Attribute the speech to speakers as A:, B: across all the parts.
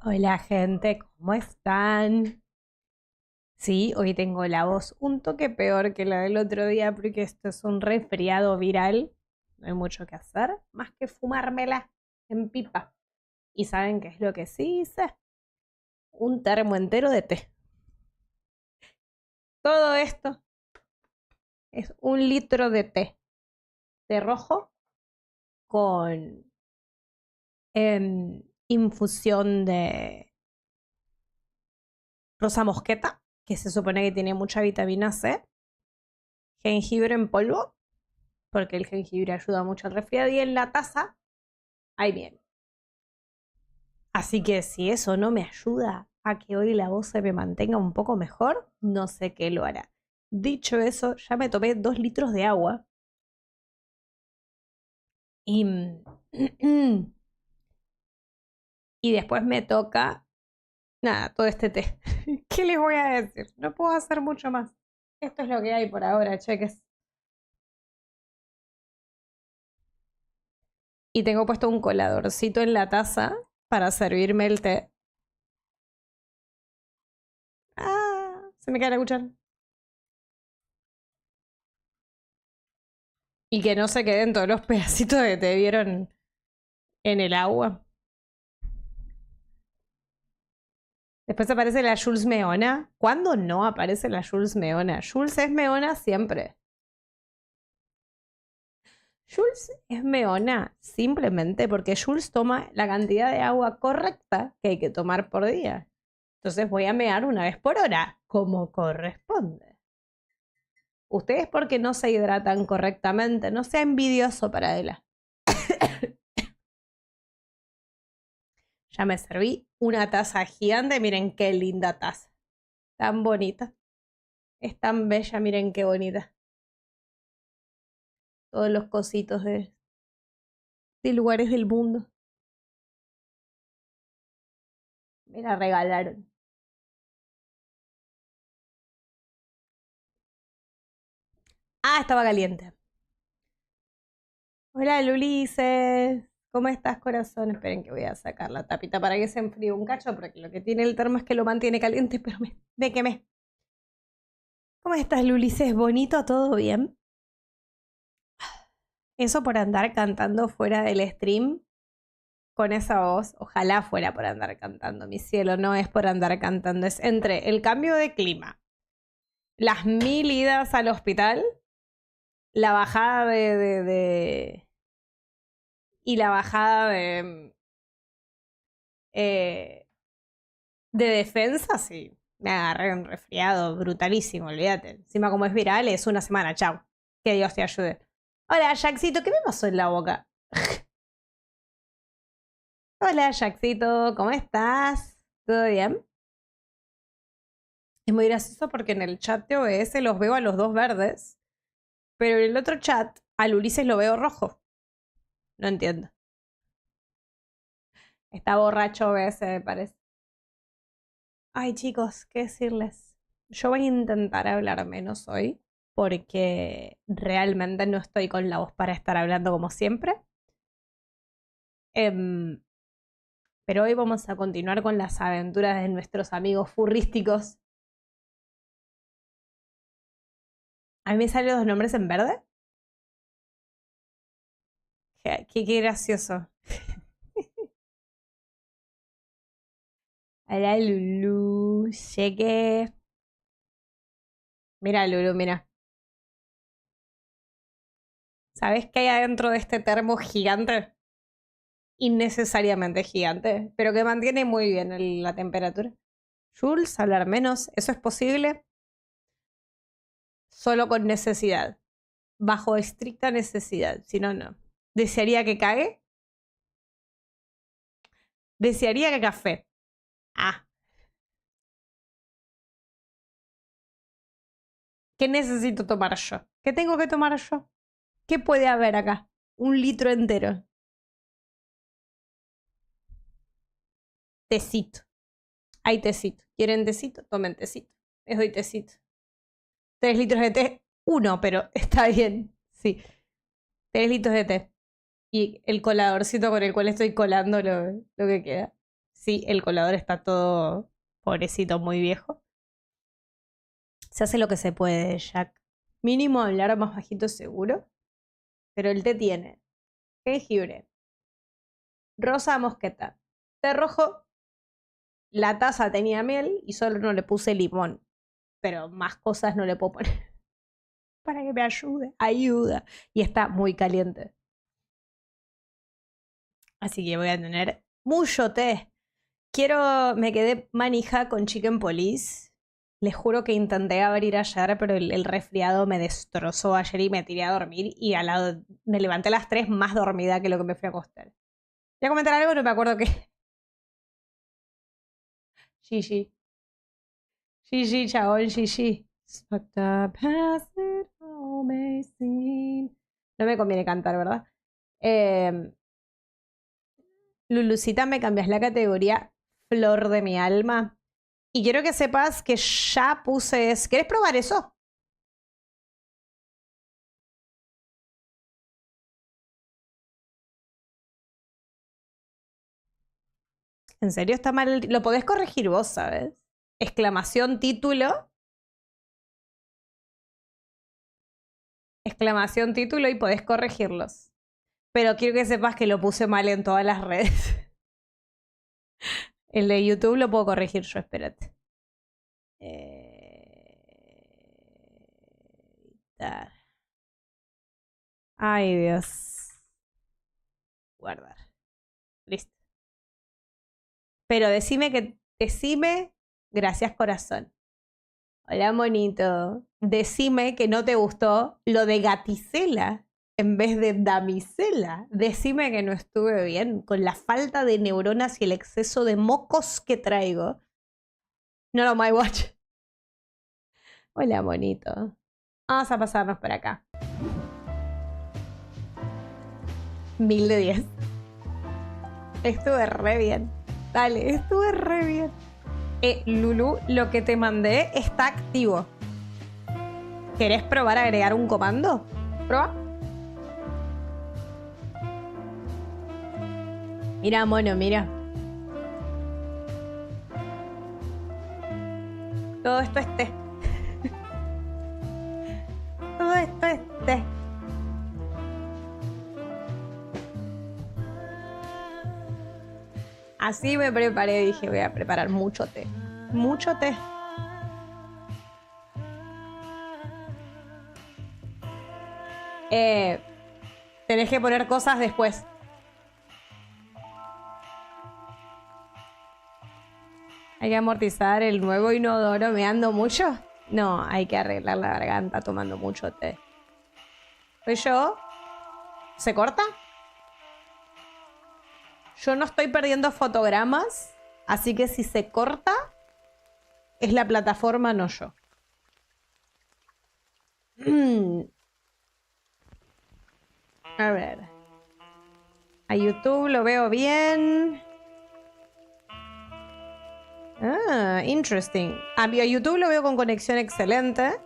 A: Hola gente, ¿cómo están? Sí, hoy tengo la voz un toque peor que la del otro día porque esto es un resfriado viral. No hay mucho que hacer más que fumármela en pipa. ¿Y saben qué es lo que sí hice? Un termo entero de té. Todo esto es 1 litro de té. Té rojo con infusión de rosa mosqueta, que se supone que tiene mucha vitamina C, jengibre en polvo, porque el jengibre ayuda mucho al resfriado, y en la taza hay miel. Así que si eso no me ayuda a que hoy la voz se me mantenga un poco mejor, no sé qué lo hará. Dicho eso, ya me tomé 2 litros de agua y, y después me toca, nada, todo este té. ¿Qué les voy a decir? No puedo hacer mucho más. Esto es lo que hay por ahora, cheques. Y tengo puesto un coladorcito en la taza para servirme el té. Ah, se me cae la cuchara. Y que no se queden todos los pedacitos que te vieron en el agua. Después aparece la Jules Meona. ¿Cuándo no aparece la Jules Meona? Jules es Meona siempre. Jules es Meona simplemente porque Jules toma la cantidad de agua correcta que hay que tomar por día. Entonces voy a mear 1 vez por hora, como corresponde. Ustedes porque no se hidratan correctamente, no sea envidioso para ella. Ya me serví una taza gigante, miren qué linda taza. Tan bonita. Es tan bella, miren qué bonita. Todos los cositos de lugares del mundo. Me la regalaron. Ah, estaba caliente. Hola, Ulises. ¿Cómo estás, corazón? Esperen que voy a sacar la tapita para que se enfríe un cacho, porque lo que tiene el termo es que lo mantiene caliente, pero me quemé. ¿Cómo estás, Ulises? ¿Bonito? ¿Todo bien? Eso por andar cantando fuera del stream con esa voz. Ojalá fuera por andar cantando, mi cielo. No es por andar cantando, es entre el cambio de clima, las 1000 idas al hospital, la bajada y la bajada de defensa, sí. Me agarré un resfriado brutalísimo, olvídate. Encima como es viral, es 1 semana, chau. Que Dios te ayude. Hola, Jackcito, ¿qué me pasó en la boca? Hola, Jackcito, ¿cómo estás? ¿Todo bien? Es muy gracioso porque en el chat de OBS los veo a los dos verdes, pero en el otro chat al Ulises lo veo rojo. No entiendo. Está borracho OBS, me parece. Ay, chicos, ¿qué decirles? Yo voy a intentar hablar menos hoy porque realmente no estoy con la voz para estar hablando como siempre. Pero hoy vamos a continuar con las aventuras de nuestros amigos furrísticos. A mí me salen 2 nombres en verde. Qué gracioso. Hola, Lulu. Llegué. Mira, Lulu, mira. ¿Sabes qué hay adentro de este termo gigante? Innecesariamente gigante, pero que mantiene muy bien la temperatura. Jules, hablar menos, ¿eso es posible? Solo con necesidad. Bajo estricta necesidad, si no, no. ¿Desearía que cague? Desearía que café. Ah. ¿Qué necesito tomar yo? ¿Qué tengo que tomar yo? ¿Qué puede haber acá? 1 litro entero. Tecito. Hay tecito. ¿Quieren tecito? Tomen tecito. Les doy tecito. 3 litros de té. 1, pero está bien. Sí. 3 litros de té. Y el coladorcito con el cual estoy colando lo que queda. Sí, el colador está todo pobrecito, muy viejo. Se hace lo que se puede, Jack. Mínimo hablar más bajito seguro. Pero el té tiene jengibre, rosa mosqueta, té rojo, la taza tenía miel y solo no le puse limón. Pero más cosas no le puedo poner. Para que me ayude. Ayuda. Y está muy caliente. Así que voy a tener mucho té. Me quedé manija con Chicken Police. Les juro que intenté abrir ayer, pero el resfriado me destrozó ayer y me tiré a dormir. Y al lado me levanté a las 3 más dormida que lo que me fui a acostar. Voy a comentar algo, no me acuerdo qué. Gigi. Gigi, chabón, Gigi. No me conviene cantar, ¿verdad? Lulucita, me cambias la categoría flor de mi alma. Y quiero que sepas que ya puse... ¿Querés probar eso? ¿En serio está mal? Lo podés corregir vos, ¿sabes? Exclamación, título. Exclamación, título y podés corregirlos. Pero quiero que sepas que lo puse mal en todas las redes. El de YouTube lo puedo corregir yo, espérate. Ay, Dios. Guardar. Listo. Pero decime, gracias corazón. Hola, monito. Decime que no te gustó lo de gatisela en vez de damisela. Decime que no estuve bien con la falta de neuronas y el exceso de mocos que traigo. No, my watch. Hola, monito. Vamos a pasarnos por acá. 1000 de 10. Estuve re bien. Dale, estuve re bien. Lulu, lo que te mandé está activo. ¿Querés probar a agregar un comando? ¿Proba? Mira, mono, mira. Todo esto es té. Todo esto es té. Así me preparé, dije, voy a preparar mucho té. Mucho té. Tenés que poner cosas después. Hay que amortizar el nuevo inodoro. ¿Me ando mucho? No, hay que arreglar la garganta tomando mucho té. ¿Soy yo? ¿Se corta? Yo no estoy perdiendo fotogramas, así que si se corta, es la plataforma, no yo. A ver. A YouTube lo veo bien. Ah, interesting. A YouTube lo veo con conexión excelente.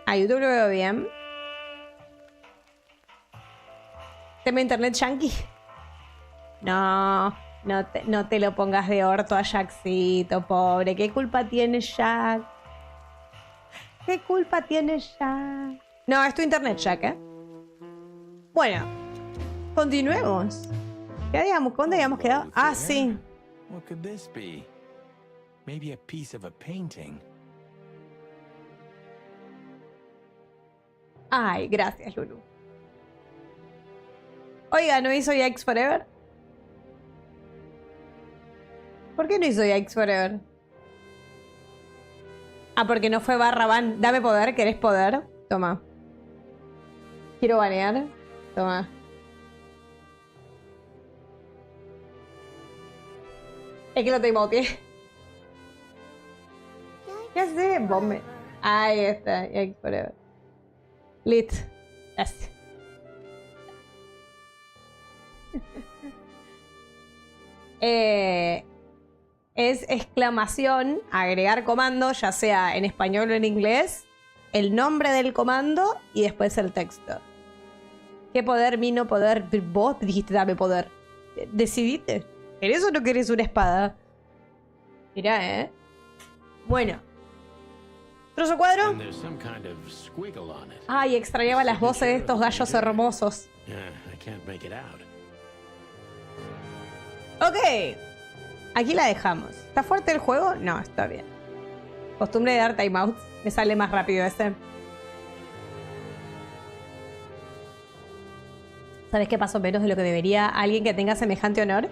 A: A YouTube lo veo bien. ¿Tema internet yankee? No te lo pongas de orto a Jackcito, pobre. ¿Qué culpa tiene Jack? ¿Qué culpa tiene Jack? No, es tu internet, Jack, ¿eh? Bueno, continuemos. ¿Dónde habíamos quedado? Ah, sí. Ay, gracias, Lulu. Oiga, ¿no hizo Yikes Forever? ¿Por qué no hizo Yikes Forever? Ah, porque no fue barra ban. Dame poder, ¿querés poder? Toma. Quiero banear. Toma. Es que lo tengo, ¿qué? ¿Qué hace? Bombe. Ahí está, Yikes Forever. Listo. Gracias. Es exclamación, agregar comando, ya sea en español o en inglés, el nombre del comando y después el texto. ¿Qué poder, mi no poder? Vos dijiste dame poder. Decidite. ¿Querés o no querés una espada? Mirá, Bueno. ¿Trozo cuadro? Ay, extrañaba las voces de estos gallos hermosos. Ok. Aquí la dejamos. ¿Está fuerte el juego? No, está bien. Costumbre de dar timeout. Me sale más rápido ese. ¿Sabes qué pasó menos de lo que debería alguien que tenga semejante honor?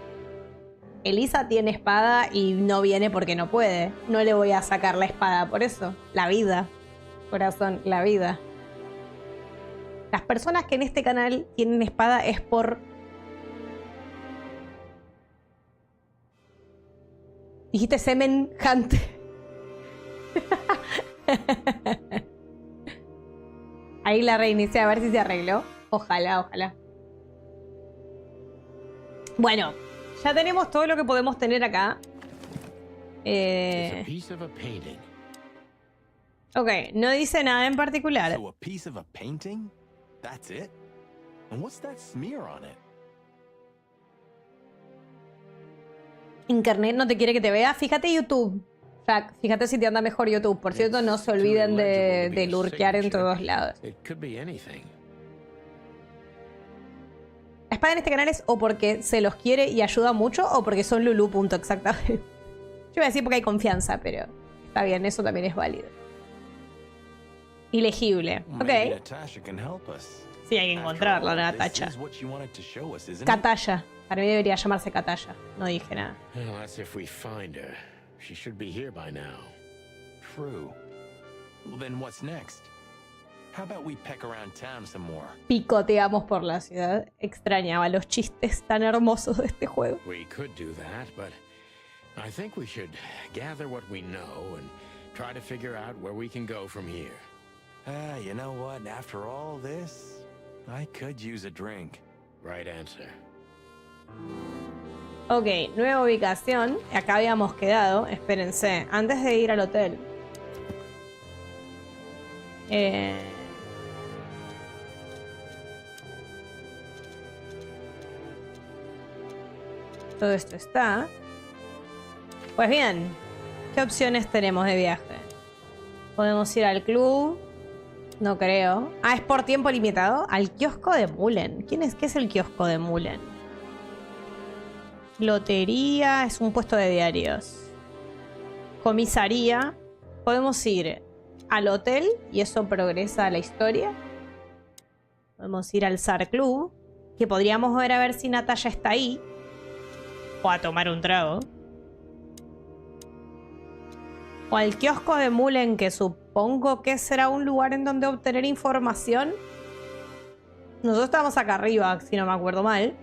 A: Elisa tiene espada y no viene porque no puede. No le voy a sacar la espada por eso. La vida. Corazón, la vida. Las personas que en este canal tienen espada es por... Dijiste semejante. Ahí la reinicié a ver si se arregló. Ojalá, ojalá. Bueno, ya tenemos todo lo que podemos tener acá. Ok, no dice nada en particular. Internet no te quiere que te vea. Fíjate YouTube. Jack, fíjate si te anda mejor YouTube. Por cierto, no se olviden de lurkear en todos lados. La espada en este canal es o porque se los quiere y ayuda mucho o porque son Lulu, punto, exactamente. Yo voy a decir porque hay confianza, pero está bien, eso también es válido. Ilegible. Ok. Sí, hay que encontrarla, Natacha. Kataya. Para mí debería llamarse Kataya. No dije nada. Picoteamos por la ciudad. Extrañaba los chistes tan hermosos de este juego.
B: I think we should gather what we know and try to figure out where we can go from here. You know what? After all this, I could use a drink. Right answer.
A: Ok, nueva ubicación. Acá habíamos quedado. Espérense, antes de ir al hotel. Todo esto está. Pues bien, ¿qué opciones tenemos de viaje? Podemos ir al club. No creo. Ah, ¿es por tiempo limitado? Al kiosco de Mullen. ¿Qué es el kiosco de Mullen? Lotería. Es un puesto de diarios. Comisaría. Podemos ir al hotel y eso progresa la historia. Podemos ir al Zar Club. Que podríamos ver a ver si Natalia está ahí. O a tomar un trago. O al kiosco de Mullen, que supongo que será un lugar en donde obtener información. Nosotros estamos acá arriba, si no me acuerdo mal.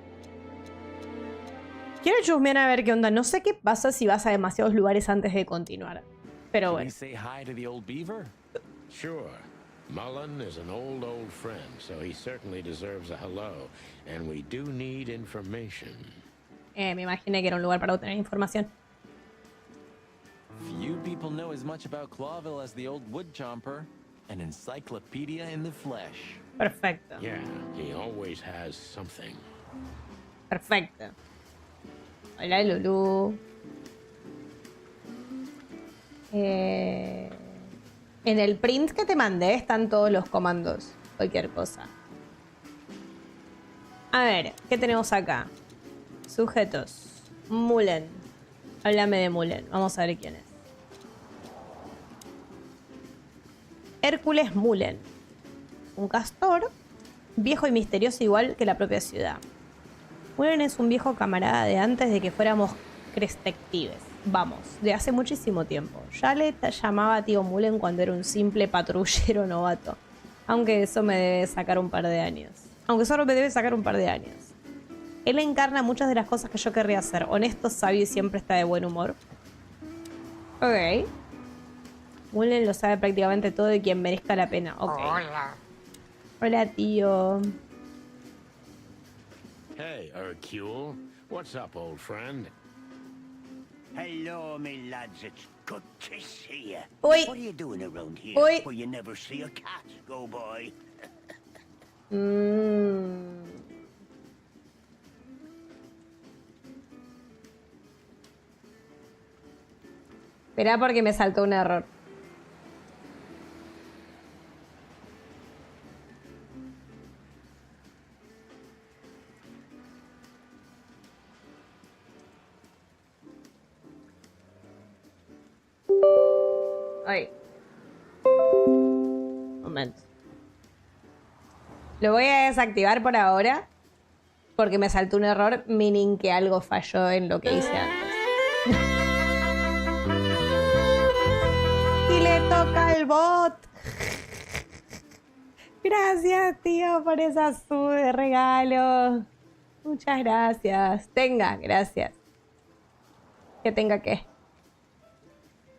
A: Quiero chusmear a ver qué onda. No sé qué pasa si vas a demasiados lugares antes de continuar. Pero bueno.
B: Mullen is an old friend, so he certainly deserves a hello, and we do need information.
A: Me imaginé que era un lugar para obtener información.
C: Few people know as much about Clawville as the old wood chomper, an encyclopedia in the flesh.
A: Perfecto.
B: Yeah, he always has something.
A: Perfecto. Hola, Lulu. En el print que te mandé están todos los comandos. Cualquier cosa. A ver, ¿qué tenemos acá? Sujetos. Mullen. Háblame de Mullen. Vamos a ver quién es. Hércules Mullen. Un castor. Viejo y misterioso igual que la propia ciudad. Mullen es un viejo camarada de antes de que fuéramos crestectives. Vamos, de hace muchísimo tiempo. Ya le llamaba tío Mullen cuando era un simple patrullero novato. Aunque eso me debe sacar un par de años. Aunque solo me debe sacar un par de años. Él encarna muchas de las cosas que yo querría hacer. Honesto, sabio y siempre está de buen humor. Ok. Mullen lo sabe prácticamente todo de quien merezca la pena. Ok.
D: Hola.
A: Hola, tío.
B: Hey, Hercule. What's up, old friend?
D: Hello, me lads. It's good to see you.
A: Oi.
D: What are you doing around here?
A: Oi.
D: Where you never see a cat go by?
A: Espera porque me saltó un error. Ay. Momento. Lo voy a desactivar por ahora porque me saltó un error, meaning que algo falló en lo que hice antes. Y le toca al bot. Gracias, tío, por esa sub de regalo. Muchas gracias. Tenga, gracias. Que tenga que.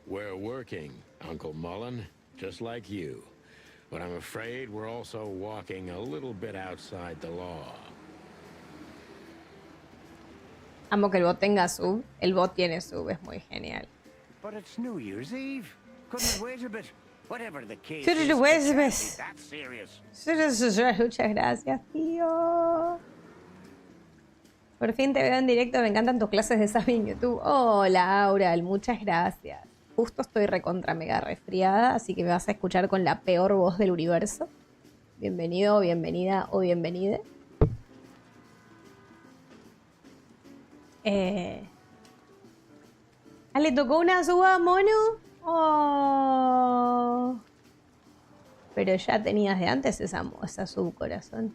B: We're working, Uncle Mullen, just like you. But I'm afraid we're also walking a little bit outside the law.
A: Amo que el bot tenga sub. El bot tiene sub, es muy genial.
D: But it's New Year's Eve. Couldn't wait a bit. Whatever the case
A: Couldn't
D: is,
A: wait
D: it
A: a bit.
D: can't be that serious.
A: Muchas gracias, tío. Por fin te veo en directo. Me encantan tus clases de Sabi en YouTube. Hola, Aural. Muchas gracias. Justo estoy recontra mega resfriada, así que me vas a escuchar con la peor voz del universo. Bienvenido, bienvenida o bienvenide. ¿Le tocó una suba, mono? Oh. Pero ya tenías de antes esa subcorazón.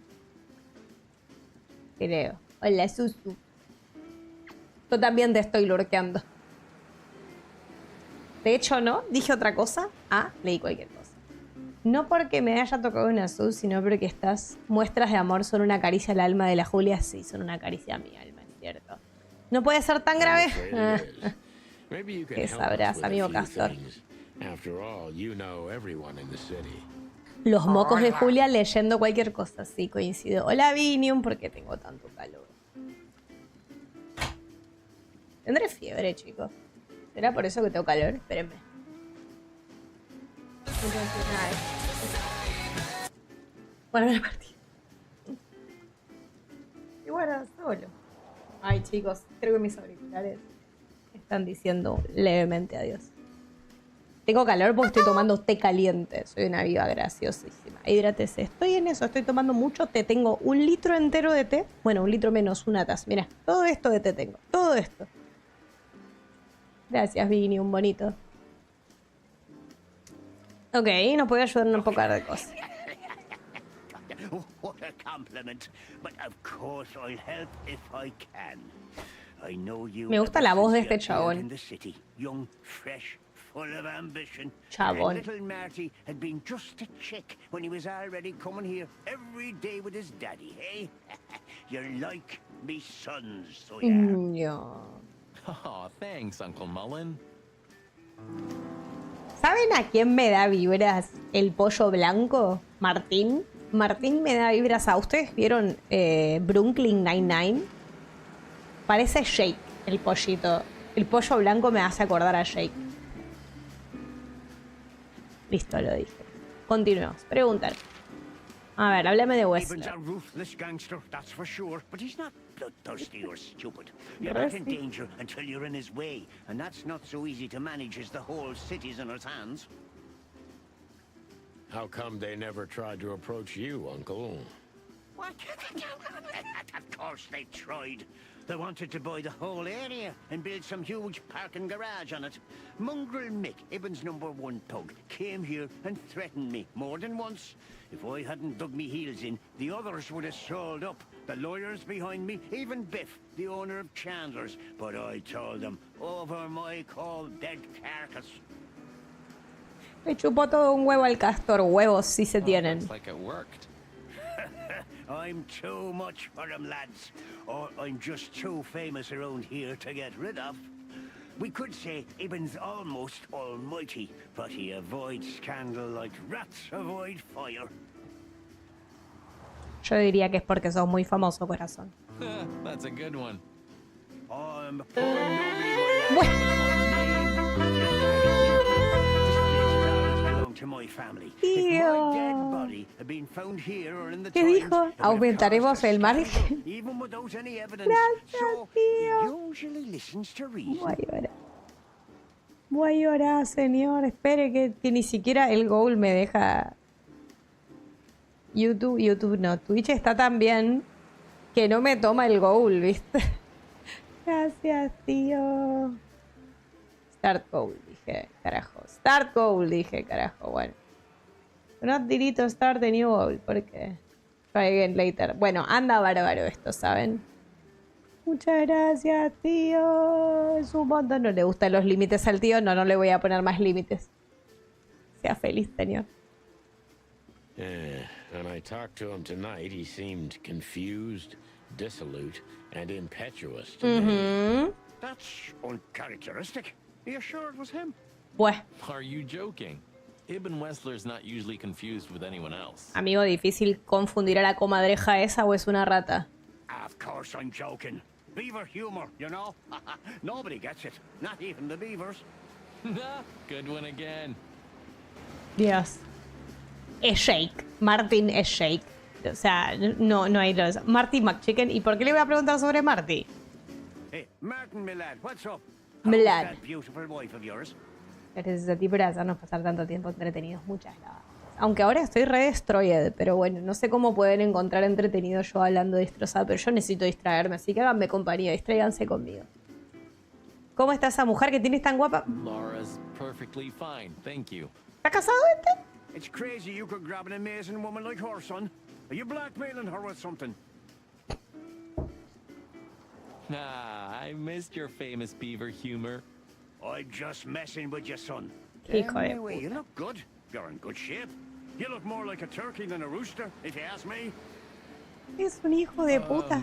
A: Creo. Hola, Susu. Yo también te estoy lurkeando. De hecho, no. Dije otra cosa. Ah, leí cualquier cosa. No porque me haya tocado una sub, sino porque estas muestras de amor son una caricia al alma de la Julia. Sí, son una caricia a mi alma, es cierto. No puede ser tan grave. ¿Qué sabrás, amigo Castor? Los mocos de Julia leyendo cualquier cosa. Sí, coincido. Hola, Vinium, ¿por qué tengo tanto calor? Tendré fiebre, chicos. ¿Será por eso que tengo calor? Espérenme. Bueno, la partida. Y bueno, solo. Ay, chicos, creo que mis auriculares están diciendo levemente adiós. Tengo calor porque estoy tomando té caliente. Soy una viva graciosísima. Hidrátese. Estoy en eso, estoy tomando mucho té. Tengo 1 litro entero de té. Bueno, 1 litro menos una taza. Mira, todo esto de té tengo. Todo esto. Gracias, Vini, un bonito. Ok, nos puede ayudar en un poco de cosas.
D: What a compliment. But of course I'll help if I can. I know you.
A: Me gusta la voz de este chabón.
D: In the city, young, fresh, full of ambition.
A: Chabón.
D: And little Marty had been just a chick when he was already coming here every day with his daddy, eh? You're like me sons, so yeah.
A: No.
C: Oh, thanks, Uncle Mullen.
A: ¿Saben a quién me da vibras el pollo blanco? Martín. Martín me da vibras a... ¿Ustedes vieron Brooklyn Nine-Nine? Parece Jake, el pollito. El pollo blanco me hace acordar a Jake. Listo, lo dije. Continuemos. Preguntar. A ver, háblame de Wesley.
D: Eben's a ruthless gangster, that's for sure, but he's not bloodthirsty or stupid. You're not in danger until you're in his way, and that's not so easy to manage as the whole city's in his hands.
B: How come they never tried to approach you, Uncle?
D: What? Of course they tried. They wanted to buy the whole area and build some huge parking garage on it. Mongrel Mick, Ibben's #1 thug, came here and threatened me more than once. If I hadn't dug me heels in, the others would have sold up. The lawyers behind me, even Biff, the owner of Chandler's. But I told them, over my cold dead carcass.
A: Le chupó todo un huevo al castor. Huevos sí se tienen.
C: Looks like it worked.
D: I'm too much for them, lads. Or I'm just too famous around here to get rid of. We could say Ibben's almost almighty, but he avoids scandal like rats avoid fire.
A: Yo diría que es porque sos muy famoso, corazón.
C: That's a good one.
D: I'm a poor nobody,
A: Bueno.
D: to my family.
A: Tío.
D: If my dead body had been found here or in the
A: ¿Qué
D: Times,
A: dijo?
D: it would have
A: Aumentaremos
D: caused a
A: el margen.
D: scandal, even without any evidence.
A: Gracias,
D: So
A: tío.
D: he usually listens to reason.
A: Voy a llorar. Voy a llorar, señor. Espere que ni siquiera el goal me deja. YouTube no. Twitch está tan bien que no me toma el goal, ¿viste? Gracias, tío. Start goal, dije, carajo. Start goal, dije, carajo. Bueno. Not delete start the new goal. ¿Por qué? Try again later. Bueno, anda bárbaro esto, ¿saben? Muchas gracias, tío. Es un montón. No le gustan los límites al tío. No le voy a poner más límites. Sea feliz, señor.
B: When I talked to him tonight, he seemed confused, dissolute, and impetuous to me.
D: That's uncharacteristic. Are you sure it was him?
A: Pues,
C: Are you joking? Ibn Wessler's not usually confused with anyone else.
A: amigo, difícil confundir a la comadreja esa o es una rata.
D: Of course I'm joking. Beaver humor, you know? Nobody gets it. Not even the beavers.
C: Good one again.
A: Dios. Es Shake. Martin es Shake. O sea, no hay los. Marty McChicken. ¿Y por qué le voy a preguntar sobre Marty?
D: Hey, Martin, my lad, what's up?
A: My
D: How's
A: lad.
D: that beautiful wife of yours?
A: Gracias a ti por hacernos pasar tanto tiempo entretenidos. Muchas gracias. Aunque ahora estoy re destroyed, pero bueno, no sé cómo pueden encontrar entretenido yo hablando destrozado, pero yo necesito distraerme, así que háganme compañía, distráiganse conmigo. ¿Cómo está esa mujer que tienes tan guapa?
C: Laura's perfectly fine, thank you.
A: ¿Está casado este?
D: It's crazy you could grab an amazing woman like her, son. Are you blackmailing her with something?
C: I missed your famous beaver humor.
D: I'm just messing with you, son.
A: Hijo de
D: Anyway, you
A: puta.
D: look good. You're in good shape. You look more like a turkey than a rooster, if you ask me.
A: Es un hijo de puta.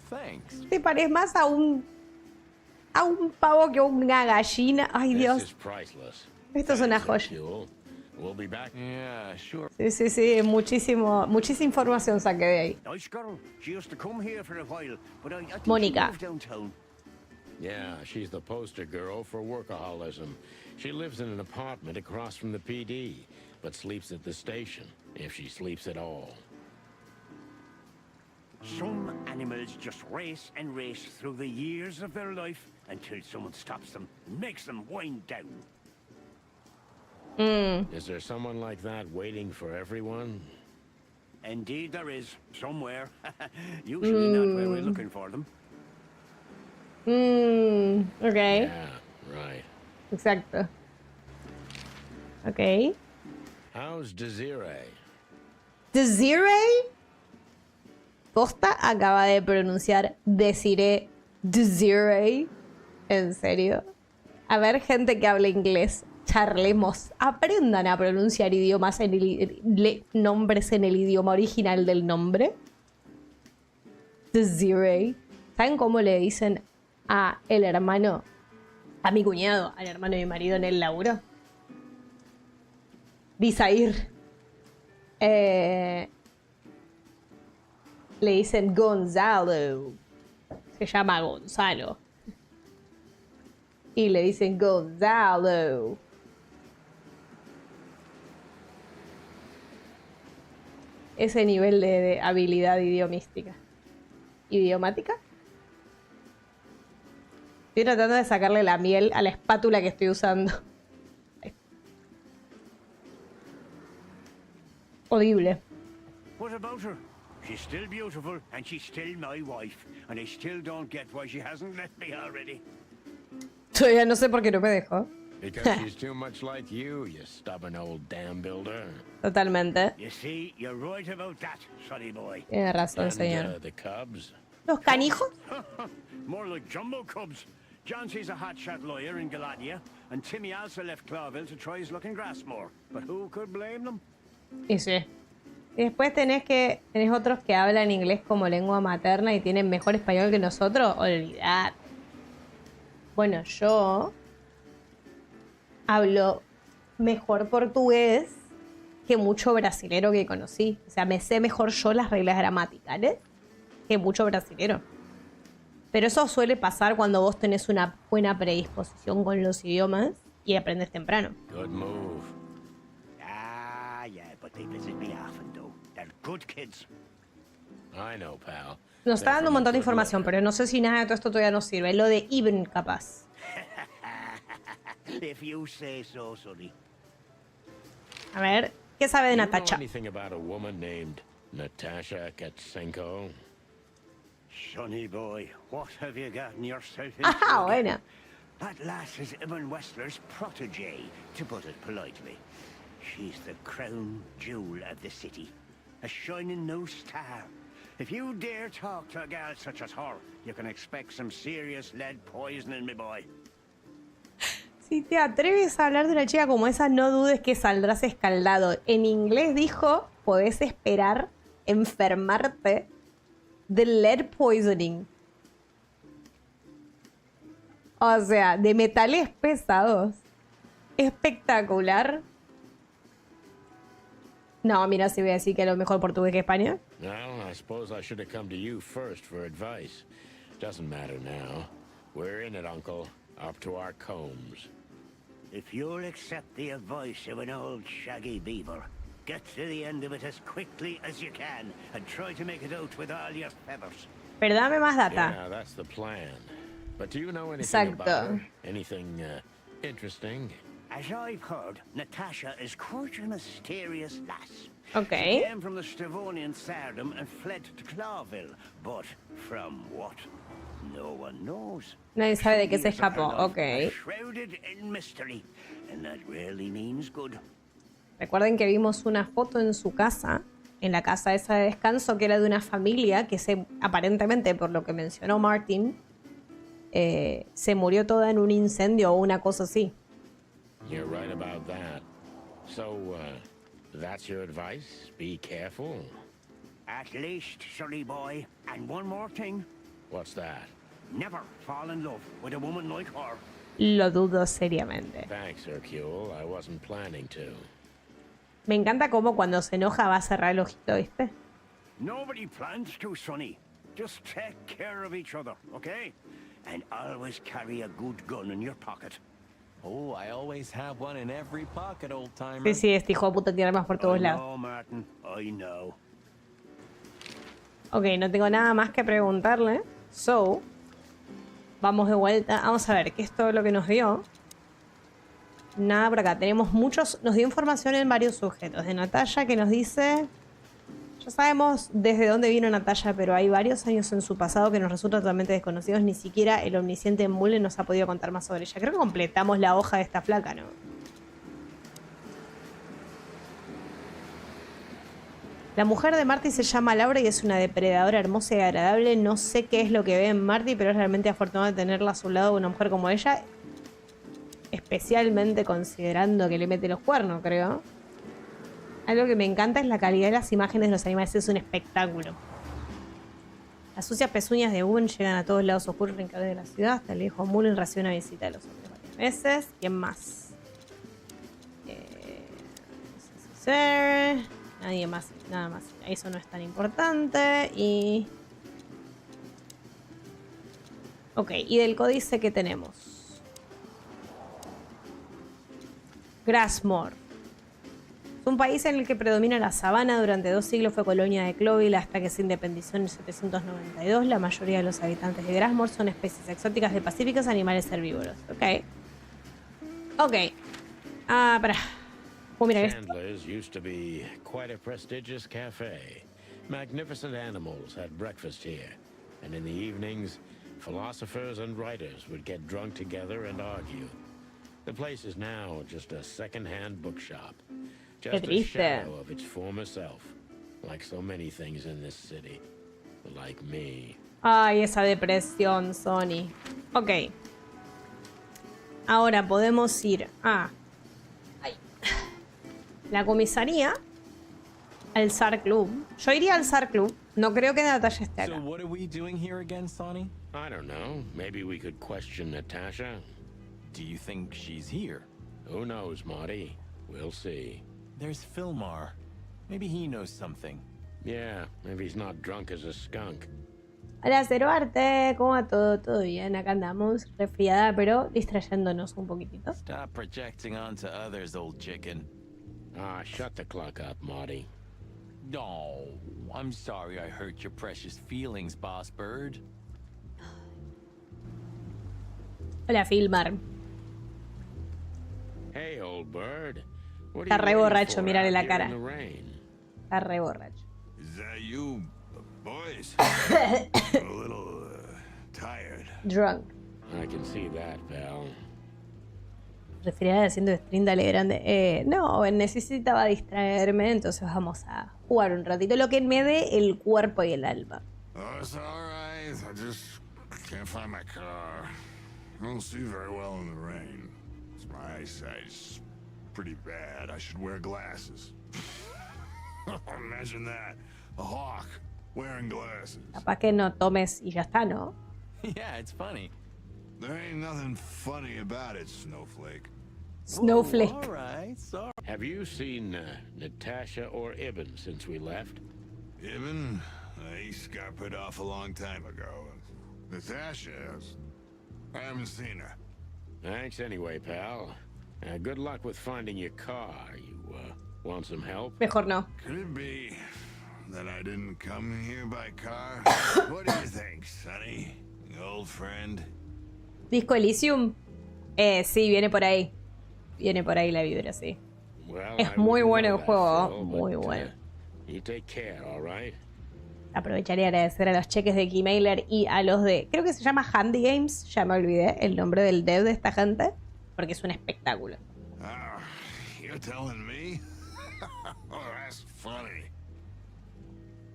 C: Thanks.
A: Te pareces más a un pavo que a una gallina. Ay,
B: This
A: Dios.
B: is priceless.
A: Esto es una
B: Thanks,
A: joya.
B: Hercule. We'll be back.
C: Yeah, sure.
A: Sí. Muchísima información saqué de ahí.
D: Nice girl. She used to come here for a while, but I think
A: Mónica.
D: she moved downtown.
B: Yeah, she's the poster girl for workaholism. She lives in an apartment across from the PD, but sleeps at the station, if she sleeps at all.
D: Some animals just race and race through the years of their life until someone stops them and makes them wind down.
B: Is there someone like that waiting for everyone?
D: Indeed there is, somewhere. Usually not where we're looking for them.
A: Ok.
B: Yeah, right.
A: Exacto. Ok.
B: How's Desiree?
A: Desiree. Costa acaba de pronunciar Desiree. Desiree. ¿En serio? A ver, gente que habla inglés. Charlemos. Aprendan a pronunciar idiomas en nombres en el idioma original del nombre. Desiree. ¿Saben cómo le dicen a el hermano, a mi cuñado, al hermano de mi marido en el laburo? Disair. Le dicen Gonzalo. Se llama Gonzalo. Y le dicen Gonzalo. Ese nivel de habilidad idiomística. ¿Idiomática? Estoy tratando de sacarle la miel a la espátula que estoy usando. Horrible.
D: What about her? She's still beautiful, and she's still my wife, and I still don't get why she hasn't left me already.
A: Todavía no sé por qué no me dejó.
B: Because she's too much like you stubborn old dam builder.
A: Totalmente.
D: You see, you're right about that, sonny boy.
A: Tiene razón,
B: And
A: señor.
B: the cubs?
A: ¿Los canijos?
D: More like jumbo cubs. John sees a hotshot lawyer in Galadia, and Timmy also left Clawville to try his luck in Grassmore. But who could blame them?
A: Y sí. Y después tenés otros que hablan inglés como lengua materna y tienen mejor español que nosotros. Olvidad. Bueno, yo hablo mejor portugués que mucho brasilero que conocí. O sea, me sé mejor yo las reglas gramaticales que mucho brasilero. Pero eso suele pasar cuando vos tenés una buena predisposición con los idiomas y aprendes temprano.
B: Good move.
D: Ah, yeah, but they visit me often, though. They're good kids.
B: I know, pal.
A: Nos está
B: They're
A: dando un
B: from a
A: montón de
B: good
A: información,
B: mother.
A: pero no sé si nada de todo esto todavía nos sirve. Lo de Ibn, capaz.
D: If you say so, Sonny.
A: A ver, ¿qué sabe de
B: You know
A: Natacha?
B: anything about a woman named Natasha Katsenko?
D: Sonny boy, what have you gotten yourself into?
A: Ah,
D: again?
A: buena.
D: That lass is Ibn Wessler's protege, to put it politely. She's the crown jewel of the city, a shining new star. If you dare talk to a gal such as her, you can expect some serious lead poisoning, me boy.
A: Si te atreves a hablar de una chica como esa, no dudes que saldrás escaldado. En inglés dijo, podés esperar enfermarte de lead poisoning. O sea, de metales pesados. Espectacular. No, mira, si voy a decir que a lo mejor portugués que español.
B: Well, I suppose I should have come to you first for advice. Doesn't matter now. We're in it, Uncle. Up to our combs.
D: If you'll accept the advice of an old shaggy beaver, get to the end of it as quickly as you can, and try to make it out with all your feathers.
A: Pero dame más data.
B: Yeah, that's the plan. But do you know anything about
A: Exacto.
B: her? Anything interesting?
D: As I've heard, Natasha is quite a mysterious lass.
A: Ok.
D: She came from the Stravonian Tsardom and fled to Clawville, but from what? No one knows.
A: Nadie sabe de qué se
D: Years of her
A: escapó.
D: life
A: Ok.
D: are shrouded in mystery, and that rarely means good.
A: Recuerden que vimos una foto en su casa, en la casa esa de descanso, que era de una familia que aparentemente, por lo que mencionó Martin, se murió toda en un incendio o una cosa así.
B: You're right about that. So, that's your advice? Be careful.
D: At least, sonny boy. And one more thing.
B: What's that?
D: Never fall in love with a woman like her.
A: Lo dudo seriamente.
B: Thanks, Hercule. I wasn't planning to.
A: Me encanta cómo cuando se enoja va a cerrar el ojito, ¿viste?
D: Nobody plans to, sonny. Just take care of each other, okay? And always carry a good gun in your pocket.
C: Oh, I always have one in every pocket, old timer.
A: Sí, sí, este hijo de puta tiene armas por todos
D: I
A: lados.
D: know, Martin. I know.
A: Ok, no tengo nada más que preguntarle. So, vamos de vuelta. Vamos a ver, ¿qué es todo lo que nos dio? Nada por acá. Tenemos muchos... Nos dio información en varios sujetos. De Natalia que nos dice... Ya sabemos desde dónde vino Natalia, pero hay varios años en su pasado que nos resultan totalmente desconocidos. Ni siquiera el omnisciente Mullen nos ha podido contar más sobre ella. Creo que completamos la hoja de esta flaca, ¿no? La mujer de Marty se llama Laura y es una depredadora hermosa y agradable. No sé qué es lo que ve en Marty, pero es realmente afortunado de tenerla a su lado, una mujer como ella. Especialmente considerando que le mete los cuernos, creo. Algo que me encanta es la calidad de las imágenes de los animales. Es un espectáculo. Las sucias pezuñas de Boone llegan a todos lados oscuros en de la ciudad. Hasta el viejo Mullen recibe una visita de los hombres varias veces. ¿Quién más? Nadie más, nada más. Eso no es tan importante. Y... Ok, y del códice que tenemos. Grassmore. Es un país en el que predomina la sabana. Durante 2 siglos fue colonia de Cloville hasta que se independizó en 1792. La mayoría de los habitantes de Grassmore son especies exóticas de pacíficos, animales herbívoros. Ok. Ok. Ah, pará. Oh, mira esto.
B: Chandler's used to be quite a prestigious cafe. Magnificent animals had breakfast here. And in the evenings, philosophers and writers would get drunk together and argue. The place is now just a second-hand bookshop. Just a shadow of its former self. Like so many things in this city. Like me.
A: Ay, esa depresión, Sony. Ok. Ahora podemos ir a... la comisaría. Al SAR Club. Yo iría al SAR Club. No creo que Natalia esté acá.
C: So what are we doing here again, Sonny?
B: I don't know. Maybe we could question Natasha.
C: Do you think she's here?
B: Who knows, Marty? We'll see.
C: There's Philmar. Maybe he knows something.
B: Yeah, maybe he's not drunk as a skunk.
A: Hola, Cero Arte. ¿Cómo va todo? ¿Todo bien? Acá andamos. Resfriada, pero distrayéndonos un poquitito.
C: Stop projecting onto others, old chicken.
B: Ah, shut the clock up, Marty.
C: No, I'm sorry I hurt your precious feelings, boss bird.
A: Hola, Filmar.
B: Hey, old bird. What
A: Está
B: are
A: re
B: you waiting
A: borracho,
B: for
A: mírale
B: out
A: la
B: here
A: cara.
B: in the rain?
A: Está re borracho.
E: Is that you, boys? I'm a little tired.
A: Drunk.
B: I can see that, pal.
A: Referirá haciendo stream, dale grande. No, necesitaba distraerme, entonces vamos a jugar un ratito. Lo que me dé el cuerpo y el alma.
E: Oh, it's all right. I just can't find my car. I don't see very well in the rain. My eyesight's pretty bad. I should wear glasses. Imagine that. A hawk wearing glasses.
A: Capaz que no tomes y ya está, ¿no?
C: Yeah, it's funny.
E: There ain't nothing funny about it, Snowflake.
A: Snowflake.
C: All right, sorry.
B: Have you seen Natasha or Ibn since we left?
E: Ibn, he got put off a long time ago. Natasha, I haven't seen her.
B: Thanks anyway, pal. Good luck with finding your car. You want some help?
A: Mejor no.
E: Could it be that I didn't come here by car? What do you think, Sonny? Old friend?
A: Disco Elysium. Sí, viene por ahí. Viene por ahí la vibra, sí.
B: Well,
A: Es
B: I
A: muy
B: wouldn't
A: bueno
B: know
A: el
B: that,
A: juego,
B: Phil,
A: muy
B: but,
A: bueno.
B: You take care, all right?
A: Aprovecharía de agradecer a los cheques de keymailer y a los de... Creo que se llama Handy Games. Ya me olvidé el nombre del dev de esta gente. Porque es un espectáculo.
E: Ah, you're telling me? Oh, that's funny.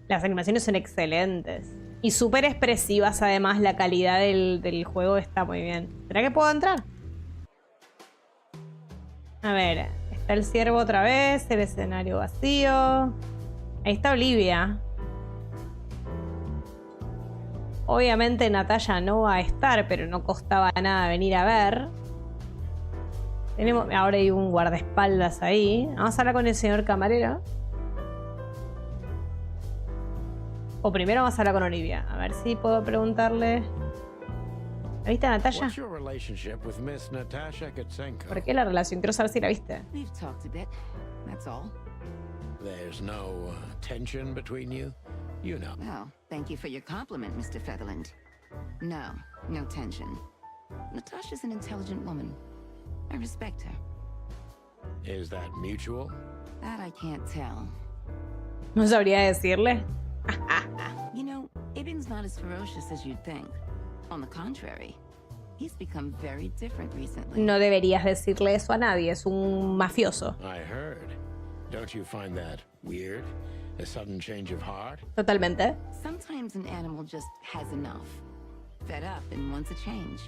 A: Las animaciones son excelentes. Y súper expresivas además. La calidad del juego está muy bien. ¿Será que puedo entrar? A ver. Está el ciervo otra vez. El escenario vacío. Ahí está Olivia. Obviamente Natalia no va a estar, pero no costaba nada venir a ver. Ahora hay un guardaespaldas ahí. Vamos a hablar con el señor camarero. O primero vamos a hablar con Olivia. A ver si puedo preguntarle. ¿La viste a Natalia?
B: What's your relationship with Miss Natasha Gutsenko?
A: ¿Por qué la relación? Quiero saber si la viste.
F: We've talked a bit, that's all.
B: There's no tension between you? You know.
F: Well, thank you for your compliment, Mr. Featherland. No, no tension. Natasha's an intelligent woman. I respect her.
B: Is that mutual?
F: That I can't tell.
A: No sabría decirle.
F: You know, Ibn's not as ferocious as you'd think. On the contrary, he's become very different recently.
A: No deberías decirle eso a nadie. Es un mafioso.
B: I heard. Don't you find that weird? A sudden change of heart?
A: Totalmente.
F: Sometimes an animal just has enough. Fed up and wants a change.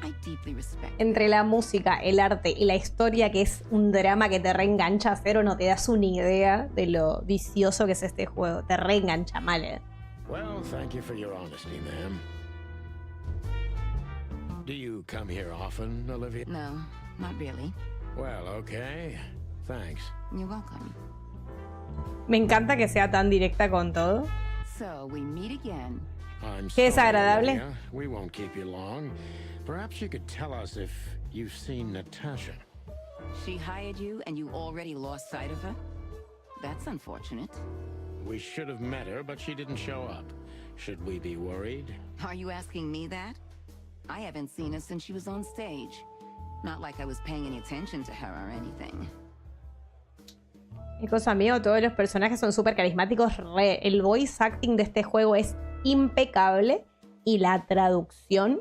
F: I deeply respect.
A: Entre la música, el arte y la historia, que es un drama que te reengancha, Cero, no te das una idea de lo vicioso que es este juego. Te reengancha mal,
B: Well, thank you for your honesty, ma'am. Do you come here often, Olivia?
F: No, not really.
B: Well, okay. Thanks.
F: You're welcome.
A: Me encanta que sea tan directa con todo.
F: So we meet again.
B: I'm
A: Qué
B: sorry,
A: desagradable.
B: Olivia. We won't keep you long. Perhaps you could tell us if you've seen Natasha.
F: She hired you and you already lost sight of her? That's unfortunate.
B: We should have met her, but she didn't show up. Should we be worried?
F: Are you asking me that? I haven't seen her since she was on stage. Not like I was paying any attention to her or anything.
A: Y cosa mío, todos los personajes son súper carismáticos. El voice acting de este juego es impecable. Y la traducción,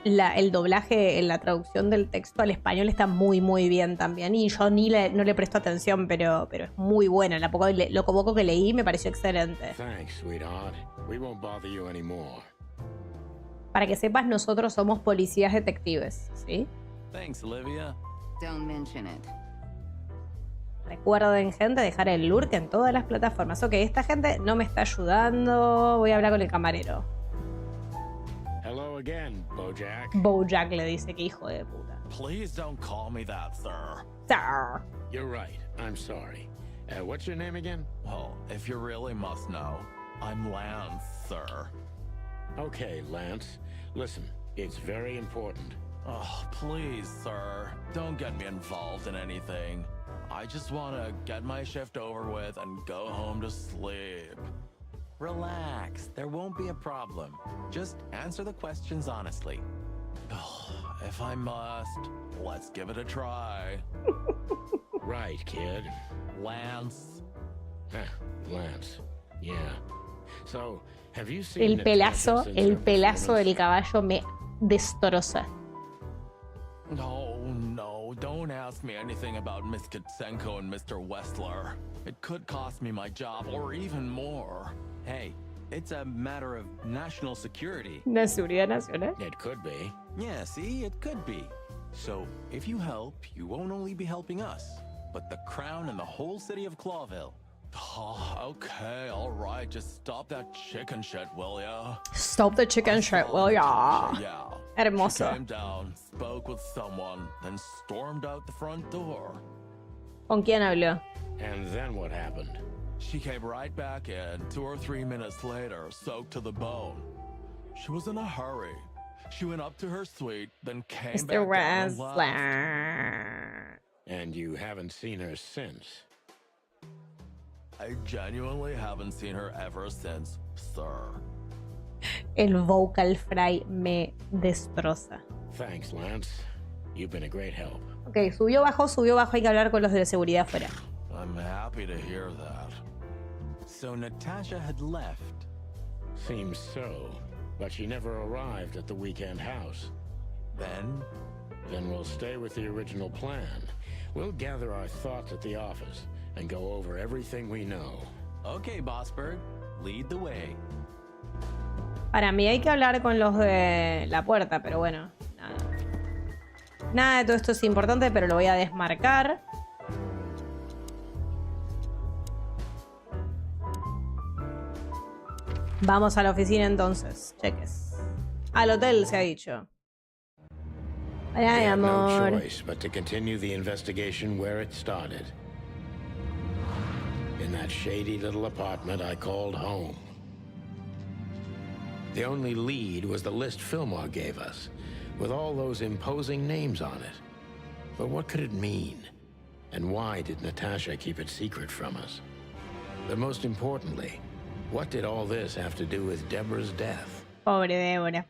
A: el doblaje, la traducción del texto al español está muy, muy bien también. Y yo no le presto atención, pero es muy buena. Lo poco que leí me pareció excelente.
B: Thanks, sweetheart. We won't bother you anymore.
A: Para que sepas, nosotros somos policías detectives, ¿sí?
C: Thanks, Olivia.
F: Don't mention it.
A: Recuerden, gente, dejar el lurk en todas las plataformas. Ok, esta gente no me está ayudando. Voy a hablar con el camarero.
B: Hello again, Bojack.
A: Bojack le dice que hijo de puta.
C: Please don't call me that, sir.
A: Sir.
B: You're right. I'm sorry. What's your name again?
C: Well, if you really must know, I'm Lance, sir.
B: Okay, Lance. Listen, it's very important.
C: Oh, please, sir. Don't get me involved in anything. I just want to get my shift over with and go home to sleep. Relax. There won't be a problem. Just answer the questions honestly. If I must, let's give it a try.
B: Right, kid.
C: Lance.
B: Lance. Yeah. So, have you seen
A: El
B: Natasha since her
A: pelazo del
B: performance?
A: caballo me destroza.
C: No, don't ask me anything about Miss Kitsenko and Mr. Westler. It could cost me my job or even more.
G: Hey, it's a matter of national security.
A: Una seguridad nacional.
B: It could be.
G: Yeah, see, it could be. So, if you help, you won't only be helping us, but the crown and the whole city of Clawville.
C: Oh, okay, all right. Just stop that chicken shit, will ya?
A: Stop the chicken shit, will ya?
C: Yeah.
A: Hermoso.
C: She came down, spoke with someone, then stormed out the front door.
A: ¿Con quién habló?
B: And then what happened?
C: She came right back in 2 or 3 minutes later, soaked to the bone. She was in a hurry. She went up to her suite, then came
A: Mr.
C: back down and left.
A: Westler.
B: And you haven't seen her since?
C: I genuinely haven't seen her ever since, sir.
A: El vocal fry me destroza.
B: Thanks, Lance. You've been a great help.
A: Ok, subió, bajó, hay que hablar con los de la seguridad afuera.
C: I'm happy to hear that.
G: So Natasha had left.
B: Seems so. But she never arrived at the weekend house.
G: Then,
B: Then we'll stay with the original plan. We'll gather our thoughts at the office and go over everything we know.
G: okay, Bossberg, lead the way.
A: Para mí hay que hablar con los de la puerta, pero bueno, nada. Nada de todo esto es importante, pero lo voy a desmarcar. Vamos a la oficina entonces, cheques. Al hotel se ha dicho.
B: We
A: Ay,
B: had no
A: amor.
B: choice but to continue the investigation where it started. In that shady little apartment I called home. The only lead was the list Fillmore gave us, with all those imposing names on it. But what could it mean? And why did Natasha keep it secret from us? But most importantly, what did all this have to do with Deborah's death?
A: Pobre Débora.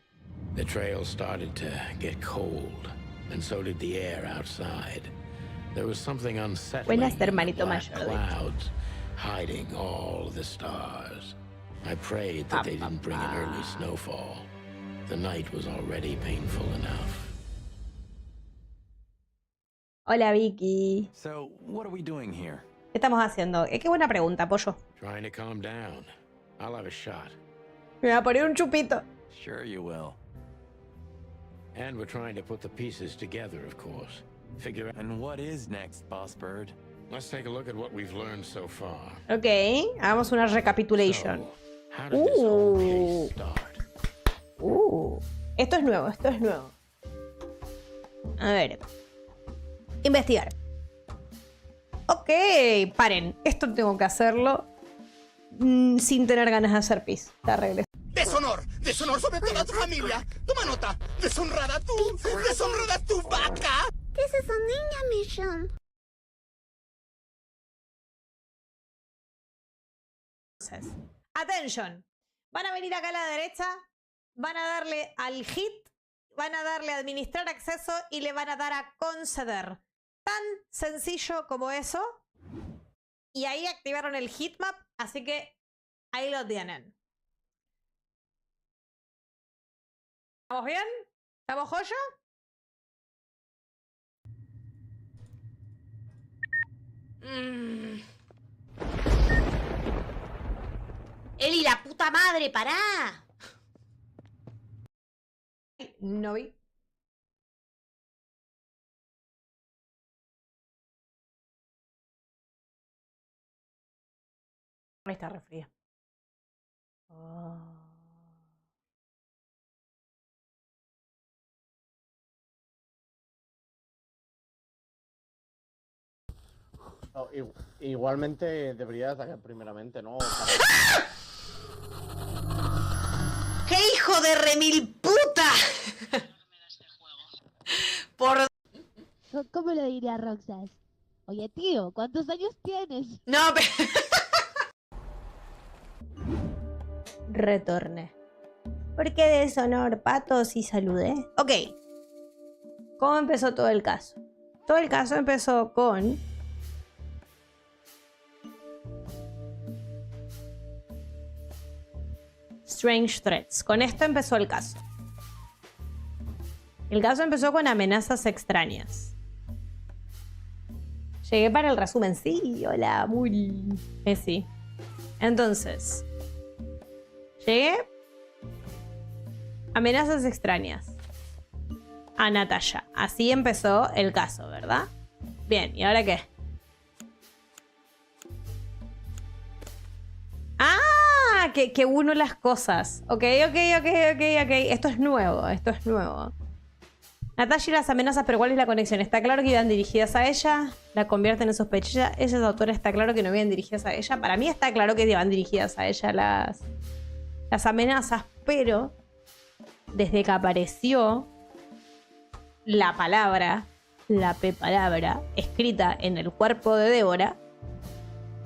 B: The trail started to get cold, and so did the air outside. There was something unsettling
A: Buenas,
B: in the
A: hermanito
B: black
A: mayor.
B: clouds, hiding all the stars. I prayed that they didn't bring an early snowfall. The night was already painful enough.
A: Hola, Vicky.
G: So, what are we doing here?
A: ¿Qué estamos haciendo? Qué buena pregunta, pollo.
B: Trying to calm down. I'll have a shot.
A: Me voy a poner un chupito.
G: Sure you will.
B: And we're trying to put the pieces together, of course. Figure out.
G: And what is next, Bossbird?
B: Let's take a look at what we've learned so far.
A: Ok, hagamos una recapitulation.
B: So, how did this whole
A: Ooh.
B: case start?
A: Esto es nuevo, esto es nuevo. A ver. Investigar. Ok, paren. Esto tengo que hacerlo sin tener ganas de hacer pis. La regreso.
H: Deshonor, deshonor sobre toda tu familia. Toma nota. Deshonrada tu vaca.
I: ¿Qué es esa niña, Mission?
A: Entonces, attention. Van a venir acá a la derecha, van a darle al hit, van a darle a administrar acceso y le van a dar a conceder. Tan sencillo como eso. Y ahí activaron el heatmap, así que ahí lo tienen. ¿Estamos bien? ¿Estamos joyo? Eli, la puta madre, pará. No vi. Está re fría.
J: No, igualmente debería atacar primeramente, ¿no?
A: ¡Qué hijo de remil puta! Por...
I: ¿Cómo lo diría Roxas? Oye, tío, ¿cuántos años tienes?
A: No, pero... Retorné. ¿Por qué deshonor, patos y saludé? Ok. ¿Cómo empezó todo el caso? Todo el caso empezó con... Strange threats. Con esto empezó el caso. El caso empezó con amenazas extrañas. Llegué para el resumen. Sí, hola, Muri. Sí. Entonces, llegué. Amenazas extrañas. A Natalia. Así empezó el caso, ¿verdad? Bien, ¿y ahora qué? ¡Ah! Que uno las cosas. Ok. Esto es nuevo. Natalia y las amenazas, pero ¿cuál es la conexión? Está claro que iban dirigidas a ella. La convierten en sospechosa. Esa autora está claro que no iban dirigidas a ella. Para mí está claro que iban dirigidas a ella las amenazas, pero desde que apareció la palabra, la P palabra, escrita en el cuerpo de Débora,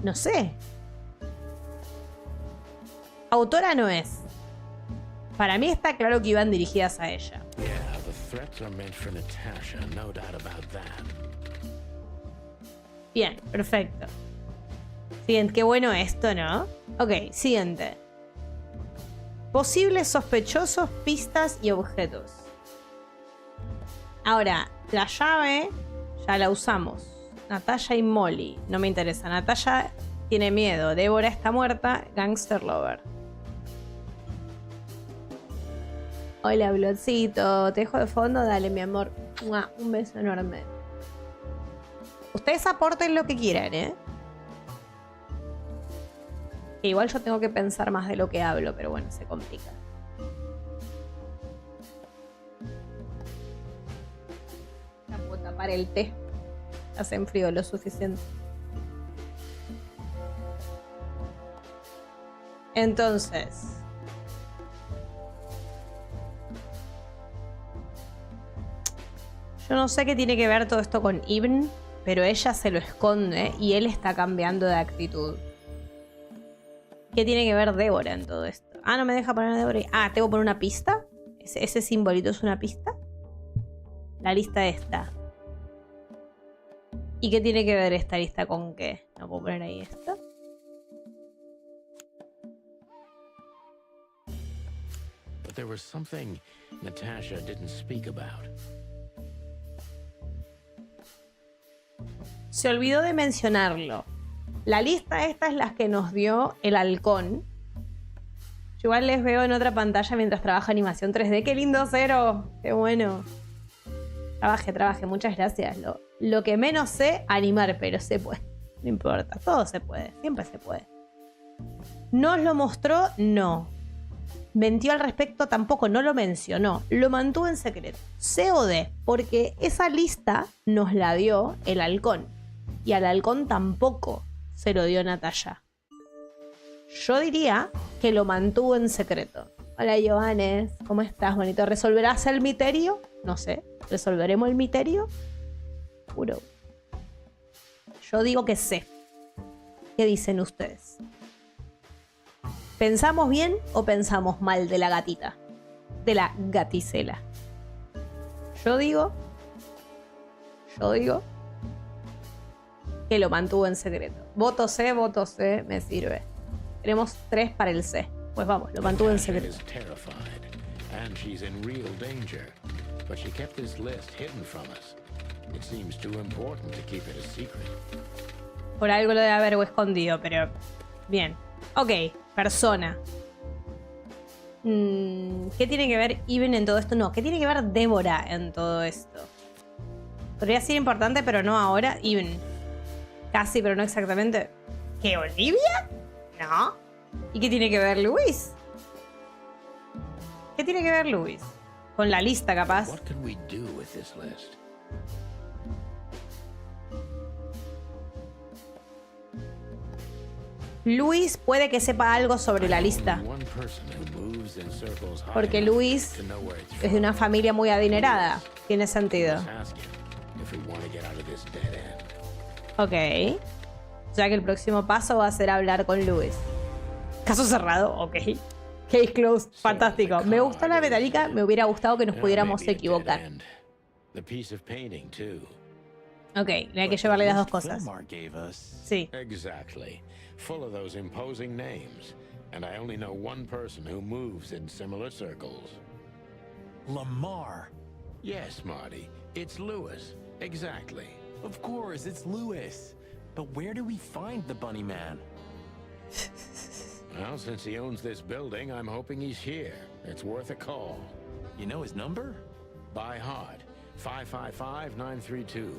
A: no sé. Autora no es. Para mí está claro que iban dirigidas a ella. Bien, perfecto. Siguiente, qué bueno esto, ¿no? Ok, siguiente. Posibles sospechosos, pistas y objetos. Ahora, la llave ya la usamos. Natalia y Molly. No me interesa. Natalia tiene miedo. Débora está muerta. Gangster Lover. Hola, Blotcito. Te dejo de fondo. Dale, mi amor. ¡Mua! Un beso enorme. Ustedes aporten lo que quieran, ¿eh? Que igual yo tengo que pensar más de lo que hablo, pero bueno, se complica. Ya puedo tapar el té. Hace frío lo suficiente. Entonces, yo no sé qué tiene que ver todo esto con Ibn, pero ella se lo esconde y él está cambiando de actitud. ¿Qué tiene que ver Débora en todo esto? Ah, no me deja poner a Débora. Ah, ¿tengo que poner una pista? ¿Ese simbolito es una pista? La lista esta. ¿Y qué tiene que ver esta lista con qué? ¿No puedo poner ahí esto?
B: But there was something Natasha didn't speak about.
A: Se olvidó de mencionarlo. La lista esta es la que nos dio el halcón. Yo igual les veo en otra pantalla mientras trabaja animación 3D. ¡Qué lindo, Cero! ¡Qué bueno! Trabaje. Muchas gracias. Lo que menos sé, animar, pero se puede. No importa. Todo se puede. Siempre se puede. ¿Nos lo mostró? No. Mentió al respecto tampoco. No lo mencionó. Lo mantuvo en secreto. C o D. Porque esa lista nos la dio el halcón. Y al halcón tampoco se lo dio Natalia. Yo diría que lo mantuvo en secreto. Hola, Johannes. ¿Cómo estás, bonito? ¿Resolverás el misterio? No sé. ¿Resolveremos el misterio? Juro. Yo digo que sé. ¿Qué dicen ustedes? ¿Pensamos bien o pensamos mal de la gatita? De la gatisela. Yo digo que lo mantuvo en secreto. Voto C, me sirve. Tenemos 3 para el C. Pues vamos, lo mantuvo en secreto. Por algo lo debe haber escondido, pero bien. Ok, persona. ¿Qué tiene que ver Ibn en todo esto? No, ¿qué tiene que ver Débora en todo esto? Podría ser importante, pero no ahora. Ibn. Casi, pero no exactamente. ¿Qué, Olivia? No. ¿Y qué tiene que ver Luis? ¿Qué tiene que ver Luis? Con la lista, capaz. Luis puede que sepa algo sobre la lista. Porque Luis es de una familia muy adinerada. Tiene sentido. Ok. O sea que el próximo paso va a ser hablar con Luis. Caso cerrado, ok. Case closed. Fantástico. Me gustó la metálica. Me hubiera gustado que nos pudiéramos equivocar.
B: The piece of painting too.
A: Ok, hay que llevarle las dos cosas. Sí.
B: Exactly. Full of those imposing names. And I only know one person who moves in similar circles.
C: Lamar.
B: Yes, Marty. It's Lewis. Exactly.
G: Of course, it's Lewis. But where do we find the bunny man?
B: Well, since he owns this building, I'm hoping he's here. It's worth a call.
G: You know his number?
B: By heart. 555-932.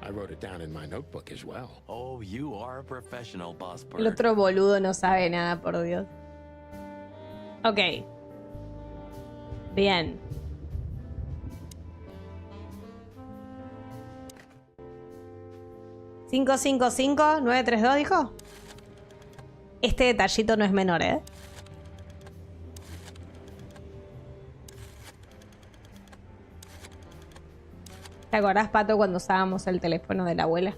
B: I wrote it down in my notebook as well.
G: Oh, you are a professional, boss.
A: El otro boludo no sabe nada, por Dios. Ok. Bien. ¿555-932 dijo? Este detallito no es menor, ¿eh? ¿Te acordás, Pato, cuando usábamos el teléfono de la abuela?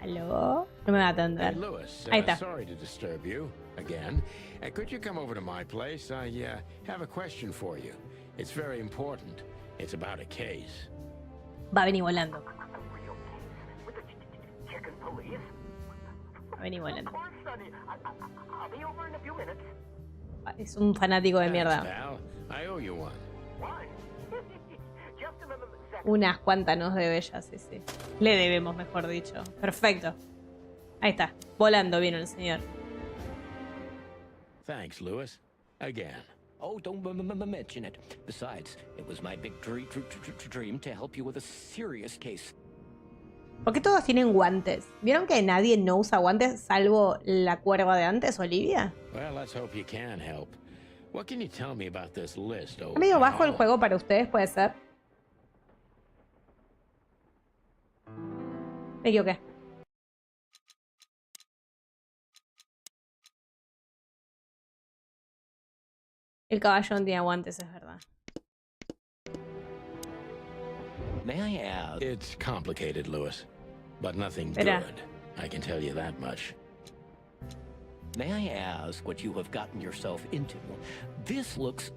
A: ¿Aló? No me va a atender.
B: Hey, Lewis,
A: Ahí está.
B: Sorry to disturb you again. Could you come over to my place? I have a question for you. It's very important. It's about a case.
A: Va a venir volando. Va a venir volando. Es un fanático de mierda.
B: I owe you one.
A: Unas cuantas nos debe ella, sí, sí. Le debemos, mejor dicho. Perfecto. Ahí está. Volando vino el señor.
B: Thanks, Lewis. Again.
K: Oh, don't mention it. Besides, it was my big dream to help you with a serious case.
A: ¿Por qué todos tienen guantes? ¿Vieron que nadie no usa guantes salvo la cuerva de antes, Olivia?
B: Well, let's hope you can help. What can you tell me about this list?
A: ¿Está medio bajo el juego para ustedes? ¿Puede ser? Me equivoqué. El caballo no tiene guantes, es verdad.
K: May I ask?
B: It's complicated, Lewis, but nothing
A: Espera.
B: good. I can tell you that much.
K: May I ask what you have gotten yourself into? This looks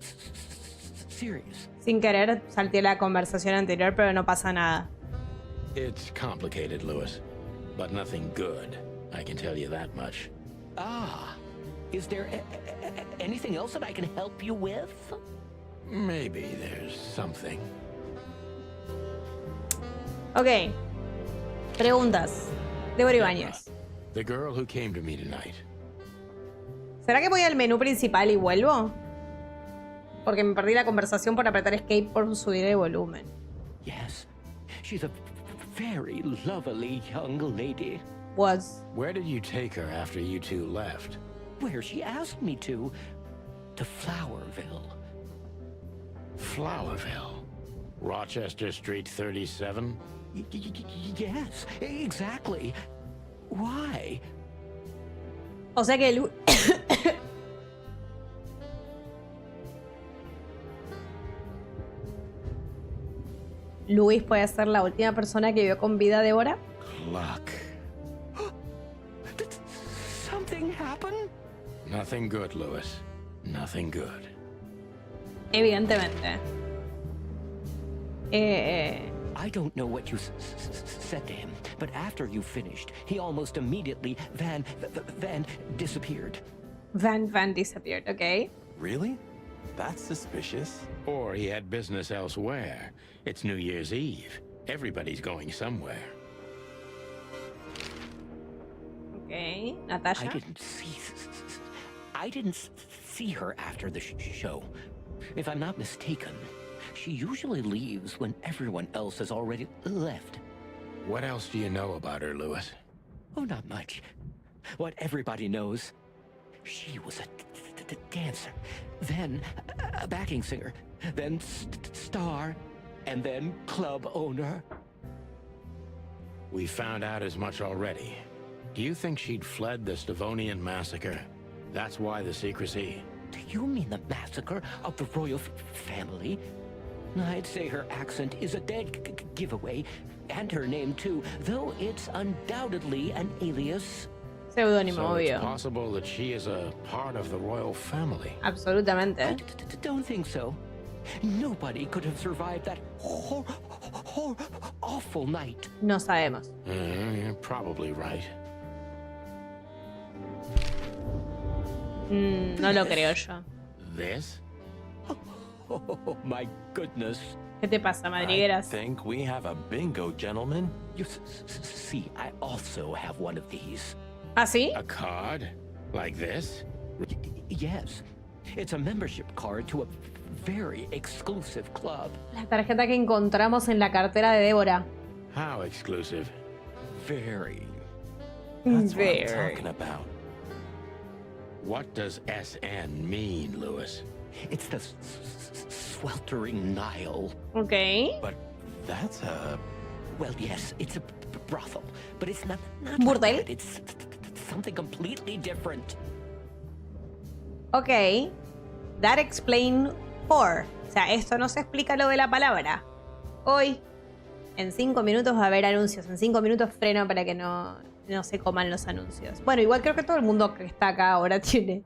K: serious.
A: Sin querer, salté la conversación anterior, pero no pasa nada.
B: It's complicated, Lewis, but nothing good. I can tell you that much.
K: Ah, is there anything else that I can help you with?
B: Maybe there's something.
A: Ok. Preguntas. Débora Ibáñez.
B: The girl who came to me tonight.
A: ¿Será que voy al menú principal y vuelvo? Porque me perdí la conversación por apretar escape por subir el volumen.
K: Yes, she's a very lovely young lady.
A: Was.
B: Where did you take her after you two left?
K: Where she asked me to Flowerville.
B: Flowerville? Rochester Street 37?
K: Yes, exactly. Why?
A: O sea que Luis puede ser la última persona que vio con vida a Débora.
B: Luck.
K: Did something happen?
B: Nothing good, Lewis. Nothing good.
A: Evidentemente.
K: I don't know what you said to him, but after you finished, he almost immediately Van disappeared.
A: Van disappeared, okay?
G: Really? That's suspicious.
B: Or he had business elsewhere. It's New Year's Eve. Everybody's going somewhere.
A: Okay, Natasha.
K: I didn't see her after the show. If I'm not mistaken, she usually leaves when everyone else has already left.
B: What else do you know about her, Lewis?
K: Oh, not much. What everybody knows. She was a dancer, then a backing singer, then star, and then club owner.
B: We found out as much already. Do you think she'd fled the Stavonian massacre? That's why the secrecy.
K: Do you mean the massacre of the royal family? I'd say her accent is a dead giveaway, and her name too, though it's undoubtedly an alias.
A: Seudónimo,
B: So it's
A: obvio.
B: possible that she is a part of the royal family.
A: Absolutamente.
K: Don't think so. Nobody could have survived that awful night.
A: No sabemos.
B: You're probably right.
A: No lo creo yo.
B: This?
K: Oh my goodness.
A: ¿Qué te pasa,
G: I
A: madrigueras?
G: think we have a bingo, gentlemen.
K: You see, I also have one of these.
A: ¿Ah, sí?
B: A card? Like this?
K: Yes. It's a membership card to a very exclusive club.
A: La tarjeta que encontramos en la cartera de Débora.
B: How exclusive?
K: Very.
G: That's what I'm
A: Very.
G: talking about.
B: What does SN mean, Lewis?
K: It's the sweltering Nile.
A: Ok.
G: But that's a...
K: Well, yes, it's a brothel, but it's not
A: Burdel?
K: like that. It's something completely different.
A: Ok. That explain for. O sea, esto no se explica lo de la palabra. Hoy, en 5 minutos va a haber anuncios. En 5 minutos freno para que no se coman los anuncios. Bueno, igual creo que todo el mundo que está acá ahora tiene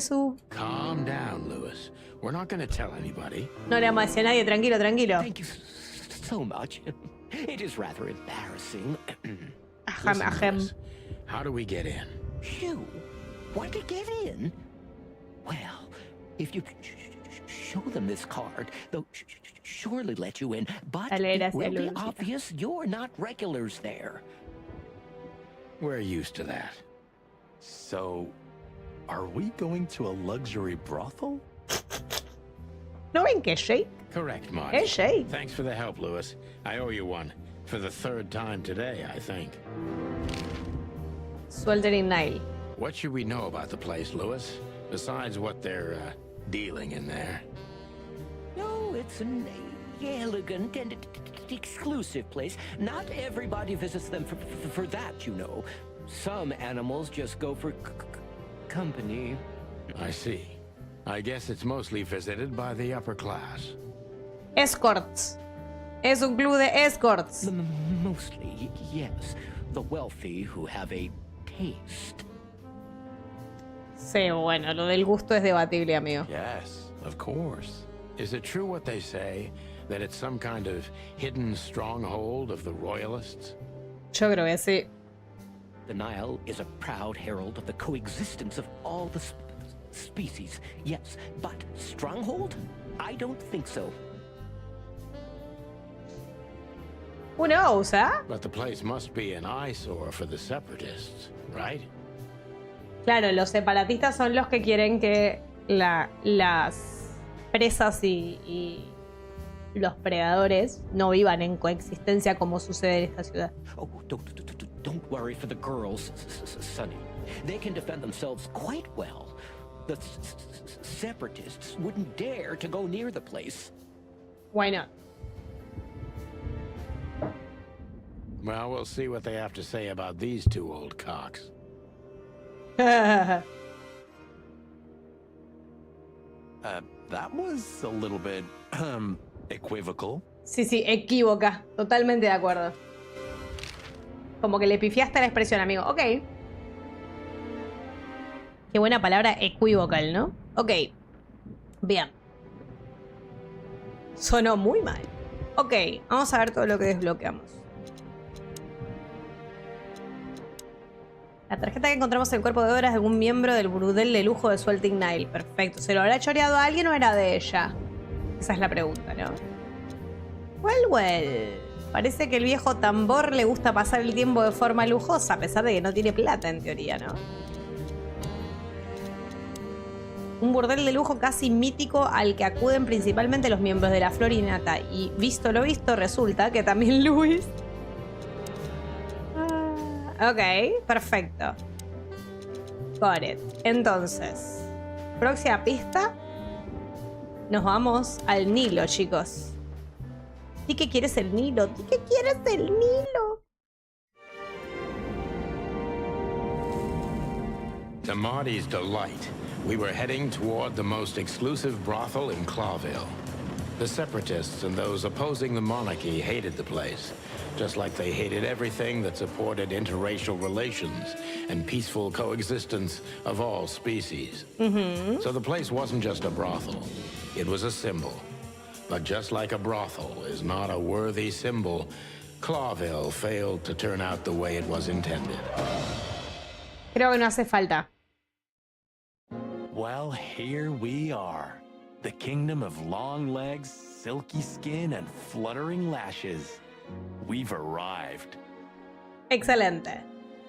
A: su...
B: Calm down, Lewis. We're not going to tell anybody.
A: No le vamos a decir a nadie, tranquilo, tranquilo.
K: Thank you so much. It is rather embarrassing.
A: Ahem,
B: Listen,
A: ahem.
B: Lewis, how do we get in?
K: You want to get in? Well, if you show them this card, they'll surely let you in. But
A: A leer
K: it
A: hacia
K: will
A: el
K: be
A: último.
K: obvious you're not regulars there.
B: We're used to that.
G: So, are we going to a luxury brothel?
A: ¿No ven que es Jake?
B: Correct, Marty.
A: Es Jake.
B: Thanks for the help, Lewis. I owe you one. For the 3rd time today, I think.
A: Sweltering Nile.
B: What should we know about the place, Lewis? Besides what they're dealing in there.
K: No, it's an elegant and exclusive place. Not everybody visits them for that, you know. Some animals just go for company.
B: I see. I guess it's mostly visited by the upper class.
A: Escorts. Es un club de escorts.
K: Mostly, yes. The wealthy who have a taste.
A: Sí, bueno, lo del gusto es debatible, amigo.
G: Yes, of course.
B: Is it true what they say? That it's some kind of hidden stronghold of the royalists?
A: Yo creo que sí.
K: The Nile is a proud herald of the coexistence of all the species. Yes, but stronghold? I don't think so.
A: Who knows, ¿ah?
B: But the place must be an eyesore for the separatists, right?
A: Claro, los separatistas son los que quieren que las presas y los predadores no vivan en coexistencia como sucede en esta ciudad.
K: Oh, don't worry for the girls, Sonny. They can defend themselves quite well. The separatists wouldn't dare to go near the place.
A: Why not?
B: Well, we'll see what they have to say about these 2 old cocks.
G: That was a little bit, equivocal.
A: Sí, equívoca. Totalmente de acuerdo. Como que le pifiaste la expresión, amigo. Ok. Qué buena palabra, equivocal, ¿no? Ok. Bien. Sonó muy mal. Ok, vamos a ver todo lo que desbloqueamos. La tarjeta que encontramos en el cuerpo de obra es de algún miembro del burdel de lujo de Sweltering Nile. Perfecto. ¿Se lo habrá choreado a alguien o era de ella? Esa es la pregunta, ¿no? Well. Parece que el viejo tambor le gusta pasar el tiempo de forma lujosa, a pesar de que no tiene plata, en teoría, ¿no? Un burdel de lujo casi mítico al que acuden principalmente los miembros de la Florinata. Y visto lo visto, resulta que también Luis... Ok, perfecto. Got it. Entonces, próxima pista. Nos vamos al Nilo, chicos. ¿Y qué quieres el Nilo? ¿Y qué quieres el Nilo?
B: To Marty's delight, we were heading toward the most exclusive brothel in Clawville. The separatists and those opposing the monarchy hated the place, just like they hated everything that supported interracial relations and peaceful coexistence of all species. So the place wasn't just a brothel, it was a symbol. But just like a brothel is not a worthy symbol, Clawville failed to turn out the way it was intended.
A: Creo que no hace falta.
C: Well, here we are. The kingdom of long legs, silky skin, and fluttering lashes. We've arrived.
A: Excelente.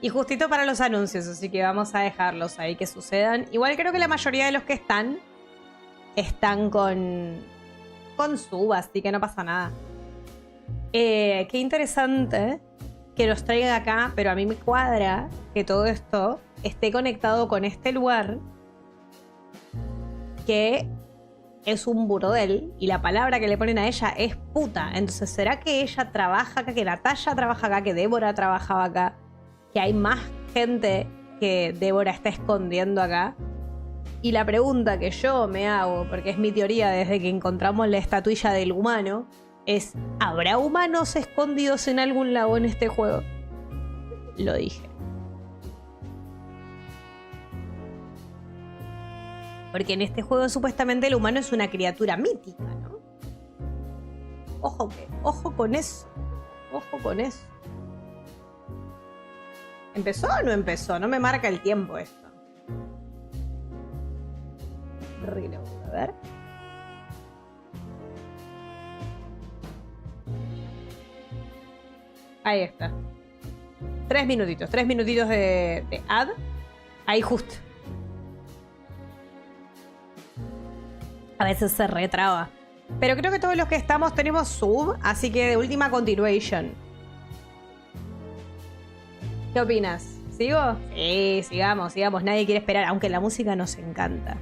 A: Y justito para los anuncios, así que vamos a dejarlos ahí que sucedan. Igual creo que la mayoría de los que están con sub, así que no pasa nada. Qué interesante que nos traigan acá, pero a mí me cuadra que todo esto esté conectado con este lugar que es un burdel y la palabra que le ponen a ella es puta. Entonces, ¿será que ella trabaja acá, que Natalia trabaja acá, que Débora trabajaba acá, que hay más gente que Débora está escondiendo acá? Y la pregunta que yo me hago, porque es mi teoría desde que encontramos la estatuilla del humano, es: ¿habrá humanos escondidos en algún lado en este juego? Lo dije. Porque en este juego supuestamente el humano es una criatura mítica, ¿no? Ojo con eso. Ojo con eso. ¿Empezó o no empezó? No me marca el tiempo esto. Reload, a ver. Ahí está. 3 minutitos de ad. Ahí justo. A veces se retraba. Pero creo que todos los que estamos tenemos sub, así que de última continuation. ¿Qué opinas? ¿Sigo? Sí, sigamos. Nadie quiere esperar, aunque la música nos encanta.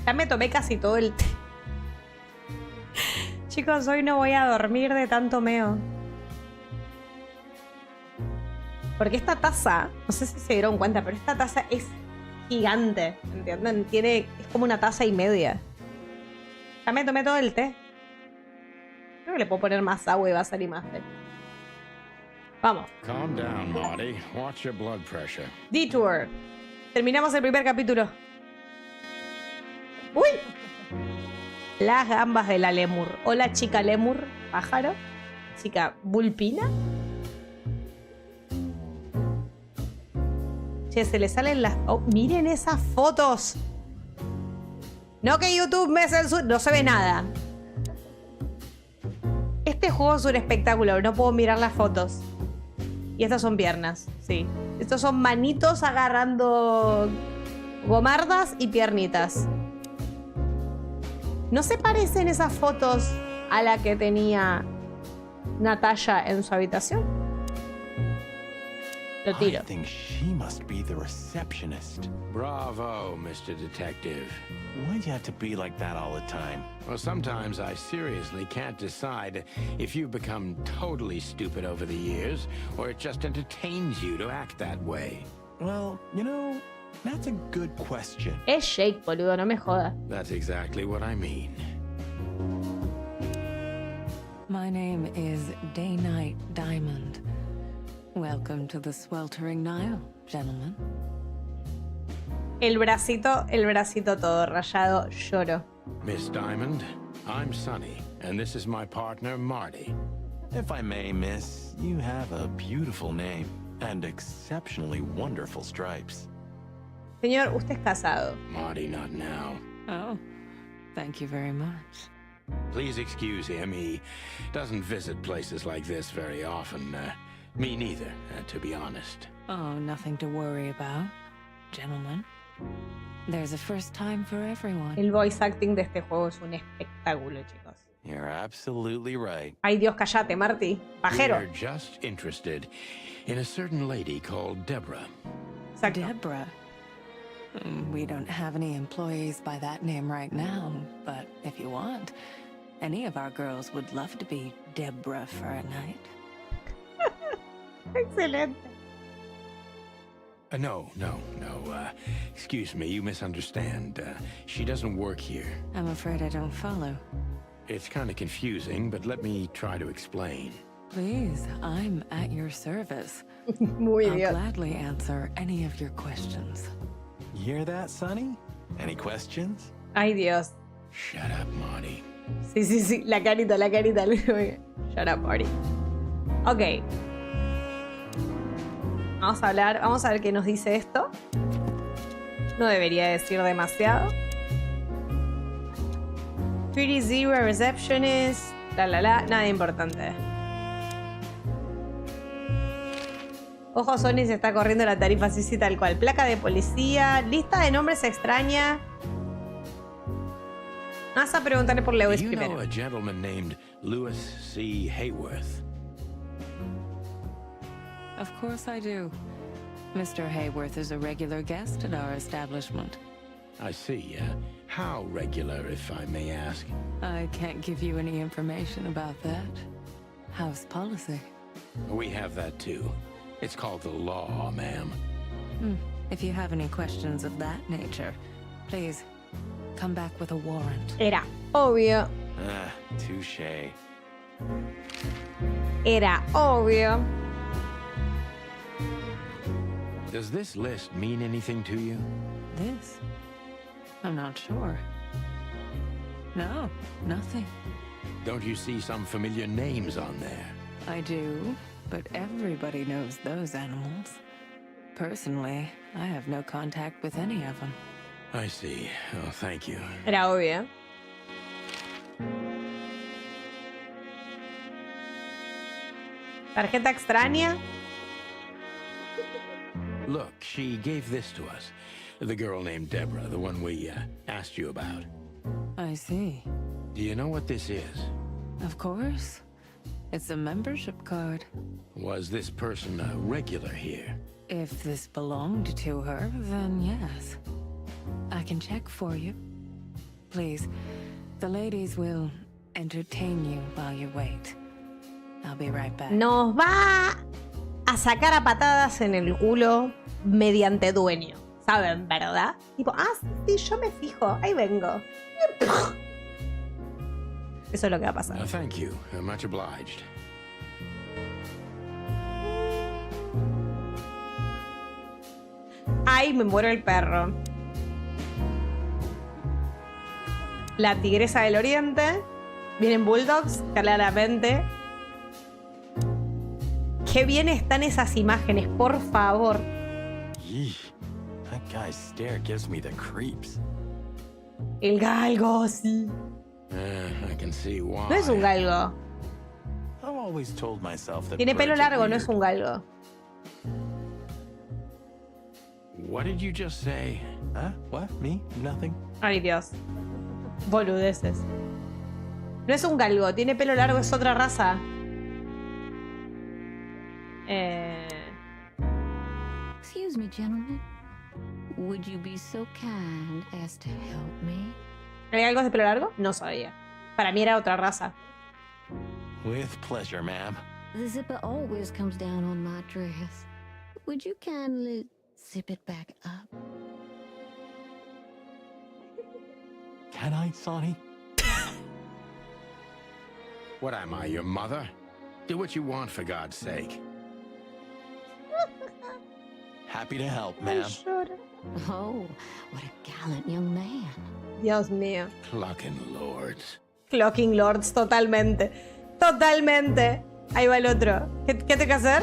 A: Ya me tomé casi todo el té. Chicos, hoy no voy a dormir de tanto meo. Porque esta taza, no sé si se dieron cuenta, pero esta taza es gigante, ¿entienden? Es como una taza y media. Ya me tomé todo el té. Creo que le puedo poner más agua y va a salir más té. Vamos.
B: Calm down, Marty. Watch your blood pressure.
A: Detour. Terminamos el primer capítulo. ¡Uy! Las gambas de la lemur. Hola, chica lemur, pájaro. Chica vulpina. Che, se le salen las... Oh, miren esas fotos. No que YouTube me censure. No se ve nada. Este juego es un espectáculo. No puedo mirar las fotos. Y estas son piernas, sí. Estos son manitos agarrando gomardas y piernitas. ¿No se parecen esas fotos a la que tenía Natalia en su habitación? Lo tiro.
C: I think she must be the receptionist.
B: Bravo, Mr. Detective.
C: Why'd you have to be like that all the time?
B: Well, sometimes I seriously can't decide if you've become totally stupid over the years, or it just entertains you to act that way.
C: Well, you know, that's a good question.
A: Es Jake, boludo, no me jodas.
B: That's exactly what I mean.
F: My name is Day-Night Diamond. Welcome to the sweltering Nile, gentlemen.
A: El bracito todo rayado, lloro.
B: Miss Diamond, I'm Sonny, and this is my partner, Marty.
C: If I may, miss, you have a beautiful name and exceptionally wonderful stripes.
A: Señor, usted es casado.
B: Marty, not now.
F: Oh, thank you very much.
B: Please excuse him. He doesn't visit places like this very often. Me neither, to be honest.
F: Oh, nothing to worry about, gentlemen. There's a first time for everyone.
A: El voice acting de este juego es un espectáculo, chicos.
C: You're absolutely right.
A: Ay, Dios, cállate, Marty. Pajero.
B: We're just interested in a certain lady called Deborah.
A: Exacto.
F: Deborah. We don't have any employees by that name right now, but if you want, any of our girls would love to be Deborah for a night.
A: Excelente.
B: No. Excuse me, you misunderstand. She doesn't work here.
F: I'm afraid I don't follow.
B: It's kind of confusing, but let me try to explain.
F: Please, I'm at your service.
A: Muy
F: I'll
A: bien.
F: gladly answer any of your questions.
G: You hear that, Sonny? Any questions?
A: Ay, Dios.
B: Shut up, Marty.
A: Sí, sí, sí. La carita. Shut up, Marty. Ok. Vamos a ver qué nos dice esto. No debería decir demasiado. 30 receptionist. Nada importante. Ojo, Sony se está corriendo la tarifa, sí, tal cual. Placa de policía. Lista de nombres extraña. Vas a preguntarle por Lewis
B: Do you
A: primero.
B: know a gentleman named Louis C. Hayworth?
F: Of course I do. Mr. Hayworth is a regular guest at our establishment.
B: I see. How regular, if I may ask?
F: I can't give you any information about that. House policy.
B: We have that too. It's called the law, ma'am.
F: If you have any questions of that nature, please come back with a warrant.
A: Era obvio.
G: Ah, touche.
A: Era obvio.
B: Does this list mean anything to you?
F: This? I'm not sure. No, nothing.
B: Don't you see some familiar names on there?
F: I do, but everybody knows those animals. Personally, I have no contact with any of them.
B: I see. Oh, thank you.
A: Era obvio. Tarjeta extraña.
B: Look, she gave this to us. The girl named Deborah, the one we asked you about.
F: I see.
B: Do you know what this is?
F: Of course. It's a membership card.
B: Was this person a regular here?
F: If this belonged to her, then yes. I can check for you. Please, the ladies will entertain you while you wait. I'll be right back.
A: Nos va a sacar a patadas en el culo mediante dueño. ¿Saben, verdad? Tipo, sí, yo me fijo. Ahí vengo. Eso es lo que va a pasar.
B: Thank you. Much obliged.
A: Ay, me muero el perro. La tigresa del oriente. Vienen bulldogs, claramente. Qué bien están esas imágenes, por favor.
G: Yee, that guy's stare gives me the creeps.
A: El galgo, sí.
B: I can see why.
A: No es un galgo.
G: I've always told myself that
A: Tiene pelo
G: birds are
A: largo, no
G: weird.
A: es un galgo.
B: What did you just say?
G: Huh? What? Me? Nothing?
A: Ay, Dios. Boludeces. No es un galgo, tiene pelo largo, es otra raza.
L: Excuse me, gentlemen. Would you be so kind as to help me?
A: ¿Hay algo de pelo largo? No sabía. Para mí era otra raza.
G: With pleasure, ma'am.
L: The zipper always comes down on my dress. Would you kindly zip it back up?
G: Can I, Sonny?
B: What am I, your mother? Do what you want, for God's sake.
G: Happy to help, ma'am.
L: Oh, what a gallant young man.
A: Dios mío.
B: Clucking lords.
A: Clocking Lords, totalmente. Totalmente. Ahí va el otro. ¿Qué tengo que hacer?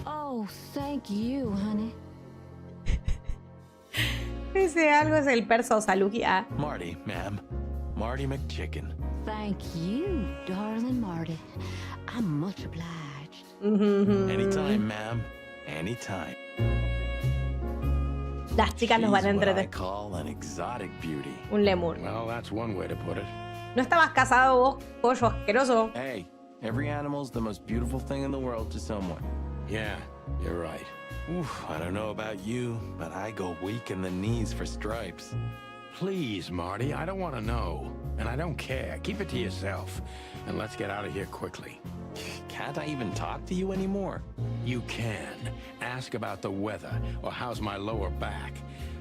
L: Oh, thank you, honey.
A: Ese algo es el perso Saluki. Ah.
G: Marty, ma'am. Marty McChicken.
L: Thank you, darling Marty. I'm much obliged.
G: Anytime, ma'am. Anytime.
A: Las chicas nos van a
G: She's what I
A: entretener.
G: call an exotic beauty.
A: Un lemur.
B: Well, that's one way to put it.
A: ¿No estabas casado vos, pollo asqueroso?
G: Hey, every animal's the most beautiful thing in the world to someone.
B: Yeah, you're right.
G: Oof, I don't know about you, but I go weak in the knees for stripes.
B: Please, Marty, I don't want to know. And I don't care. Keep it to yourself. And let's get out of here quickly.
G: Can't I even talk to you anymore?
B: You can. Ask about the weather or how's my lower back.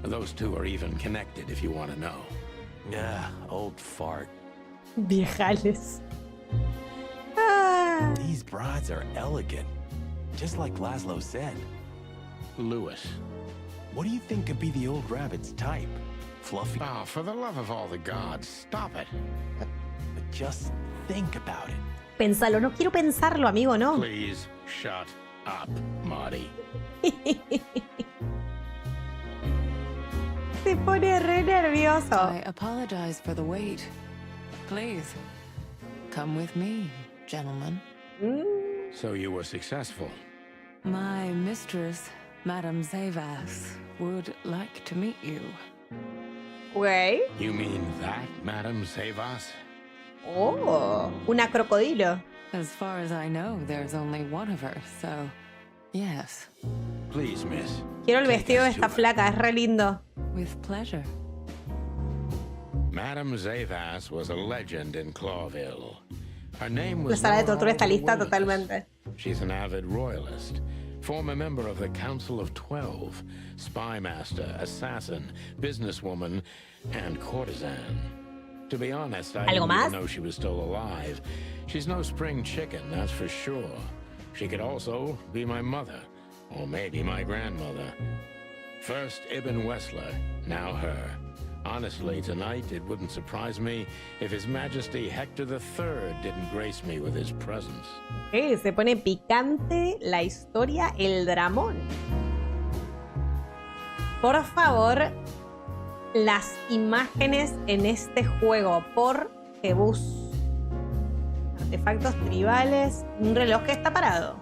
B: Those two are even connected if you want to know.
G: Yeah, old fart.
A: Viejales.
G: These broads are elegant, just like Laszlo said.
B: Lewis.
G: What do you think could be the old rabbit's type? Fluffy?
B: Oh, for the love of all the gods, stop it.
G: But just think about it.
A: Pensalo, no quiero pensarlo, amigo, no.
B: Please shut up, Marty.
A: Se pone re nervioso.
F: I apologize for the wait. Please, come with me, gentlemen.
B: So you were successful.
F: My mistress, Madame Zavas, would like to meet you.
A: Güey.
B: You mean that, Madame Zavas?
A: Oh, una crocodilo.
F: As far as I know, there's only one of her, so yes.
B: Please, miss.
A: Quiero el vestido de esta flaca, es re lindo.
F: With pleasure.
B: Madame Zavas was a legend in Clawville. Her name
A: La
B: was
A: sala de
B: known
A: tortura está
B: all the
A: lista
B: Willis.
A: totalmente.
B: She's an avid royalist, former member of the Council of 12, spy master, assassin, businesswoman, and courtesan. To be honest, I didn't even know she was still alive. She's no spring chicken, that's for sure. She could also be my mother, or maybe my grandmother. First Ibn Wessler, now her. Honestly, tonight it wouldn't surprise me if His Majesty Hector III didn't grace me with his presence.
A: Se pone picante la historia, el dramón. Por favor, las imágenes en este juego, por Jebus. Artefactos tribales, un reloj que está parado.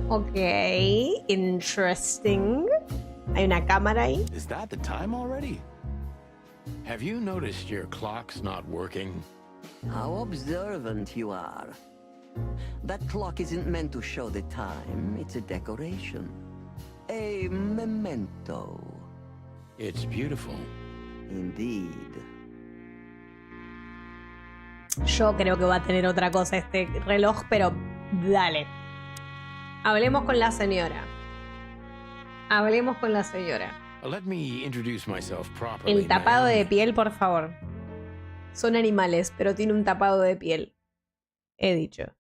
A: Ok, interesting. Hay una cámara ahí.
G: Is that the time already?
B: Have you noticed your clock's not working?
M: How observant you are. That clock isn't meant to show the time. It's a decoration. A memento.
B: It's beautiful.
M: Indeed.
A: Yo creo que va a tener otra cosa este reloj, pero dale. Hablemos con la señora. Hablemos con la señora.
B: Let me introduce myself properly.
A: El tapado de piel, por favor. Son animales, pero tiene un tapado de piel. He dicho.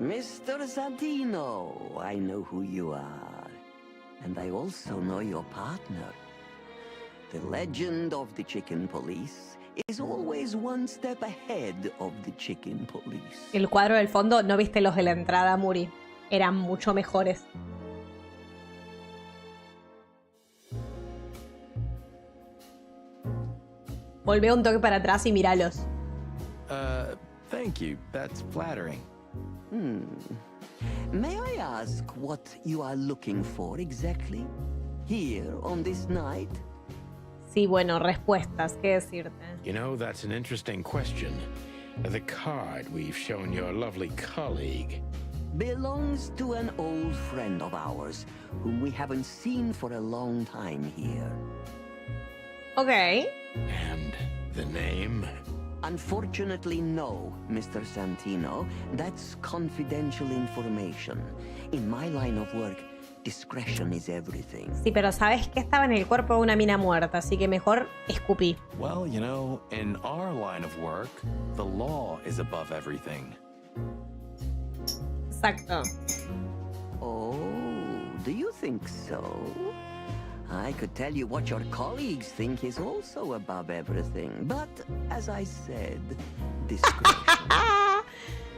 M: Mr. Santino, I know who you are. And I also know your partner. The legend of the chicken police is always one step ahead of the chicken police.
A: El cuadro del fondo, ¿no viste los de la entrada, Muri? Eran mucho mejores. Volvé un toque para atrás y míralos.
G: Thank you. That's flattering.
M: May I ask what you are looking for exactly? Here on this night?
A: Sí, bueno, respuestas. ¿Qué decirte?
B: You know, that's an interesting question. The card we've shown your lovely colleague
M: belongs to an old friend of ours, whom we haven't seen for a long time here.
A: Okay.
B: And the name?
M: Unfortunately, no, Mr. Santino. That's confidential information. In my line of work, discretion is everything.
A: Sí, pero sabes que estaba en el cuerpo de una mina muerta, así que mejor escupí.
G: Well, you know, in our line of work, the law is above everything.
A: Exacto.
M: Oh, do you think so? I could tell you what your colleagues think is also above everything, but as I said, discretion.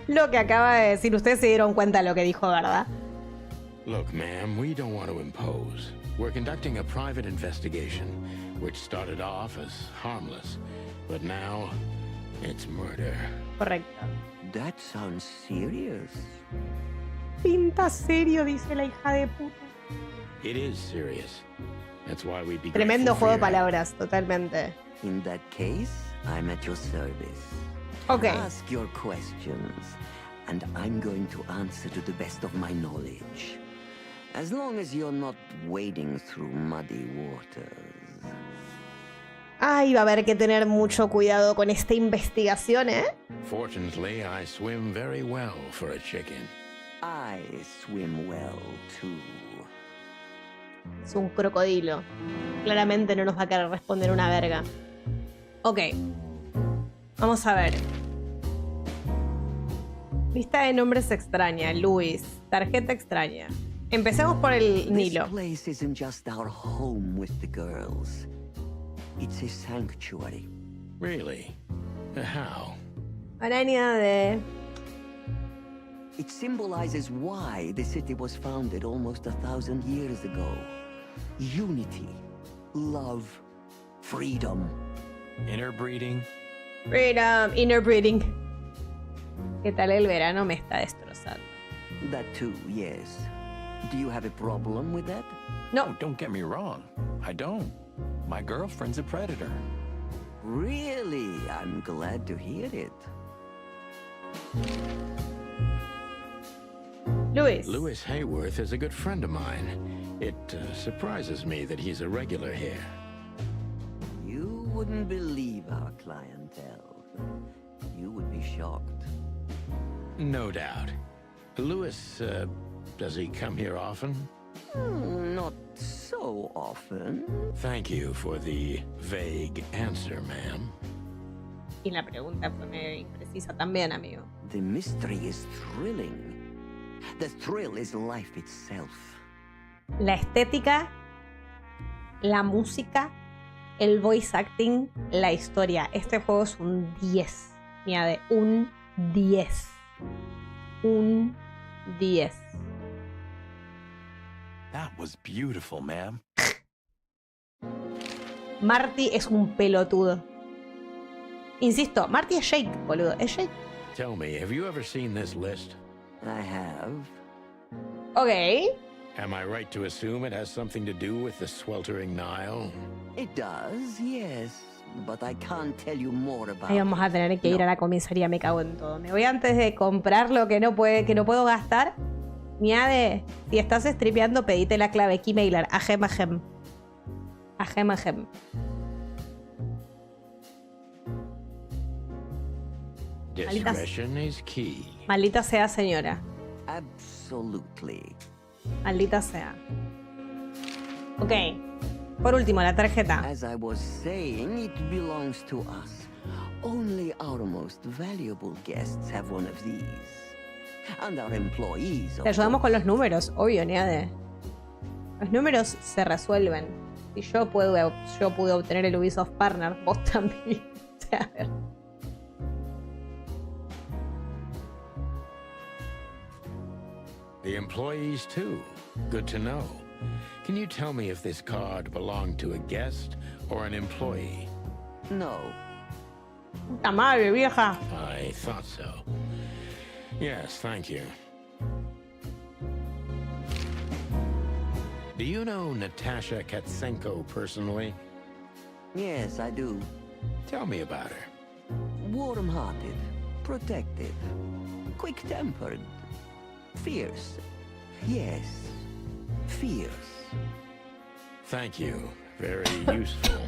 A: Lo que acaba de decir, ustedes se dieron cuenta de lo que dijo, ¿verdad?
B: Look, ma'am, we don't want to impose. We're conducting a private investigation, which started off as harmless, but now it's murder.
A: Correcto.
M: That sounds serious.
A: Pinta serio, dice la hija de puta.
B: It is serious. That's why we'd be
A: Tremendo
B: grateful
A: juego de
B: for your
A: palabras, totalmente.
M: In that case, I'm at your service.
A: Okay.
M: Ask your questions, and I'm going to answer to the best of my knowledge. As long as you're not wading through muddy waters.
A: Ay, va a haber que tener mucho cuidado con esta investigación, ¿eh?
B: Fortunately, I swim very well for a chicken.
M: I swim well, too.
A: Es un crocodilo. Claramente no nos va a querer responder una verga. Ok. Vamos a ver. Lista de nombres extraña. Luis. Tarjeta extraña. Empecemos por el Nilo.
M: This place isn't just our home with the girls. It's a sanctuary.
B: Really? How?
A: Araña de...
M: It symbolizes why the city was founded almost 1,000 years ago. Unity, love, freedom.
B: Interbreeding?
A: Freedom, interbreeding. ¿Qué tal el verano? Me está destrozando.
M: That too, yes. Do you have a problem with that?
A: No.
G: Oh, don't get me wrong. I don't. My girlfriend's a predator.
M: Really? I'm glad to hear it.
A: Luis.
B: Louis Hayworth is a good friend of mine. It surprises me that he's a regular here.
M: You wouldn't believe our clientele. You would be shocked.
B: No doubt. Louis, does he come here often?
M: Not so often.
B: Thank you for the vague answer, ma'am.
A: Y la pregunta fue medio imprecisa también, amigo.
M: The mystery is thrilling. The thrill is life itself.
A: La estética, la música, el voice acting, la historia. Este juego es un 10. Mira, de un 10. Un 10.
G: That was beautiful, ma'am.
A: Marty es un pelotudo. Insisto, Marty es Jake, boludo. Es Jake.
B: Tell me, have you ever seen this list?
M: I have.
A: Ok.
B: Am I right to assume it has something to do with the sweltering Nile?
M: It does, yes. But I can't tell you more about
A: Ahí vamos a tener que ir a la comisaría, me cago en todo. Me voy antes de comprar lo que no puedo gastar. Miade, si estás stripeando, pedite la clave keymailer. Ajem, ajem. Ajem, ajem.
B: Discretion is key.
A: Maldita sea, señora.
M: Absolutely.
A: Maldita sea. Ok. Por último, la tarjeta.
M: As I was saying, it belongs to us. Only our most valuable guests have one of these. And our employees.
A: Te ayudamos con los números, obvio, Niade. Los números se resuelven. Si yo pude obtener el Ubisoft Partner, vos también. O sea, a ver.
B: The employees too. Good to know. Can you tell me if this card belonged to a guest or an employee?
M: No.
A: Puta madre, vieja.
B: I thought so. Yes, thank you. Do you know Natasha Katsenko personally?
M: Yes, I do.
B: Tell me about her.
M: Warm-hearted, protective, quick-tempered, fierce. Yes, fierce.
B: Thank you. Very useful.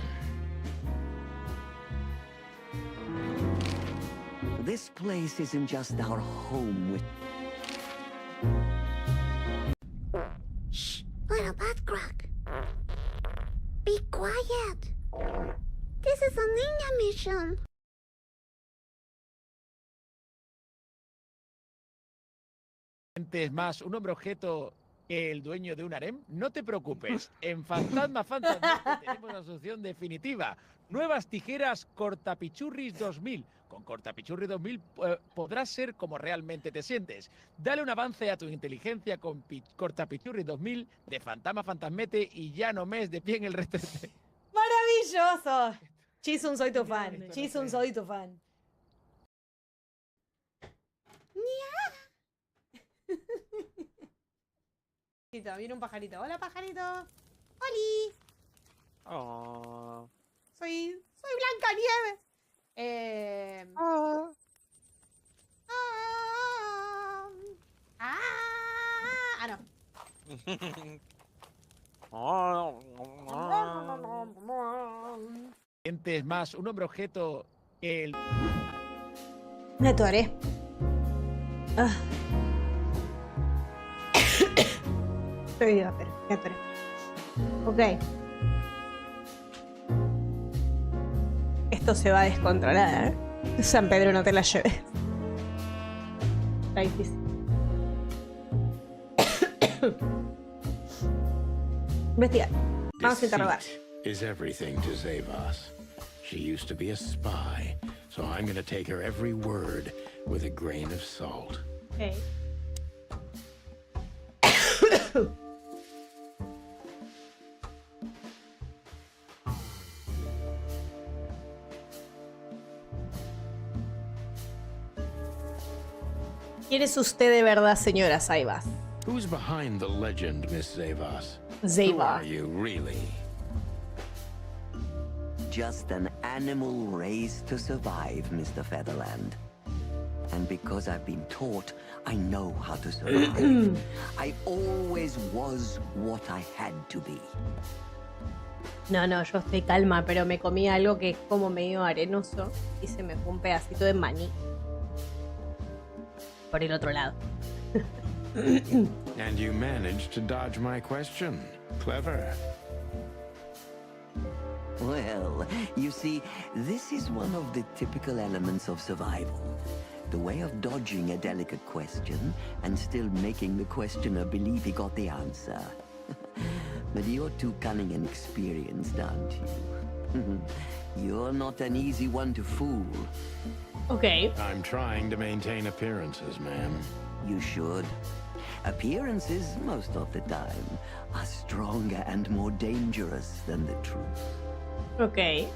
M: This place isn't just our home with...
L: Shh, little butt crack. Be quiet. This is a ninja mission.
N: Es más un hombre objeto que el dueño de un harem. No te preocupes, en Fantasma tenemos la solución definitiva. Nuevas tijeras Cortapichurris 2000. Con Cortapichurri 2000 podrás ser como realmente te sientes. Dale un avance a tu inteligencia con Cortapichurri 2000 de Fantasma Fantasmete y ya no mes de pie en el resto de...
A: ¡Maravilloso! Chisun, soy tu fan. Chisun, soy tu fan. Viene un pajarito. Hola, pajarito. ¡Holi!
J: Oh.
A: Soy Blancanieves. Ah, no.
N: Es más un hombre objeto que el...
A: Me atoré. Ah. Estoy viva, pero me atoré. Ok. Esto se va a descontrolar, ¿eh? San Pedro, no te la lleves. Está difícil. Investigar. Vamos a interrogar.
B: Is everything to Zavos. She used to be a spy, so I'm gonna take her every word with a grain of salt.
A: Okay. ¿Quién es usted de verdad, señora Saivas?
B: Who's behind the legend, Miss Zavos?
A: Zavos.
B: Who are you, really?
M: Just an animal raised to survive, Mr. Featherland. And because I've been taught, I know how to survive. I always was what I had to be.
A: No, yo estoy calma, pero me comí algo que es como medio arenoso y se me fue un pedacito de maní. Por el otro lado.
B: And you managed to dodge my question. Clever.
M: Well, you see, this is one of the typical elements of survival. The way of dodging a delicate question and still making the questioner believe he got the answer. But you're too cunning and experienced, aren't you? You're not an easy one to fool.
A: Okay.
B: I'm trying to maintain appearances, ma'am.
M: You should. Appearances, most of the time, are stronger and more dangerous than the truth.
A: Ok.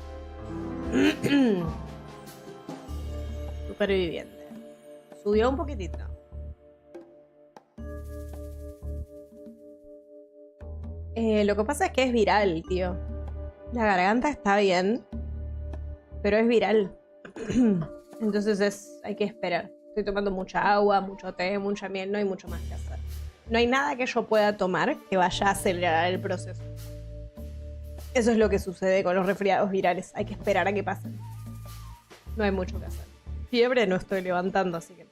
A: Superviviente. Subió un poquitito. Lo que pasa es que es viral, tío. La garganta está bien, pero es viral. Entonces hay que esperar. Estoy tomando mucha agua, mucho té, mucha miel, no hay mucho más que hacer. No hay nada que yo pueda tomar que vaya a acelerar el proceso. Eso es lo que sucede con los resfriados virales. Hay que esperar a que pasen. No hay mucho que hacer. Fiebre no estoy levantando, así que...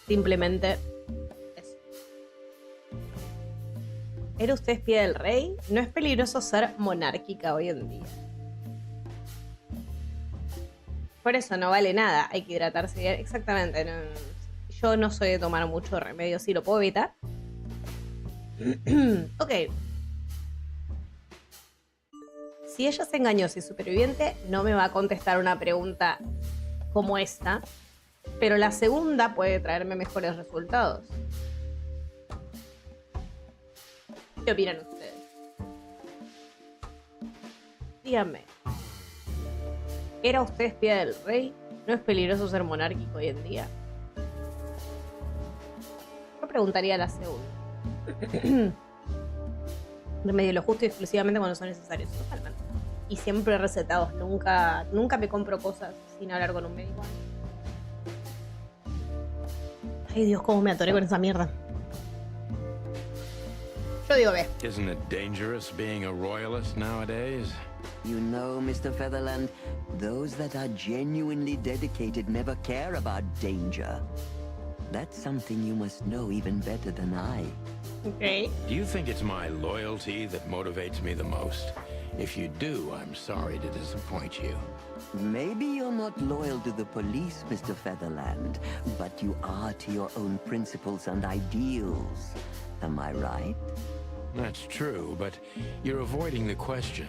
A: Simplemente eso. ¿Era usted espía del rey? No es peligroso ser monárquica hoy en día. Por eso no vale nada. Hay que hidratarse bien. Exactamente. Yo no soy de tomar mucho remedio. Si lo puedo evitar. Ok. Si ella se engañó, si es superviviente, no me va a contestar una pregunta como esta. Pero la segunda puede traerme mejores resultados. ¿Qué opinan ustedes? Díganme. ¿Era usted espía del rey? ¿No es peligroso ser monárquico hoy en día? Yo preguntaría la segunda. Remedio lo justo y exclusivamente cuando son necesarios. Totalmente. Y siempre recetados. Nunca me compro cosas sin hablar con un médico. Ay, Dios, cómo me atoré con esa mierda. Yo digo B.
B: Isn't it dangerous being a royalist nowadays?
M: You know, Mr. Featherland, those that are genuinely dedicated never care about danger. That's something you must know even better than I.
A: Okay.
B: Do you think it's my loyalty that motivates me the most? If you do, I'm sorry to disappoint you.
M: Maybe you're not loyal to the police, Mr. Featherland, but you are to your own principles and ideals. Am I right?
B: That's true, but you're avoiding the question.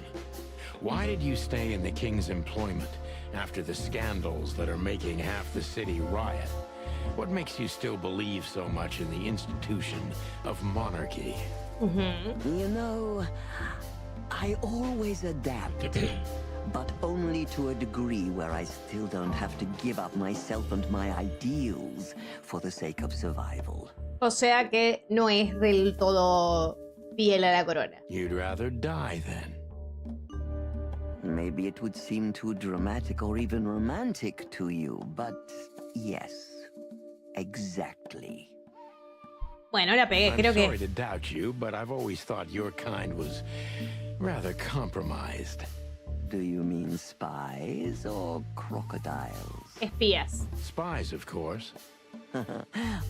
B: Why did you stay in the king's employment after the scandals that are making half the city riot? What makes you still believe so much in the institution of monarchy?
M: You know, I always adapt, but only to a degree where I still don't have to give up myself and my ideals for the sake of survival.
A: O sea que no es del todo fiel a la corona.
B: You'd rather die then?
M: Maybe it would seem too dramatic or even romantic to you, but yes, exactly.
A: Bueno, la pegué, creo
B: I'm sorry
A: que...
B: to doubt you, but I've always thought your kind was rather compromised.
M: Do you mean spies or crocodiles?
A: Espías.
B: Spies, of course.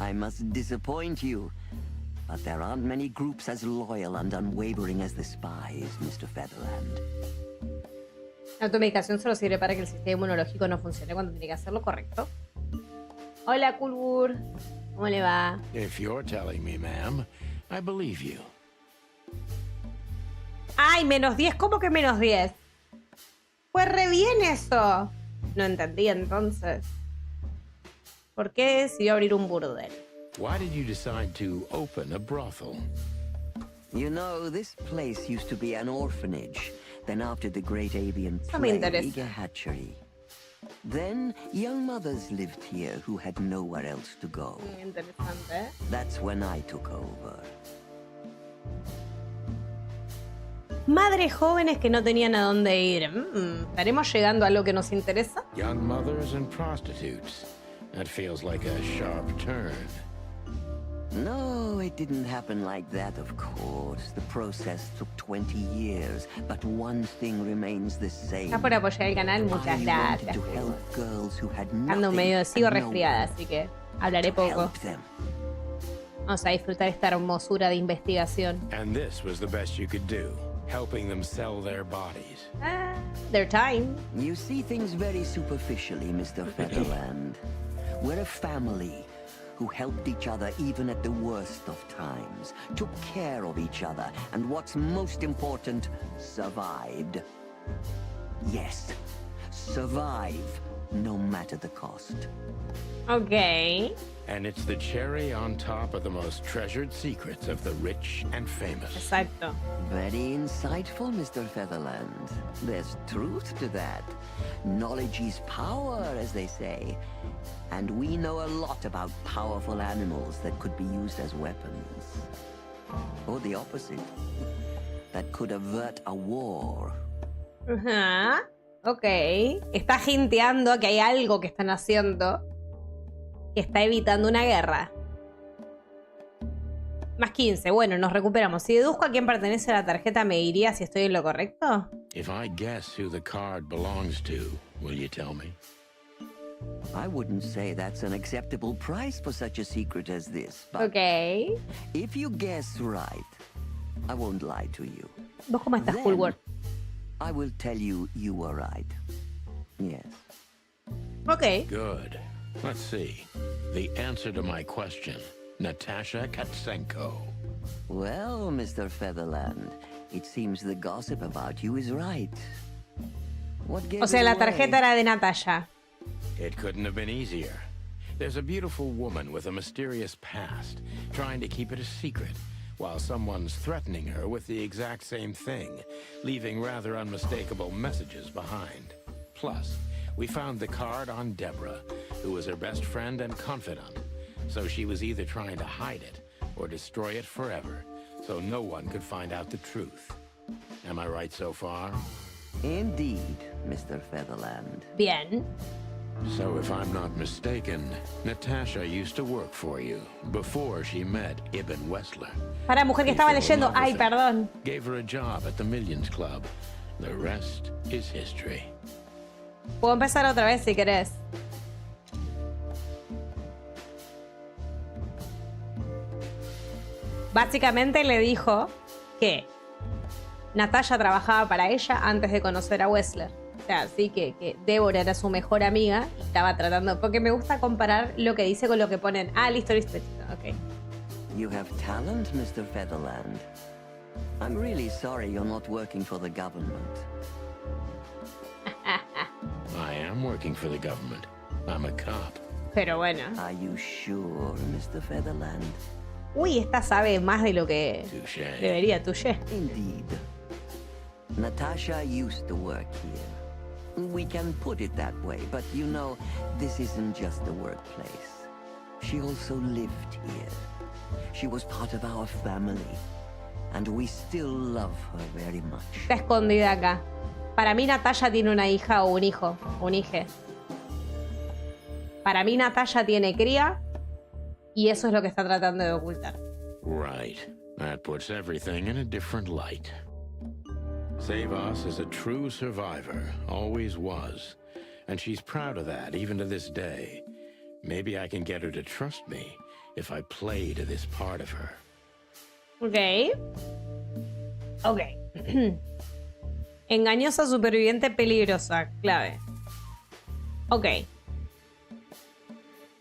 M: I must disappoint you, but there aren't many groups as loyal and unwavering as the spies, Mr. Featherland.
A: La automedicación solo sirve para que el sistema inmunológico no funcione cuando tiene que hacerlo correcto. Hola, Kulbur. ¿Cómo le va?
B: If you're telling me, ma'am, I believe you.
A: ¡Ay, -10! ¿Cómo que -10? Pues re bien eso. No entendí entonces. ¿Por qué decidió abrir un burdel?
B: Why did you decide to open a brothel?
M: You know, this place used to be an orphanage. Then after the Great Avian
A: No me
M: Plague,
A: interesa.
M: a hatchery. Then young mothers lived here who had nowhere else to go.
A: Muy interesante, ¿eh?
M: That's when I took over.
A: Madres jóvenes que no tenían a dónde ir. ¿Estaremos llegando a lo que nos interesa?
B: Young mothers and prostitutes. That feels like a sharp turn.
M: No, it didn't happen like that, of course. The process took 20 years, but one thing remains the same.
A: Gracias por apoyar el canal, muchas gracias. Ando medio, sigo resfriada, así que hablaré poco. Vamos a disfrutar esta hermosura de investigación.
B: And this was the best you could do, helping them sell their bodies.
A: Their time.
M: You see things very superficially, Mr. Featherland. We're a family who helped each other even at the worst of times, took care of each other, and what's most important, survived. Yes, survive, no matter the cost.
A: Okay.
B: And it's the cherry on top of the most treasured secrets of the rich and famous.
A: Exacto.
M: Very insightful, Mr. Featherland. There's truth to that. Knowledge is power, as they say. And we know a lot about powerful animals that could be used as weapons. Or the opposite. That could avert a war.
A: Ajá. Ok. Está hinteando que hay algo que están haciendo que está evitando una guerra. Más 15. Bueno, nos recuperamos. Si deduzco a quién pertenece la tarjeta, ¿me diría si estoy en lo correcto?
B: If I guess who the card belongs to, will you tell me?
M: I wouldn't say that's an acceptable price for such a secret as this, but
A: okay.
M: If you guess right, I won't lie to you.
A: ¿Vos cómo estás, Fulgor?
M: I will tell you you were right. Yes.
A: Okay.
B: Good. Let's see. The answer to my question. Natasha Katsenko.
M: Well, Mr. Featherland, it seems the gossip about you is right. What gave
A: O sea, la tarjeta era de Natasha.
B: It couldn't have been easier. There's a beautiful woman with a mysterious past, trying to keep it a secret, while someone's threatening her with the exact same thing, leaving rather unmistakable messages behind. Plus, we found the card on Deborah, who was her best friend and confidant, so she was either trying to hide it or destroy it forever, so no one could find out the truth. Am I right so far?
M: Indeed, Mr. Featherland.
A: Bien.
B: So if I'm not mistaken, Natasha used to work for you before she met Ibn Wessler.
A: Para mujer que estaba leyendo. Ay, perdón.
B: Gave her a job at the Millions Club. The rest is history.
A: Puedo empezar otra vez si querés. Básicamente le dijo que Natasha trabajaba para ella antes de conocer a Wessler. O sea, sí que Débora era su mejor amiga y estaba tratando... Porque me gusta comparar lo que dice con lo que ponen. Ah, listo, listo, listo. Ok.
M: You have talent, Mr. Featherland. I'm really sorry you're not working for the government.
B: I am working for the government. I'm a cop.
A: Pero bueno.
M: Are you sure, Mr. Featherland?
A: Uy, esta sabe más de lo que
B: Touché.
A: debería. Touché.
M: Indeed. Natasha used to work here. We can put it that way, but you know, this isn't just a workplace. She also lived here. She was part of our family, and we still love her very much.
A: Está escondida acá. Para mí Natasha tiene una hija o un hijo, un hije. Para mí Natasha tiene cría y eso es lo que está tratando de ocultar.
B: Right. That puts everything in a different light. Savas is a true survivor, always was. And she's proud of that, even to this day. Maybe I can get her to trust me if I play to this part of her.
A: Ok. Ok. Engañosa, superviviente, peligrosa. Clave. Ok.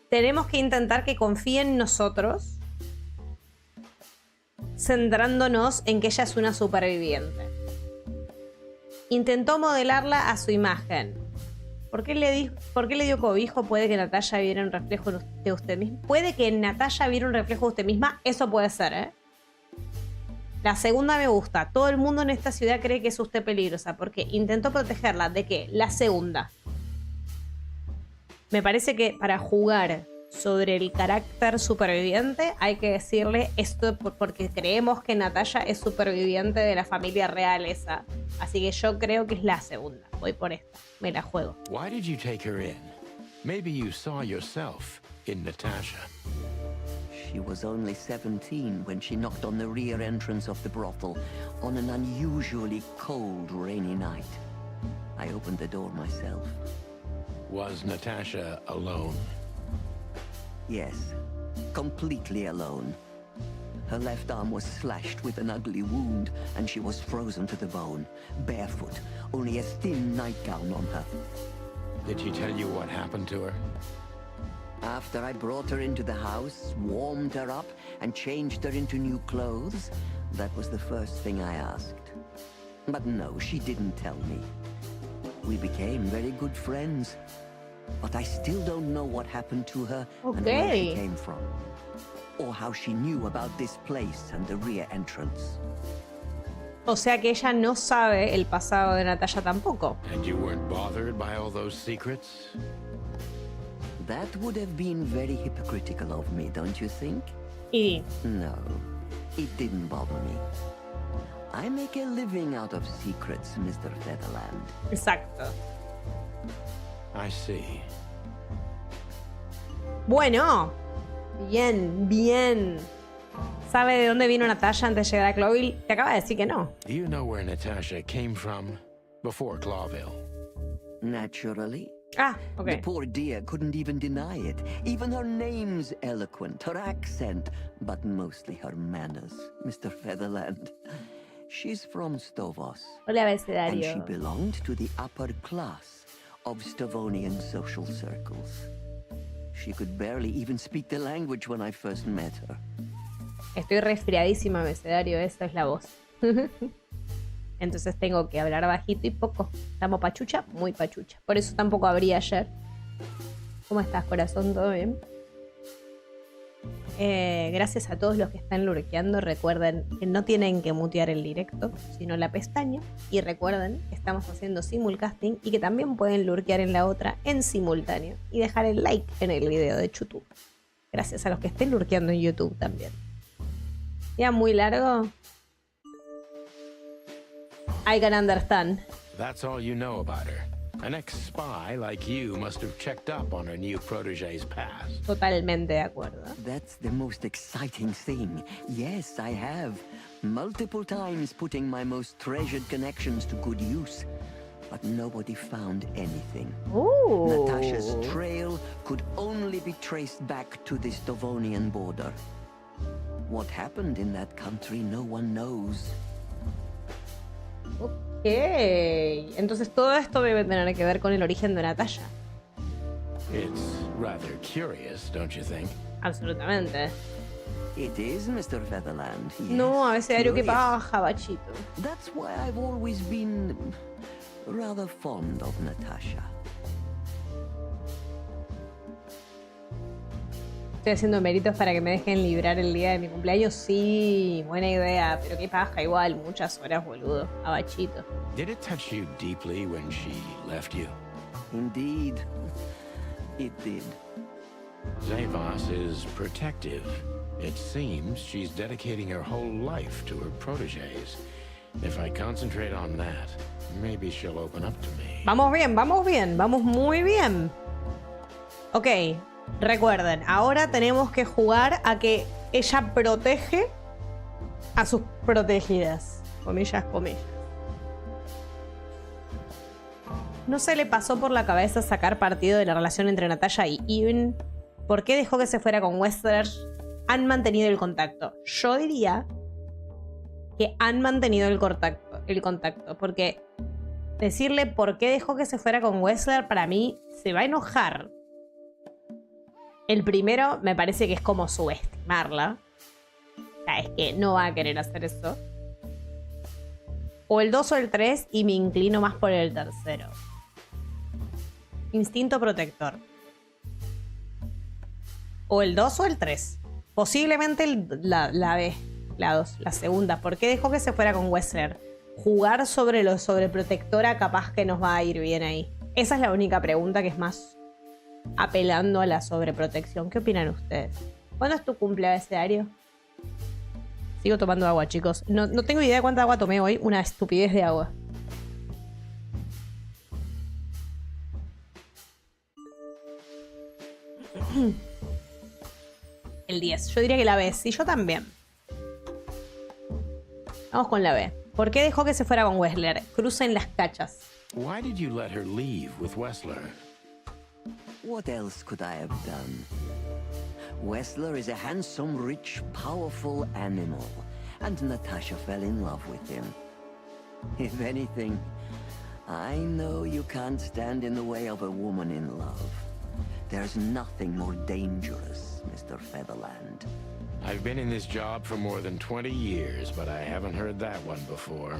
A: Tenemos que intentar que confíe en nosotros, centrándonos en que ella es una superviviente. Intentó modelarla a su imagen. ¿Por qué le dio cobijo? Puede que Natalia viera un reflejo de usted misma. Puede que Natalia viera un reflejo de usted misma. Eso puede ser, ¿eh? La segunda me gusta. Todo el mundo en esta ciudad cree que es usted peligrosa. Porque intentó protegerla. ¿De qué? La segunda. Me parece que para jugar sobre el carácter superviviente hay que decirle esto porque creemos que Natalia es superviviente de la familia real esa. Así que yo creo que es la segunda. Voy por esta. Me la juego.
B: Why did you take her in? Maybe you saw yourself in Natasha.
M: She was only 17 when she knocked on the rear entrance of the brothel on an unusually cold, rainy night. I opened the door myself.
B: Was Natasha alone?
M: Yes, completely alone. Her left arm was slashed with an ugly wound, and she was frozen to the bone, barefoot, only a thin nightgown on her.
B: Did she tell you what happened to her?
M: After I brought her into the house, warmed her up, and changed her into new clothes, that was the first thing I asked. But no, she didn't tell me. We became very good friends. But I still don't know what happened to her and where she came from. Or how she knew about this place and the rear entrance.
A: O sea que ella no sabe el pasado de Natalia tampoco.
B: And you weren't bothered by all those secrets?
M: That would have been very hypocritical of me, don't you think?
A: Y...
M: No, it didn't bother me. I make a living out of secrets, Mr. Featherland.
A: Exacto.
B: I see.
A: Bueno. Bien, bien. ¿Sabe de dónde vino Natalia antes de llegar a Clawville? Te acaba de decir que no.
B: Do you know where Natasha came from before Clawville?
M: Naturally.
A: Ah, okay.
M: The poor dear couldn't even deny it. Even her name's eloquent, her accent, but mostly her manners, Mr. Featherland. She's from Stovos.
A: Hola, abecedario.
M: And she belonged to the upper class of Stovonian social circles. She could barely even speak the language when I first met her.
A: Estoy resfriadísima, abecedario, esa es la voz. Entonces tengo que hablar bajito y poco. ¿Estamos pachucha? Muy pachucha. Por eso tampoco abrí ayer. ¿Cómo estás, corazón? ¿Todo bien? Gracias a todos los que están lurkeando. Recuerden que no tienen que mutear el directo, sino la pestaña. Y recuerden que estamos haciendo simulcasting y que también pueden lurkear en la otra en simultáneo. Y dejar el like en el video de YouTube. Gracias a los que estén lurkeando en YouTube también. ¿Ya muy largo? I can understand.
B: That's all you know about her. An ex-spy like you must have checked up on her new protege's past.
A: Totalmente de acuerdo.
M: That's the most exciting thing. Yes, I have. Multiple times putting my most treasured connections to good use. But nobody found anything.
A: Ooh.
M: Natasha's trail could only be traced back to the Stovonian border. What happened in that country, no one knows.
A: Ok, entonces todo esto debe tener que ver con el origen de Natalia.
B: It's rather curious, don't you think?
A: Absolutamente.
M: It is, Mr. Featherland. Yes.
A: No, abecedario, qué paja, bachito.
M: That's why I've always been rather fond of Natasha.
A: Estoy haciendo méritos para que me dejen librar el día de mi cumpleaños. Sí, buena idea, pero qué paja, igual, muchas horas, boludo. Abachito.
B: Did it touch you deeply when she left you?
M: Indeed, it did.
B: Zavos is protective. It seems she's dedicating her whole life to her proteges. If I concentrate on that, maybe she'll open up to me.
A: Vamos bien, vamos muy bien. Ok, Recuerden, ahora tenemos que jugar a que ella protege a sus protegidas. Comillas, comillas. ¿No se le pasó por la cabeza sacar partido de la relación entre Natasha y Even? ¿Por qué dejó que se fuera con Wessler? Han mantenido el contacto. Yo diría que han mantenido el contacto. Porque decirle por qué dejó que se fuera con Wessler, para mí, se va a enojar. El primero me parece que es como subestimarla. O sea, es que no va a querer hacer eso. O el 2 o el 3 y me inclino más por el tercero. Instinto protector. O el 2 o el 3. Posiblemente la B. La 2, la segunda. ¿Por qué dejó que se fuera con Wessler? Jugar sobre lo sobreprotectora capaz que nos va a ir bien ahí. Esa es la única pregunta que es más apelando a la sobreprotección. ¿Qué opinan ustedes? ¿Cuándo es tu cumpleaños? Sigo tomando agua, chicos. No tengo idea de cuánta agua tomé hoy. Una estupidez de agua. El 10. Yo diría que la B. Sí, yo también. Vamos con la B. ¿Por qué dejó que se fuera con Wessler? Crucen las cachas.
B: Why did you let her leave with Wessler?
M: What else could I have done? Wessler is a handsome, rich, powerful animal, and Natasha fell in love with him. If anything, I know you can't stand in the way of a woman in love. There's nothing more dangerous, Mr. Featherland.
B: I've been in this job for more than 20 years, but I haven't heard that one before.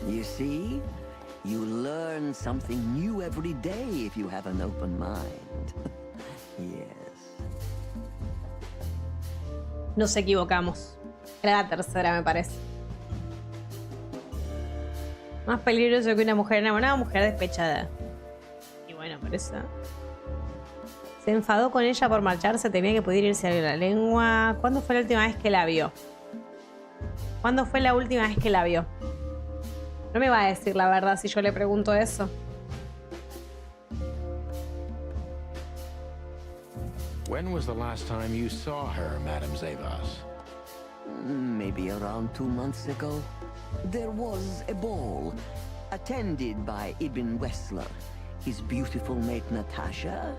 M: You see? You learn something new every day if you have an open mind. Yes.
A: Nos equivocamos. Era la tercera, me parece. Más peligroso que una mujer enamorada, una mujer despechada. Y bueno, por eso. Se enfadó con ella por marcharse, temía que pudiera irse a la lengua. ¿Cuándo fue la última vez que la vio? ¿Cuándo fue la última vez que la vio? No me va a decir la verdad si yo le pregunto eso.
B: When was the last time you saw her, Madame Zavas?
M: Maybe around 2 months ago. There was a ball attended by Ibn Wessler, his beautiful mate Natasha,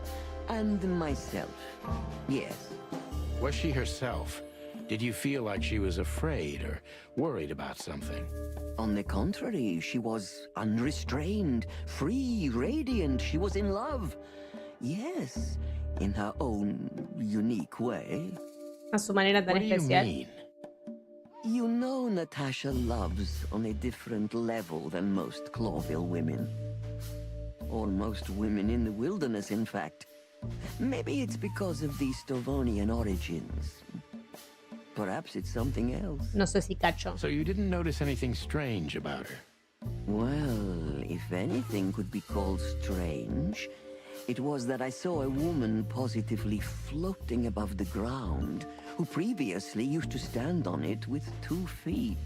M: and myself. Yes.
B: Was she herself? Did you feel like she was afraid or worried about something?
M: On the contrary, she was unrestrained, free, radiant. She was in love. Yes, in her own unique way.
A: A su manera tan especial.
M: You know Natasha loves on a different level than most Clawville women. Or most women in the wilderness, in fact. Maybe it's because of the Stovonian origins. Perhaps it's something else.
A: No sé si cacho.
B: So you didn't notice anything strange about her?
M: Well, if anything could be called strange, it was that I saw a woman positively floating above the ground, who previously used to stand on it with 2 feet.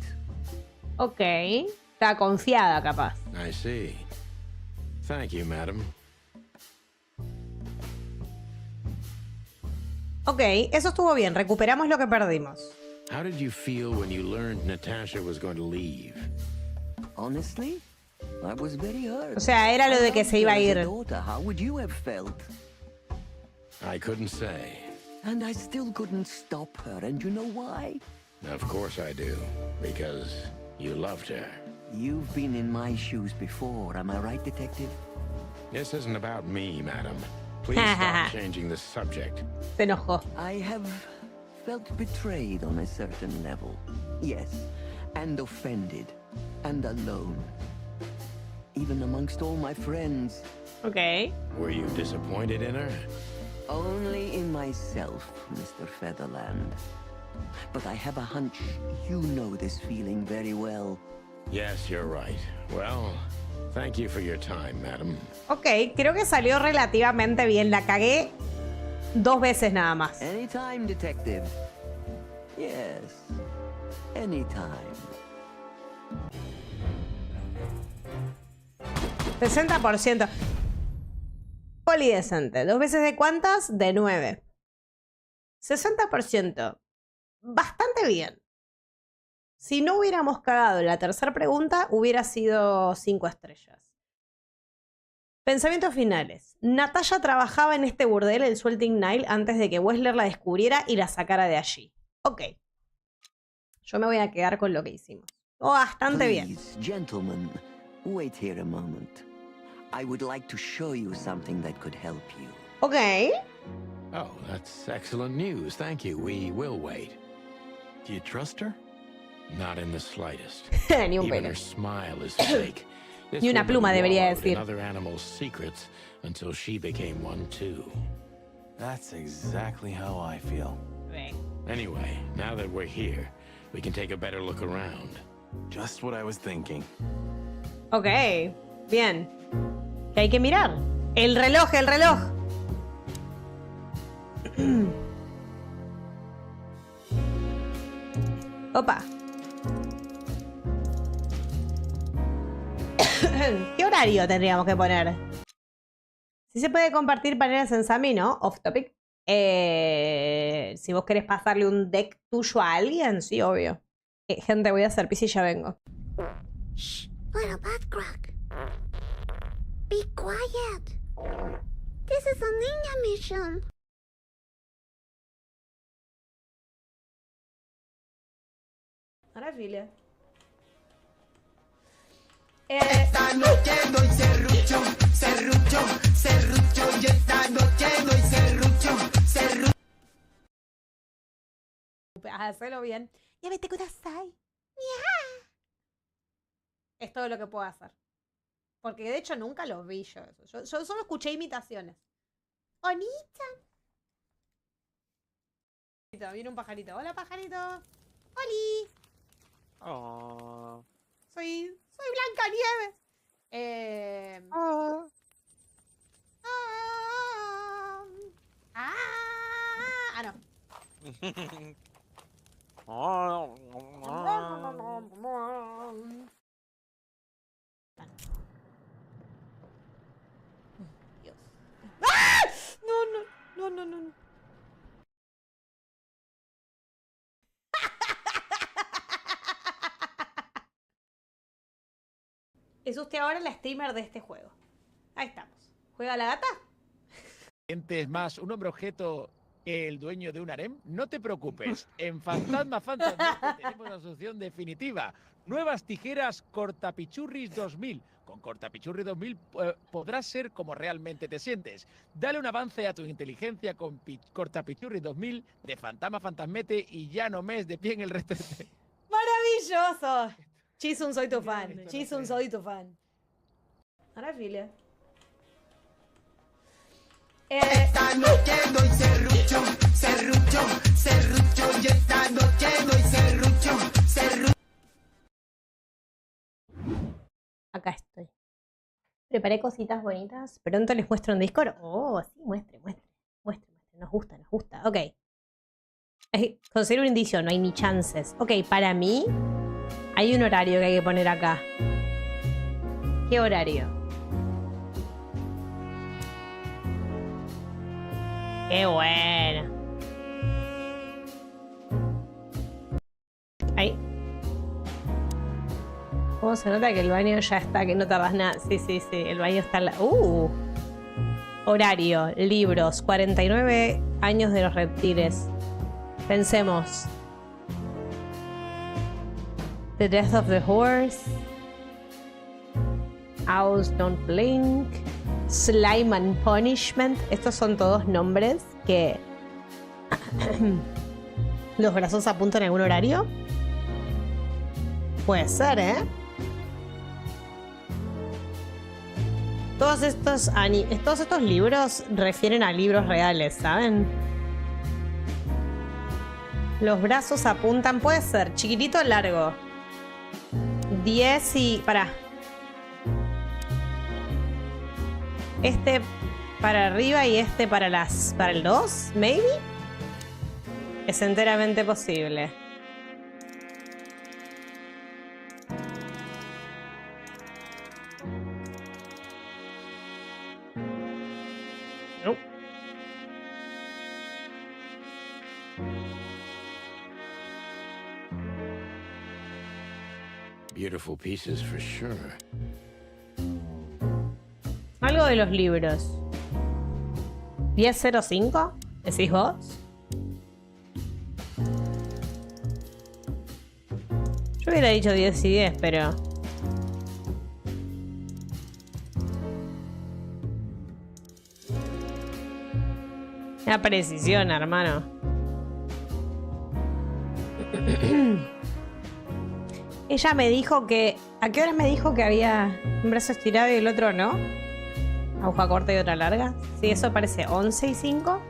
A: Ok. Está confiada, capaz.
B: I see. Thank you, madam.
A: Ok, eso estuvo bien. Recuperamos lo que perdimos.
B: How did you feel when you learned Natasha was going to leave?
M: Honestly, I was very hurt.
A: O sea, era lo de que se iba a ir.
M: How would you have felt?
B: I couldn't say.
M: And I still couldn't stop her, and you know why?
B: Of course I do. Because you loved her.
M: You've been in my shoes before, am I right, detective?
B: This isn't about me, madam. Please stop changing the subject.
A: Se enojó.
M: I have felt betrayed on a certain level. Yes, and offended, and alone. Even amongst all my friends.
A: Okay.
B: Were you disappointed in her?
M: Only in myself, Mr. Featherland. But I have a hunch you know this feeling very well.
B: Yes, you're right. Well, thank you for your time, madam.
A: Ok, creo que salió relativamente bien. La cagué 2 veces nada más.
M: Anytime, detective. Yes, anytime.
A: 60%. y decente. ¿Dos veces de cuántas? De 9. 60%. Bastante bien. Si no hubiéramos cagado la tercera pregunta, hubiera sido 5 estrellas. Pensamientos finales. Natalia trabajaba en este burdel, el Sweating Nile, antes de que Wessler la descubriera y la sacara de allí. Ok. Yo me voy a quedar con lo que hicimos. Oh, bastante bien.
M: Please, gentlemen, wait here a moment. I would like to show you something that could help you.
A: Ok.
B: Oh, that's excellent news. Thank you. We will wait.
C: Do you trust her?
B: Not in the slightest.
A: Ni un
B: Even
A: pelo.
B: her smile is fake. This
A: Ni una
B: woman
A: pluma debería
B: wallowed
A: decir.
B: in other animals' secrets until she became one too.
C: That's exactly how I feel.
B: Anyway, now that we're here, we can take a better look around.
C: Just what I was thinking.
A: Ok. Bien. ¿Qué hay que mirar? El reloj, el reloj. Opa. ¿Qué horario tendríamos que poner? Si se puede compartir paneles en Sami, ¿no? Off topic. Si vos querés pasarle un deck tuyo a alguien, sí, obvio. Gente, voy a hacer pis y ya vengo.
L: Shh, little butt crack. Be quiet. This is a ninja mission.
A: Ahora, Filia.
H: Esta noche doy serrucho, serrucho, serrucho. Y esta noche doy serrucho, serrucho.
A: Hacelo bien. Ya vete kudasai. Es todo lo que puedo hacer. Porque de hecho nunca los vi yo. Yo solo escuché imitaciones. Onita. Viene un pajarito. Hola, pajarito. ¡Holi!
J: Oh.
A: Soy Blancanieves. No. Dios. ¡Ah! No. Es usted ahora la streamer de este juego. Ahí estamos. ¿Juega la gata?
N: Es más un hombre objeto que el dueño de un harem. No te preocupes. En Fantasma Fantasmete tenemos la solución definitiva. Nuevas tijeras Cortapichurris 2000. Con Cortapichurri 2000 podrás ser como realmente te sientes. Dale un avance a tu inteligencia con Cortapichurri 2000 de Fantasma Fantasmete y ya no mes de pie en el resto de...
A: ¡Maravilloso! Chisun, soy tu fan. Chisun, soy tu fan. Ahora, Filia.
H: Esta noche doy serrucho, serrucho, serrucho. Y esta noche doy serrucho, serrucho.
A: Acá estoy. Preparé cositas bonitas. Pronto les muestro en Discord. Oh, sí, muestre. Nos gusta. Ok. Considero un indicio, no hay ni chances. Ok, para mí hay un horario que hay que poner acá. ¿Qué horario? ¡Qué bueno! Ahí. ¿Cómo se nota que el baño ya está? Que no tardas nada. Sí. El baño está... Horario, libros, 49 años de los reptiles. Pensemos. The Death of the Horse. Owls Don't Blink. Slime and Punishment. Estos son todos nombres que... ¿Los brazos apuntan a algún horario? Puede ser, ¿eh? Todos estos libros refieren a libros reales, ¿saben? Los brazos apuntan... Puede ser chiquitito o largo. 10 y... Pará. Este para arriba y este para el 2, maybe. Es enteramente posible.
B: Beautiful pieces for sure.
A: Algo de los libros. 10.05, ¿decís vos? Yo hubiera dicho 10 y 10, pero... Una precisión, hermano. Ella me dijo que... ¿A qué hora me dijo que había un brazo estirado y el otro no? Aguja corta y otra larga. Sí, eso parece 11 y 5.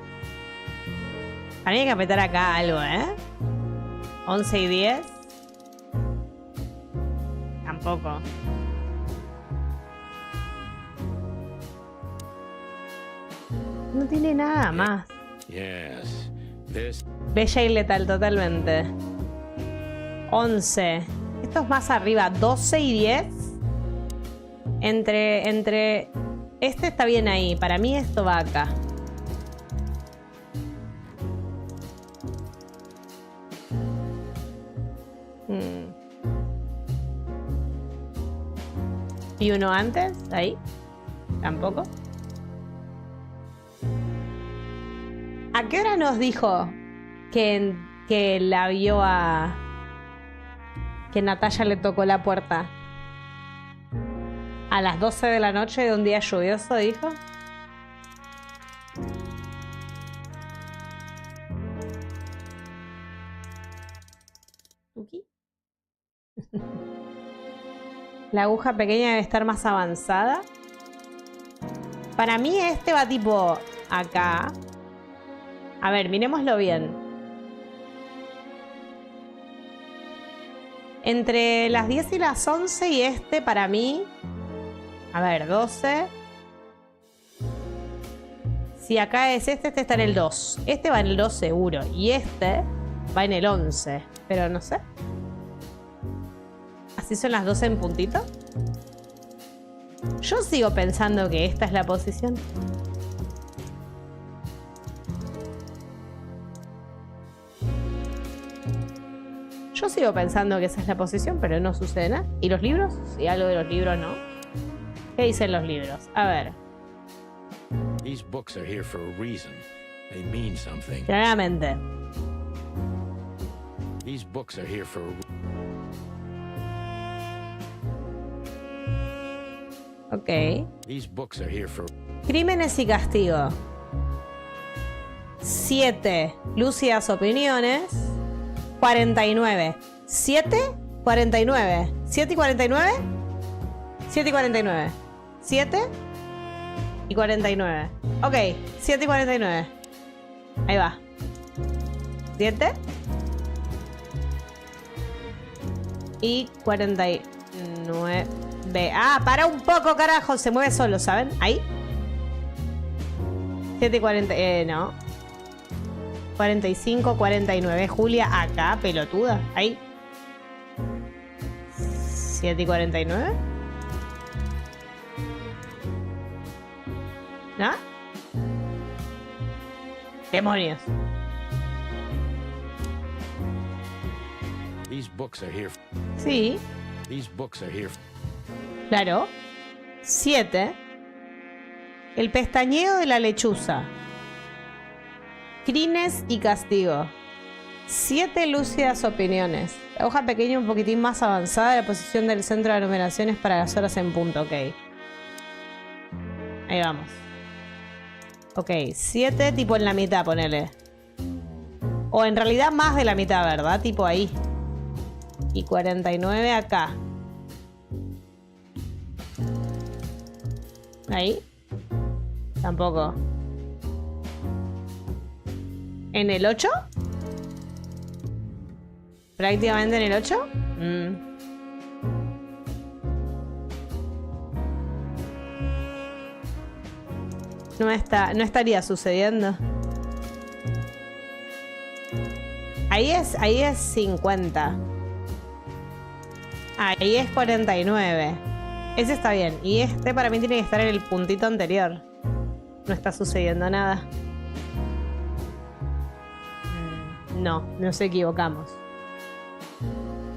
A: Habría que apretar acá algo, ¿eh? 11 y 10. Tampoco. No tiene nada más.
B: Yes. This.
A: Bella y letal, totalmente. 11. Esto es más arriba. 12 y 10. Entre... Este está bien ahí. Para mí esto va acá. ¿Y uno antes? Ahí. Tampoco. ¿A qué hora nos dijo que la vio a... que Natalia le tocó la puerta? A las 12 de la noche de un día lluvioso, dijo. ¿Tuki? La aguja pequeña debe estar más avanzada. Para mí este va tipo acá. A ver, miremoslo bien. Entre las 10 y las 11 y este para mí... A ver, 12. Si acá es este está en el 2. Este va en el 2 seguro. Y este va en el 11. Pero no sé. ¿Así son las 12 en puntito? Yo sigo pensando que esta es la posición. Yo sigo pensando que esa es la posición, pero no sucede nada. ¿Y los libros? Sí, algo de los libros, ¿no? ¿Qué dicen los libros? A ver.
B: These books are here for a reason. They mean something.
A: Claramente.
B: These books are here for a...
A: Ok.
B: These books are here for...
A: Crímenes y castigo. 7. Lúcidas opiniones. 49. 7. 49. 7 y 49. 7 y 49. 7 y 49. Ok, 7 y 49. Ahí va. 7 y 49. Ah, para un poco, carajo. Se mueve solo, ¿saben? Ahí. 7 y 40. No. 45, 49. Julia, acá, pelotuda. Ahí. 7 y 49. ¿No? Demonios.
B: These books are here.
A: Sí.
B: These books are here.
A: Claro. 7. El pestañeo de la lechuza. Crines y castigo. 7 lúcidas opiniones. La hoja pequeña un poquitín más avanzada. La posición del centro de numeraciones para las horas en punto. Ok. Ahí vamos. Ok, 7 tipo en la mitad, ponele. O en realidad más de la mitad, ¿verdad? Tipo ahí. Y 49 acá. Ahí. Tampoco. ¿En el 8? ¿Prácticamente en el 8? No estaría sucediendo. Ahí es 50. Ahí es 49. Ese está bien. Y este para mí tiene que estar en el puntito anterior. No está sucediendo nada. No, nos equivocamos.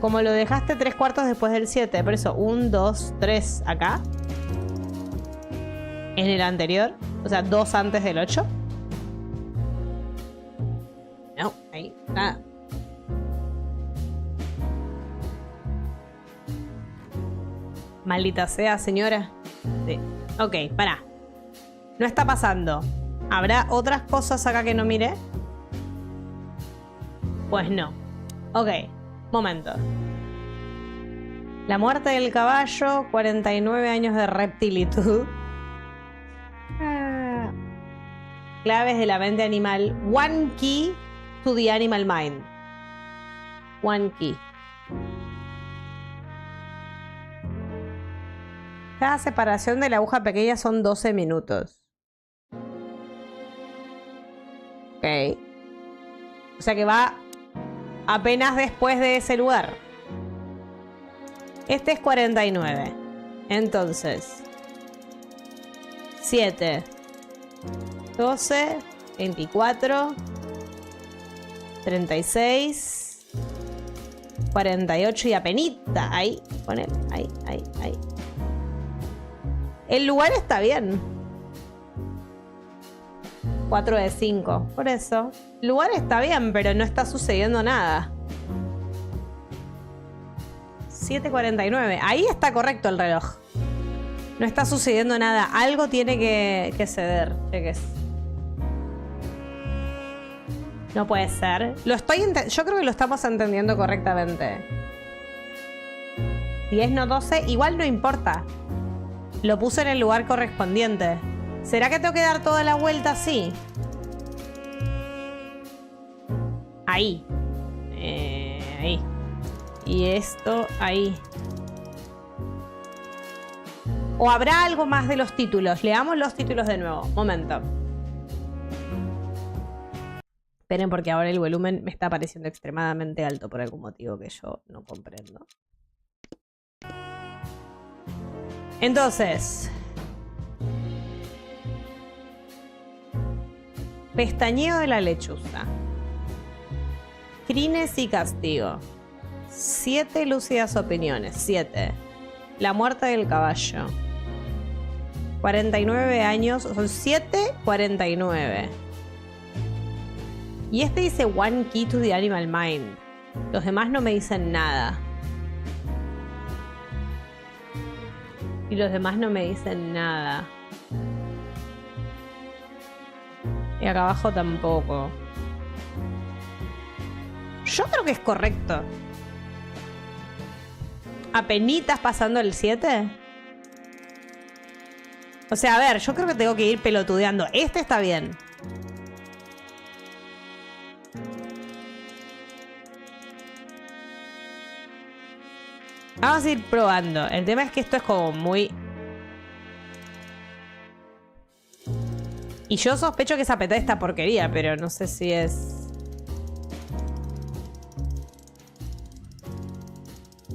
A: Como lo dejaste 3/4 después del 7, por eso 1, 2, 3 acá. En el anterior, o sea, 2 antes del 8. No, ahí, nada. Maldita sea, señora. Sí. Ok, pará. No está pasando. ¿Habrá otras cosas acá que no miré? Pues no. Ok, momento. La muerte del caballo, 49 años de reptilitud. Claves de la mente animal. One key to the animal mind. One key. Cada separación de la aguja pequeña son 12 minutos. Ok. O sea que va apenas después de ese lugar. Este es 49. Entonces 7, 12, 24, 36, 48 y apenita. Ahí, ponele. Ahí. El lugar está bien. 4 de 5. Por eso. El lugar está bien, pero no está sucediendo nada. 7:49. Ahí está correcto el reloj. No está sucediendo nada. Algo tiene que ceder. Cheques. No puede ser. Yo creo que lo estamos entendiendo correctamente. 10 no 12. Igual no importa. Lo puse en el lugar correspondiente. ¿Será que tengo que dar toda la vuelta así? Ahí. Ahí. Y esto ahí. ¿O habrá algo más de los títulos? Leamos los títulos de nuevo. Momento. Esperen porque ahora el volumen me está pareciendo extremadamente alto por algún motivo que yo no comprendo. Entonces, pestañeo de la lechuza, crines y castigo, 7 lúcidas opiniones, 7, la muerte del caballo, 49 años, son 7:49. Y este dice One Key to the Animal Mind. Los demás no me dicen nada. Y los demás no me dicen nada. Y acá abajo tampoco. Yo creo que es correcto. ¿Apenitas pasando el 7? O sea, a ver, yo creo que tengo que ir pelotudeando. Este está bien. Vamos a ir probando. El tema es que esto es como muy... Y yo sospecho que es apretar esta porquería, pero no sé si es...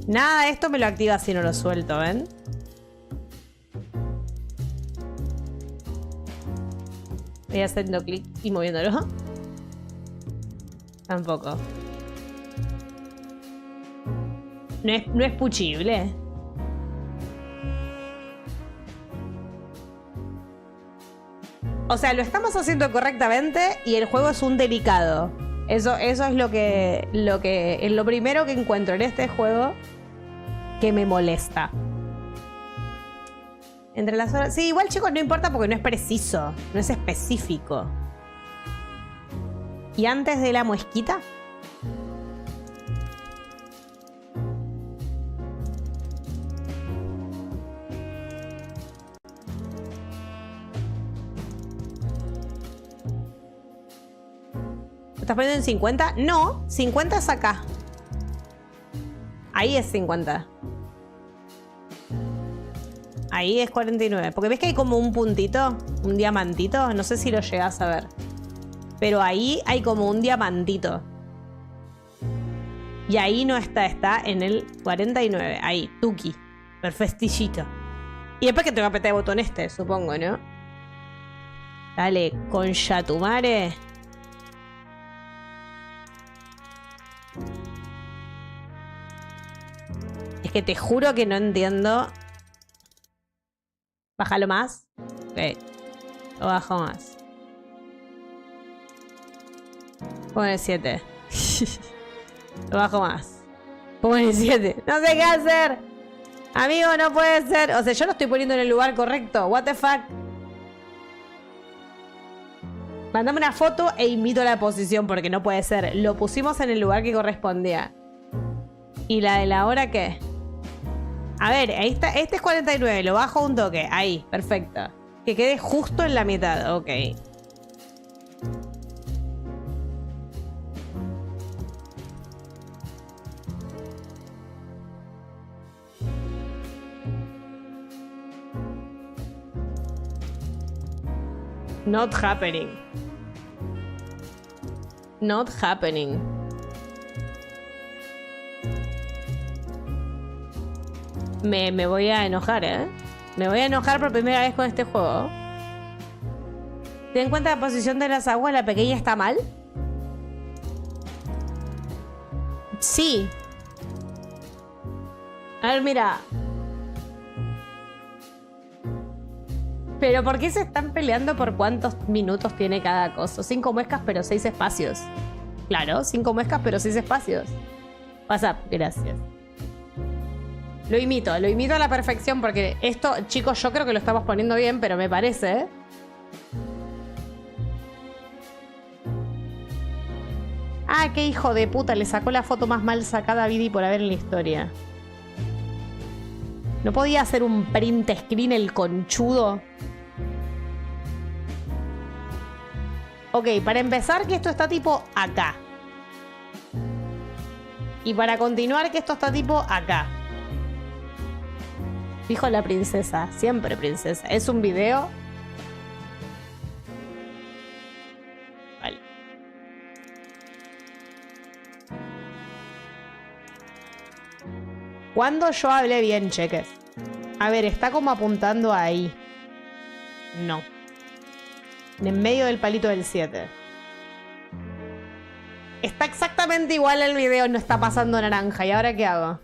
A: Nada de esto me lo activa si no lo suelto, ¿ven? Voy haciendo clic y moviéndolo. Tampoco. No es puchible. O sea, lo estamos haciendo correctamente y el juego es un delicado. Eso es lo primero que encuentro en este juego que me molesta. Entre las horas... Sí, igual, chicos, no importa porque no es preciso. No es específico. ¿Y antes de la muesquita? ¿Estás poniendo en 50? No, 50 es acá. Ahí es 50. Ahí es 49. Porque ves que hay como un puntito, un diamantito. No sé si lo llegas a ver. Pero ahí hay como un diamantito. Y ahí no está, está en el 49. Ahí, tuki. Perfectillito. Y después que tengo que apretar el botón este, supongo, ¿no? Dale, concha tu madre. que te juro que no entiendo. Bájalo más. Ok. Lo bajo más. Pongo el 7. Lo bajo más. Pongo el 7. No sé qué hacer. Amigo, no puede ser. O sea, yo lo estoy poniendo en el lugar correcto. What the fuck. Mandame una foto e imito la posición porque no puede ser. Lo pusimos en el lugar que correspondía. ¿Y la de la hora qué? A ver, ahí está. Este es 49. Lo bajo un toque. Ahí, perfecto. Que quede justo en la mitad. Ok. Not happening. Not happening. Me voy a enojar, ¿eh? Me voy a enojar por primera vez con este juego. ¿Ten en cuenta la posición de las aguas? ¿La pequeña está mal? Sí. A ver, mira. Pero ¿por qué se están peleando por cuántos minutos tiene cada cosa? 5 muescas, pero 6 espacios. Claro, 5 muescas, pero 6 espacios. WhatsApp, gracias. Lo imito a la perfección porque esto, chicos, yo creo que lo estamos poniendo bien, pero me parece, ¿eh? Ah, qué hijo de puta, le sacó la foto más mal sacada a Vidi por haber en la historia. ¿No podía hacer un print screen el conchudo? Ok, para empezar que esto está tipo acá. Y para continuar que esto está tipo acá. Dijo la princesa, siempre princesa. ¿Es un video? Vale. ¿Cuándo yo hablé bien, cheques? A ver, está como apuntando ahí. No. En medio del palito del 7. Está exactamente igual al video, no está pasando naranja. ¿Y ahora qué hago?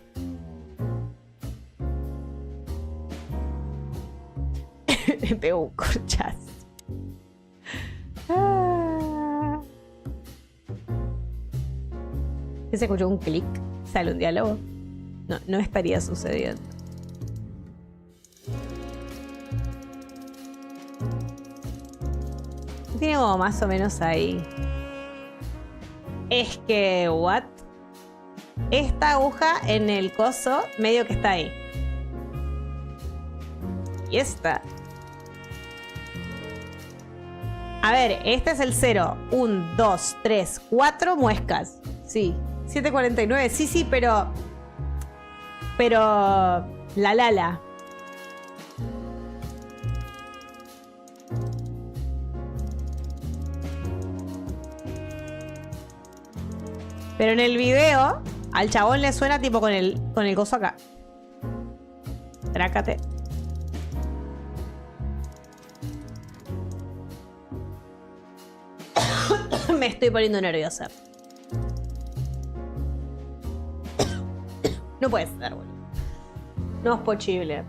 A: Me pego un corchazo. ¿Se escuchó un clic? ¿Sale un diálogo? No, no estaría sucediendo. Tiene como más o menos ahí. Es que, ¿what? Esta aguja en el coso medio que está ahí. Y esta. A ver, este es el 0. 1, 2, 3, 4 muescas. Sí. 7.49. Sí, sí, pero... La. Pero en el video, al chabón le suena tipo con el coso acá. Trácate. Me estoy poniendo nerviosa. No puede ser, boludo. No es posible.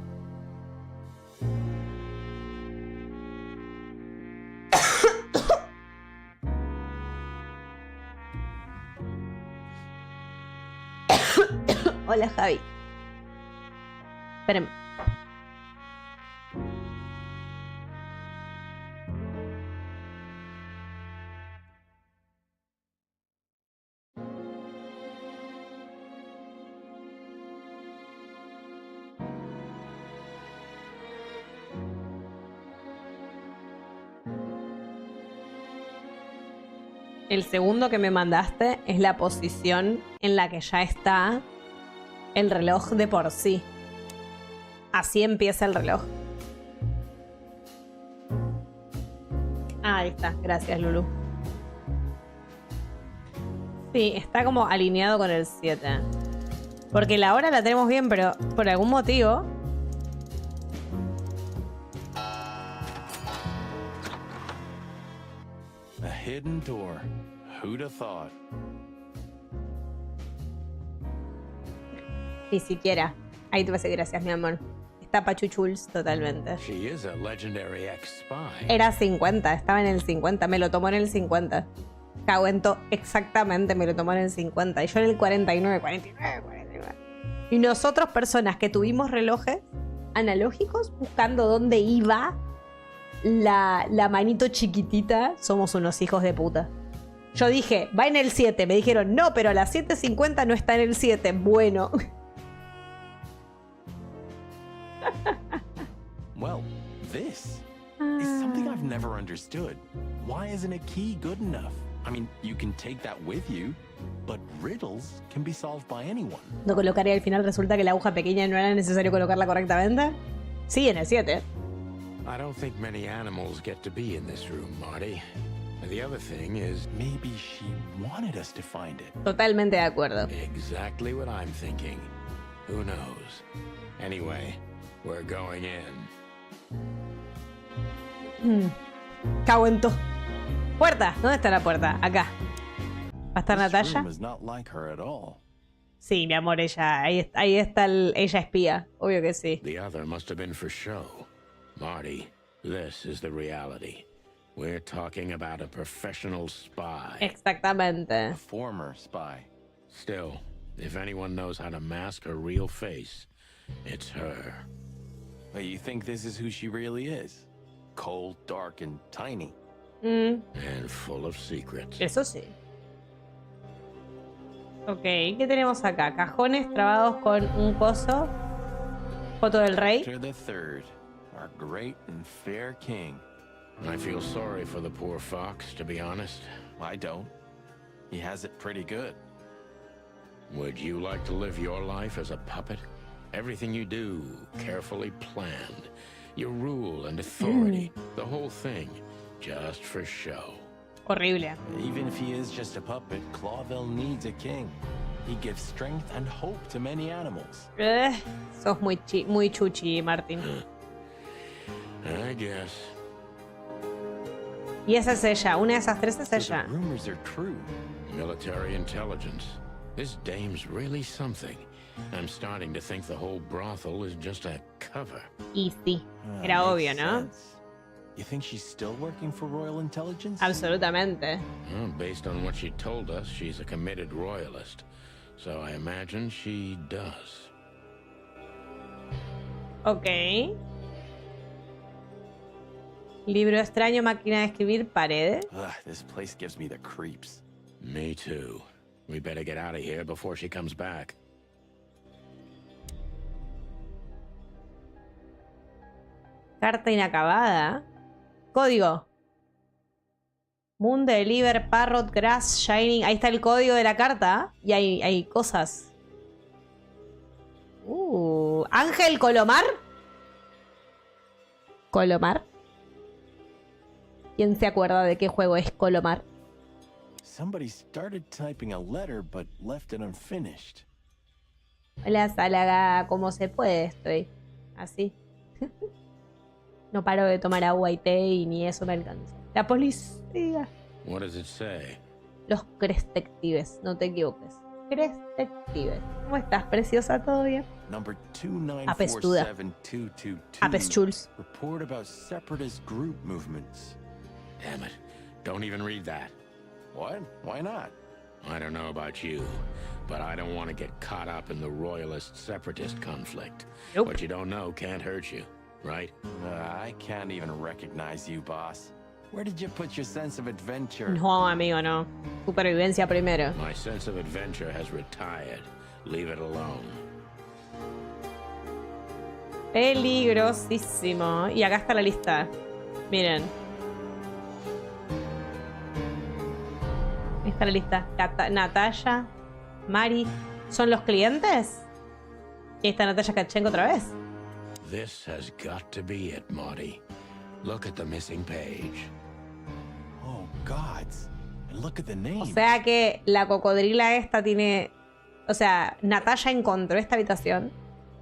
A: Hola, Javi. Espérame. El segundo que me mandaste es la posición en la que ya está el reloj de por sí. Así empieza el reloj. Ah, ahí está. Gracias, Lulu. Sí, está como alineado con el 7. Porque la hora la tenemos bien, pero por algún motivo...
C: A hidden door. Who'd have thought?
A: Ni siquiera. Ahí te va a decir gracias, mi amor. Está Pachuchuls totalmente.
B: She is a legendary ex-spy.
A: Era 50, estaba en el 50, me lo tomó en el 50. Caguento, exactamente, me lo tomó en el 50. Y yo en el 49. Y nosotros, personas que tuvimos relojes analógicos, buscando dónde iba la manito chiquitita, somos unos hijos de puta. Yo dije, va en el 7. Me dijeron, no, pero a las 7:50 no está en el 7. Bueno.
G: Well, this is something I've never understood. Why isn't a key good enough? I mean, you can take that with you, but riddles can be solved by anyone.
A: No colocaré al final, resulta que la aguja pequeña no era necesario colocarla correctamente. Sí, en el 7.
B: I don't think many animals get to be in this room, Marty. And the other thing is,
G: maybe she wanted us to find it.
A: Totalmente de acuerdo.
B: Exactly what I'm thinking. Who knows? Anyway, we're going in.
A: Caguento. Puerta. ¿Dónde está la puerta? Acá. ¿Va a estar Natalia? Sí, mi amor, ella. Ahí está ella espía. Obvio que sí.
B: The other must have been for show. Marty, this is the reality. We're talking about a professional spy.
A: Exactamente.
G: A former spy.
B: Still, if anyone knows how to mask her real face, it's her.
G: But you think this is who she really is? Cold, dark, and tiny.
B: And full of secrets.
A: Eso sí. Ok, ¿qué tenemos acá? Cajones trabados con un coso. Foto del rey.
G: Victor the Third, our great and fair king.
B: I feel sorry for the poor fox, to be honest.
G: I don't. He has it pretty good.
B: Would you like to live your life as a puppet? Everything you do, carefully planned. Your rule and authority, the whole thing, just for show.
A: Horrible.
G: Even if he is just a puppet, Clawville needs a king. He gives strength and hope to many animals.
A: Sos muy chuchi, Martín.
B: I guess.
A: Y esa es ella. Una de esas tres es ella.
G: The rumors are true.
B: Military intelligence. This dame's really something. I'm starting to think the whole brothel is just a cover.
A: Y sí. Era obvio, ¿no?
G: You think she's still working for Royal Intelligence?
A: Absolutamente.
B: Well, based on what she told us, she's a committed royalist. So I imagine she does.
A: Ok. Libro extraño, máquina de escribir, paredes.
G: Ugh, this place gives me the creeps.
B: Me too. We better get out of here before she comes back.
A: Carta inacabada. Código. Moon, Deliver, Parrot, Grass, Shining. Ahí está el código de la carta. Y hay cosas. Ángel Colomar. Colomar. ¿Quién se acuerda de qué juego es Colomar?
G: Somebody started typing a letter but left it unfinished.
A: Hola, Sálaga. ¿Cómo se puede? Estoy así. No paro de tomar agua y té y ni eso me alcanza. La policía.
B: What does it say?
A: Los cretectives, no te equivoques. Cretectives. ¿Cómo estás, preciosa? ¿Todo bien?
G: Number
A: Apestuda.
G: 2947222.
A: Apestuls.
G: Report about separatist group movements.
B: Damn it. Don't even read that.
G: What? Why not?
B: I don't know about you, but I don't want to get caught up in the royalist-separatist conflict.
A: Nope.
B: What you don't know can't hurt you, right?
G: I can't even recognize you, boss. Where did you put your sense of adventure?
A: No, amigo, no. Supervivencia primero.
B: My sense of adventure has retired. Leave it alone.
A: Peligrosísimo. Y acá está la lista. Miren. Ahí está la lista. Natalia, Mari. ¿Son los clientes? Y ahí está Natalia Kachenko otra vez.
B: This has got to be it, Marty. Look at the missing page.
G: Oh, gods. And look at the name.
A: O sea que la cocodrila esta tiene... O sea, Natalia encontró esta habitación.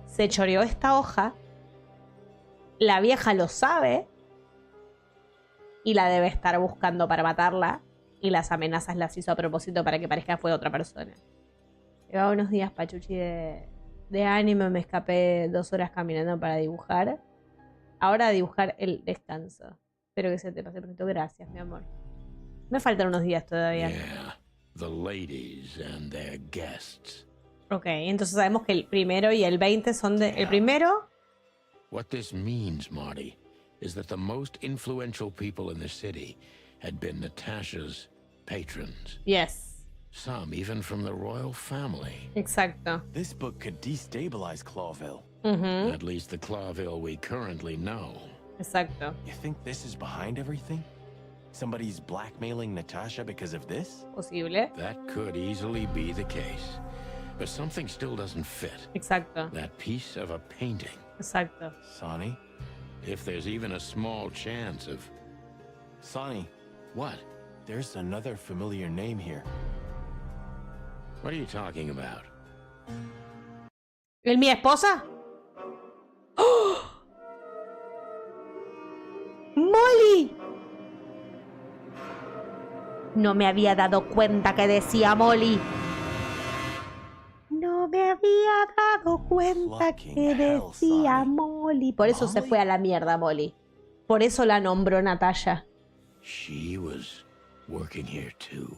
A: Se choreó esta hoja. La vieja lo sabe. Y la debe estar buscando para matarla. Y las amenazas las hizo a propósito para que parezca que fue otra persona. Lleva unos días Pachuchi de De anime me escapé 2 horas caminando para dibujar. Ahora a dibujar el descanso. Espero que se te pase pronto. Gracias, mi amor. Me faltan unos días todavía.
B: Yeah, the ladies and their guests.
A: Ok, entonces sabemos que el primero y el 20 son de... El primero...
B: What this means, Marty, is that the most influential people in the city had been Natasha's patrons.
A: Yes.
B: Some even from the royal family.
A: Exacto.
G: This book could destabilize Clawville.
B: At least the Clawville we currently know.
A: Exacto.
G: You think this is behind everything? Somebody's blackmailing Natasha because of this?
A: Posible.
B: That could easily be the case. But something still doesn't fit.
A: Exacto.
B: That piece of a painting.
A: Exacto.
G: Sonny?
B: If there's even a small chance of...
G: Sonny,
B: What?
G: there's another familiar name here.
B: What are you talking about?
A: ¿El mi esposa? ¡Oh! ¡Molly! No me había dado cuenta que decía Molly. No me había dado cuenta que decía Molly. Por eso se fue a la mierda Molly. Por eso la nombró Natalia.
B: She was working here too.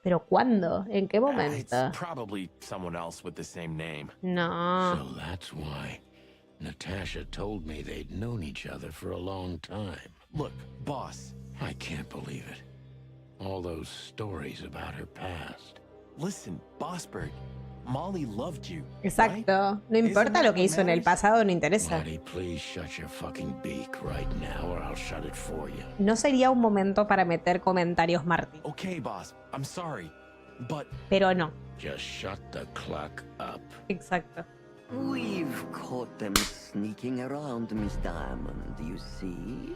A: ¿Pero cuándo? ¿En qué momento?
G: It's probably someone else with the same name.
A: No.
B: So that's why Natasha told me they'd known each other for a long time.
G: Look, boss.
B: I can't believe it. All those stories about her past.
G: Listen, Bossbird. Molly loved you.
A: Exacto. No importa lo que hizo en el pasado, no interesa.
B: Marty, please shut your fucking beak right now or I'll shut it for you.
A: No sería un momento para meter comentarios, Marty.
G: Okay, boss. I'm sorry, but...
A: Pero no.
B: Just shut the cluck up.
A: Exacto.
M: We've caught them sneaking around, Miss Diamond, you see?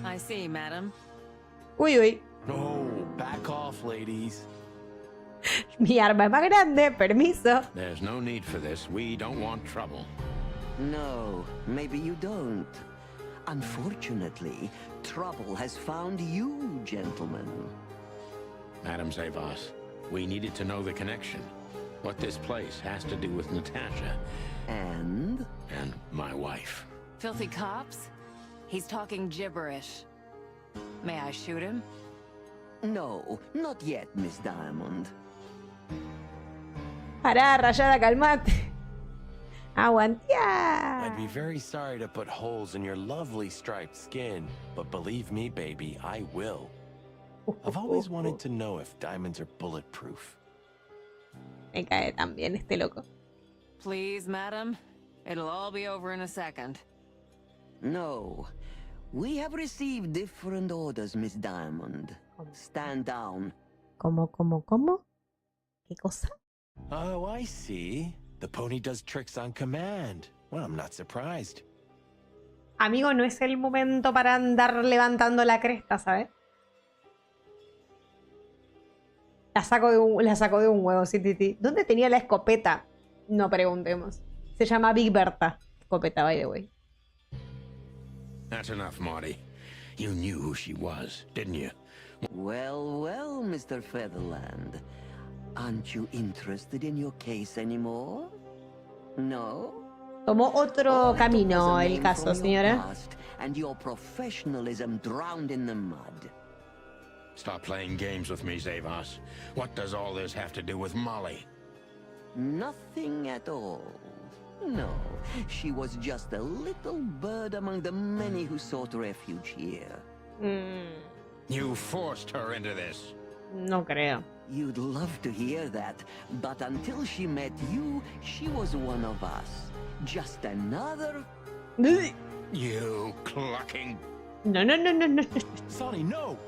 F: I see, madam.
A: Uy, uy.
G: No, back off, ladies.
A: Mi arma es más grande, permiso.
B: There's no need for this. We don't want trouble.
M: No, maybe you don't. Unfortunately, trouble has found you, gentlemen.
B: Madam Zavos, we needed to know the connection. What this place has to do with Natasha.
M: And?
B: And my wife.
F: Filthy cops? He's talking gibberish. May I shoot him?
M: No, not yet, Miss Diamond.
A: Pará, rayada, calmate. Aguantea.
G: I'd be very sorry to put holes in your lovely striped skin, but believe me, baby, I will. I've always wanted to know if diamonds are bulletproof.
A: Me cae tan bien este loco.
F: Please, madam. It'll all be over in a second.
M: No. We have received different orders, Miss Diamond. Stand down.
A: ¿Cómo? ¿Qué cosa?
G: Oh, I see. The pony does tricks on command. Well, I'm not surprised.
A: Amigo, no es el momento para andar levantando la cresta, ¿sabes? La saco de un huevo, sí, titi. ¿Dónde tenía la escopeta? No preguntemos. Se llama Big Berta. Escopeta, by the way.
B: That's enough, Marty. You knew who she was, didn't you?
M: Well, well, Mr. Featherland. Aren't you interested in your case anymore? No?
A: Tomó otro camino el caso, señora.
M: And your professionalism drowned in the mud.
B: Stop playing games with me, Zavos. What does all this have to do with Molly?
M: Nothing at all. No, she was just a little bird among the many who sought refuge here.
B: You forced her into this.
A: No creo.
M: You'd love to hear that, but until she met you, she was one of us. Just another...
B: You clucking...
A: No.
G: Sonny, no!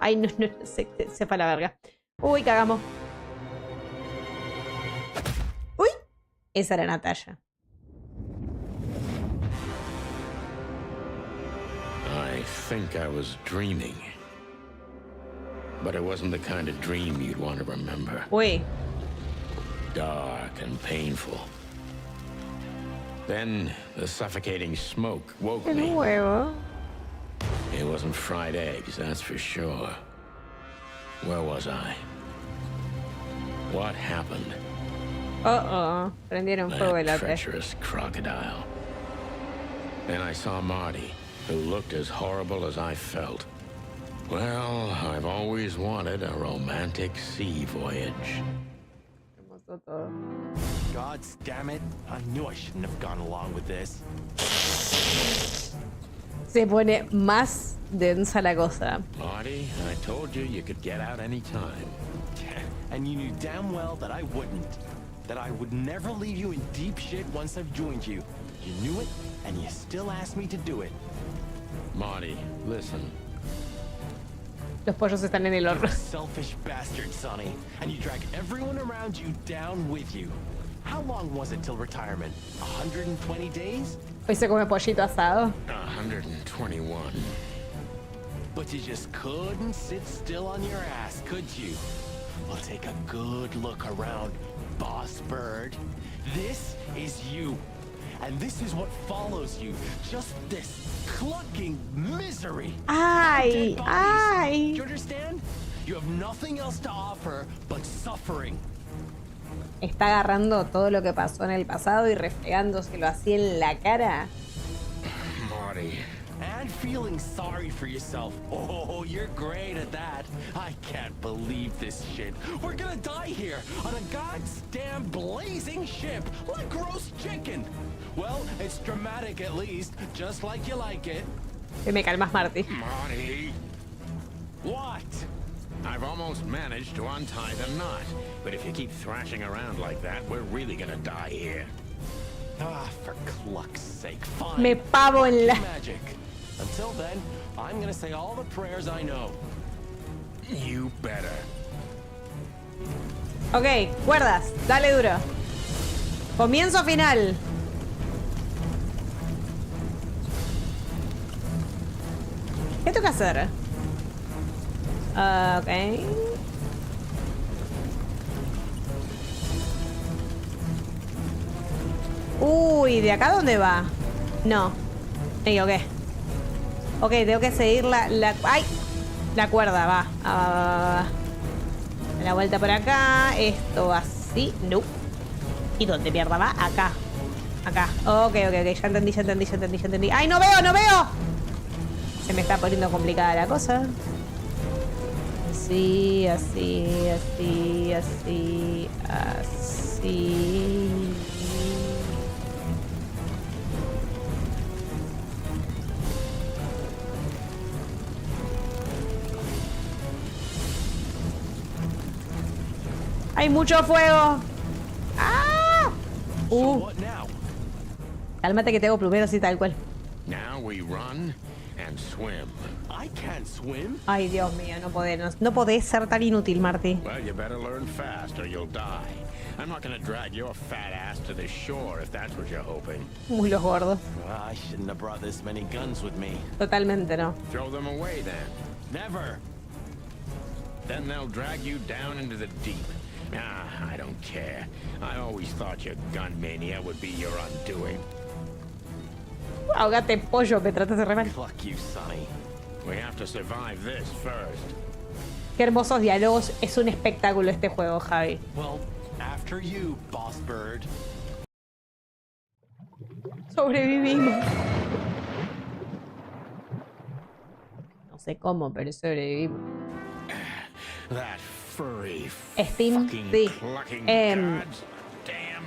A: Ay, no, se fue a la verga. Uy, cagamos. Uy, esa era Natalia.
B: I think I was dreaming. But it wasn't the kind of dream you'd want to remember.
A: Uy.
B: Dark and painful. Then the suffocating smoke woke
A: De
B: me.
A: nuevo.
B: It wasn't fried eggs, that's for sure. Where was I? What happened?
A: Prendieron fuego el
B: That
A: atre.
B: treacherous crocodile. Then I saw Marty, who looked as horrible as I felt. Well, I've always wanted a romantic sea voyage.
C: God damn it. I knew I shouldn't have gone along with this.
A: Se pone más densa la cosa.
B: Marty, I told you you could get out any time.
C: And you knew damn well that I wouldn't. That I would never leave you in deep shit once I've joined you. You knew it, and you still asked me to do it.
B: Marty, listen.
A: Los pollos están en el
C: You're
A: horno.
C: a selfish bastard, Sonny. And you drag everyone around you down with you. How long was it till retirement? 120 days?
A: Hoy se come pollito asado.
B: 121.
C: But you just couldn't sit still on your ass, could you? Well, take a good look around, boss bird. This is you. And this is what follows you. Just this clunking misery.
A: Ay,
C: Dead bodies.
A: ay.
C: Do you understand? You have nothing else to offer but suffering.
A: Está agarrando todo lo que pasó en el pasado y refregándoselo así en la cara.
B: Marty.
C: And feeling sorry for yourself. Oh, you're great at that. I can't believe this shit. We're gonna die here on a goddamn blazing ship like roast chicken. Well, it's dramatic at least, just like you like it.
A: Que me calmas, Marty.
B: Marty.
C: What?
B: I've almost managed to untie the knot. But if you keep thrashing around like that, we're really gonna die here.
C: Ah, for cluck's sake, fine.
A: Me pavo en la...
C: Magic. Until then, I'm gonna say all the prayers I know.
B: You better.
A: Ok, cuerdas. Dale duro. Comienzo final. ¿Qué tengo que hacer? Ok. Uy, ¿de acá dónde va? No. Me equivoqué. Ok, tengo que seguir ¡ay! La cuerda, va. La vuelta por acá. Esto así. No. ¿Y dónde mierda va? Acá. Acá. Ok. Ya entendí. ¡Ay, no veo! Se me está poniendo complicada la cosa. Así. ¡Hay mucho fuego! ¡Ah! Cálmate que tengo primero así tal cual.
B: Now we run and swim.
C: I can't swim.
A: Ay, Dios mío, no podés ser tan inútil, Marty.
B: Well, you better learn fast or you'll die. I'm not gonna drag your fat ass to the shore if that's what you're hoping.
A: Muy los gordos.
C: I shouldn't have brought this many guns with me.
A: Totalmente no.
B: Throw them away then.
C: Never.
B: Then they'll drag you down into the deep. I don't care. I always thought your gun mania would be your undoing.
A: Ahogate pollo, me tratas de re mal.
C: Fuck you, Sonny.
B: We have to survive this first.
A: Qué hermosos diálogos. Es un espectáculo este juego, Javi.
C: Well, after you, boss bird.
A: Sobrevivimos. No sé cómo, pero sobrevivimos.
B: That furry,
A: Steam,
B: fucking
A: sí.
B: clucking gods. Damn.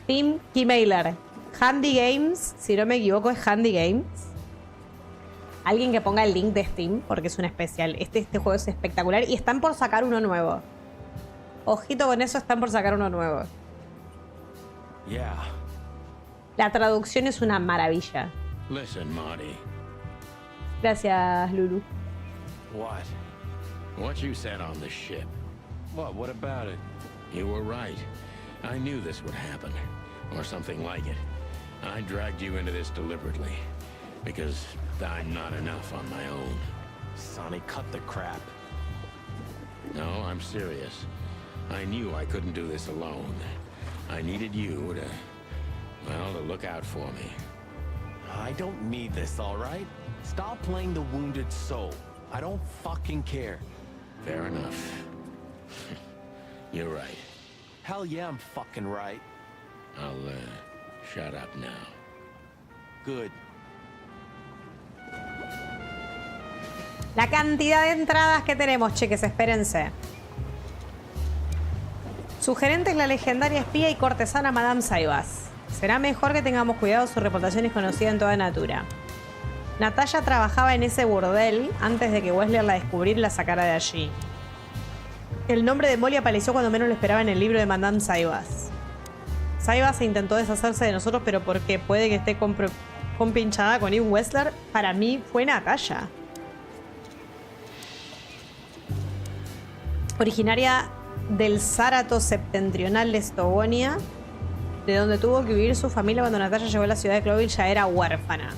A: Steam, keymailer. Handy Games, si no me equivoco, es Handy Games. Alguien que ponga el link de Steam, porque es un especial. Este juego es espectacular y están por sacar uno nuevo. Ojito con eso, están por sacar uno nuevo.
C: Yeah.
A: La traducción es una maravilla.
B: Listen, Marty.
A: Gracias, Lulu.
C: What?
B: What you said on the ship.
C: What about it?
B: You were right. I knew this would happen. Or something like it. I dragged you into this deliberately. Because I'm not enough on my own.
C: Sonny, cut the crap.
B: No, I'm serious. I knew I couldn't do this alone. I needed you to look out for me.
C: I don't need this, all right? Stop playing the wounded soul. I don't fucking care.
B: Fair enough. You're right.
G: Hell yeah, I'm fucking right.
B: I'll, shut up now.
G: Good.
A: La cantidad de entradas que tenemos, cheques, espérense. Su gerente es la legendaria espía y cortesana Madame Saibas. Será mejor que tengamos cuidado, su reputación es conocida en toda Natura. Natalia trabajaba en ese burdel antes de que Wesley la descubriera y la sacara de allí. El nombre de Molly apareció cuando menos lo esperaba en el libro de Madame Saibas. Saibas se intentó deshacerse de nosotros, pero porque puede que esté compinchada con Eve Wessler, para mí fue Natalia. Originaria del Zárato septentrional de Estogonia, de donde tuvo que vivir su familia cuando Natalia llegó a la ciudad de Cloville, ya era huérfana.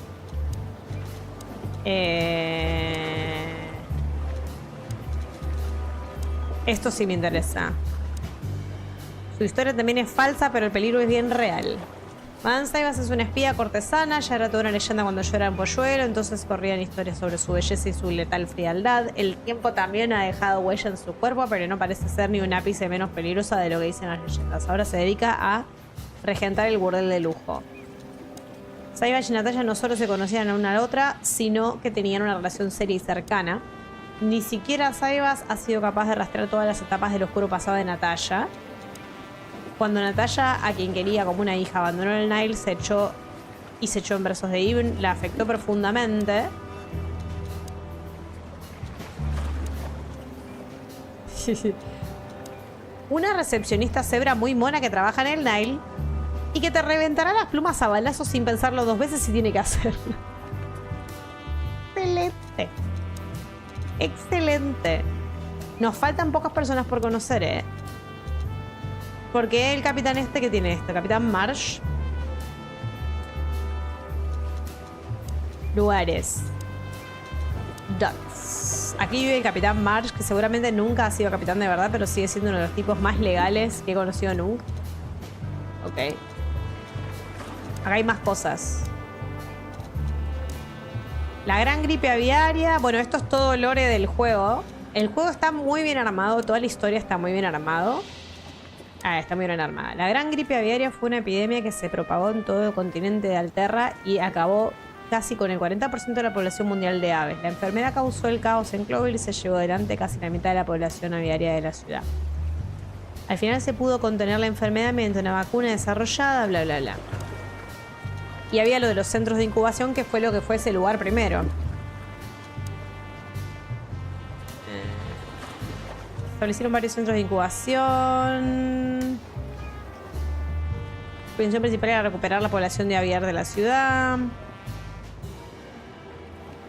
A: Esto sí me interesa. Su historia también es falsa, pero el peligro es bien real. Madame Saibas es una espía cortesana, ya era toda una leyenda cuando yo era un polluelo, entonces corrían historias sobre su belleza y su letal frialdad. El tiempo también ha dejado huella en su cuerpo, pero no parece ser ni un ápice menos peligrosa de lo que dicen las leyendas. Ahora se dedica a regentar el burdel de lujo. Saibas y Natalia no solo se conocían a una a la otra, sino que tenían una relación seria y cercana. Ni siquiera Saibas ha sido capaz de rastrear todas las etapas del oscuro pasado de Natalia. Cuando Natalia, a quien quería como una hija, abandonó el Nile, se echó en brazos de Ibn, la afectó profundamente. Una recepcionista cebra muy mona que trabaja en el Nile y que te reventará las plumas a balazos sin pensarlo dos veces si tiene que hacerlo. Excelente. Excelente. Nos faltan pocas personas por conocer, ¿eh? Porque el capitán este que tiene esto, Capitán Marsh. Lugares. Dots. Aquí vive el Capitán Marsh, que seguramente nunca ha sido capitán de verdad, pero sigue siendo uno de los tipos más legales que he conocido nunca. Ok. Acá hay más cosas. La gran gripe aviaria. Bueno, esto es todo lore del juego. El juego está muy bien armado, toda la historia está muy bien armado. Está muy bien armada. La gran gripe aviaria fue una epidemia que se propagó en todo el continente de Alterra y acabó casi con el 40% de la población mundial de aves. La enfermedad causó el caos en Cloville y se llevó adelante casi la mitad de la población aviaria de la ciudad. Al final se pudo contener la enfermedad mediante una vacuna desarrollada, bla, bla, bla. Y había lo de los centros de incubación, que fue lo que fue ese lugar primero. Establecieron varios centros de incubación. La intención principal era recuperar la población de aviar de la ciudad.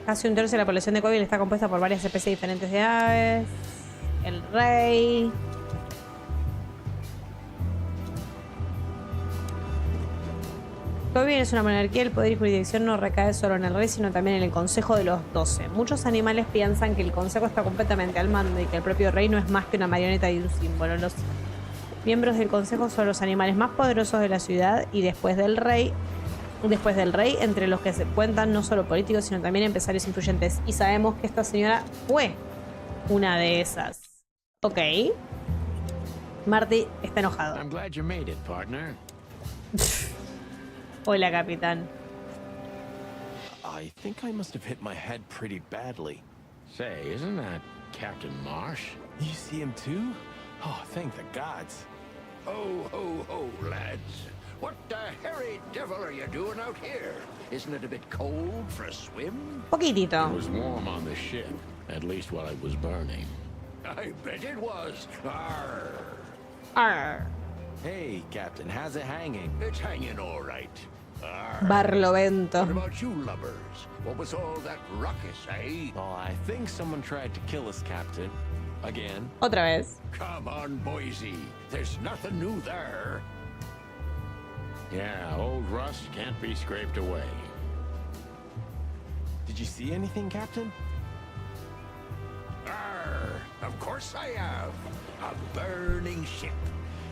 A: Casi un tercio de la población de Cloville está compuesta por varias especies diferentes de aves. El rey. Cloville es una monarquía, el poder y jurisdicción no recae solo en el rey, sino también en el Consejo de los 12. Muchos animales piensan que el Consejo está completamente al mando y que el propio rey no es más que una marioneta y un símbolo. Los miembros del Consejo son los animales más poderosos de la ciudad y después del rey, entre los que se cuentan no solo políticos, sino también empresarios influyentes. Y sabemos que esta señora fue una de esas. Ok. Marty está enojado.
B: I'm glad you made it, partner.
A: Hola, capitán.
G: I think I must have hit my head pretty badly.
B: Say, isn't that Captain Marsh?
G: You see him too? Oh, thank the gods.
D: Ho, ho, ho, lads. What the hairy devil are you doing out here? Isn't it a bit cold for a swim?
A: Poquitito.
B: It was warm on the ship, at least while it was burning.
D: I bet it was. Arr.
A: Arr.
G: Hey, Captain, how's it hanging?
D: It's hanging all right.
A: Barlovento.
D: What about you lubbers? What was all that ruckus, eh?
G: Oh, I think someone tried to kill us, Captain. Again.
A: Otra vez.
D: Come on, Boise. There's nothing new there.
B: Yeah, old rust can't be scraped away.
G: Did you see anything, Captain?
D: Arr, of course I have. A burning ship.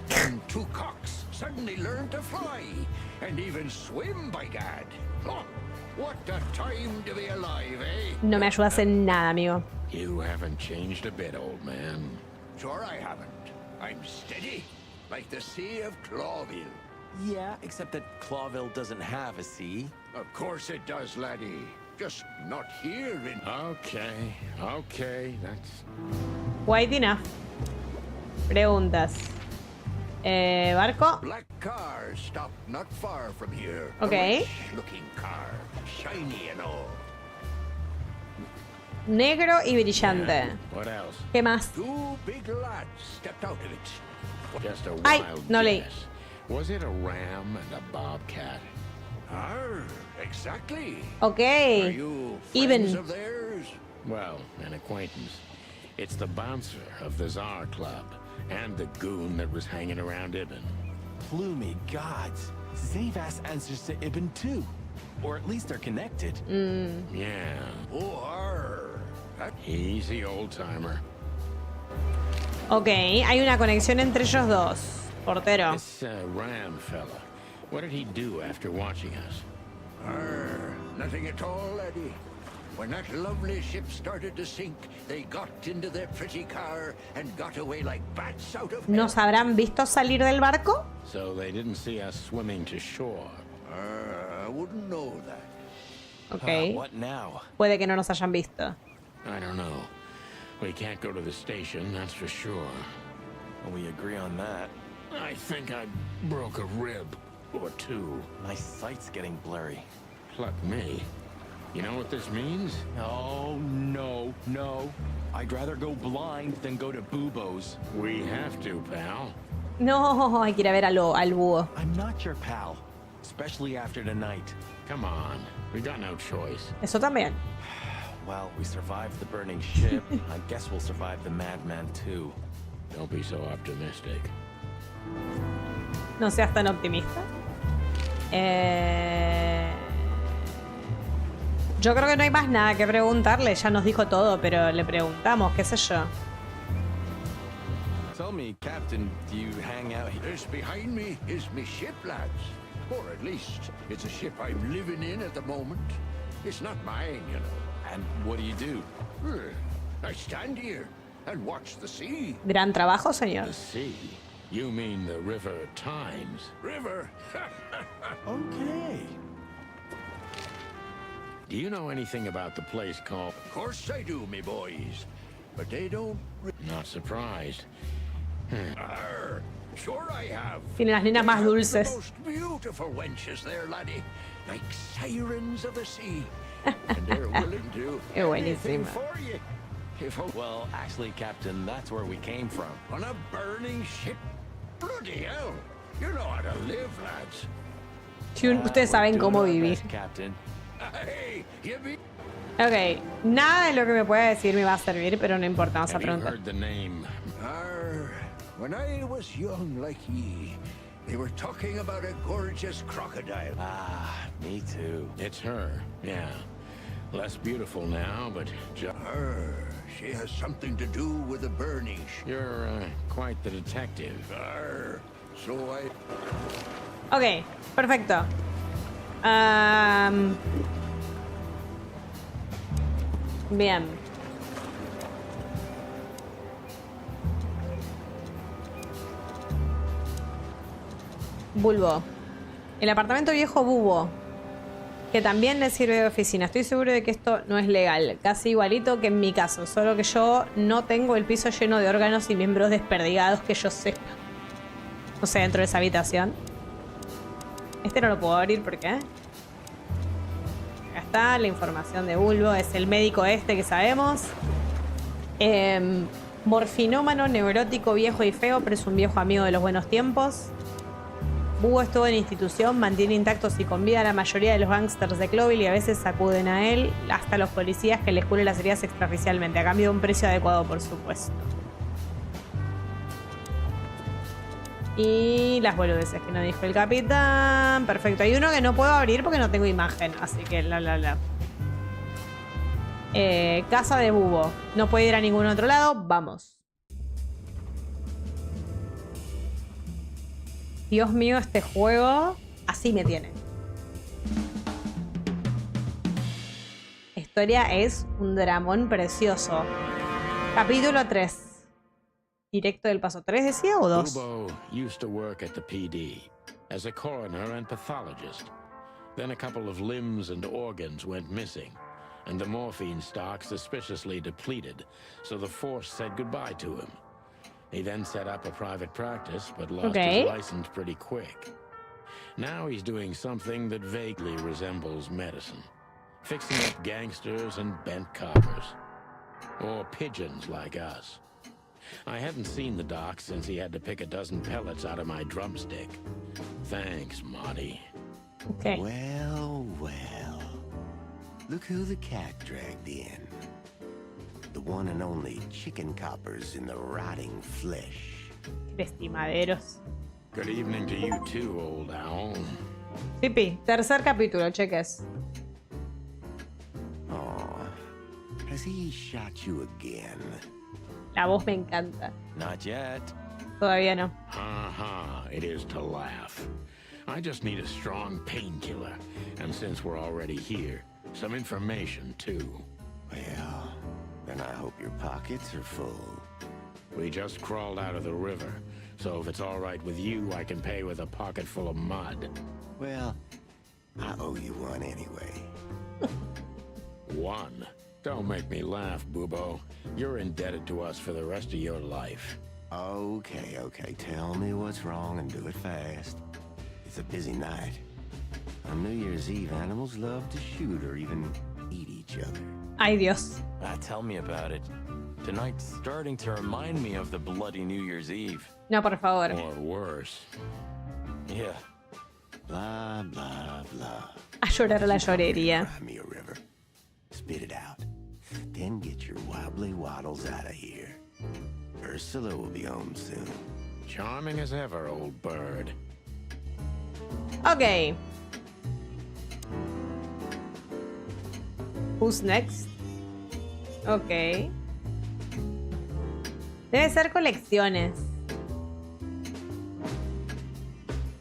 D: And two cocks suddenly learned to fly. And even swim, by gad. Oh, what a time to be alive, eh?
A: No me ayudas en nada, amigo.
B: You haven't changed a bit, old man.
D: Sure I haven't. I'm steady. like the Sea of Clawville.
G: Yeah, except that Clawville doesn't have a sea.
D: Of course it does, laddie. Just not here in...
B: Okay, that's...
A: White enough. Preguntas. ¿Barco?
D: Black car stopped not far from here.
A: Okay.
D: Looking car, shiny and all.
A: Negro y brillante.
B: What else?
A: ¿Qué más?
D: Two big lads stepped out of it.
B: Just a
A: Ay,
B: wild
A: no leí.
B: guess. Was it a ram and a bobcat?
D: Exactly.
A: Okay.
D: Are you friends
A: Even.
D: of theirs?
B: Well, an acquaintance. It's the bouncer of the Tsar Club and the goon that was hanging around Ibn.
G: Plumey gods. Zavas answers to Ibn too. Or at least they're connected.
B: Yeah.
D: That
B: Easy, old-timer.
A: Ok, hay una conexión entre ellos dos. Portero.
B: This ram fella, what did he do after watching us?
D: Nothing at all, laddie. When that lovely ship started to sink, they got into their pretty car and got away like bats out of hell.
A: ¿Nos habrán visto salir del barco?
B: So they didn't see us swimming to shore.
D: I wouldn't know that.
A: Ok.
G: What now?
A: Puede que no nos hayan visto.
B: I don't know. We can't go to the station, that's for sure.
G: We agree on that.
B: I think I broke a rib or two.
G: My sight's getting blurry.
B: Pluck me. You know what this means?
G: Oh, no. I'd rather go blind than go to Bubo's.
B: We have to, pal.
A: No, hay que ir a ver al búho.
G: I'm not your pal, especially after tonight.
B: Come on, we got no choice.
A: Eso también.
G: Well, we survived the burning ship. I guess we'll survive the madman too.
B: Don't be so optimistic.
A: No seas tan optimista. Yo creo que no hay más nada que preguntarle. Ya nos dijo todo, pero le preguntamos, qué sé yo.
G: Tell me, Captain, do you hang out here?
D: This behind me is me ship, lads. Or at least, it's a ship I'm living in at the moment. It's not mine, you know.
G: And what do?
D: I stand here and watch the sea.
A: Gran trabajo, señor.
B: The sea? You mean the River Times?
D: River?
G: Okay.
B: Do you know anything about the place called...
D: Of course I do, me boys. But they don't...
B: Not surprised.
D: Sure I have.
A: Tiene las nenas más
D: The
A: dulces.
D: most beautiful wenches there, laddie. Like sirens of the sea. And they're willing to
A: Qué
D: anything
A: buenísima.
D: for you.
G: Well, actually, Captain, that's where we came from.
D: On a burning ship? Bloody hell. You know how to live, lads.
A: Ustedes saben cómo vivir.
G: Captain.
D: Hey, you be...
A: Ok, nada de lo que me pueda decir me va a servir, pero no importa, vamos a
B: Have you
A: preguntar.
B: heard the name?
D: When I was young like ye, they were talking about a gorgeous crocodile.
G: Ah, me too.
B: It's her, yeah. Less beautiful now, but
D: She has something to do with the burning.
B: You're quite the detective.
D: So I...
A: Ok, perfecto. Bien. Bulbo. El apartamento viejo Bubo, que también le sirve de oficina. Estoy seguro de que esto no es legal. Casi igualito que en mi caso. Solo que yo no tengo el piso lleno de órganos y miembros desperdigados que yo sepa. O sea, dentro de esa habitación. Este no lo puedo abrir porque... Acá está la información de Bulbo. Es el médico este que sabemos. Morfinómano, neurótico, viejo y feo, pero es un viejo amigo de los buenos tiempos. Búho estuvo en institución, mantiene intactos y con vida a la mayoría de los gángsters de Clawville y a veces acuden a él, hasta los policías que les curen las heridas extraoficialmente, a cambio de un precio adecuado, por supuesto. Y las boludeces que nos dijo el capitán. Perfecto, hay uno que no puedo abrir porque no tengo imagen, así que casa de Búho. No puede ir a ningún otro lado, vamos. Dios mío, este juego así me tiene. La historia es un dramón precioso. Capítulo 3. directo del paso 3, decía, o 2.
B: Bubo used to work at the PD as a coroner and pathologist. Then a couple of limbs and organs went missing, and the morphine stock suspiciously depleted, so the force said goodbye to him. He then set up a private practice, but lost his license pretty quick. Now he's doing something that vaguely resembles medicine, fixing up gangsters and bent coppers. Or pigeons like us. I hadn't seen the doc since he had to pick a dozen pellets out of my drumstick. Thanks, Monty.
A: Okay.
C: Well, well. Look who the cat dragged in. The one and only chicken coppers in the rotting flesh.
A: Lastimaderos.
B: Good evening to you too, old owl.
A: Pipi, tercer capítulo, cheques.
C: Oh, has he shot you again?
A: La voz me encanta.
G: Not yet.
A: Todavía no.
B: It is to laugh. I just need a strong painkiller. And since we're already here, some information too.
C: Well, then I hope your pockets are full.
B: We just crawled out of the river, so if it's all right with you, I can pay with a pocket full of mud.
C: Well, I owe you one anyway.
B: One? Don't make me laugh, Bubo. You're indebted to us for the rest of your life.
C: Okay, tell me what's wrong and do it fast. It's a busy night. On New Year's Eve, animals love to shoot or even eat each other.
A: Ay, Dios.
G: Tell me about it. Tonight's starting to remind me of the bloody New Year's Eve.
A: No, por favor.
B: Or worse.
G: Yeah.
C: Blah, blah, blah.
A: A llorar la llorería.
C: Cry me a river. Spit it out. Then get your wobbly waddles out of here. Ursula will be home soon.
B: Charming as ever, old bird.
A: Ok. Who's next? Ok. Debe ser colecciones.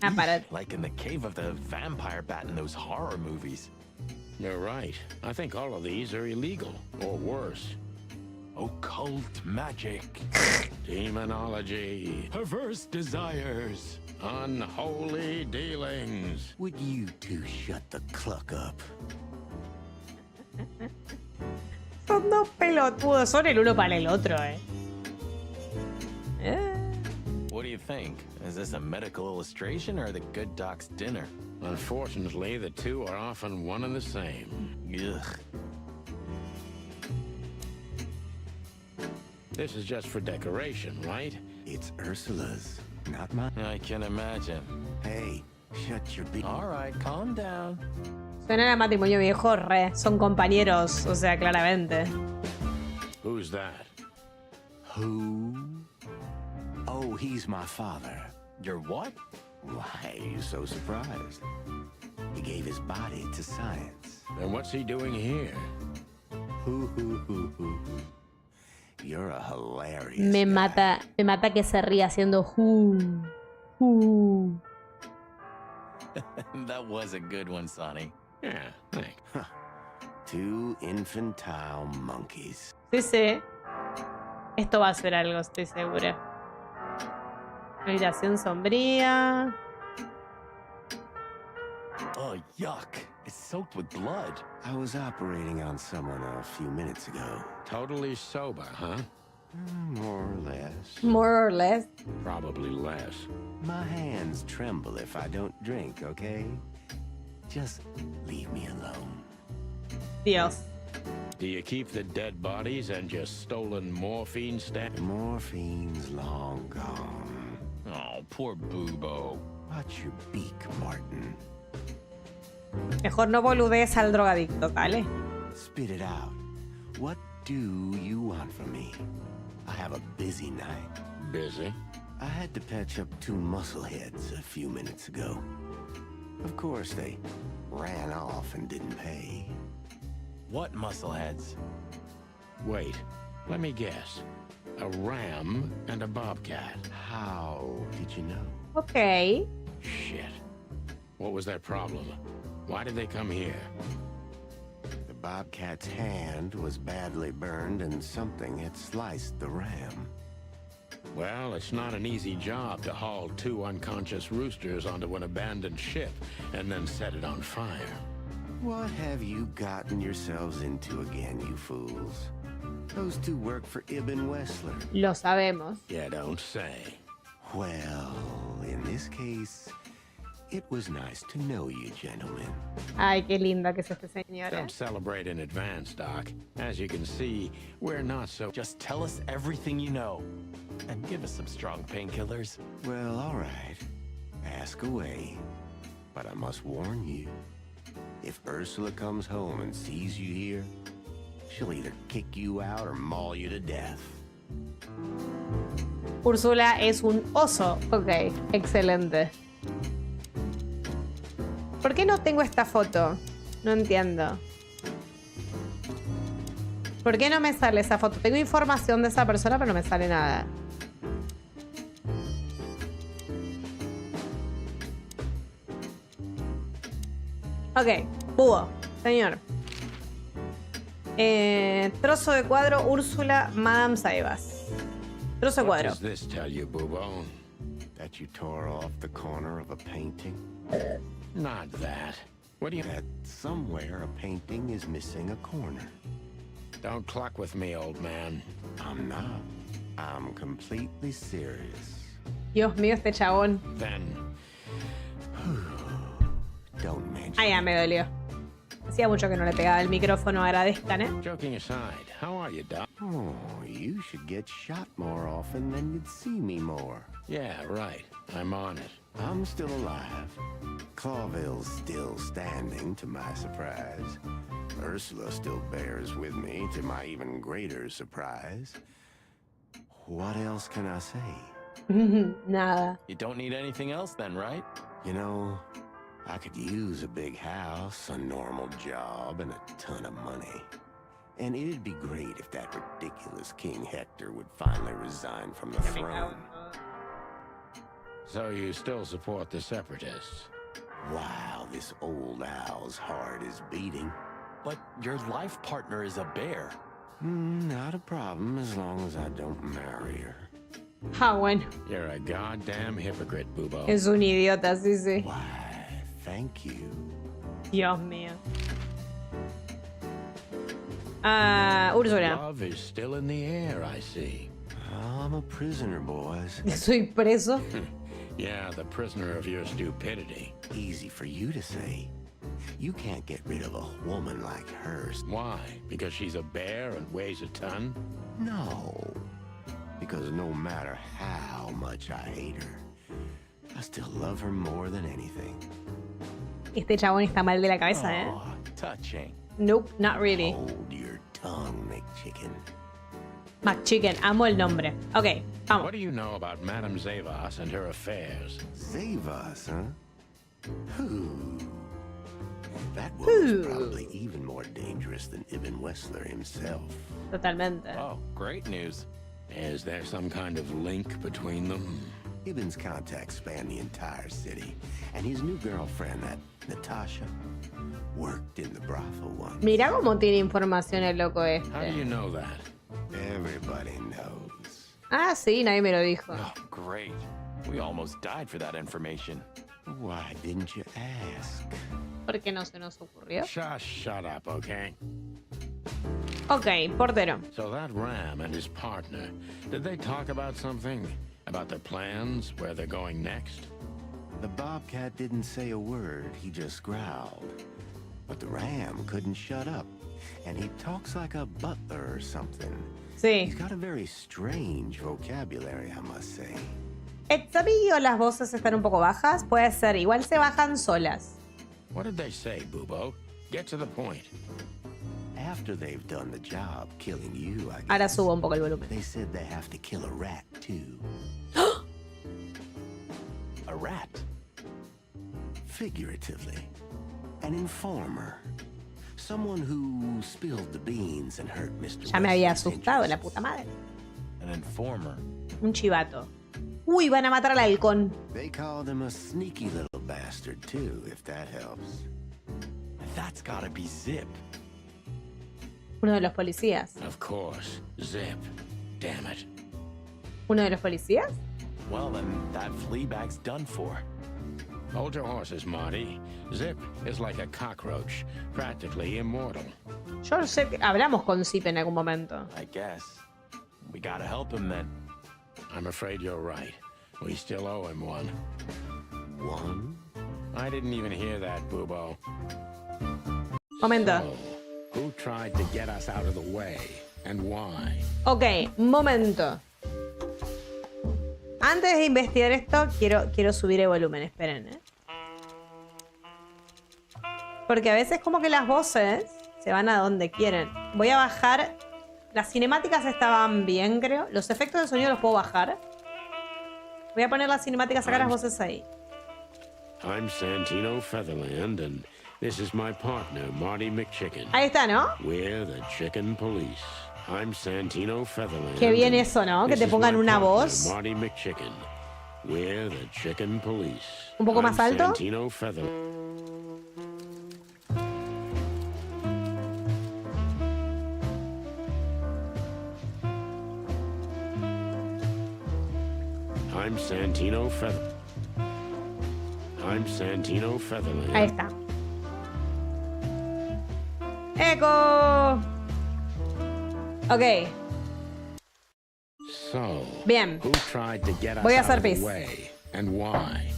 A: Ah, para.
G: Like in the cave of the vampire bat in those horror movies.
B: You're right. I think all of these are illegal, or worse.
G: Occult magic.
B: Demonology.
G: Perverse desires.
B: Unholy dealings.
C: Would you two shut the cluck up?
A: Son dos pelotudos. Son el uno para el otro,
G: What do you think? Is this a medical illustration or the good doc's dinner?
B: Unfortunately, the two are often one and the same.
G: Ugh.
B: This is just for decoration, right?
C: It's Ursula's, not mine.
G: I can imagine.
C: Hey, shut your beak.
G: All right, calm down.
A: Suenan a matrimonio viejo, re. Son compañeros, o sea, claramente.
B: Who's that?
C: Who? Oh, he's my father.
G: Your what?
C: Why are you so surprised? He gave his body to science.
B: Then what's he doing here?
C: You're a hilarious
A: Me mata que se ríe haciendo
G: That was a good one, Sonny.
B: Yeah, thanks.
C: Two infantile monkeys.
A: Sí, sí. Esto va a ser algo, estoy segura. Habitación sombría.
G: Oh, yuck. It's soaked with blood.
C: I was operating on someone a few minutes ago.
B: Totally sober, huh?
C: More or less.
A: More or less.
B: Probably less.
C: My hands tremble if I don't drink, okay? Just leave me alone.
A: Dios.
B: Do you keep the dead bodies and your stolen morphine stash?
C: Morphine's long gone.
G: Oh, poor Bubo.
C: Watch your beak, Martin.
A: Mejor no boludees al drogadicto, ¿vale?
C: Spit it out. What do you want from me? I have a busy night.
B: Busy?
C: I had to patch up two muscleheads a few minutes ago. Of course, they ran off and didn't pay.
G: What muscleheads?
B: Wait, let me guess. A ram and a bobcat.
C: How did you know?
A: Ok.
B: Shit. What was their problem? Why did they come here?
C: The bobcat's hand was badly burned and something had sliced the ram.
B: Well, it's not an easy job to haul 2 unconscious roosters onto an abandoned ship and then set it on fire.
O: What have you gotten yourselves into again, you fools? Those 2 work for Ibn Wessler.
A: Lo sabemos.
B: Yeah, don't say.
O: Well, in this case, it was nice to know you, gentlemen.
A: Ay, qué linda que es este señor.
B: Don't celebrate in advance, Doc. As you can see, we're not so...
G: Just tell us everything you know. And give us some strong painkillers.
O: Well, all right. Ask away. But I must warn you. If Ursula comes home and sees you here, she'll either kick you out or maul you to death.
A: Úrsula es un oso. Ok, excelente. ¿Por qué no tengo esta foto? No entiendo. ¿Por qué no me sale esa foto? Tengo información de esa persona, pero no me sale nada. Ok, búho, señor. Trozo de cuadro, Úrsula, Madame Saivas. Trozo de
B: What
A: cuadro.
B: does this tell you, Bubo?
O: That you tore off the corner of a painting?
B: Not that. What do you...
O: That somewhere a painting is missing a corner.
B: Don't cluck with me, old man.
O: I'm not. I'm completely serious.
A: Dios mío, este chabón.
B: Then...
O: Don't mention
A: Ah, ya me dolió. Hacía mucho que no le pegaba el micrófono, agradezcan, ¿eh?
B: Joking aside, how are you, Doc?
O: Oh, you should get shot more often, then you'd see me more.
B: Yeah, right. I'm on it.
O: I'm still alive. Clawville's still standing, to my surprise. Ursula still bears with me, to my even greater surprise. What else can I say?
A: Nada.
G: You don't need anything else then, right?
O: You know, I could use a big house, a normal job, and a ton of money. And it'd be great if that ridiculous King Hector would finally resign from the throne.
B: So you still support the Separatists?
O: Wow, this old owl's heart is beating.
G: But your life partner is a bear.
O: Not a problem as long as I don't marry her.
A: Ah, bueno.
B: You're a goddamn hypocrite, Bubo.
A: Es un idiota, sí, sí.
O: Why, thank you.
A: Dios mío. Ah, Úrsula.
B: Love is still in the air, I see.
O: I'm a prisoner, boys.
A: Soy preso.
B: Yeah, the prisoner of your stupidity.
O: Easy for you to say. You can't get rid of a woman like her.
B: Why? Because she's a bear and weighs a ton?
O: No. Because no matter how much I hate her, I still love her more than anything.
A: Este chabón está mal de la cabeza, ¿eh?
G: Oh, touching.
A: Nope, not really.
O: Hold your tongue, McChicken.
A: McChicken, amo el nombre. Ok, vamos.
B: What do you know about Madame Zavas and her affairs?
O: Zavas, huh? That woman's probably even more dangerous than Ibn Wessler himself.
A: Totalmente.
G: Oh, great news.
B: Is there some kind of link between them?
O: Ibn's contacts span the entire city, and his new girlfriend, that Natasha, worked in the brothel once.
A: Mira cómo tiene información el loco este.
B: How do you know that?
O: Everybody knows.
A: Ah, sí, nadie me lo dijo.
G: Oh, great. We almost died for that information.
O: Why didn't you ask?
A: ¿Por qué no se nos ocurrió?
B: Shut up, okay?
A: Ok, portero.
B: So that Ram and his partner, did they talk about something? About their plans, where they're going next?
O: The Bobcat didn't say a word, he just growled. But the Ram couldn't shut up, and he talks like a butler or something.
A: Sí.
O: He's got a very strange vocabulary, I must say.
A: ¿Sabe que las voces están un poco bajas? Puede ser, igual se bajan solas.
B: What did they say, Bubo? Get to the point.
O: After they've done the job killing you, I guess.
A: Ahora subo un poco el volumen.
O: They said they have to kill a rat, too.
G: A rat?
O: Figuratively. An informer. Someone who spilled the beans and hurt Mr.
A: Ya me había
O: Weston's
A: asustado, la
O: interests.
A: puta madre.
G: An informer?
A: Un chivato. Uy, van a matar al halcón.
O: They called him a sneaky little bastard, too, if that helps.
G: That's gotta be Zip.
A: Uno de los policías.
B: Of course. Zip. Damn it.
A: ¿Uno de los policías?
G: Well, then that flea bag's done for.
B: Hold your horses, Marty. Zip is like a cockroach, practically immortal.
A: Yo sé que hablamos con Zip en algún momento.
G: I guess. We gotta help him then.
B: I'm afraid you're right. We still owe him one.
O: One?
B: I didn't even hear that, Boobo.
A: Momento.
B: So, who tried to get us out of the way, and why?
A: Ok, momento. Antes de investigar esto, quiero subir el volumen, esperen, Porque a veces como que las voces se van a donde quieren. Voy a bajar. Las cinemáticas estaban bien, creo. Los efectos de sonido los puedo bajar. Voy a poner las cinemáticas, sacar las voces ahí.
B: I'm Santino Featherland, and this is my partner, Marty McChicken.
A: Ahí está, ¿no?
B: We're the Chicken Police. I'm Santino Featherland.
A: Qué bien eso, ¿no? Que te pongan una voz.
B: Marty McChicken. We're the Chicken Police.
A: Un poco más alto.
B: Santino Featherland. I'm Santino Featherland. I'm Santino Featherland.
A: Ahí está. ¡Eco! Ok.
B: So,
A: bien.
B: Who tried to get us
A: Voy a
B: out
A: hacer
B: of the
A: pis.
B: way, and why?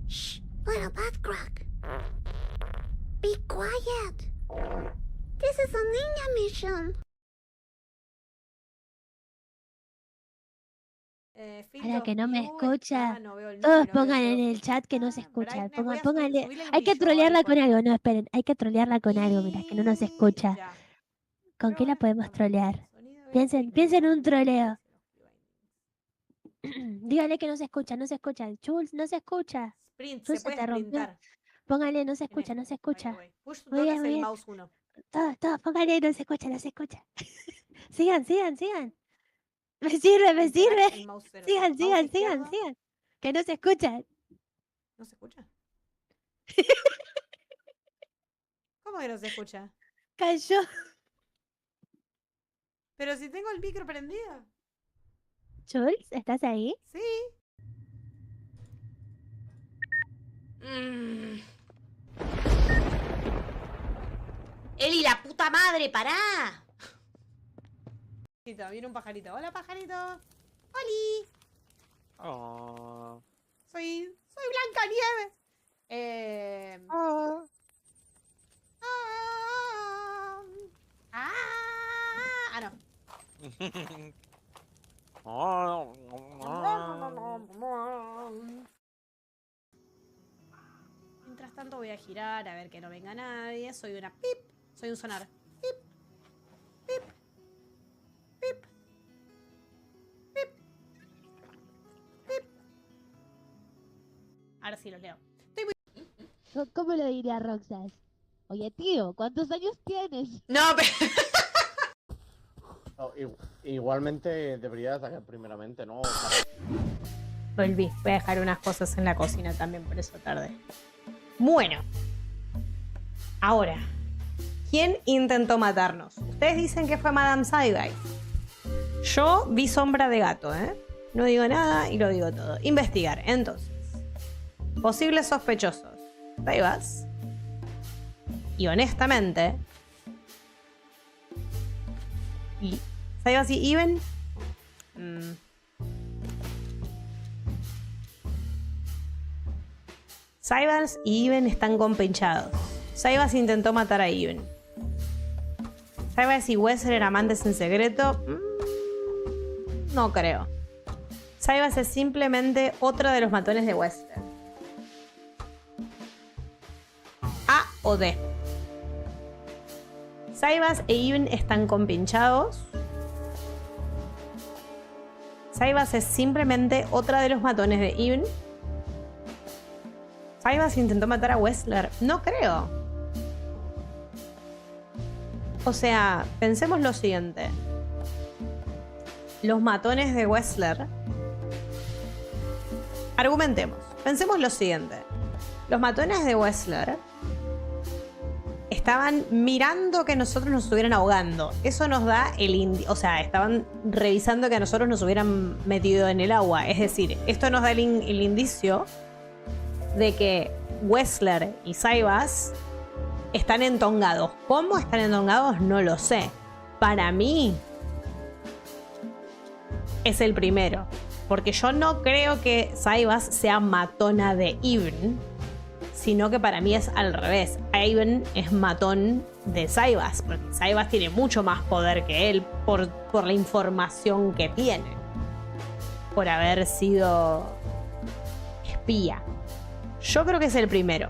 L: Shh, little butt crack. Be quiet. This is a ninja mission.
I: Para que no me escucha. Todos pongan en el chat que no se escucha. Pónganle. Hay que trolearla con algo. No, esperen. Hay que trolearla con algo. Mira, que no nos escucha. ¿Con qué la podemos trolear? Piensen en un troleo. Díganle que no se escucha, no se escucha. Jules, no se escucha.
A: Sprint, se te rompió.
I: Póngale, no se escucha, no se escucha.
A: Push
I: Muy bien,
A: es
I: muy
A: el
I: bien.
A: mouse 1.
I: Todos, póngale, no se escucha, no se escucha. Sigan. Me sirve. Sigan. Que no se escuchan.
A: ¿No se escucha? ¿Cómo que no se escucha?
I: Cayó.
A: Pero si tengo el micro prendido.
I: Jules, ¿estás ahí?
A: Sí. Eli, la puta madre, pará. Viene un pajarito. Hola, pajarito. ¡Holi!
J: Oh.
A: Soy Blancanieves. No. Mientras tanto voy a girar a ver que no venga nadie. Soy una pip. Soy un sonar. Pip. Pip. Pip. Pip. Pip. Ahora sí lo leo.
I: ¿Cómo lo diría Roxas? Oye, tío, ¿cuántos años tienes?
A: No, pero...
J: Igualmente debería atacar primeramente, ¿no?
A: Volví. Voy a dejar unas cosas en la cocina también, por eso tarde. Bueno. Ahora. ¿Quién intentó matarnos? Ustedes dicen que fue Madame Sidewise. Yo vi sombra de gato, ¿eh? No digo nada y lo digo todo. Investigar. Entonces. Posibles sospechosos. Sidewise. Y honestamente... Sidewise y Even... Sidewise y Even están compinchados. Sidewise intentó matar a Even. Sidewise y Wes eran amantes en secreto. No creo. Sidewise es simplemente otro de los matones de Western. A o D. Sidewise e Even están compinchados. Sidewise es simplemente otra de los matones de Even. Sidewise intentó matar a Wessler. No creo. O sea, pensemos lo siguiente. Los matones de Wessler. Argumentemos. Pensemos lo siguiente. Los matones de Wessler estaban mirando que nosotros nos estuvieran ahogando. Eso nos da o sea, estaban revisando que a nosotros nos hubieran metido en el agua. Es decir, esto nos da el indicio de que Wessler y Saibas están entongados. ¿Cómo están entongados? No lo sé. Para mí es el primero. Porque yo no creo que Saibas sea matona de Even, sino que para mí es al revés. Even es matón de Saibas, porque Saibas tiene mucho más poder que él por la información que tiene. Por haber sido espía. Yo creo que es el primero.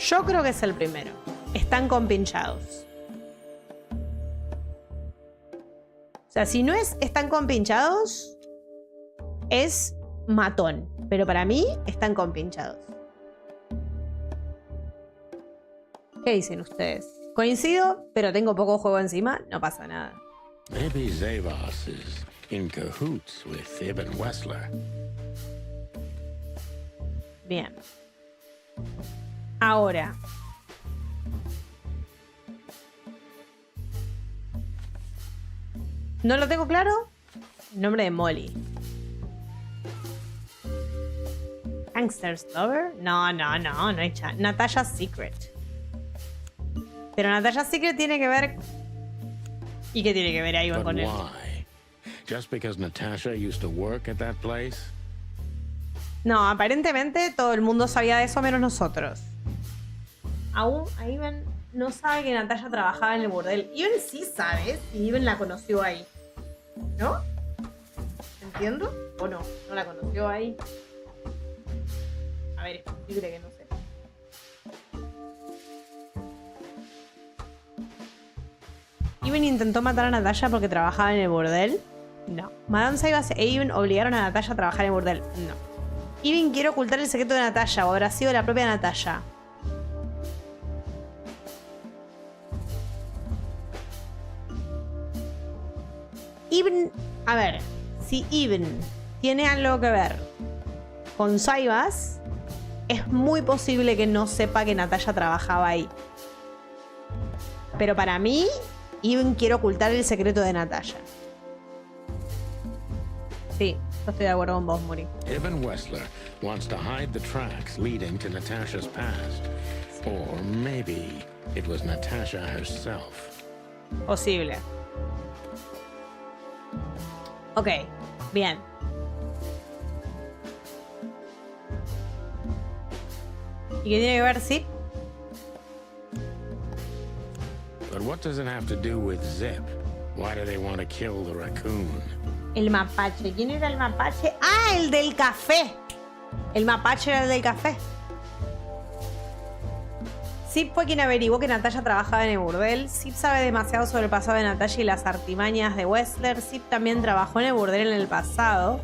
A: Yo creo que es el primero. Están compinchados. O sea, si no están compinchados, es matón. Pero para mí, están compinchados. ¿Qué dicen ustedes? Coincido, pero tengo poco juego encima. No pasa nada.
B: Maybe Zavos is in cahoots with Ibn Wessler.
A: Bien. Ahora. ¿No lo tengo claro? Nombre de Molly. Gangster's Lover? No hay chance. Natasha's Secret. Pero Natasha's Secret tiene que ver... ¿Y qué tiene que ver ahí con él?
B: Why? Just because Natasha used to work at that place?
A: No, aparentemente todo el mundo sabía de eso menos nosotros. Aún Ivan no sabe que Natasha trabajaba en el burdel. Ivan sí sabe y Ivan la conoció ahí. ¿No? ¿Entiendo? ¿O no? ¿No la conoció ahí? A ver, es posible que no sé. Ivan intentó matar a Natasha porque trabajaba en el burdel. No. Madame Saibas e Ivan obligaron a Natasha a trabajar en el burdel. No. Ivan quiere ocultar el secreto de Natasha, o habrá sido la propia Natasha. Ivan, a ver, si Ivan tiene algo que ver con Saibas, es muy posible que no sepa que Natasha trabajaba ahí. Pero para mí, Ivan quiere ocultar el secreto de Natasha. Sí, yo estoy de acuerdo con vos, Muri.
B: Ibn Wessler wants to hide the tracks leading to Natasha's past. Or maybe it was Natasha herself.
A: Posible. Ok, bien. ¿Y qué tiene que ver, sí?
B: But what does it have to do with Zip? Why do they want to kill the raccoon?
A: El mapache. ¿Quién era el mapache? ¡Ah, el del café! El mapache era el del café. Zip fue quien averiguó que Natasha trabajaba en el burdel. Zip sabe demasiado sobre el pasado de Natasha y las artimañas de Wessler. Zip también trabajó en el burdel en el pasado.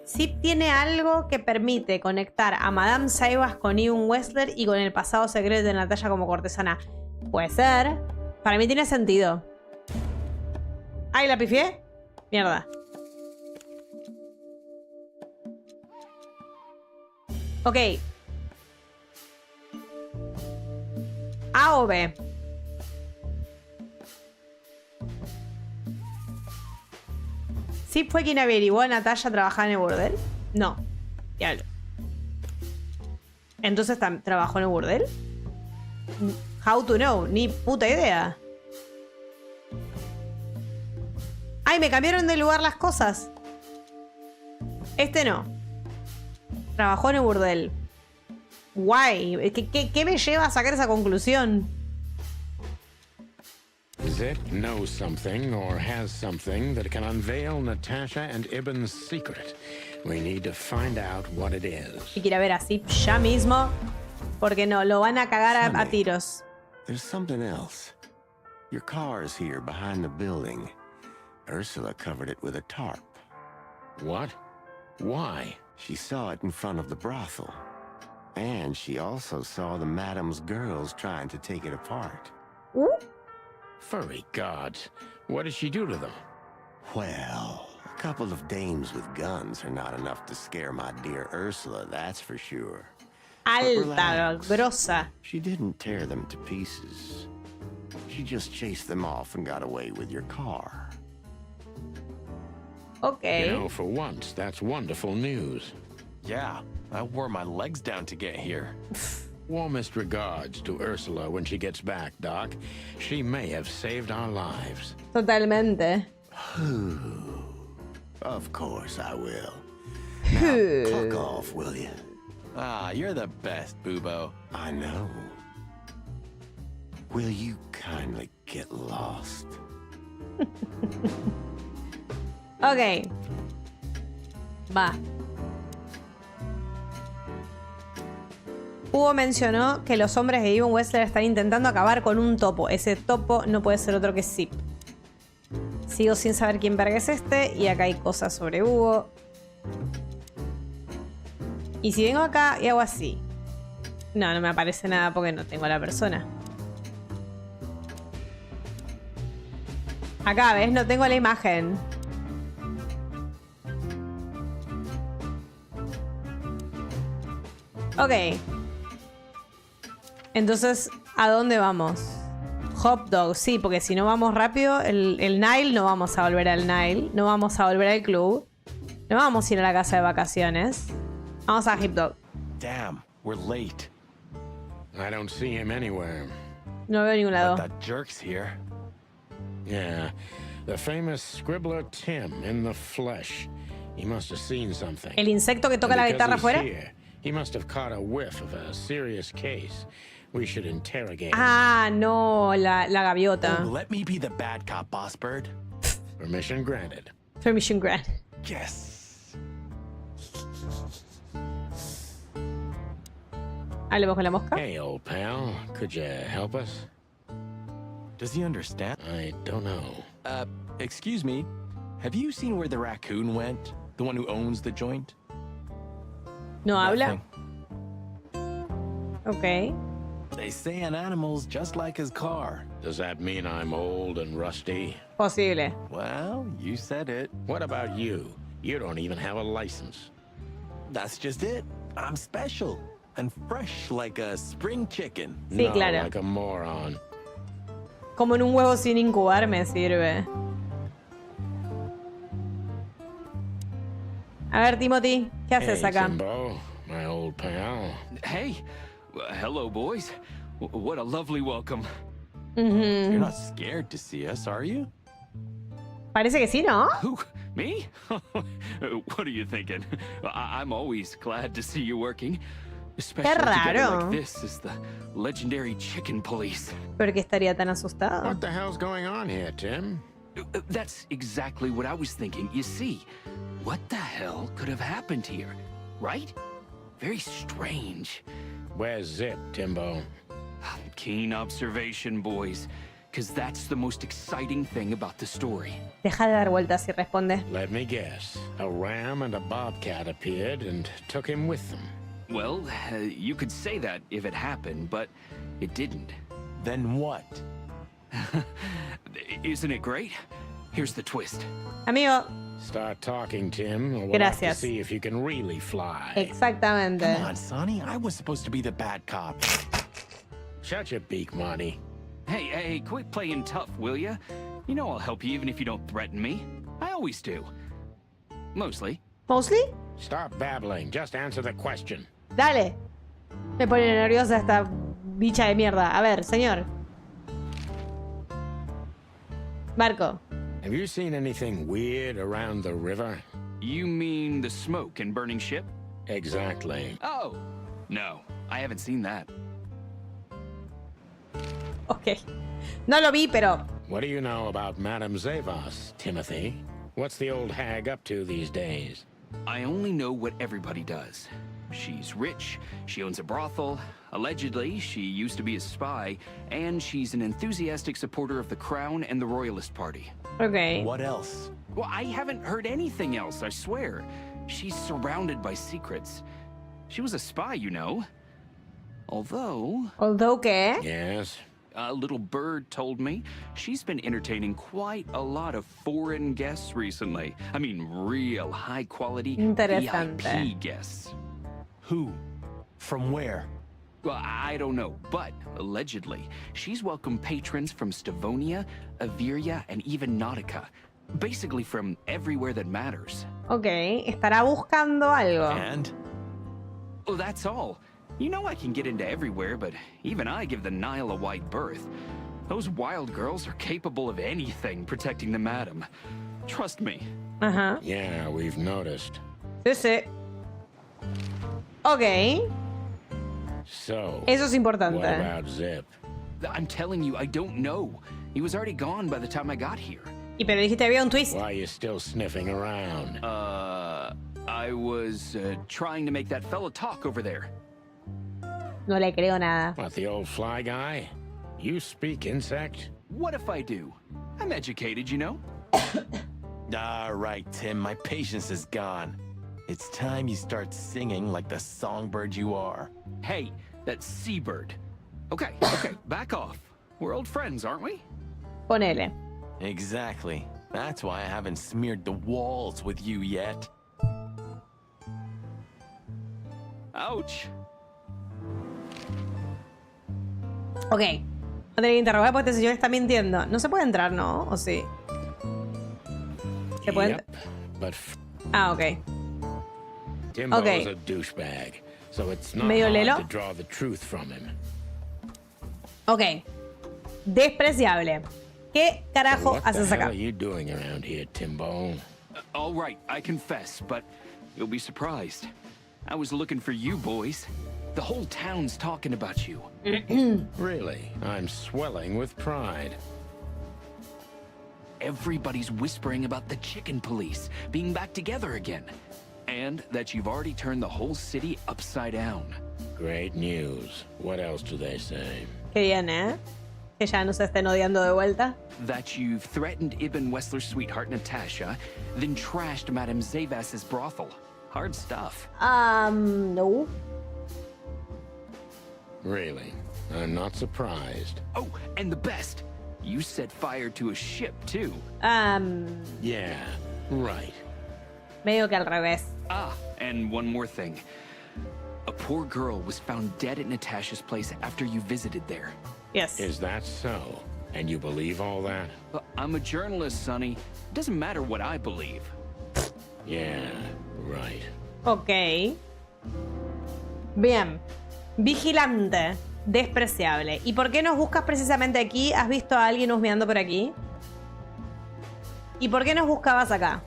A: Zip tiene algo que permite conectar a Madame Saibas con Ivan Wessler y con el pasado secreto de Natasha como cortesana. Puede ser. Para mí tiene sentido. ¡Ay, la pifié! Mierda. Ok. A o B. ¿Sí fue quien averiguó a Natasha trabajar en el burdel? No. Diablo. ¿Entonces trabajó en el burdel? How to know? Ni puta idea. ¡Ay, me cambiaron de lugar las cosas! Este no. Trabajó en el burdel. Guay. ¿Qué me lleva a sacar esa conclusión?
B: Zip knows something or has something that can unveil Natasha and Ibn's secret. We need to find out what it is.
A: Y quiere ver a Zip ya mismo, porque no, lo van a cagar a tiros.
O: There's something else. Your car's here behind the building. Ursula covered it with a tarp.
B: What? Why?
O: She saw it in front of the brothel. And she also saw the madam's girls trying to take it apart.
A: Ooh.
B: Furry gods. What did she do to them?
O: Well, a couple of dames with guns are not enough to scare my dear Ursula, that's for sure.
A: Alta, grosa.
O: She didn't tear them to pieces. She just chased them off and got away with your car.
A: Okay.
B: You know, for once, that's wonderful news.
G: Yeah, I wore my legs down to get here.
B: Warmest regards to Ursula when she gets back, Doc. She may have saved our lives.
A: Totalmente.
O: Of course I will. Now, fuck off, will you?
G: Ah, you're the best, Boobo.
O: I know. Will you kindly get lost?
A: Ok. Va. Hugo mencionó que los hombres de Ivan Wessler están intentando acabar con un topo. Ese topo no puede ser otro que Zip. Sigo sin saber quién verga es este. Y acá hay cosas sobre Hugo. Y si vengo acá y hago así. No, no me aparece nada porque no tengo a la persona. Acá, ¿ves? No tengo la imagen. Ok. Entonces, ¿a dónde vamos? Hot dog, sí, porque si no vamos rápido, el Nile, no vamos a volver al Nile. No vamos a volver al club. No vamos a ir a la casa de vacaciones. Vamos a Hip Dog.
G: Damn, we're late.
B: I don't see him anywhere.
A: No veo ningún lado.
G: But that jerk's here.
B: Yeah, the famous scribbler Tim in the flesh. He must have seen something.
A: El insecto que toca la guitarra afuera.
B: He must have caught a whiff of a serious case. We should interrogate him.
A: Ah, no, la gaviota.
G: Oh, let me be the bad cop, boss bird.
B: Permission granted.
A: Permission granted.
G: Yes.
A: Hablemos con la mosca.
B: Hey, old pal, could you help us?
G: Does he understand?
B: I don't know.
G: Excuse me. Have you seen where the raccoon went? The one who owns the joint?
A: No habla.
G: Nothing.
A: Ok.
G: They say an animal's just like his car.
B: Does that mean I'm old and rusty?
A: Posible.
G: Well, you said it.
B: What about you? You don't even have a license.
G: That's just it. I'm special and fresh like a spring chicken.
A: Sí,
B: no,
A: claro.
B: like a moron.
A: Como en un huevo sin incubar me sirve. A ver, Timothy, ¿qué haces acá?
B: Timbo, my old pal.
K: Hey, hello, boys. What a lovely welcome.
G: You're not scared to see us, are you?
A: Parece que sí, ¿no?
K: Who? Me? What are you thinking? I'm always glad to see you working. Especially together like this is the legendary chicken police.
A: ¿Por qué estaría tan asustado?
B: What the hell's going on here, Tim?
K: That's exactly what I was thinking. You see, what the hell could have happened here, right? Very strange.
B: Where's Zip, Timbo?
K: Keen observation, boys. Because that's the most exciting thing about the story.
A: Deja de dar vueltas y responde.
B: Let me guess. A ram and a bobcat appeared and took him with them.
K: Well, you could say that if it happened, but it didn't.
G: Then what?
K: Isn't it great? Here's the twist.
A: Amigo.
B: Start talking, Tim, or we'll have to see if you can really fly.
A: Exactamente.
G: Come on, Sonny. I was supposed to be the bad cop.
B: Shut your beak, Monty.
K: Hey, quit playing tough, will ya? You know I'll help you even if you don't threaten me. I always do. Mostly.
A: ¿Mostly?
B: Stop babbling. Just answer the question.
A: Dale. Me pone nerviosa esta bicha de mierda. A ver, señor. Marco.
B: Have you seen anything weird around the river?
K: You mean the smoke and burning ship?
B: Exactly.
K: Oh, no. I haven't seen that.
A: Ok. No lo vi, pero...
B: What do you know about Madame Zavas, Timothy? What's the old hag up to these days?
K: I only know what everybody does. She's rich, she owns a brothel, allegedly she used to be a spy, and she's an enthusiastic supporter of the Crown and the Royalist Party.
A: Okay.
G: What else?
K: Well, I haven't heard anything else, I swear. She's surrounded by secrets. She was a spy, you know. Although...
A: Although qué?
B: Yes?
K: A little bird told me she's been entertaining quite a lot of foreign guests recently. I mean, real high-quality VIP guests.
G: Who?
C: From where?
K: Well, I don't know, but allegedly, she's welcomed patrons from Stavonia, Averia, and even Nautica. Basically from everywhere that matters.
A: Ok, estará buscando algo.
C: And?
K: Well, that's all. You know I can get into everywhere, but even I give the Nile a wide berth. Those wild girls are capable of anything protecting the madam. Trust me.
A: Ajá.
B: Yeah, we've noticed.
A: Sí, sí. Ok.
B: So,
A: eso es importante.
B: What about Zip?
K: I'm telling you, I don't know. He was already gone by the time I got here.
A: Y pero dijiste había un twist.
B: Why are you still sniffing around?
K: I was trying to make that fella talk over there.
A: No le creo nada.
B: What, the old fly guy? You speak insect?
K: What if I do? I'm educated, you know?
C: All right, Tim, my patience is gone. It's time you start singing like the songbird you are.
K: Hey, that's seabird. Okay, back off. We're old friends, aren't we?
A: Ponele.
C: Exactly. That's why I haven't smeared the walls with you yet.
K: Ouch.
A: Ok. Voy a tener que interrogar porque este señor está mintiendo. No se puede entrar, ¿no? ¿O sí? ¿Se puede?
B: But
A: ah, ok.
B: Timbo is a douchebag, so it's not hard to draw the truth from him.
A: Ok. Despreciable. ¿Qué carajo haces acá?
B: What are you doing around here, Timbo?
K: All right, I confess, but you'll be surprised. I was looking for you boys. The whole town's talking about you.
B: Really? I'm swelling with pride.
K: Everybody's whispering about the chicken police being back together again. And that you've already turned the whole city upside down.
B: Great news. What else do they say?
A: Qué bien, ¿eh? Que ya no se estén odiando de vuelta.
K: That you've threatened Ibn Wessler's sweetheart Natasha, then trashed Madame Zavas's brothel. Hard stuff.
A: No.
B: Really? I'm not surprised.
K: Oh, and the best. You set fire to a ship, too.
B: Yeah, right.
A: Medio que al revés.
K: Ah, and one more thing. A poor girl was found dead at Natasha's place after you visited there.
A: Yes.
B: Is that so? And you believe all that?
K: I'm a journalist, Sonny. It doesn't matter what I believe.
B: Yeah, right.
A: Ok. Bien. Vigilante. Despreciable. ¿Y por qué nos buscas precisamente aquí? ¿Has visto a alguien husmeando por aquí? ¿Y por qué nos buscabas acá?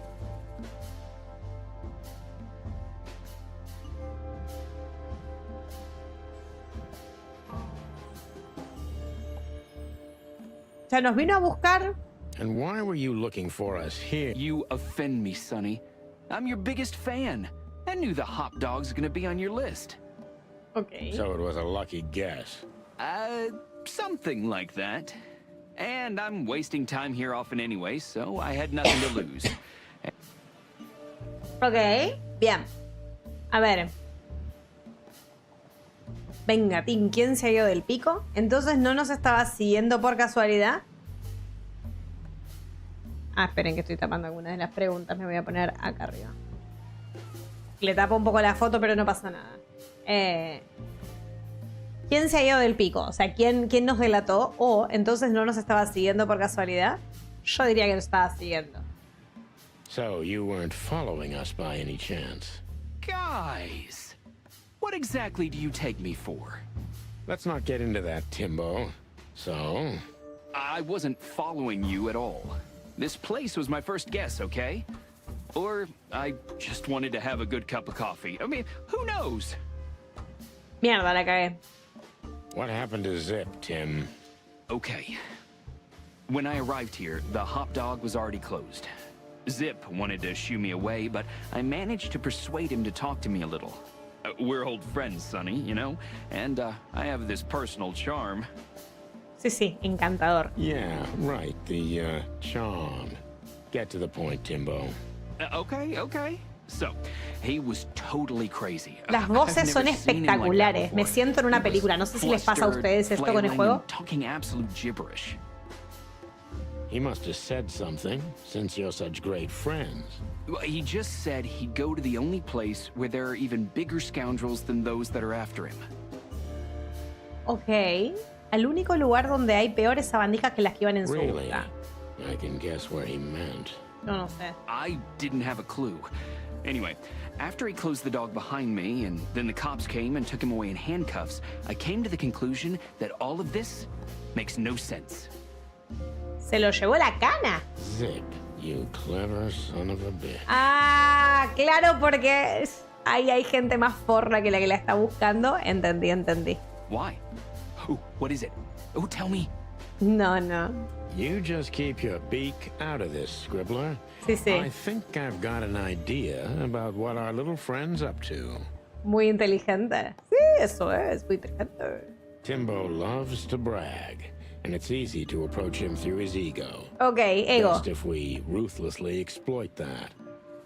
A: O sea, nos vino a buscar.
B: And why were you looking for us here?
K: You offend me, Sonny. I'm your biggest fan. I knew the hop dog's gonna be on your list.
A: Okay.
B: So it was a lucky guess.
K: Something like that. And I'm wasting time here often anyway, so I had nothing to lose.
A: Ok, bien. A ver. Venga, Tim, ¿quién se ha ido del pico? Entonces no nos estaba siguiendo por casualidad. Ah, esperen que estoy tapando algunas de las preguntas. Me voy a poner acá arriba. Le tapo un poco la foto, pero no pasa nada. ¿Quién se ha ido del pico? O sea, ¿quién nos delató? O entonces no nos estaba siguiendo por casualidad. Yo diría que nos estaba siguiendo.
B: So you weren't following us by any chance?
K: Guys, what exactly do you take me for?
B: Let's not get into that, Timbo. So?
K: I wasn't following you at all. This place was my first guess, okay? Or I just wanted to have a good cup of coffee. I mean, who knows?
A: Mierda, la cagué.
B: What happened to Zip, Tim?
K: Okay. When I arrived here, the hop dog was already closed. Zip wanted to shoo me away, but I managed to persuade him to talk to me a little. We're old friends, Sonny, you know? And I have this personal charm.
A: Sí, sí, encantador.
B: Yeah, right, the charm. Get to the point, Timbo.
K: Okay. So, he was totally crazy.
A: Las voces son espectaculares. Me siento en una película. No sé si les pasa a ustedes esto con el juego.
K: Talking absolute gibberish.
B: He must have said something, since you're such great friends.
P: Well, he just said he'd go to the only place where there are even bigger scoundrels than those that are after him.
A: Ok. Al único lugar donde hay peores sabandijas que las que iban en su
B: Really?
A: busca.
B: I can guess where he meant.
A: Yo no sé.
P: I didn't have a clue. Anyway, after he closed the dog behind me, and then the cops came and took him away in handcuffs, I came to the conclusion that all of this makes no sense.
A: Se lo llevó la cana.
B: Zip, you clever son of a bitch.
A: Ah, claro, porque ahí hay gente más forra que la está buscando. Entendí.
P: Why? Oh, what is it? Oh, tell me.
A: No.
B: You just keep your beak out of this, Scribbler.
A: Sí.
B: I think I've got an idea about what our little friend's up to.
A: Muy inteligente. Sí, eso es, muy inteligente.
B: Timbo loves to brag, and it's easy to approach him through his ego.
A: Ok, ego.
B: Best if we ruthlessly exploit that.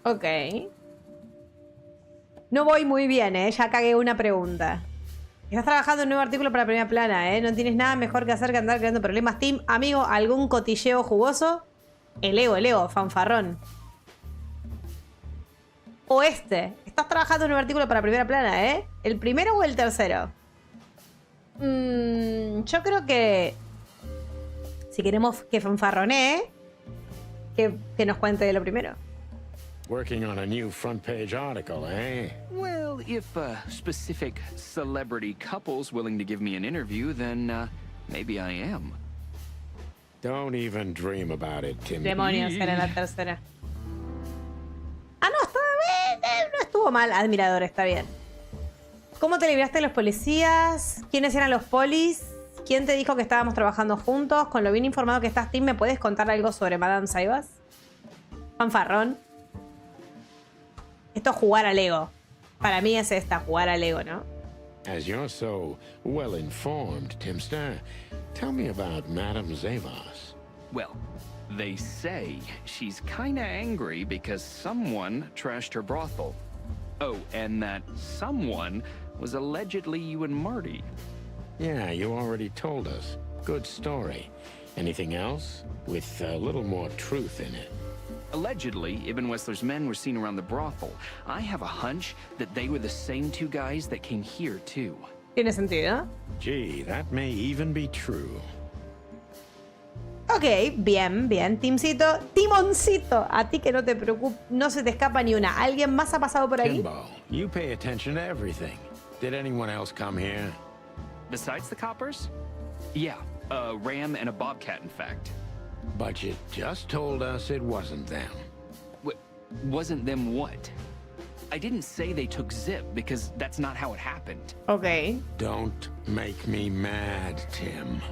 A: Ok. No voy muy bien, ya cagué una pregunta. Estás trabajando en un nuevo artículo para Primera Plana, No tienes nada mejor que hacer que andar creando problemas. Team, amigo, ¿algún cotilleo jugoso? El ego, fanfarrón. O estás trabajando en un artículo para Primera Plana, ¿El primero o el tercero? Yo creo que si queremos que fanfarronee, que nos cuente de lo primero.
B: Working on a new front page article, eh?
P: Well, if a specific celebrity couple's willing to give me an interview, then maybe I am.
B: Don't even dream about it, Tim.
A: Demonios, era la tercera. Ah, no, estaba bien. No estuvo mal. Admirador, está bien. ¿Cómo te libraste de los policías? ¿Quiénes eran los polis? ¿Quién te dijo que estábamos trabajando juntos? Con lo bien informado que estás, Tim, ¿me puedes contar algo sobre Madame Saibas? Fanfarrón. Esto es jugar al ego. Para mí es jugar al ego, ¿no?
B: As you're so well informed, Timster, tell me about Madame Zavas.
P: Well, they say she's kinda angry because someone trashed her brothel. Oh, and that someone was allegedly you and Marty.
B: Yeah, you already told us. Good story. Anything else? With a little more truth in it.
P: Allegedly, Ibn Wessler's men were seen around the brothel. I have a hunch that they were the same two guys that came here, too.
A: Tiene sentido.
B: Gee, that may even be true.
A: Ok, bien. Timcito, Timoncito. A ti que no te preocupes, no se te escapa ni una. ¿Alguien más ha pasado por ahí?
B: Timbo, you pay attention to everything. Did anyone else come here?
P: Besides the coppers? Yeah, a ram and a bobcat, in fact.
B: But you just told us it wasn't them.
P: Wasn't them what? I didn't say they took Zip, because that's not how it happened.
A: Okay.
B: Don't make me mad, Tim.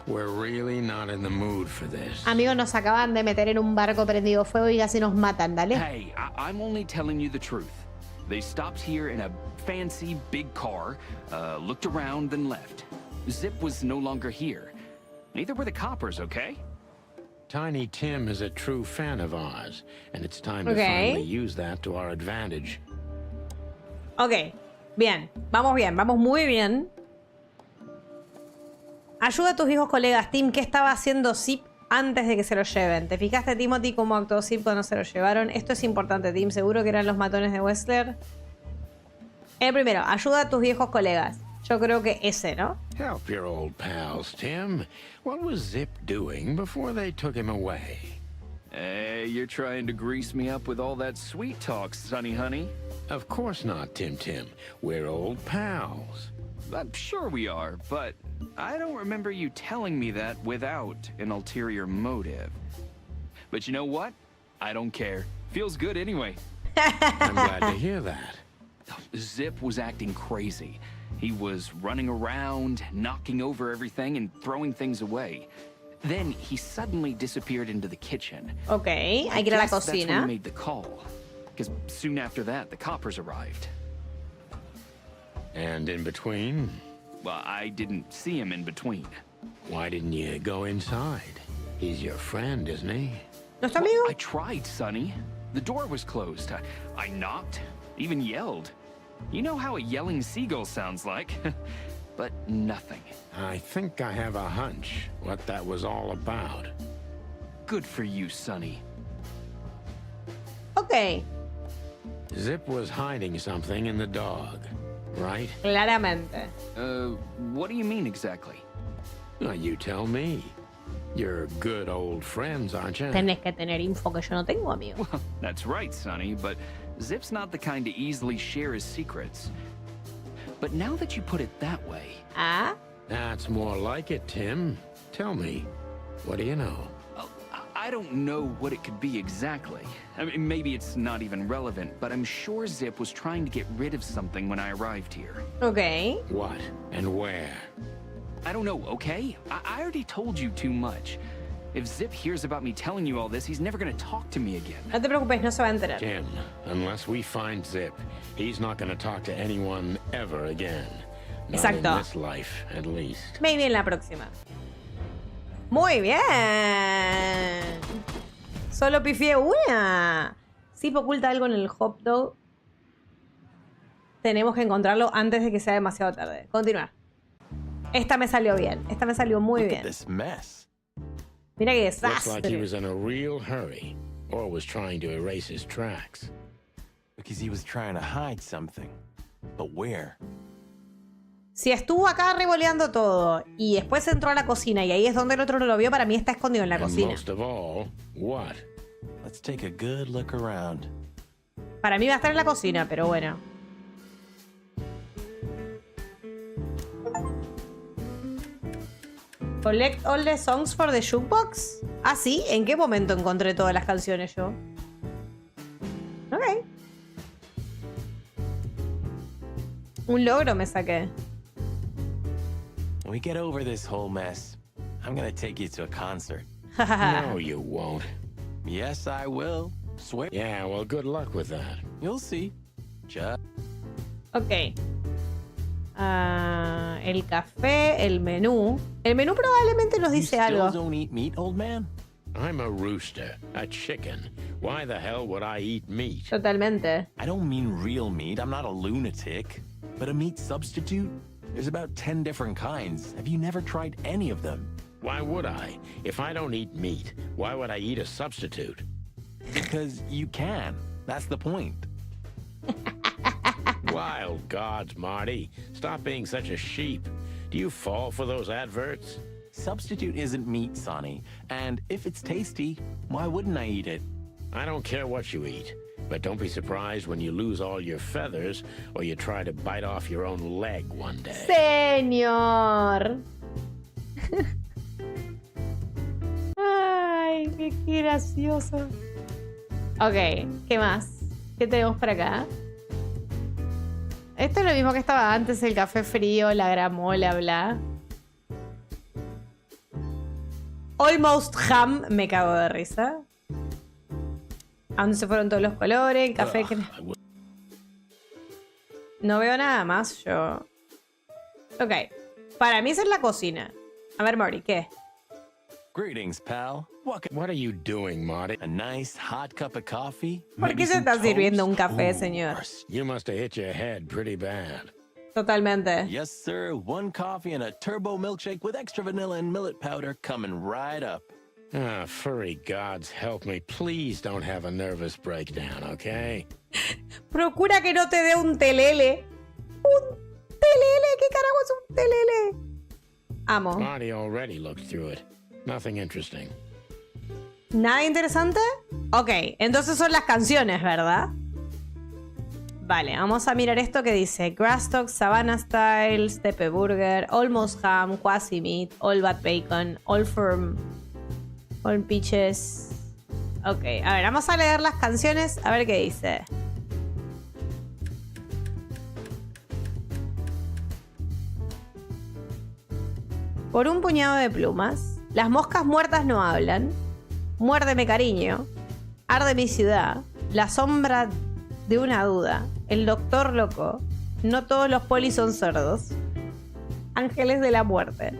B: We're really not in the mood for this.
A: Amigos, nos acaban de meter en un barco prendido fuego y casi nos matan, dale.
P: Hey, I'm only telling you the truth. They stopped here in a fancy big car, looked around, then left. Zip was no longer here. Neither were the coppers, okay?
B: Tiny Tim is a true fan of ours, and it's time to finally use that to our advantage.
A: Ok, bien, vamos muy bien. Ayuda a tus viejos colegas, Tim. ¿Qué estaba haciendo Zip antes de que se lo lleven? ¿Te fijaste, Timothy, cómo actuó Zip cuando se lo llevaron? Esto es importante, Tim. Seguro que eran los matones de Wessler. El primero, ayuda a tus viejos colegas. Yo creo que ese, ¿no?
B: Help your old pals, Tim. What was Zip doing before they took him away?
P: Hey, you're trying to grease me up with all that sweet talk, Sonny honey.
B: Of course not, Tim. We're old pals.
P: I'm sure we are, but I don't remember you telling me that without an ulterior motive. But you know what? I don't care. Feels good anyway.
B: I'm glad to hear that.
P: Zip was acting crazy. He was running around, knocking over everything and throwing things away. Then he suddenly disappeared into the kitchen.
A: Okay, hay que ir a la
P: That's when
A: cocina.
P: he made the call. Because soon after that, the coppers arrived.
B: And in between?
P: Well, I didn't see him in between.
B: Why didn't you go inside? He's your friend, isn't he?
A: ¿Nuestro amigo?
P: I tried, Sonny. The door was closed. I knocked, even yelled. You know how a yelling seagull sounds like. But nothing.
B: I think I have a hunch what that was all about.
P: Good for you, Sonny.
A: Ok.
B: Zip was hiding something in the dog, right?
A: Claramente.
P: What do you mean exactly?
B: Well, you tell me. You're good old friends, aren't you?
A: Tenés que tener info que yo no tengo, amigo.
P: Well, that's right, Sonny, but Zip's not the kind to easily share his secrets. But now that you put it that way...
A: Ah?
B: That's more like it, Tim. Tell me, what do you know?
P: I don't know what it could be exactly. I mean, maybe it's not even relevant, but I'm sure Zip was trying to get rid of something when I arrived here.
A: Okay.
B: What? And where?
P: I don't know, okay? I already told you too much. If Zip hears about me telling you all this, he's never gonna talk to me again.
A: No te preocupes, no se va a enterar.
B: Tim, unless we find Zip, he's not gonna talk to anyone ever again. Not
A: Exacto.
B: in this life, at least.
A: Maybe en la próxima. Muy bien. Solo pifié una. Zip oculta algo en el hot dog. Tenemos que encontrarlo antes de que sea demasiado tarde. Continuar. Esta me salió bien. Esta me salió muy bien. Mira qué
B: Looks like he
A: desastre.
B: was in a real hurry, or was trying to erase his tracks.
G: Because he was trying to hide something. But where?
A: Si estuvo acá revoleando todo y después entró a la cocina y ahí es donde el otro no lo vio, para mí está escondido en la
B: And
A: cocina.
B: most of all, what?
G: Let's take a good look around.
A: Para mí va a estar en la cocina, pero bueno. Collect all the songs for the jukebox. Ah, sí. ¿En qué momento encontré todas las canciones yo? Ok. Un logro me saqué.
G: When we get over this whole mess, I'm gonna take you to a concert.
B: No, you won't.
G: Yes, I will. Swear.
B: Yeah, well, good luck with that.
G: You'll see. Just...
A: Ok. Ah, el café, el menú. El menú probablemente nos dice
G: You
A: algo.
G: still don't eat meat, old man?
B: I'm a rooster, a chicken. Why the hell would I eat meat?
A: Totalmente.
G: I don't mean real meat. I'm not a lunatic. But a meat substitute? There's about 10 different kinds. Have you never tried any of them?
B: Why would I? If I don't eat meat, why would I eat a substitute?
G: Because you can. That's the point.
B: Wild gods, Marty. Stop being such a sheep. Do you fall for those adverts?
G: Substitute isn't meat, Sonny. And if it's tasty, why wouldn't I eat it?
B: I don't care what you eat, but don't be surprised when you lose all your feathers or you try to bite off your own leg one day.
A: Señor. Ay, qué gracioso. Ok, ¿qué más? ¿Qué tenemos por acá? Esto es lo mismo que estaba antes, el café frío, la gramola, bla. Almost ham, me cago de risa. ¿A dónde se fueron todos los colores? El café que... No veo nada más yo. Ok. Para mí esa es la cocina. A ver, Marty, ¿qué?
G: Greetings, pal.
B: What are you doing, Marty?
G: A nice hot cup of coffee?
A: ¿Por
G: Maybe
A: qué se
G: some
A: está sirviendo un
G: toast?
A: café, señor?
B: You must have hit your head pretty bad.
A: Totalmente.
G: Yes, sir. One coffee and a turbo milkshake with extra vanilla and millet powder coming right up.
B: Ah, furry gods help me. Please don't have a nervous breakdown, okay?
A: Procura que no te dé un telele. ¡Un telele! ¿Qué carajo es un telele? Amo.
B: Marty already looked through it. Nothing interesting.
A: ¿Nada interesante? Ok, entonces son las canciones, ¿verdad? Vale, vamos a mirar esto que dice Grasstalk, Savannah Style, Steppe Burger, Almost Ham, Quasi Meat, All Bad Bacon, All Firm, All Peaches. Ok, a ver, vamos a leer las canciones, a ver qué dice. Por un puñado de plumas, las moscas muertas no hablan, muérdeme cariño, arde mi ciudad, la sombra de una duda, el doctor loco, no todos los polis son cerdos, ángeles de la muerte,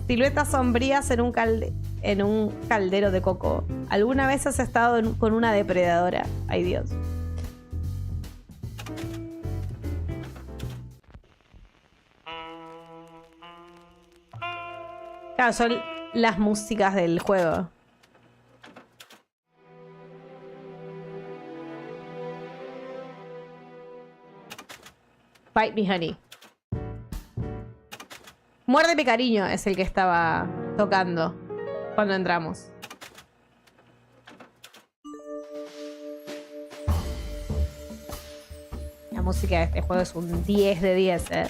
A: siluetas sombrías en un caldero de coco. ¿Alguna vez has estado con una depredadora? Ay, Dios. Claro, son las músicas del juego. Bite me, honey. Muérdeme, cariño es el que estaba tocando cuando entramos. La música de este juego es un 10 de 10, ¿eh?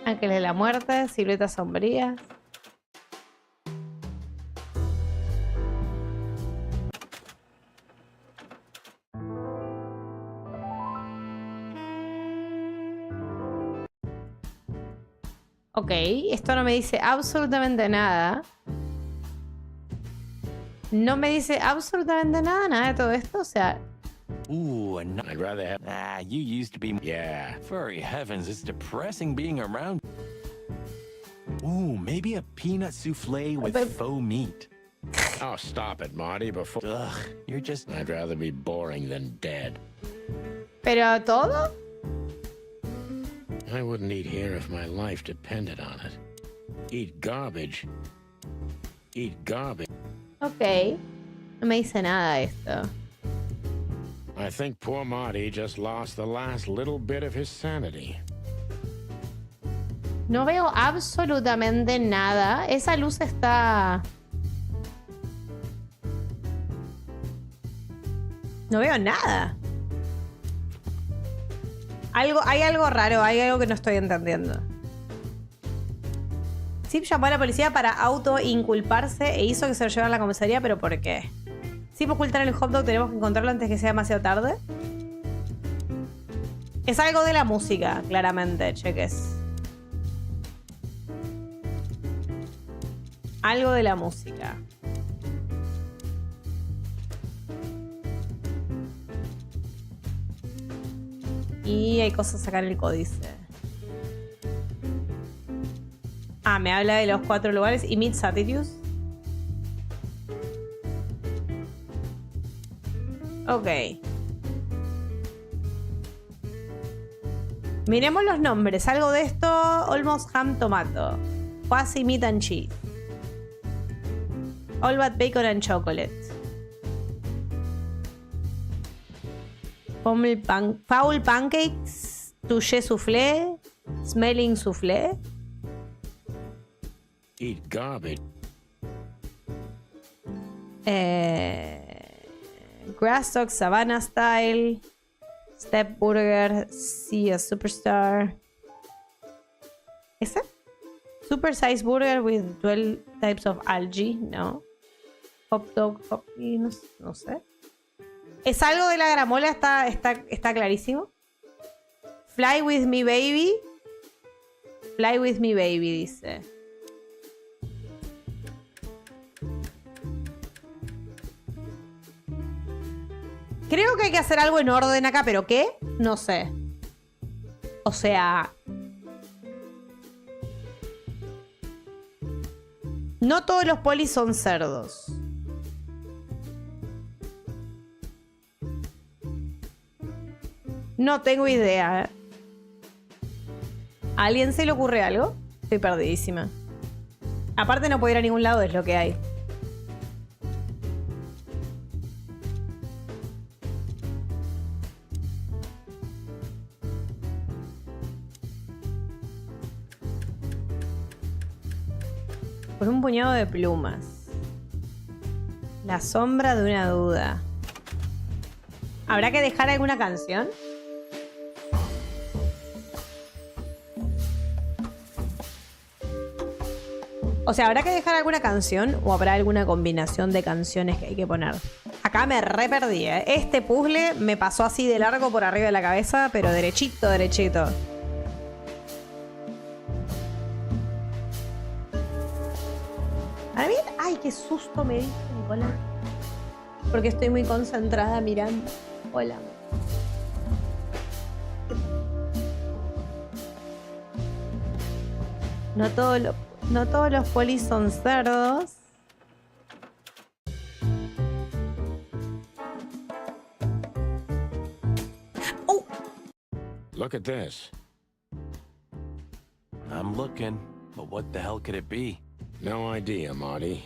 A: Ángeles de la muerte, siluetas sombrías. Ok, esto no me dice absolutamente nada. No me dice absolutamente nada de todo esto, o sea...
G: Ooh, and I'd rather have... Ah, you used to be... Yeah, furry heavens, it's depressing being around. Ooh, maybe a peanut souffle with faux meat.
B: Oh, stop it, Marty, before...
G: Ugh, you're just...
B: I'd rather be boring than dead.
A: ¿Pero todo?
B: I wouldn't eat here if my life depended on it. Eat garbage. Eat garbage.
A: Ok. No me dice nada esto.
B: I think poor Marty just lost the last little bit of his sanity.
A: No veo absolutamente nada. Esa luz está... No veo nada. Hay algo raro, hay algo que no estoy entendiendo. Zip llamó a la policía para auto-inculparse e hizo que se lo llevaran a la comisaría, pero ¿por qué? Zip ocultar el hot dog, tenemos que encontrarlo antes que sea demasiado tarde. Es algo de la música, claramente, cheques. Algo de la música. Y hay cosas acá en el códice. Ah, me habla de los 4 lugares. Y Meet Attitudes. Ok. Miremos los nombres. Algo de esto. Almost Ham Tomato. Quasi Meat and Cheese. All But Bacon and Chocolate. Foul Pancakes. Touché Soufflé. Smelling Soufflé.
B: Eat garbage.
A: Grass Dog Savannah Style. Step Burger. See a Superstar. ¿Ese? Super Size Burger with 12 types of algae. No. Hot Dog. No sé. Es algo de la gramola. Está clarísimo. Fly with me, baby. Fly with me, baby, dice. Creo que hay que hacer algo en orden acá, pero ¿qué? No sé. O sea... No todos los polis son cerdos. No tengo idea. ¿A alguien se le ocurre algo? Estoy perdidísima. Aparte no puedo ir a ningún lado, es lo que hay. Por un puñado de plumas. La sombra de una duda. ¿Habrá que dejar alguna canción? O sea, ¿habrá que dejar alguna canción o habrá alguna combinación de canciones que hay que poner? Acá me re perdí, ¿eh? Este puzzle me pasó así de largo por arriba de la cabeza, pero derechito, derechito. A ver, ay, qué susto me diste, Nicolás. Porque estoy muy concentrada mirando. Hola. No todos los polis son cerdos.
B: Look at this.
G: I'm looking, but what the hell could it be?
B: No idea, Marty.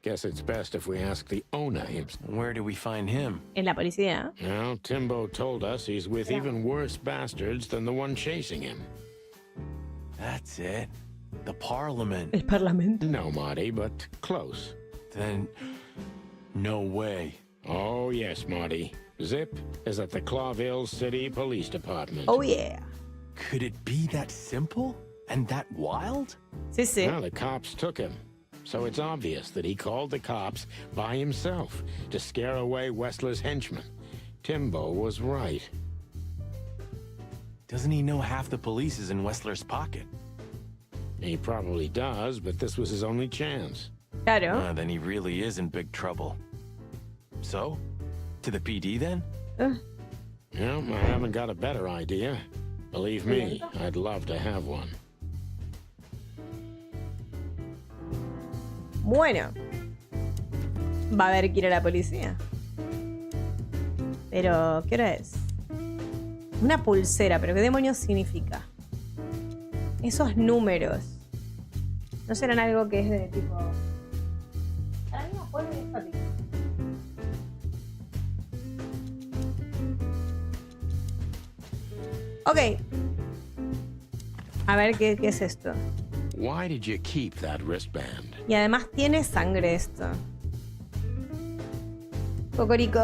B: Guess it's best if we ask the owner himself.
G: Where do we find him?
A: En la policía.
B: Well, Timbo told us he's with even worse bastards than the one chasing him.
G: That's it. The Parliament.
A: El Parlamento.
B: No, Marty, but close.
G: Then, no way.
B: Oh, yes, Marty. Zip is at the Clawville City Police Department.
A: Oh, yeah.
G: Could it be that simple? And that wild?
A: Sí, sí.
B: Well, the cops took him. So it's obvious that he called the cops by himself to scare away Wessler's henchmen. Timbo was right.
G: Doesn't he know half the police is in Wessler's pocket?
B: He probably does, but this was his only chance.
A: Claro.
G: Then he really is in big trouble. So, to the PD then?
B: Yeah, I haven't got a better idea. Believe me, I'd love to have one.
A: Bueno. Va a haber que ir a la policía. Pero, ¿qué hora es? Una pulsera, pero ¿qué demonios significa? Esos números. ¿No serán algo que es de tipo... Para mí, polvo y estático. Ok. A ver, ¿qué es esto?
B: Why did you keep that wristband?
A: Y además tiene sangre esto. Cocorico.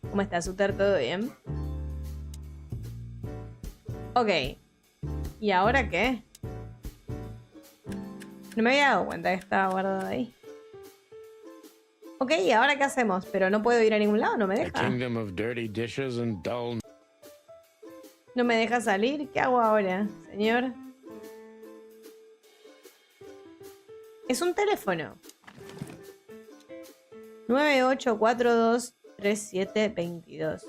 A: ¿Cómo está, Suter? ¿Todo bien? Ok. ¿Y ahora qué? No me había dado cuenta que estaba guardado ahí. Ok, ¿y ahora qué hacemos? Pero no puedo ir a ningún lado, no me
B: A
A: deja.
B: kingdom of dirty dishes and dull...
A: No me deja salir. ¿Qué hago ahora, señor? Es un teléfono. 98423722.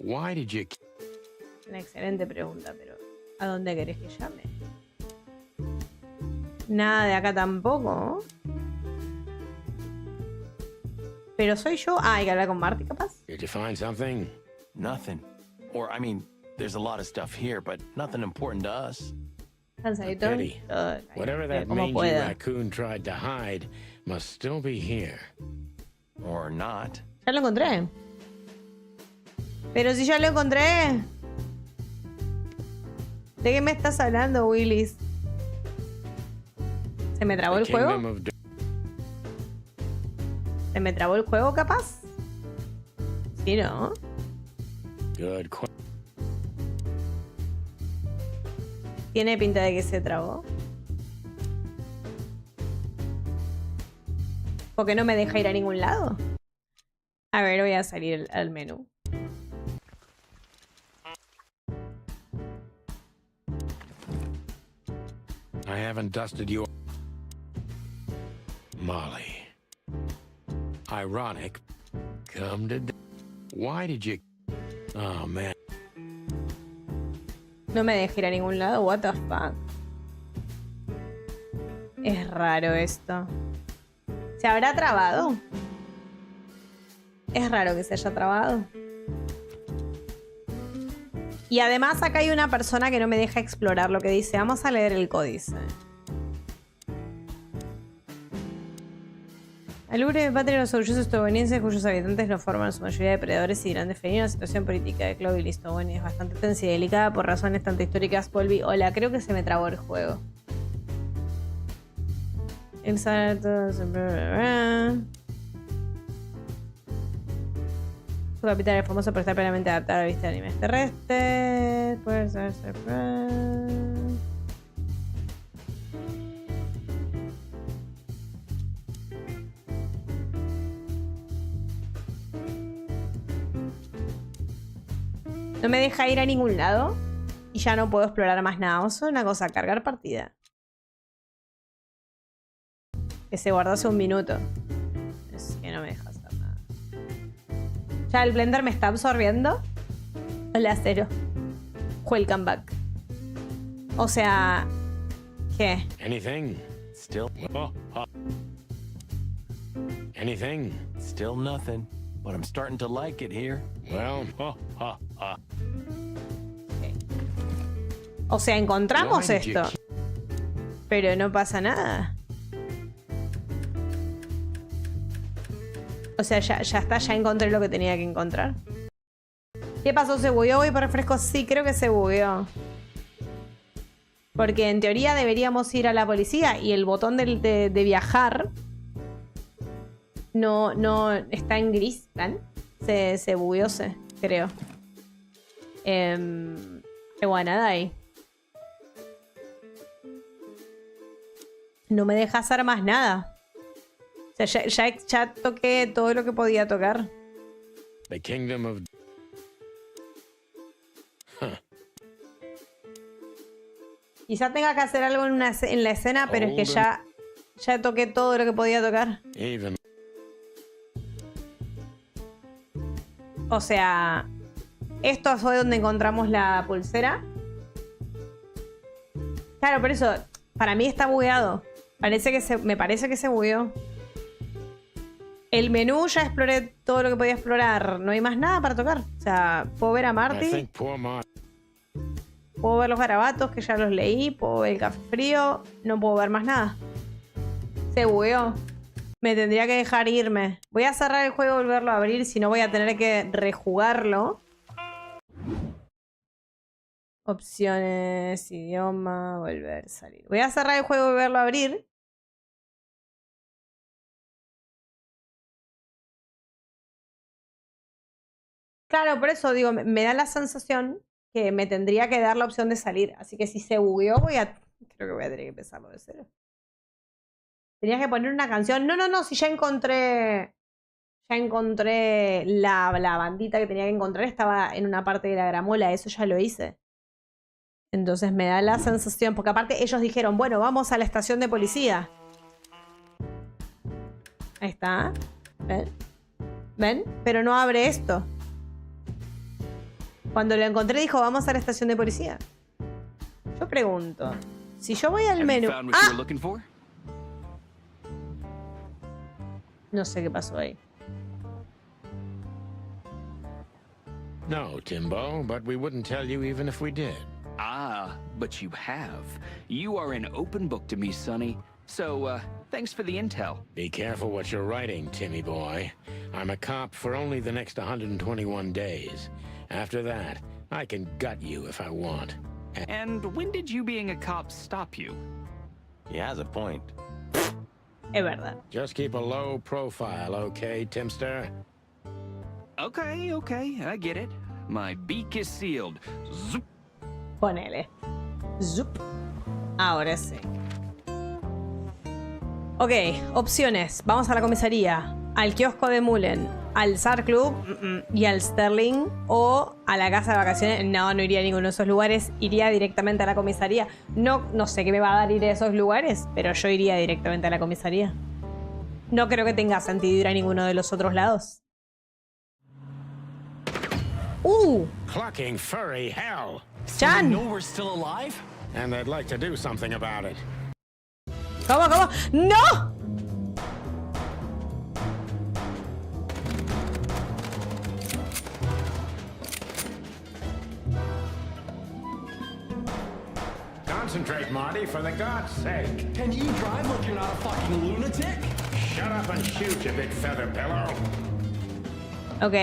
B: Why did you...
A: Una excelente pregunta, pero ¿a dónde querés que llame? Nada de acá tampoco. Pero soy yo. Ah, hay que hablar con Marty, capaz.
B: Did you find something?
G: Nothing. Or, I mean, there's a lot of stuff here, but nothing important to us.
A: Cansadito.
B: Pity. Whatever that mangy raccoon tried to hide must still be here.
G: Or not.
A: Ya lo encontré. Pero si ya lo encontré. ¿De qué me estás hablando, Willis? ¿Se me trabó el juego? ¿Se me trabó el juego, capaz? Sí, ¿no?
B: Good.
A: Tiene pinta de que se trabó. ¿Porque no me deja ir a ningún lado? A ver, voy a salir al menú.
B: I haven't dusted you... Molly. Ironic. Come to... Why did you... Oh, man.
A: No me deja ir a ningún lado. What the fuck. Es raro esto. ¿Se habrá trabado? Es raro que se haya trabado. Y además acá hay una persona que no me deja explorar lo que dice. Vamos a leer el códice. El ubre de patria de los orgullosos estadounidenses, cuyos habitantes lo forman su mayoría de depredadores y grandes felinos. La situación política de Clawville y Estonia es bastante tensa y delicada por razones tanto históricas. Volví. Hola, creo que se me trabó el juego. El salto... Su capital es famoso por estar plenamente adaptada a la vista de animales terrestres. Puede ser... No me deja ir a ningún lado. Y ya no puedo explorar más nada. Vamos a hacer una cosa, cargar partida. Que se guardó hace un minuto. Es que no me deja hacer nada. Ya el blender me está absorbiendo. Hola, Cero. Welcome back. O sea... ¿Qué?
B: Anything? Still... Anything?
G: Still nothing. But I'm starting to like it here.
B: Well,
A: O sea, encontramos esto. Pero no pasa nada. O sea, ya está, ya encontré lo que tenía que encontrar. ¿Qué pasó? ¿Se bugueó? Voy por refresco. Sí, creo que se bugueó. Porque en teoría deberíamos ir a la policía y el botón de viajar no está en gris, ¿verdad? Se bugueó, creo. Bueno, nada ahí. No me deja hacer más nada. O sea, ya toqué todo lo que podía tocar.
B: The Kingdom of...
A: Quizá tenga que hacer algo en la escena, pero es que ya toqué todo lo que podía tocar.
B: Even.
A: O sea, esto fue donde encontramos la pulsera. Claro, por eso, para mí está bugueado. Me parece que se bugueó. El menú ya exploré todo lo que podía explorar. No hay más nada para tocar. O sea, puedo ver a Marty. Puedo ver los garabatos, que ya los leí. Puedo ver el café frío. No puedo ver más nada. Se bugueó. Me tendría que dejar irme. Voy a cerrar el juego y volverlo a abrir. Si no, voy a tener que rejugarlo. Opciones, idioma, volver, salir. Voy a cerrar el juego y volverlo a abrir. Claro, por eso digo, me da la sensación que me tendría que dar la opción de salir. Así que si se bugueó, creo que voy a tener que empezarlo de cero. Tenías que poner una canción. No, si ya encontré la bandita que tenía que encontrar. Estaba en una parte de la gramola. Eso ya lo hice. Entonces me da la sensación. Porque aparte ellos dijeron, bueno, vamos a la estación de policía. Ahí está. ¿Ven? Pero no abre esto. Cuando lo encontré dijo, vamos a la estación de policía. Yo pregunto, si yo voy al menú... ¡Ah! No sé qué pasó ahí.
B: No, Timbo, but we wouldn't tell you even if we did.
P: Ah, but you have. You are an open book to me, Sonny. So, thanks for the intel.
B: Be careful what you're writing, Timmy boy. I'm a cop for only the next 121 days. After that, I can gut you if I want.
P: And when did you being a cop stop you?
G: He has a point.
A: Es verdad.
B: Just keep a low profile, okay, Timster?
P: Okay, I get it. My beak is sealed. Zoop.
A: Ponele. Zup. Ahora sí. Ok, opciones. Vamos a la comisaría, al kiosco de Mullen, al SAR Club y al Sterling, o a la casa de vacaciones. No iría a ninguno de esos lugares. Iría directamente a la comisaría. No sé qué me va a dar ir a esos lugares, pero yo iría directamente a la comisaría. No creo que tenga sentido ir a ninguno de los otros lados.
B: Clucking furry hell.
A: Chan.
G: So we know we're still alive?
B: And they'd like to do something about it.
A: ¿Cómo? ¡No!
B: Concentrate, Marty, for the God's sake.
G: Can you drive like you're not a fucking lunatic?
B: Shut up and shoot, you big feather pillow.
A: Ok.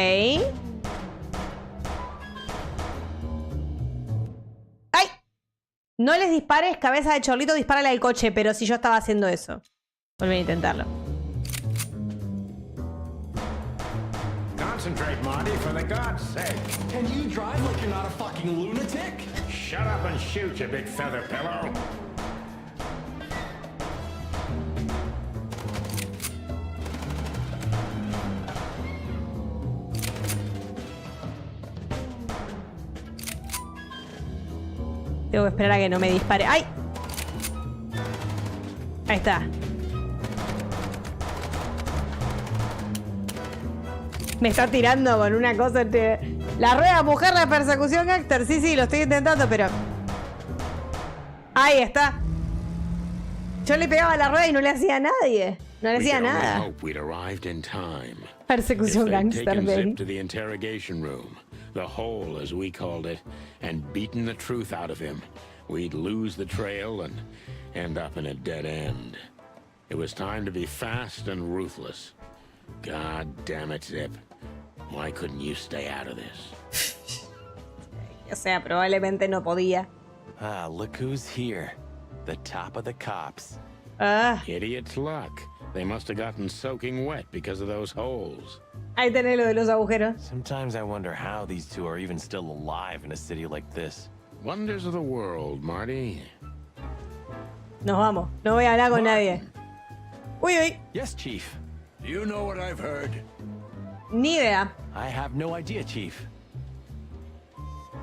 A: ¡Ay! No les dispares, cabeza de chorlito, dispárale al coche. Pero si yo estaba haciendo eso. Volví a intentarlo.
B: Concentrate, Marty, for the God's sake.
G: Can you drive like you're not a fucking lunatic?
B: Shut up and shoot, you big feather pillow.
A: Tengo que esperar a que no me dispare. ¡Ay! Ahí está. Me está tirando con una cosa. La rueda mujer, la persecución gangster. Sí, sí, lo estoy intentando, pero... Ahí está. Yo le pegaba la rueda y no le hacía a nadie. No le hacía nada. Persecución gangster, ven.
B: To the interrogation room, the hole as we called it, and beaten the truth out of him, we'd lose the trail and end up in a dead end. It was time to be fast and ruthless. God damn it, Zip. Why couldn't you stay out of this?
A: O sea, probablemente no podía.
G: Ah, look who's here. The top of the cops.
B: Idiot's luck. They must have gotten soaking wet because of those holes.
A: Ahí tenés lo de los agujeros.
G: Sometimes I wonder how these two are even still alive in a city like this.
B: Wonders of the world, Marty.
A: Nos vamos. No voy a hablar con nadie. Uy, uy.
G: Yes, Chief.
E: Do you know what I've heard?
A: Ni idea.
G: I have no idea, Chief.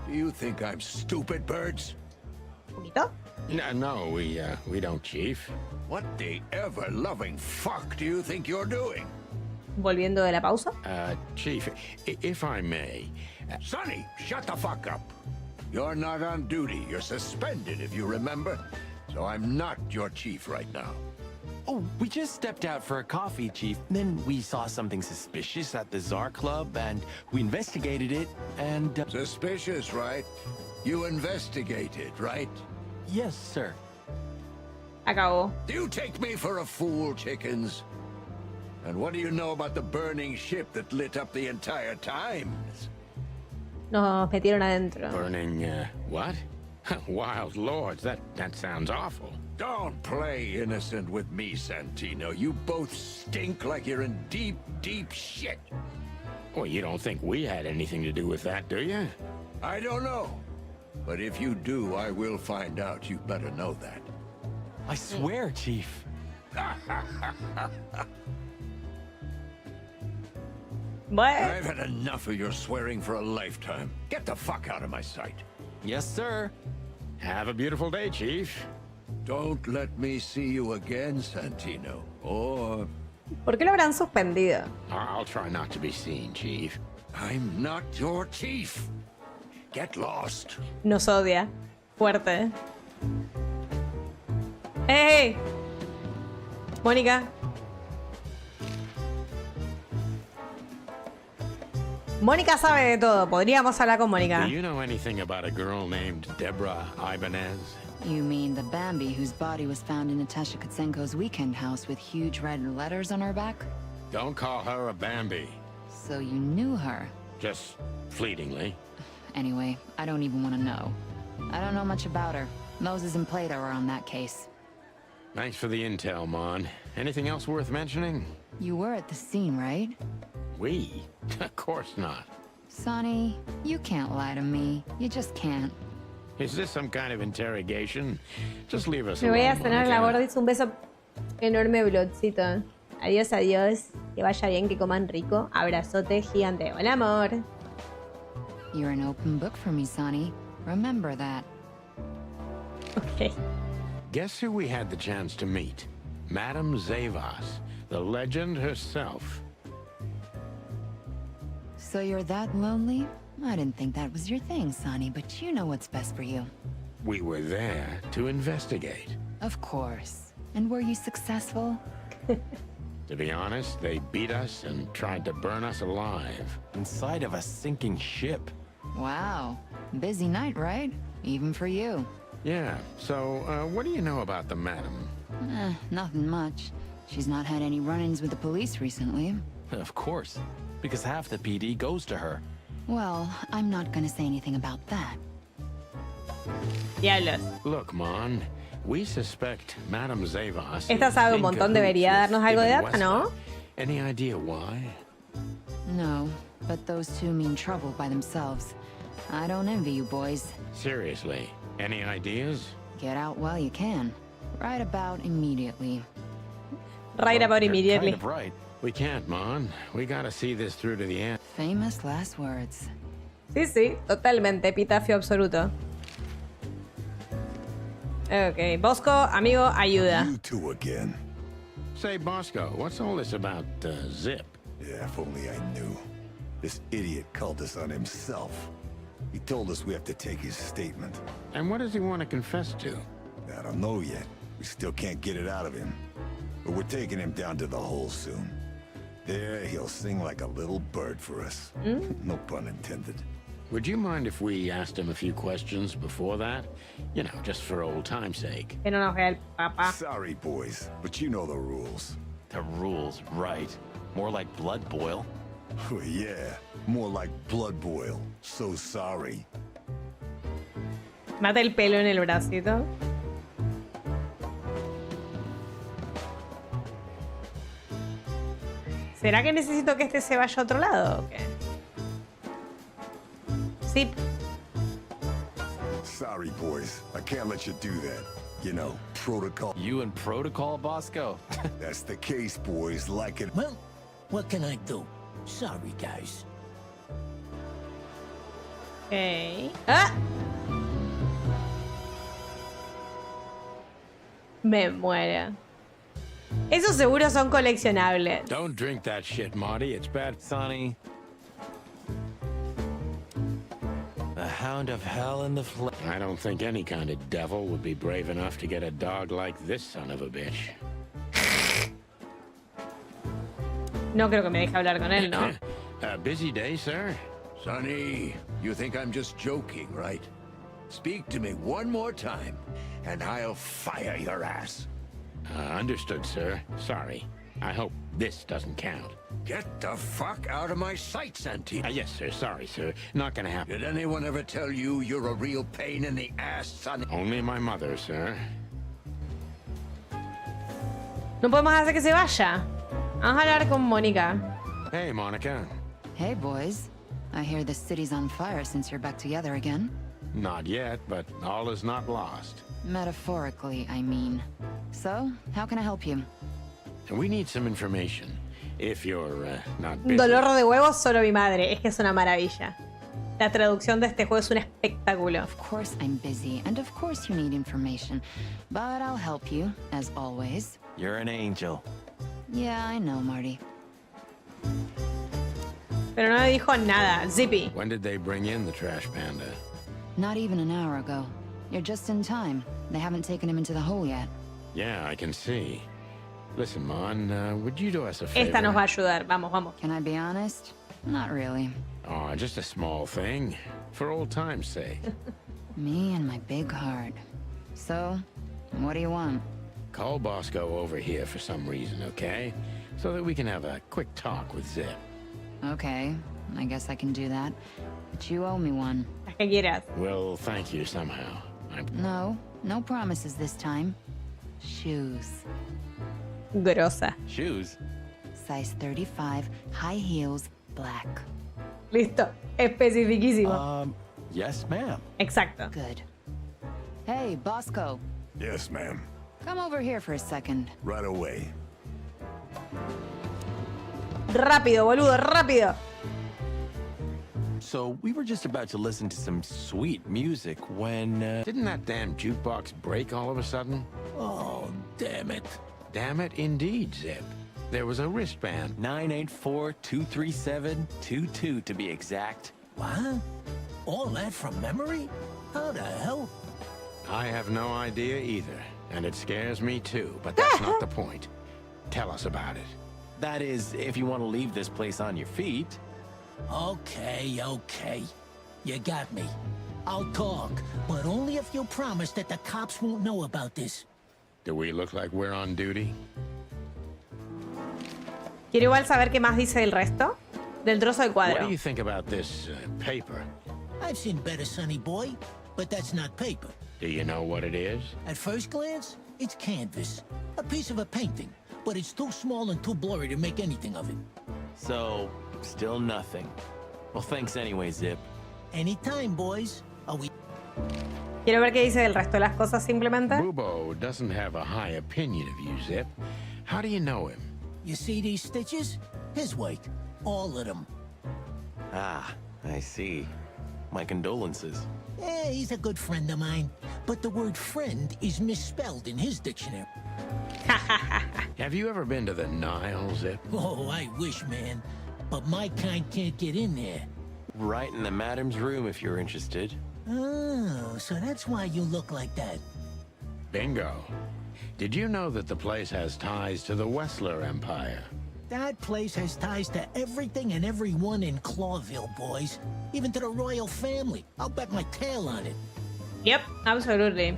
E: Do you think I'm stupid, birds?
A: ¿Poquito?
B: No, we don't, Chief.
E: What the ever-loving fuck do you think you're doing?
A: Volviendo de la pausa.
B: Chief, if I may...
E: Sonny, shut the fuck up. You're not on duty. You're suspended, if you remember. So I'm not your chief right now.
G: Oh, we just stepped out for a coffee, Chief. Then we saw something suspicious at the Czar Club, and we investigated it, and...
E: Suspicious, right? You investigated, right?
G: Yes, sir.
A: Acabó.
E: Do you take me for a fool, chickens? And what do you know about the burning ship that lit up the entire Times?
A: Nos metieron adentro.
B: Burning, what? Wild lords, that sounds awful.
E: Don't play innocent with me, Santino. You both stink like you're in deep, deep shit.
B: Well, you don't think we had anything to do with that, do you?
E: I don't know. But if you do, I will find out. You better know that.
G: I swear, Chief.
A: What?
E: I've had enough of your swearing for a lifetime. Get the fuck out of my sight.
G: Yes, sir.
B: Have a beautiful day, Chief.
E: Don't let me see you again, Santino. Or...
A: ¿Por qué lo habrán suspendido?
B: I'll try not to be seen, Chief.
E: I'm not your chief. Get lost.
A: Nos odia. Fuerte. ¡Hey! Mónica. Mónica sabe de todo. Podríamos hablar con Mónica.
B: Do you know anything about a girl named Deborah Ibanez?
Q: You mean the Bambi whose body was found in Natasha Kutsenko's weekend house with huge red letters on her back?
B: Don't call her a Bambi.
Q: So you knew her?
B: Just fleetingly.
Q: Anyway, I don't even want to know. I don't know much about her. Moses and Plato are on that case.
B: Thanks for the intel, Mon. Anything else worth mentioning?
Q: You were at the scene, right?
B: We? Of course not.
Q: Sonny, you can't lie to me. You just can't.
B: Is this some kind of interrogation? Just leave us
A: Me voy a
B: alone,
A: cenar la
B: Monica.
A: gordis. Un beso enorme, Bloodcito. Adiós, adiós. Que vaya bien, que coman rico. Abrazote gigante. Hola, amor.
Q: You're an open book for me, Sonny. Remember that.
A: Okay.
B: Guess who we had the chance to meet? Madame Zavas, the legend herself.
Q: So you're that lonely? I didn't think that was your thing, Sonny, but you know what's best for you.
B: We were there to investigate.
Q: Of course. And were you successful?
B: To be honest, they beat us and tried to burn us alive.
G: Inside of a sinking ship.
Q: Wow. Busy night, right? Even for you.
B: Yeah, so what do you know about the madam?
Q: Nothing much. She's not had any run-ins with the police recently.
G: Of course, because half the PD goes to her.
Q: Well, I'm not gonna say anything about that.
A: Diablos.
B: Look, Mon, we suspect Madame Zavas.
A: Esta sabe un montón. Debería darnos algo de data, ¿no?
B: Any idea why?
Q: No, but those two mean trouble by themselves. I don't envy you boys.
B: Seriously, any ideas?
Q: Get out while you can. Right about immediately.
A: Right about immediately.
B: Kind of right. We can't, Mon. We gotta see this through to the end.
Q: Famous last words.
A: Sí, sí, totalmente. Epitafio absoluto. Ok, Bosco, amigo, ayuda.
E: You two again.
B: Say, Bosco, what's all this about Zip?
E: Yeah, if only I knew. This idiot called us on himself. He told us we have to take his statement.
B: And what does he want to confess to?
E: I don't know yet. We still can't get it out of him. But we're taking him down to the hole soon. There, he'll sing like a little bird for us. No pun intended.
B: Would you mind if we asked him a few questions before that? You know, just for old time's sake.
A: Que no nos vea el papá.
E: Sorry, boys, but you know the rules.
G: The rules, right. More like blood boil.
E: Oh, yeah, more like blood boil. So sorry.
A: Mata el pelo en el bracito. ¿Será que necesito que este se vaya a otro lado o qué? Sí.
E: Sorry, boys. I can't let you do that. You know, protocol.
G: You and protocol, Bosco?
E: That's the case, boys. Like it.
R: Well, what can I do? Sorry, guys.
A: Okay. ¡Ah! Me muero. Esos seguros son coleccionables.
B: Don't drink that shit, Marty. It's bad.
G: Sonny. The hound of hell in the flesh.
B: I don't think any kind of devil would be brave enough to get a dog like this son of a bitch.
A: No creo que me deje hablar con él, ¿no?
B: A busy day, sir?
D: Sonny, you think I'm just joking, right? Speak to me one more time, and I'll fire your ass.
B: Understood, sir. Sorry. I hope this doesn't count.
D: Get the fuck out of my sight, Santi.
B: Yes, sir. Sorry, sir. Not gonna happen.
D: Did anyone ever tell you you're a real pain in the ass, Sonny?
B: Only my mother, sir.
A: No podemos hacer que se vaya. Vamos a hablar con Mónica.
B: Hey, Monica.
Q: Hey, boys. I hear the city's on fire since you're back together again.
B: Not yet, but all is not lost.
Q: Metaphorically, I mean. So, how can I help you?
B: We need some information. If you're not
A: Un
B: busy.
A: dolor de huevos, solo mi madre. Es que es una maravilla. La traducción de este juego es un espectáculo.
Q: Of course I'm busy, and of course you need information. But I'll help you, as always.
G: You're an angel.
Q: Yeah, I know, Marty.
A: Pero no me dijo nada. Zippy.
B: When did they bring in the trash panda?
Q: Not even an hour ago. You're just in time. They haven't taken him into the hole yet.
B: Yeah, I can see. Listen, Mon, would you do us a favor?
A: Esta nos va a ayudar. Vamos, vamos.
Q: Can I be honest? Not really.
B: Oh, just a small thing. For old time's sake.
Q: Me and my big heart. So, what do you want?
B: Call Bosco over here for some reason, okay? So that we can have a quick talk with Zip.
Q: Okay, I guess I can do that. But you owe me one.
A: Las que quieras.
B: Well, thank you somehow.
Q: No promises this time. Shoes.
A: Grosa.
G: Shoes?
Q: Size 35, high heels, black.
A: Listo. Especifiquísimo.
G: Yes, ma'am.
A: Exacto.
Q: Good. Hey, Bosco.
E: Yes, ma'am.
Q: Come over here for a second.
E: Right away.
A: Rápido, boludo, rápido.
G: So, we were just about to listen to some sweet music when,
B: Didn't that damn jukebox break all of a sudden?
R: Oh, damn it.
B: Damn it, indeed, Zip. There was a wristband.
G: 984-237-22 to be exact.
R: What? All that from memory? How the hell?
B: I have no idea either, and it scares me too, but that's not the point. Tell us about it.
G: That is, if you want to leave this place on your feet.
R: Okay. You got me. I'll talk, but only if you promise that the cops won't know about this.
B: Do we look like we're on duty?
A: Quiero igual saber qué más dice del resto. Del trozo de
B: What do
A: cuadro.
B: you think about this paper?
R: I've seen better, sonny boy, but that's not paper.
B: Do you know what it is?
R: At first glance, it's canvas. A piece of a painting, but it's too small and too blurry to make anything of it.
G: So, still nothing. Well, thanks anyway, Zip.
R: Anytime, boys. Are we...
A: Quiero ver qué dice del resto de las cosas simplemente.
B: Bubo doesn't have a high opinion of you, Zip. How do you know him?
R: You see these stitches? His weight. All of them.
G: Ah, I see. My condolences.
R: He's a good friend of mine. But the word friend is misspelled in his dictionary.
B: Have you ever been to the Nile, Zip?
R: Oh, I wish, man. but my kind can't get in there.
G: Right in the madam's room if you're interested.
R: Oh, so that's why you look like that.
B: Bingo. Did you know that the place has ties to the Wessler Empire?
R: That place has ties to everything and everyone in Clawville, boys. Even to the royal family. I'll bet my tail on it.
A: Yep, absolutely.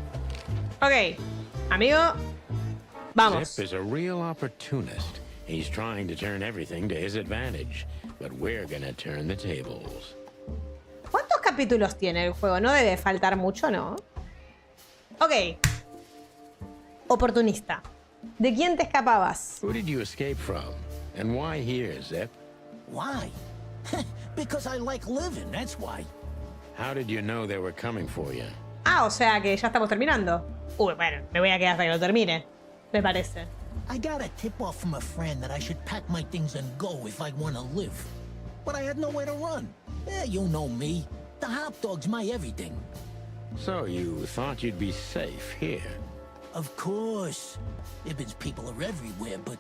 A: Ok, amigo, vamos.
B: Zip is a real opportunist. He's trying to turn everything to his advantage, but we're gonna turn the tables.
A: ¿Cuántos capítulos tiene el juego? No debe faltar mucho, ¿no? Ok. Oportunista. ¿De quién te escapabas?
B: Who did you escape from? And why here, Zip?
R: Why? Because I like living, that's why.
B: How did you know they were coming for you?
A: Ah, o sea que ya estamos terminando. Uy, bueno, me voy a quedar hasta que lo termine. Me parece.
R: I got a tip-off from a friend that I should pack my things and go if I want to live. But I had nowhere to run. Yeah, you know me. The hot dog's my everything.
B: So you thought you'd be safe here?
R: Of course. Ibben's people are everywhere, but,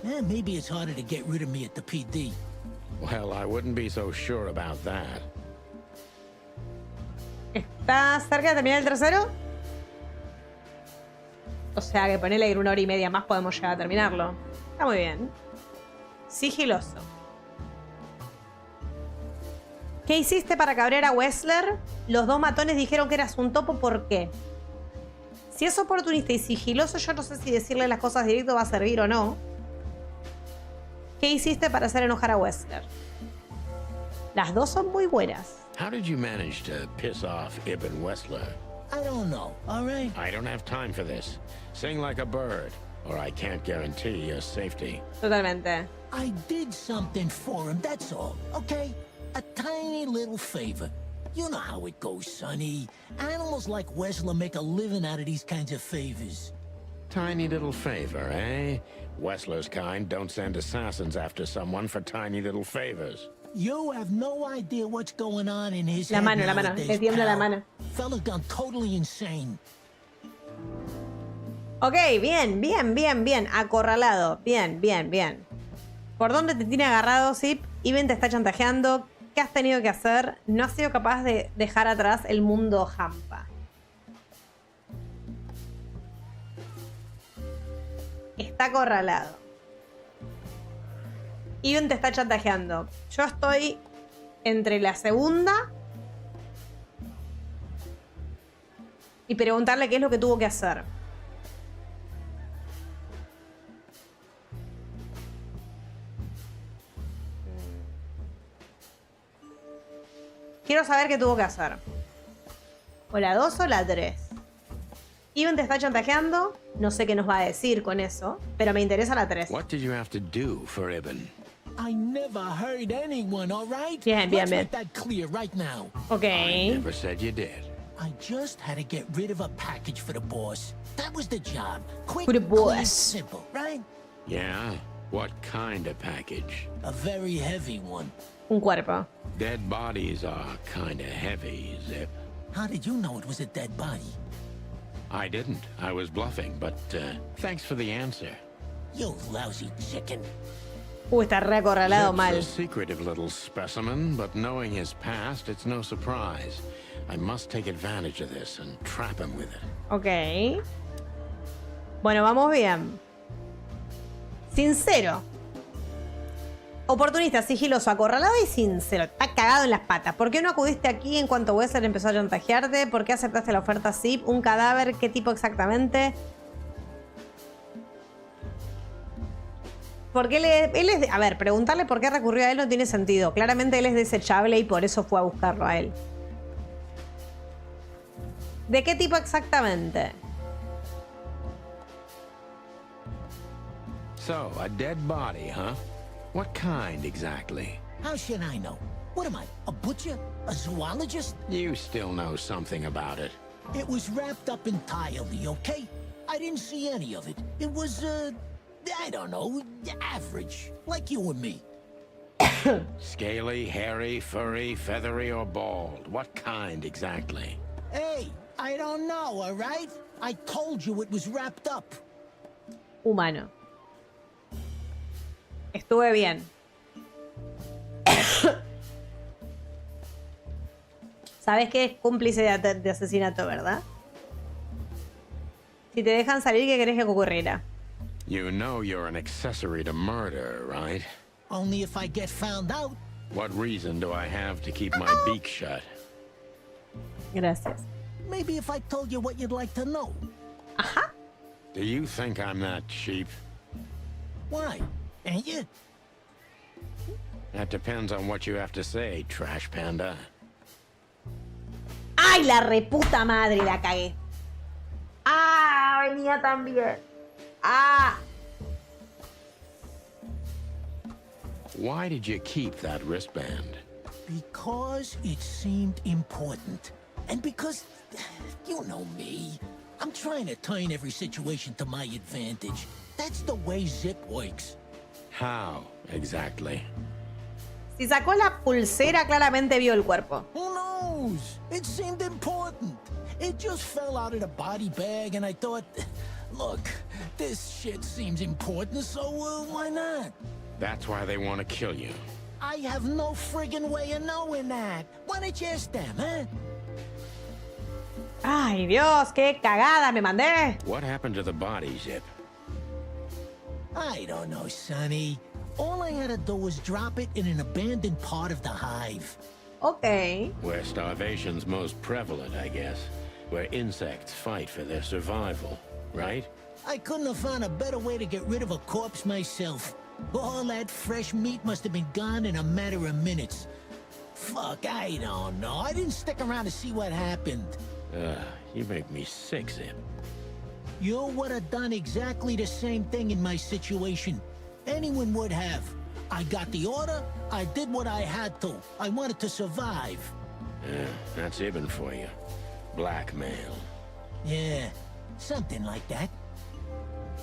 R: maybe it's harder to get rid of me at the PD.
B: Well, I wouldn't be so sure about that.
A: ¿Estás cerca de terminar el tercero? O sea que ponele ir 1 hora y media más podemos llegar a terminarlo. Está muy bien. Sigiloso. ¿Qué hiciste para cabrear a Wessler? Los dos matones dijeron que eras un topo, ¿por qué? Si es oportunista y sigiloso, yo no sé si decirle las cosas directo va a servir o no. ¿Qué hiciste para hacer enojar a Wessler? Las dos son muy buenas.
B: How did you manage to piss off Ibn Wessler?
R: I don't know, all right?
B: I don't have time for this. Sing like a bird, or I can't guarantee your safety.
A: Totalmente.
R: I did something for him, that's all, okay? A tiny little favor. You know how it goes, Sonny. Animals like Wessler make a living out of these kinds of favors.
B: Tiny little favor, eh? Wessler's kind don't send assassins after someone for tiny little favors.
R: You have no idea what's going on in his
A: La
R: head
A: mano,
R: nowadays,
A: le tiembla la
R: pal.
A: mano.
R: Fella's gone totally insane.
A: Ok, bien, bien, bien, bien. Acorralado. Bien, bien, bien. ¿Por dónde te tiene agarrado, Zip? Iben te está chantajeando. ¿Qué has tenido que hacer? No has sido capaz de dejar atrás el mundo Hampa. Está acorralado. Iben te está chantajeando. Yo estoy entre la segunda y preguntarle qué es lo que tuvo que hacer. Quiero saber qué tuvo que hacer. O la 2 o la 3. Iben te está chantajeando. No sé qué nos va a decir con eso, pero me interesa la 3.
B: What did you have to do for Ibn?
R: I never hurt anyone, all right?
A: Bien, bien,
R: Let's
A: bien.
R: make that clear right now.
A: Ok.
B: I never said you did.
R: I just had to get rid of a package for the boss. That was the job. Quick,
A: For the boss.
R: clean, simple, right?
B: Yeah? What kind of package?
R: A very heavy one.
A: Un cuerpo.
B: Dead bodies are kinda heavy, Zip.
R: How did you know it was a dead body?
B: I didn't. I was bluffing, but thanks for the answer.
R: You lousy chicken.
A: Está re acorralado
B: Zip's
A: mal.
B: a secretive little specimen, but knowing his past, it's no surprise. I must take advantage of this and trap him with it.
A: Ok. Bueno, vamos bien. Sincero. Oportunista, sigiloso, acorralado y sincero. Está cagado en las patas. ¿Por qué no acudiste aquí en cuanto Wessler empezó a chantajearte? ¿Por qué aceptaste la oferta Zip? ¿Un cadáver? ¿Qué tipo exactamente? Porque él es... A ver, preguntarle por qué recurrió a él no tiene sentido. Claramente él es desechable y por eso fue a buscarlo a él. ¿De qué tipo exactamente?
B: So, a dead body, huh? What kind exactly?
R: How should I know? What am I, a butcher? A zoologist?
B: You still know something about it.
R: It was wrapped up entirely, okay? I didn't see any of it. It was, I don't know, average. Like you and me.
B: Scaly, hairy, furry, feathery, or bald? What kind exactly?
R: Hey, I don't know, all right? I told you it was wrapped up.
A: Humano. Estuve bien. Sabes que es cómplice de asesinato, ¿verdad? Si te dejan salir, ¿qué querés que ocurriera?
B: You know you're an accessory to murder, right?
R: Only if I get found out.
B: What reason do I have to keep my beak shut?
A: Gracias.
R: Maybe if I told you what you'd like to know.
A: Ajá.
B: Do you think I'm that cheap?
R: Why? Ain't you?
B: That depends on what you have to say, trash panda.
A: ¡Ay, la reputa madre! La cagué. ¡Ah! Venía también. ¡Ah!
B: Why did you keep that wristband?
R: Because it seemed important. And because, you know me, I'm trying to turn every situation to my advantage. That's the way Zip works.
B: How, exactly?
A: Si sacó la pulsera, claramente vio el cuerpo.
R: Who knows? It seemed important. It just fell out of the body bag, and I thought, look, this shit seems important, so why not?
B: That's why they want to kill you.
R: I have no friggin' way of knowing that. Why don't you ask them, huh?
A: Ay, Dios, qué cagada me mandé.
B: What happened to the body, Zip?
R: I don't know, Sonny. All I had to do was drop it in an abandoned part of the hive.
A: Okay.
B: Where starvation's most prevalent, I guess. Where insects fight for their survival, right?
R: I couldn't have found a better way to get rid of a corpse myself. All that fresh meat must have been gone in a matter of minutes. Fuck, I don't know. I didn't stick around to see what happened.
B: You make me sick, Zip.
R: You would have done exactly the same thing in my situation. Anyone would have. I got the order, I did what I had to. I wanted to survive.
B: Yeah, that's Ibn for you. Blackmail.
R: Yeah, something like that.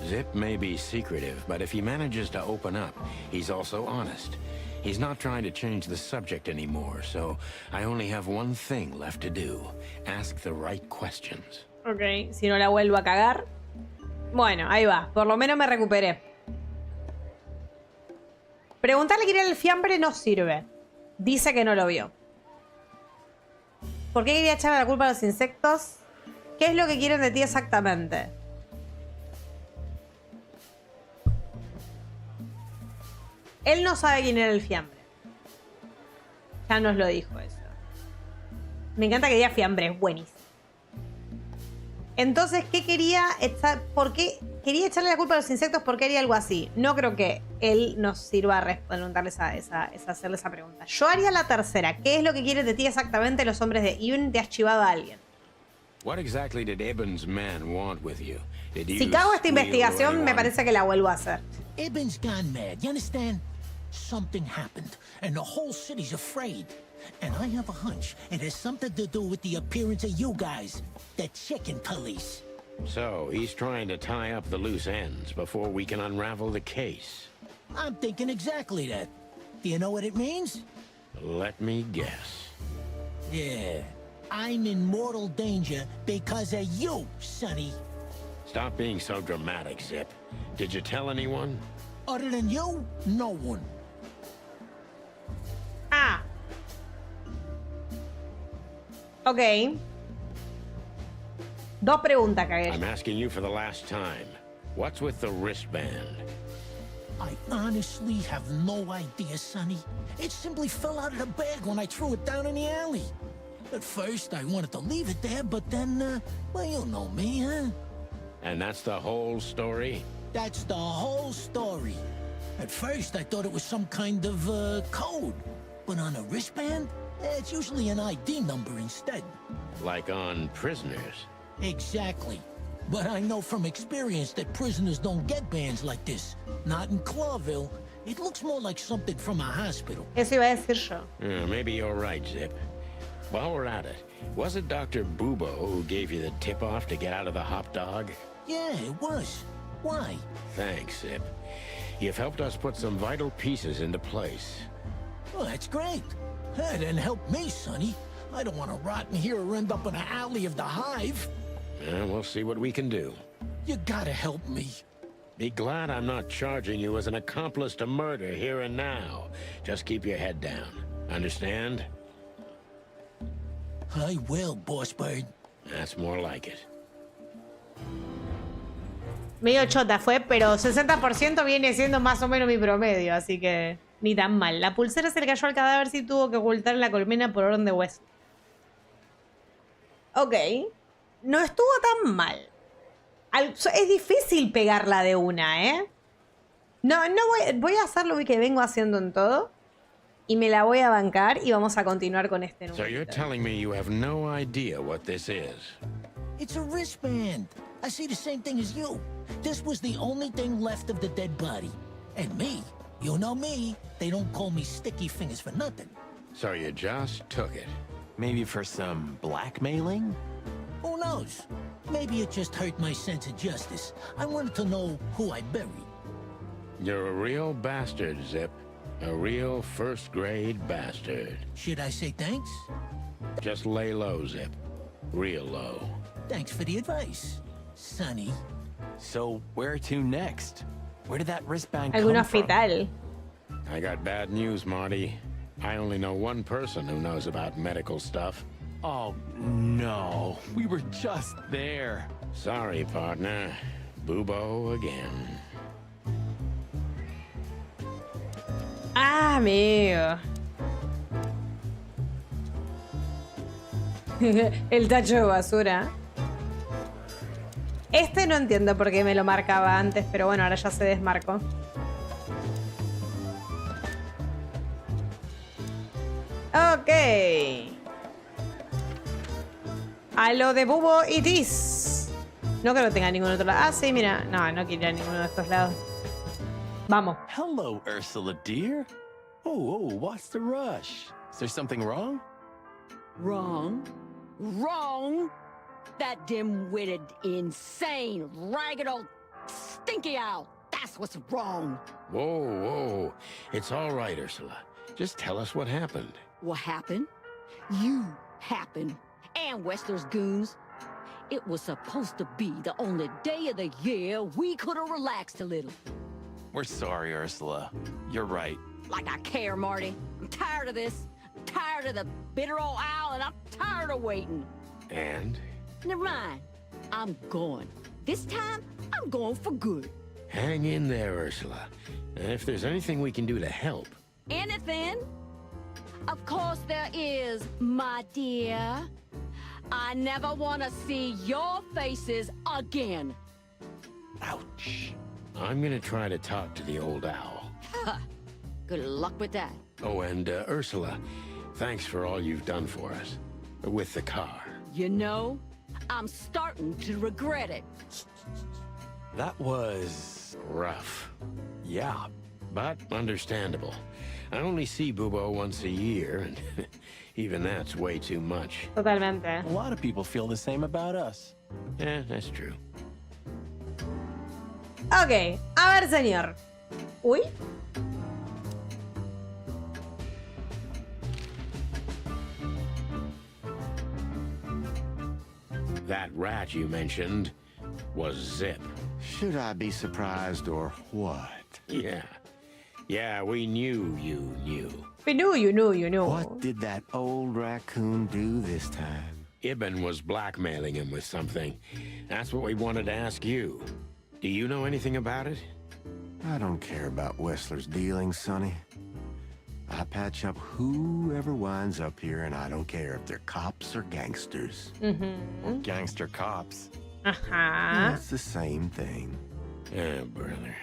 B: Zip may be secretive, but if he manages to open up, he's also honest. He's not trying to change the subject anymore, so I only have one thing left to do. Ask the right questions.
A: Ok, si no la vuelvo a cagar. Bueno, ahí va. Por lo menos me recuperé. Preguntarle quién era el fiambre no sirve. Dice que no lo vio. ¿Por qué quería echarle la culpa a los insectos? ¿Qué es lo que quieren de ti exactamente? Él no sabe quién era el fiambre. Ya nos lo dijo eso. Me encanta que diga fiambre, es buenísimo. Entonces, ¿qué quería? ¿Por qué quería echarle la culpa a los insectos? ¿Por qué haría algo así? No creo que él nos sirva a preguntarle hacerle esa pregunta. Yo haría la tercera. ¿Qué es lo que quieren de ti exactamente los hombres de Ibn? Te has chivado a alguien.
B: What exactly did Ibn's men want with you?
A: Si cago esta investigación, me parece que la vuelvo a hacer.
R: Ibn's gone mad, you understand? Something happened, and the whole city's afraid. And I have a hunch it has something to do with the appearance of you guys, the chicken police.
B: So, he's trying to tie up the loose ends before we can unravel the case.
R: I'm thinking exactly that. Do you know what it means?
B: Let me guess.
R: Yeah, I'm in mortal danger because of you, Sonny.
B: Stop being so dramatic, Zip. Did you tell anyone?
R: Other than you, no one.
A: Ah. Ok. Dos preguntas, Kagel.
B: I'm asking you for the last time. What's with the wristband?
R: I honestly have no idea, Sonny. It simply fell out of the bag when I threw it down in the alley. At first, I wanted to leave it there, but then, well, you know me, huh?
B: And that's the whole story?
R: That's the whole story. At first, I thought it was some kind of, code. But on a wristband, it's usually an ID number instead.
B: Like on prisoners?
R: Exactly. But I know from experience that prisoners don't get bands like this. Not in Clawville. It looks more like something from a hospital.
A: Eso iba a decir yo.
B: Yeah, maybe you're right, Zip. While we're at it, was it Dr. Bubo who gave you the tip-off to get out of the hop dog?
R: Yeah, it was. Why?
B: Thanks, Zip. You've helped us put some vital pieces into place.
R: Well, that's great. Hey, then help me, Sonny. I don't want to rot in here or end up in the alley of the hive.
B: Yeah, we'll see what we can do.
R: You gotta help me.
B: Be glad I'm not charging you as an accomplice to murder here and now. Just keep your head down. Understand?
R: I will, boss bird.
B: That's more like it.
A: Medio chota fue, pero 60% viene siendo más o menos mi promedio, así que ni tan mal. La pulsera se le cayó al cadáver si tuvo que ocultar en la colmena por orden de Wes. Ok. No estuvo tan mal. Es difícil pegarla de una, ¿eh? No voy a hacer lo que vengo haciendo en todo. Y me la voy a bancar y vamos a continuar con este número.
B: So you're telling me you have no idea what this is?
R: It's a wristband. I see the same thing as you. This was the only thing left of the dead body. And me, you know me, they don't call me Sticky Fingers for nothing.
B: So you just took it.
G: Maybe for some blackmailing?
R: Who knows? Maybe it just hurt my sense of justice. I wanted to know who I buried.
B: You're a real bastard, Zip. A real first-grade bastard.
R: Should I say thanks?
B: Just lay low, Zip. Real low.
R: Thanks for the advice, Sonny.
G: So where to next? Where did that wristband
A: Algún
G: come from?
A: hospital.
B: I got bad news, Marty. I only know one person who knows about medical stuff.
G: Oh, no. We were just there.
B: Sorry, partner. Bubo again.
A: Ah, amigo. El tacho de basura. Este no entiendo por qué me lo marcaba antes, pero bueno, ahora ya se desmarcó. Ok. A lo de Bubo y Tis. No creo que tenga ningún otro lado. Ah, sí, mira. No quiero ir a ninguno de estos lados. Vamos.
G: Hello, Ursula, dear. Oh, what's the rush? Is there something wrong?
S: Wrong? Wrong? That dim-witted, insane, ragged old stinky owl. That's what's wrong.
B: Whoa. It's all right, Ursula. Just tell us what happened.
S: What happened? You happened. And Westler's goons. It was supposed to be the only day of the year we could have relaxed a little.
G: We're sorry, Ursula. You're right.
S: Like I care, Marty. I'm tired of this. I'm tired of the bitter old owl, and I'm tired of waiting.
B: And?
S: Never mind. I'm going. This time, I'm going for good.
B: Hang in there, Ursula. If there's anything we can do to help.
S: Anything? Of course there is, my dear. I never want to see your faces again.
B: Ouch. I'm gonna try to talk to the old owl.
S: Good luck with that.
B: Oh, and Ursula, thanks for all you've done for us. With the car.
S: You know, I'm starting to regret it.
B: That was rough. Yeah, but understandable. I only see Bubo once a year, and even that's way too much.
A: Totalmente.
G: A lot of people feel the same about us.
B: Yeah, that's true.
A: Ok, a ver, señor. Uy.
B: That rat you mentioned was Zip.
O: Should I be surprised or what?
B: Yeah, we knew you knew.
A: We knew you knew.
O: What did that old raccoon do this time?
B: Ibn was blackmailing him with something. That's what we wanted to ask you. Do you know anything about it?
O: I don't care about Wessler's dealings, Sonny. I patch up whoever winds up here, and I don't care if they're cops or gangsters.
G: Or gangster cops.
A: Ajá.
O: It's the same thing.
B: Yeah, brother.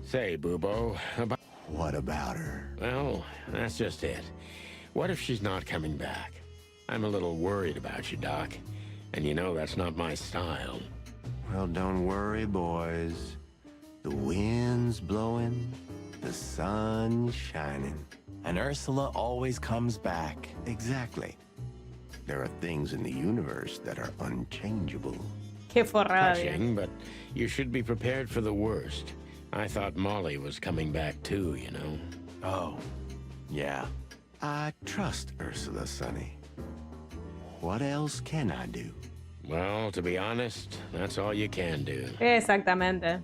B: Say, Bubo, about...
O: What about her?
B: Well, that's just it. What if she's not coming back? I'm a little worried about you, Doc. And you know that's not my style.
O: Well, don't worry, boys. The wind's blowing, the sun's shining.
G: And Ursula always comes back.
O: Exactly. There are things in the universe that are unchangeable.
A: Qué forrada.
B: Touching, but you should be prepared for the worst. I thought Molly was coming back too, you know.
G: Oh, yeah.
O: I trust Ursula, Sonny. What else can I do?
B: Well, to be honest, that's all you can do.
A: Exactamente.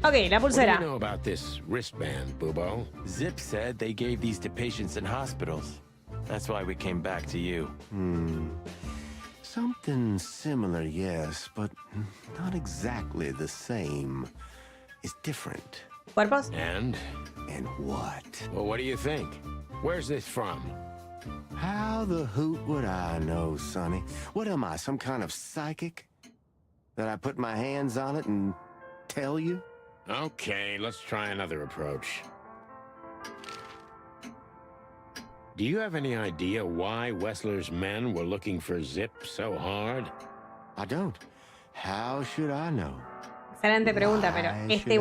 A: Ok, la
B: What do
A: pulsera.
B: you know about this wristband, Bubo?
G: Zip said they gave these to patients in hospitals. That's why we came back to you.
O: Something similar, yes, but not exactly the same. It's different.
A: ¿Cuerpos?
B: And?
O: And what?
B: Well, what do you think? Where's this from?
O: How the hoot would I know, Sonny? What am I, some kind of psychic? That I put my hands on it and tell you?
B: Okay, let's try another approach. Do you have any idea why Wessler's men were looking for Zip so hard?
O: I don't. How should I know?
A: Excelente pregunta, pero este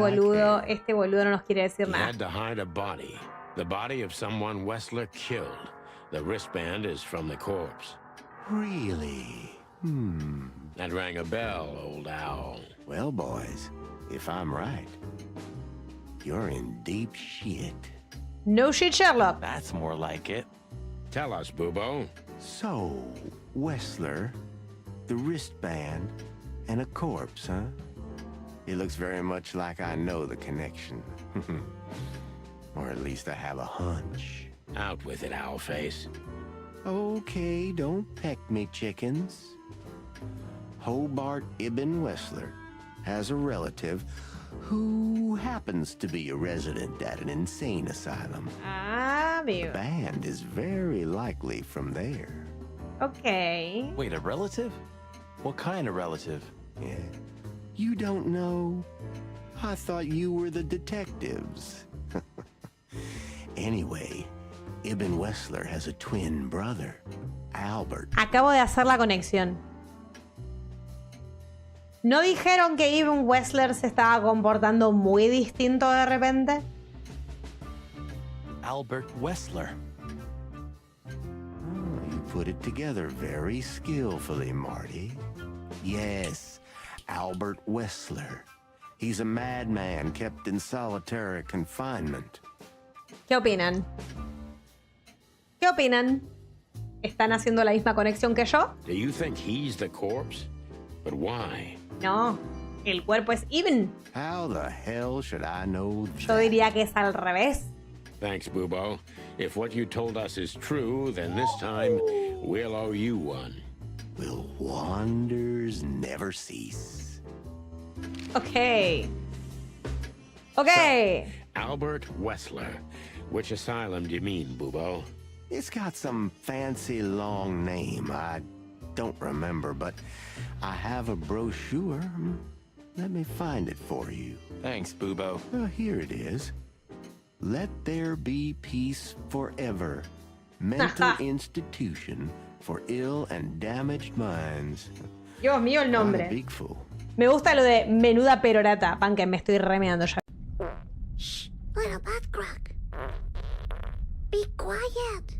A: boludo no nos quiere decir
B: He
A: nada.
B: had to hide a body. The body of someone Wessler killed. The wristband is from the corpse.
O: Really?
B: That rang a bell, old owl.
O: Well, boys, if I'm right, you're in deep shit.
A: No shit, Sherlock.
G: That's more like it.
B: Tell us, Bubo.
O: So, Wessler, the wristband, and a corpse, huh? It looks very much like I know the connection. Or at least I have a hunch.
B: Out with it, Owlface.
O: Okay, don't peck me, chickens. Hobart Ibn Wessler has a relative who happens to be a resident at an insane asylum.
A: Ah,
O: The
A: amigo.
O: band is very likely from there.
A: Ok.
G: Wait, a relative? What kind of relative?
O: Yeah. You don't know? I thought you were the detectives. Anyway, Ibn Wessler has a twin brother, Albert.
A: Acabo de hacer la conexión. ¿No dijeron que Ibn Wessler se estaba comportando muy distinto de repente?
G: Albert Wessler.
O: You put it together very skillfully, Marty. Yes, Albert Wessler. He's a madman kept in solitary confinement.
A: ¿Qué opinan? ¿Qué opinan? ¿Están haciendo la misma conexión que yo?
B: Do you think he's the corpse? But why?
A: No, el cuerpo es Ibn.
O: How the hell should I know
A: Yo
O: that?
A: diría que es al revés.
B: Thanks, Bubo. If what you told us is true, then this time we'll owe you one.
O: Will wonders never cease?
A: Ok. Ok.
B: Albert Wessler. Which asylum do you mean, Bubo?
O: It's got some fancy long name. I don't remember, but I have a brochure. Let me find it for you.
G: Thanks, Bubo.
O: Here it is. Let there be peace forever. Mental institution for ill and damaged minds.
A: Dios mío, el
O: Not a
A: nombre.
O: big fool.
A: Me gusta lo de menuda perorata. Pan que me estoy remeando ya.
T: Little butt crack. Be quiet.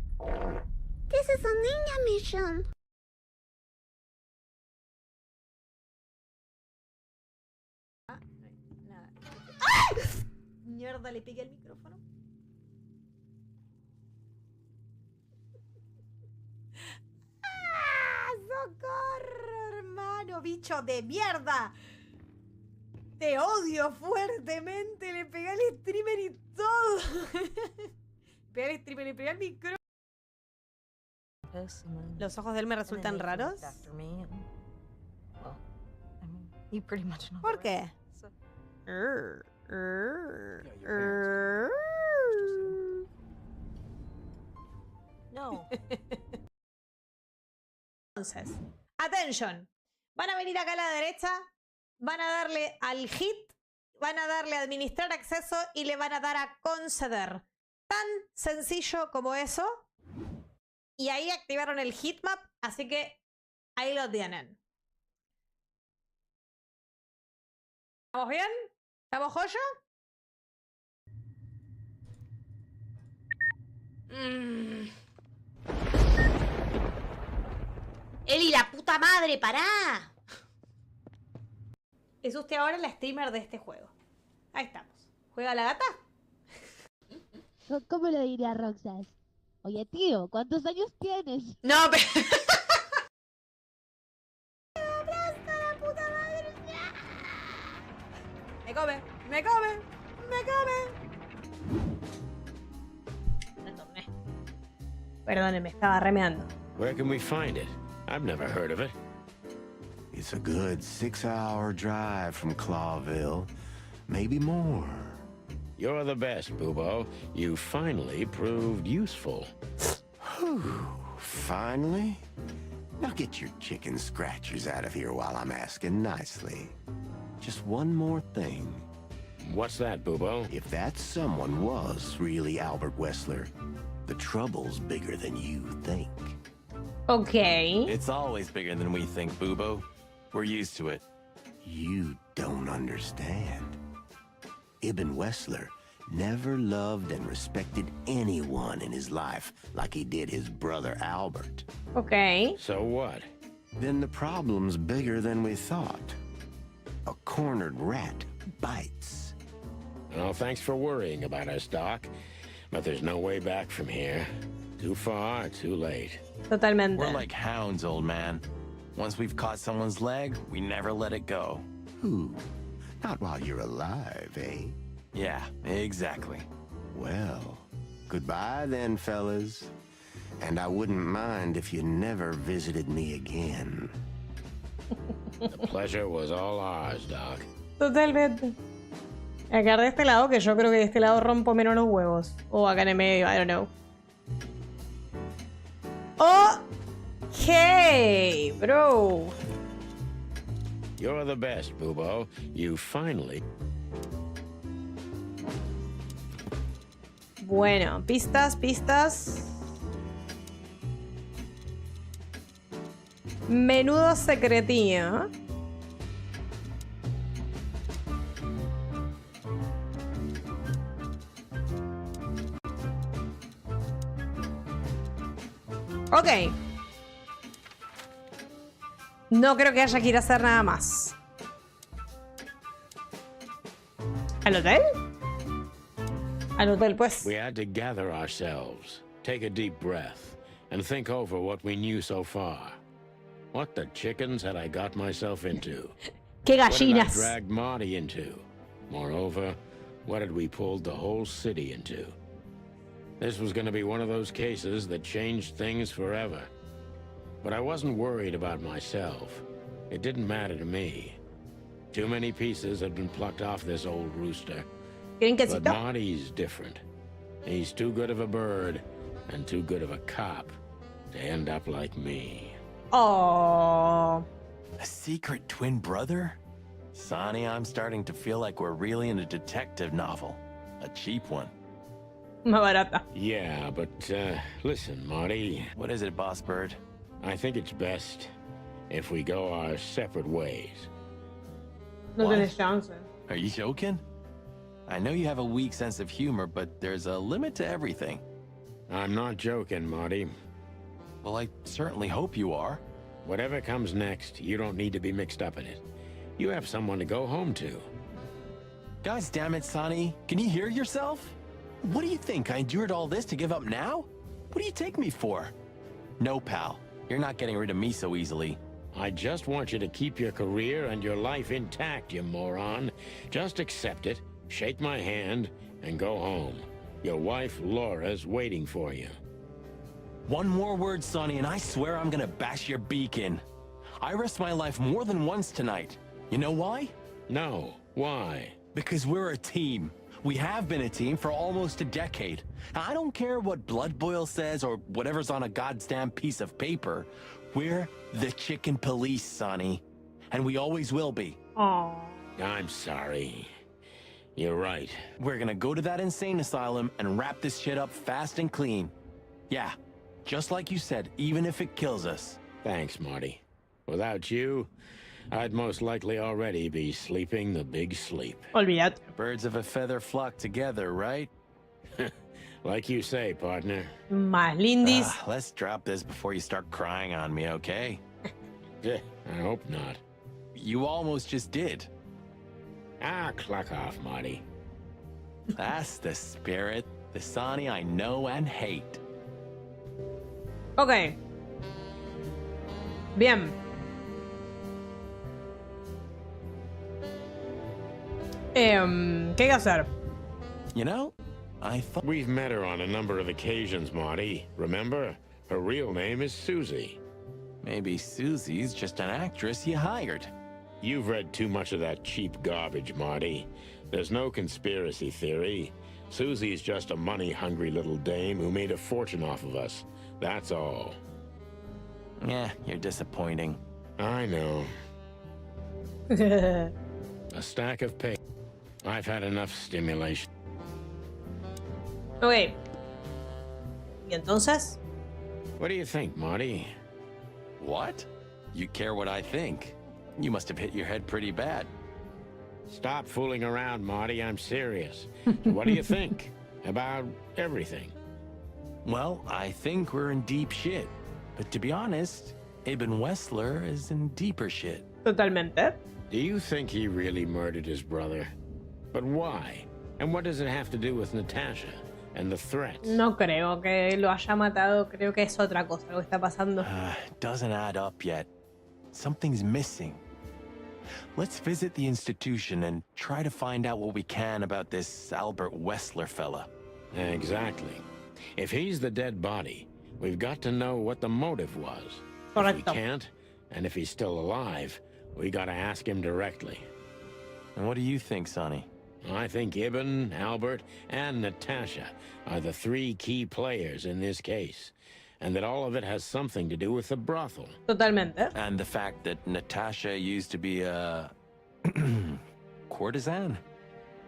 T: This is a ninja mission.
A: ¡Ah! Mierda, le pegué el micrófono. ¡Ah! ¡Socorro, hermano! ¡Bicho de mierda! Te odio fuertemente. Le pegué al streamer y todo. Pegué al streamer, le pegué al micrófono. ¿Los ojos de él me resultan raros? ¿Por qué?
I: No.
A: Entonces, attention. Van a venir acá a la derecha, van a darle al hit, van a darle a administrar acceso y le van a dar a conceder. Tan sencillo como eso. Y ahí activaron el heatmap, así que ahí lo tienen. ¿Estamos bien? ¿Estamos joyo? Eli, la puta madre, pará. Es usted ahora la streamer de este juego. Ahí estamos. ¿Juega la gata?
I: ¿Cómo lo diría Roxas? Oye, tío, ¿cuántos años tienes?
A: No, pero... Me come, me come. Perdóneme, estaba remeando.
B: Where can we find it? I've never heard of it.
O: It's a good 6-hour drive from Clawville. Maybe more.
B: You're the best, Bubo. You finally proved useful.
O: Whew. Finally? Now get your chicken scratchers out of here while I'm asking nicely. Just one more thing.
B: What's that, Bubo?
O: If that someone was really Albert Wessler, the trouble's bigger than you think.
A: Okay.
G: It's always bigger than we think, Bubo. We're used to it.
O: You don't understand. Ibn Wessler never loved and respected anyone in his life like he did his brother Albert.
A: Okay.
B: So what?
O: Then the problem's bigger than we thought. A cornered rat bites.
B: Well, thanks for worrying about us, Doc. But there's no way back from here. Too far, too late.
A: Totalmente.
G: We're like hounds, old man. Once we've caught someone's leg, we never let it go.
O: Ooh, not while you're alive, eh?
G: Yeah, exactly.
O: Well, goodbye then, fellas. And I wouldn't mind if you never visited me again.
B: The pleasure was all ours, Doc.
A: Totalmente. Acá de este lado, que yo creo que de este lado rompo menos los huevos. O acá en el medio, I don't know. Okay, bro.
B: You're the best, Bubo. You finally...
A: Bueno, pistas. Menudo secretillo. Ok. No creo que haya que ir a hacer nada más. ¿Al hotel? Al hotel, pues.
B: We had to gather ourselves, take a deep breath, and think over what we knew so far. What the chickens had I got myself into?
A: ¡Qué
B: What had I
A: gallinas!
B: dragged Marty into? Moreover, what had we pulled the whole city into? This was going to be one of those cases that changed things forever. But I wasn't worried about myself. It didn't matter to me. Too many pieces had been plucked off this old rooster. But Marty's different. He's too good of a bird and too good of a cop to end up like me.
A: Oh.
G: A secret twin brother? Sonny, I'm starting to feel like we're really in a detective novel. A cheap one.
A: Más barata.
B: Yeah, but listen, Marty.
G: What is it, Boss Bird?
B: I think it's best if we go our separate ways.
A: No tenés chance.
G: Are you joking? I know you have a weak sense of humor, but there's a limit to everything.
B: I'm not joking, Marty.
G: Well, I certainly hope you are.
B: Whatever comes next, you don't need to be mixed up in it. You have someone to go home to.
G: Guys, damn it, Sonny. Can you hear yourself? What do you think? I endured all this to give up now? What do you take me for? No, pal. You're not getting rid of me so easily.
B: I just want you to keep your career and your life intact, you moron. Just accept it, shake my hand, and go home. Your wife, Laura's waiting for you.
G: One more word, Sonny, and I swear I'm gonna bash your beak in. I risked my life more than once tonight. You know why?
B: No. Why?
G: Because we're a team. We have been a team for almost a decade. I don't care what Blood Boil says or whatever's on a goddamn piece of paper. We're the chicken police, Sonny. And we always will be.
A: Oh.
B: I'm sorry. You're right.
G: We're gonna go to that insane asylum and wrap this shit up fast and clean. Yeah, just like you said, even if it kills us.
B: Thanks, Marty. Without you, I'd most likely already be sleeping the big sleep.
A: Olvídate.
G: Birds of a feather flock together, right?
B: Like you say, partner.
A: Más lindis.
G: Let's drop this before you start crying on me, okay?
B: I hope not.
G: You almost just did.
B: Cluck off, Marty.
G: That's the spirit, the Sonny I know and hate.
A: Ok. Bien. ¿Qué hay que hacer?
G: You know, I thought...
B: We've met her on a number of occasions, Marty. Remember? Her real name is Susie.
G: Maybe Susie's just an actress you hired.
B: You've read too much of that cheap garbage, Marty. There's no conspiracy theory. Susie's just a money-hungry little dame who made a fortune off of us. That's all.
G: Yeah, you're disappointing.
B: I know. A stack of pay. I've had enough stimulation.
A: Ok. ¿Y entonces?
B: What do you think, Marty?
G: What? You care what I think? You must have hit your head pretty bad.
B: Stop fooling around, Marty. I'm serious. So what do you think about everything?
G: Well, I think we're in deep shit. But to be honest, Ibn Wessler is in deeper shit.
A: Totalmente.
B: Do you think he really murdered his brother? But why? And what does it have to do with Natasha and the threats?
A: No creo que lo haya matado. Creo que es otra cosa lo que está pasando.
G: Doesn't add up yet. Something's missing. Let's visit the institution and try to find out what we can about this Albert Wessler fella.
B: Exactly. If he's the dead body, we've got to know what the motive was.
A: Correcto.
B: If we can't, and if he's still alive, we gotta ask him directly.
G: And what do you think, Sonny?
B: I think Ibn, Albert, and Natasha are the three key players in this case, and that all of it has something to do with the brothel.
A: Totalmente.
G: And the fact that Natasha used to be a courtesan?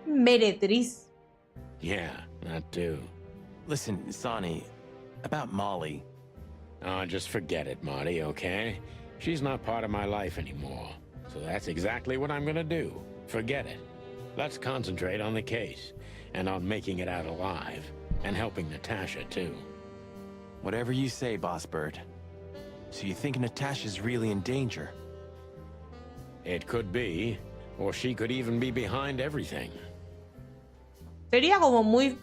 A: Meretriz.
B: Yeah, that too.
G: Listen, Sonny, about Molly.
B: Oh, just forget it, Marty, okay? She's not part of my life anymore. So that's exactly what I'm gonna do. Forget it. Let's concentrate on the case, and on making it out alive, and helping Natasha, too.
G: Whatever you say, Boss Bird. So you think Natasha's really in danger?
B: It could be, or she could even be behind everything.
A: Sería como muy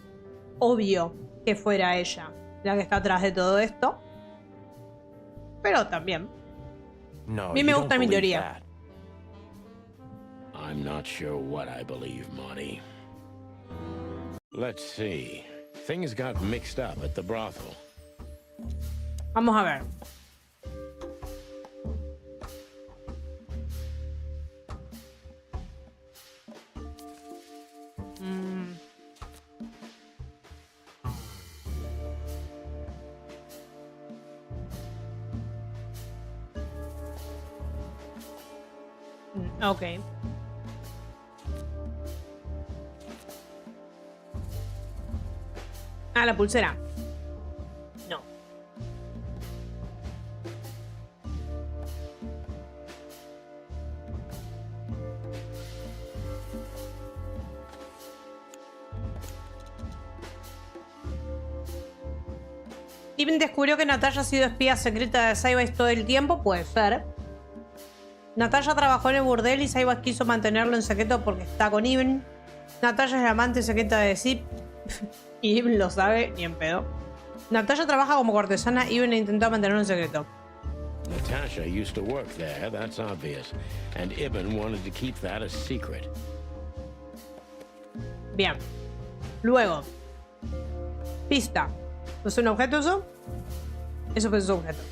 A: obvio que fuera ella la que está atrás de todo esto. Pero también.
G: No,
A: a mí me gusta mi teoría.
G: That.
B: I'm not sure what I believe, Marty. Let's see. Things got mixed up at the brothel.
A: Vamos a ver. Ok. Ah, la pulsera. No. Steven descubrió que Natalia ha sido espía secreta de Saibas todo el tiempo. Puede ser. Natalia trabajó en el burdel y Saibas quiso mantenerlo en secreto porque está con Ibn. Natalia es la amante secreta de Zip. Y Ibn lo sabe, ni en pedo. Natalia trabaja como cortesana. Ibn intentó mantenerlo en secreto.
B: Natasha used to work there, that's obvious. And Ibn wanted to keep that a secret.
A: Bien. Luego. Pista. ¿Es un objeto eso? Eso fue su objeto.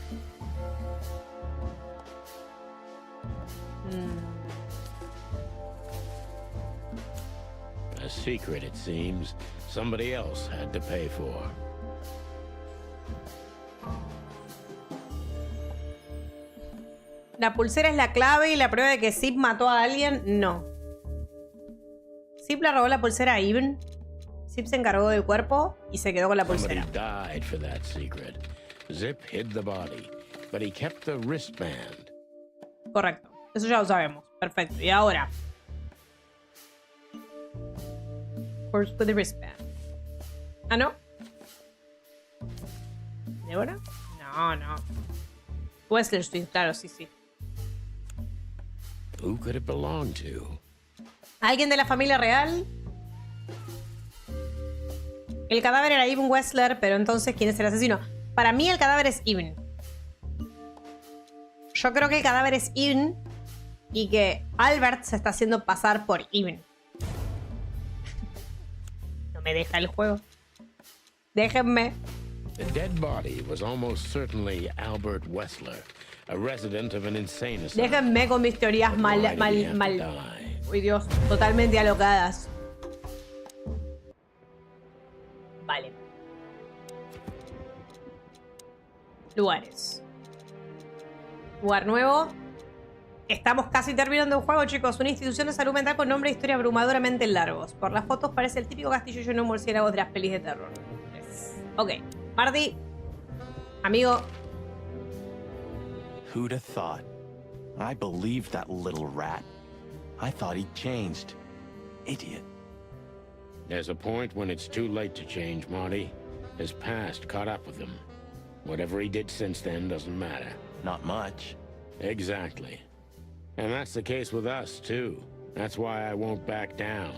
B: A secret, it seems. Somebody else had to pay for.
A: ¿La pulsera es la clave y la prueba de que Zip mató a alguien? No. Zip le robó la pulsera a Ibn. Zip se encargó del cuerpo y se quedó con la pulsera.
B: Somebody died for that secret. Zip hid the body, but he kept the wristband.
A: Correcto. Eso ya lo sabemos. Perfecto. Y ahora. Horse with the wristband. ¿Ah, no? ¿De ahora? No, no. Wessler Street, claro, sí, sí.
B: Who could it belong to?
A: ¿Alguien de la familia real? El cadáver era Ibn Wessler, pero entonces, ¿quién es el asesino? Para mí el cadáver es Ibn. Yo creo que el cadáver es Ibn y que Albert se está haciendo pasar por Ibn. No me deja el juego. Déjenme.
B: The dead body was almost certainly Albert Wessler, a resident of an insane asylum.
A: Déjenme con mis teorías mal. Uy, Dios, totalmente alocadas. Vale. Lugares. Lugar nuevo. Estamos casi terminando el juego, chicos. Una institución de salud mental con nombre e historia abrumadoramente largos. Por las fotos parece el típico castillo lleno de murciélagos de las pelis de terror. Ok. Marty. Amigo.
G: Who'd have thought? I believed that little rat. I thought he changed. Idiot.
B: There's a point when it's too late to change, Marty. His past caught up with him. Whatever he did since then doesn't matter.
G: Not much.
B: Exactly. And that's the case with us, too. That's why I won't back down.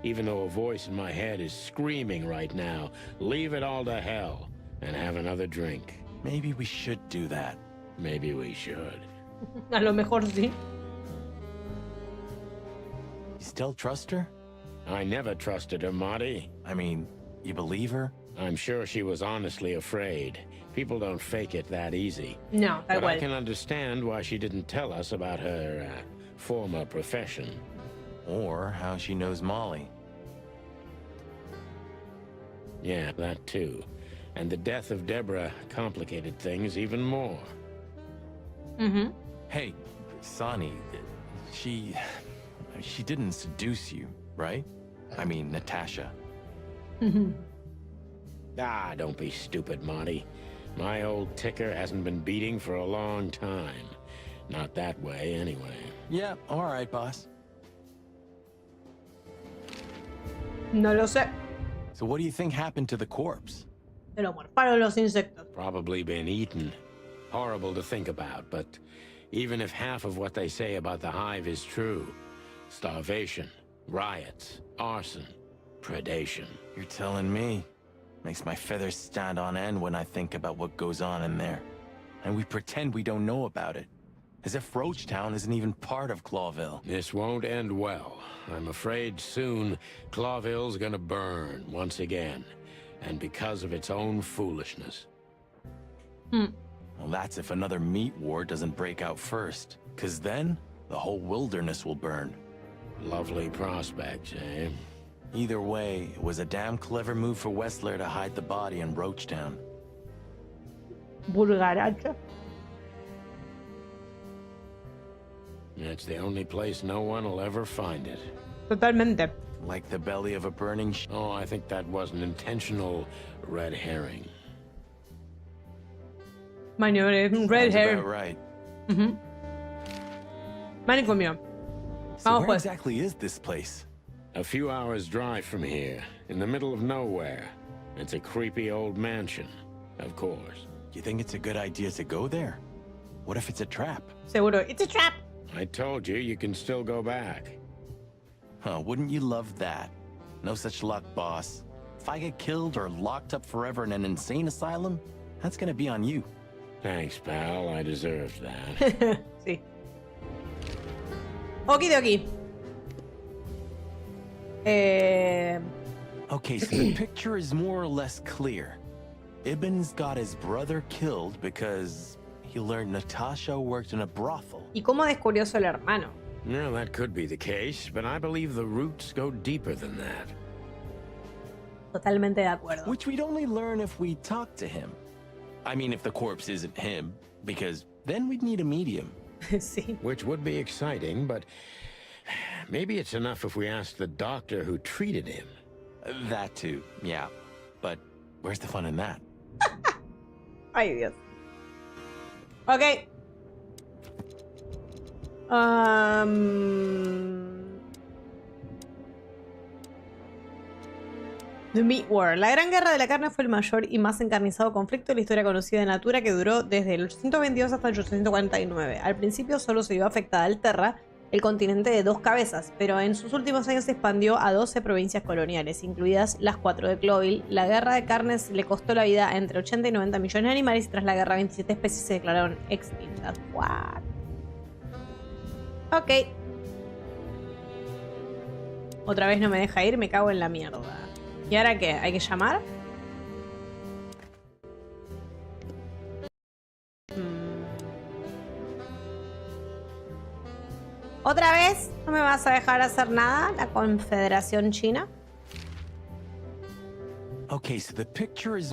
B: Even though a voice in my head is screaming right now, leave it all to hell and have another drink.
G: Maybe we should do that.
B: Maybe we should.
A: A lo mejor sí.
G: You still trust her?
B: I never trusted her, Marty.
G: I mean, you believe her?
B: I'm sure she was honestly afraid. People don't fake it that easy.
A: No, tal
B: But I
A: cual.
B: can understand why she didn't tell us about her former profession.
G: Or how she knows Molly.
B: Yeah, that too. And the death of Deborah complicated things even more.
A: Mm-hmm.
G: Hey, Sonny, she didn't seduce you, right? I mean, Natasha.
B: Ah, don't be stupid, Marty. My old ticker hasn't been beating for a long time. Not that way, anyway.
G: Yeah, all right, boss.
A: No lo sé.
G: So what do you think happened to the corpse?
A: Se lo morfaron los insectos.
B: Probably been eaten. Horrible to think about, but even if half of what they say about the hive is true, starvation, riots, arson, predation.
G: You're telling me. Makes my feathers stand on end when I think about what goes on in there. And we pretend we don't know about it. As if Roachtown isn't even part of Clawville.
B: This won't end well. I'm afraid soon Clawville's gonna burn once again. And because of its own foolishness.
G: Well, that's if another meat war doesn't break out first. 'Cause then, the whole wilderness will burn.
B: Lovely prospects, eh?
G: Either way, it was a damn clever move for Wessler to hide the body in Roachtown.
A: Bulgaracha.
B: It's the only place no one will ever find it.
A: Totalmente.
G: Like the belly of a burning
B: Oh, I think that was an intentional red herring.
A: Maniobra, red hair.
G: About right.
A: Manicomio.
G: So
A: Vamos
G: where
A: pues.
G: exactly is this place?
B: A few hours' drive from here, in the middle of nowhere. It's a creepy old mansion, of course.
G: You think it's a good idea to go there? What if it's a trap?
A: Seguro. It's a trap.
B: I told you, you can still go back.
G: Huh, wouldn't you love that? No such luck, boss. If I get killed or locked up forever in an insane asylum, that's gonna be on you.
B: Thanks, pal. I deserved that.
A: Sí. Okidoki.
G: Okay, so the picture is more or less clear. Ibn's got his brother killed because he learned Natasha worked in a brothel.
A: ¿Y cómo descubrió eso el hermano?
B: No, that could be the case, but I believe the roots go deeper than that.
A: Totalmente de acuerdo.
G: Which we'd only learn if we talk to him. I mean, if the corpse isn't him, because then we'd need a medium.
A: Sí.
B: Which would be exciting, but maybe it's enough if we ask the doctor who treated him.
G: That too, yeah. But where's the fun in that?
A: Ay, Dios. Ok. The Meat War. La Gran Guerra de la Carne fue el mayor y más encarnizado conflicto de la historia conocida de Natura, que duró desde el 822 hasta el 849. Al principio solo se vio afectada Alterra, el continente de dos cabezas, pero en sus últimos años se expandió a 12 provincias coloniales, incluidas las 4 de Cloville. La guerra de carnes le costó la vida a entre 80 y 90 millones de animales y tras la guerra 27 especies se declararon extintas. What? Ok. Otra vez no me deja ir, me cago en la mierda. ¿Y ahora qué? ¿Hay que llamar? ¿Otra vez no me vas a dejar hacer nada? La Confederación China.
G: Okay, so the picture is...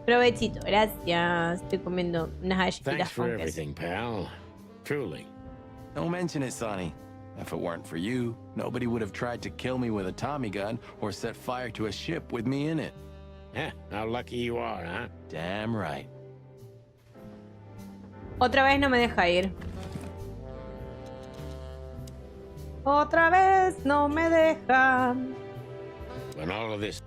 A: Provechito, gracias. Estoy comiendo unas
B: Thanks
A: galletitas
B: for
A: con queso.
B: everything, pal. Truly.
G: Don't mention it, Sonny. If it weren't for you, nobody would have tried to kill me with a Tommy gun or set fire to a ship with me in it.
B: Yeah, how lucky you are, huh?
G: Damn right.
A: Otra vez no me deja ir. Otra vez no me deja.
B: When all of this...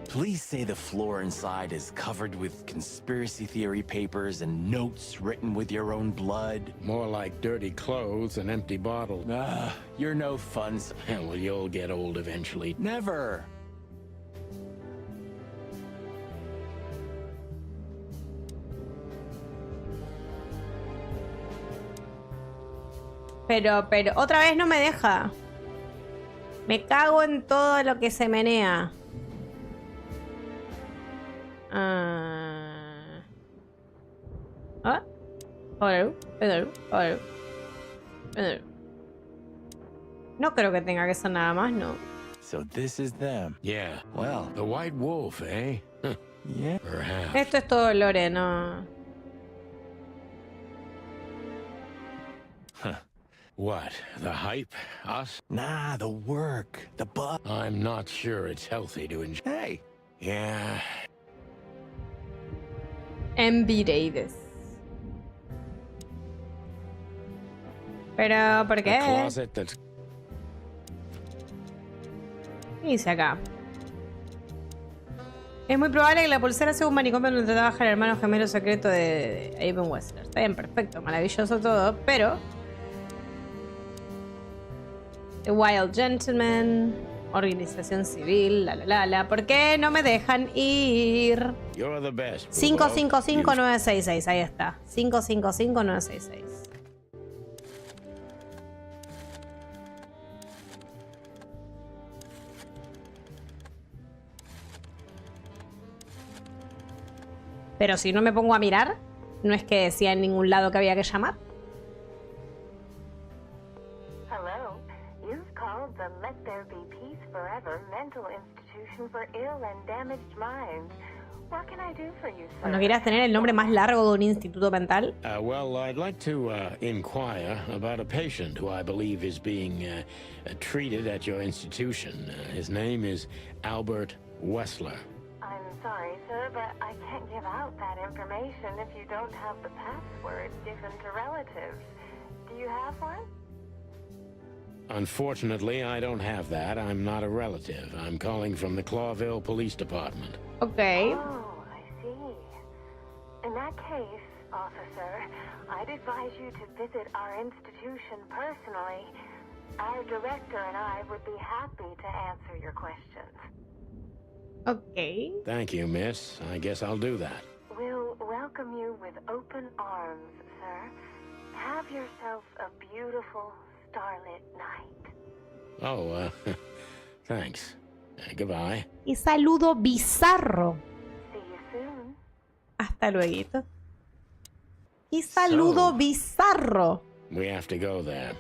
G: Please say the floor inside is covered with conspiracy theory papers and notes written with your own blood.
B: More like dirty clothes and empty bottles.
G: Ah, you're no fun.
B: Well, you'll get old eventually.
G: Never.
A: Pero, otra vez no me deja. Me cago en todo lo que se menea. No creo que tenga que ser nada más, ¿no?
G: So this is them.
B: Yeah.
G: Well,
B: The White Wolf, eh? Huh.
G: yeah.
B: Perhaps.
A: Esto es todo Lore, no.
B: Huh. What? The hype? Us?
G: Nah, the work. The buzz.
B: I'm not sure it's healthy to enjoy.
G: Hey.
B: Yeah.
A: MB Davis. Pero, ¿por
B: A
A: qué?
B: closet that's...
A: ¿Qué dice acá? Es muy probable que la pulsera sea un manicomio donde trabaja el hermano gemelo secreto de Avon Westler. Está bien, perfecto, maravilloso todo, pero... The Wild Gentleman, organización civil, ¿por qué no me dejan ir?
B: You're the best.
A: 555966, ahí está. 555966. Pero si no me pongo a mirar, no es que decía en ningún lado que había que llamar.
U: Hello, you've called the Let There Be Peace Forever mental institution for ill and damaged minds. What can I do for you, sir?
A: Cuando quieras tener el nombre más largo de un instituto mental.
B: Well, I'd like to inquire about a patient who I believe is being treated at your institution. His name is Albert Wessler.
U: I'm sorry, sir, but I can't give out that information if you don't have the password given to relatives. Do you have one?
B: Unfortunately, I don't have that. I'm not a relative. I'm calling from the Clawville Police Department.
A: Okay.
U: Oh, I see. In that case, officer, I'd advise you to visit our institution personally. Our director and I would be happy to answer your questions.
A: Okay.
B: Thank you, miss. I guess I'll do that.
U: We'll welcome you with open arms, sir. Have yourself a beautiful starlit night.
B: Oh, thanks. Goodbye.
A: Y saludo bizarro.
U: See you soon.
A: Hasta luego. Y saludo bizarro.
B: We have to go there.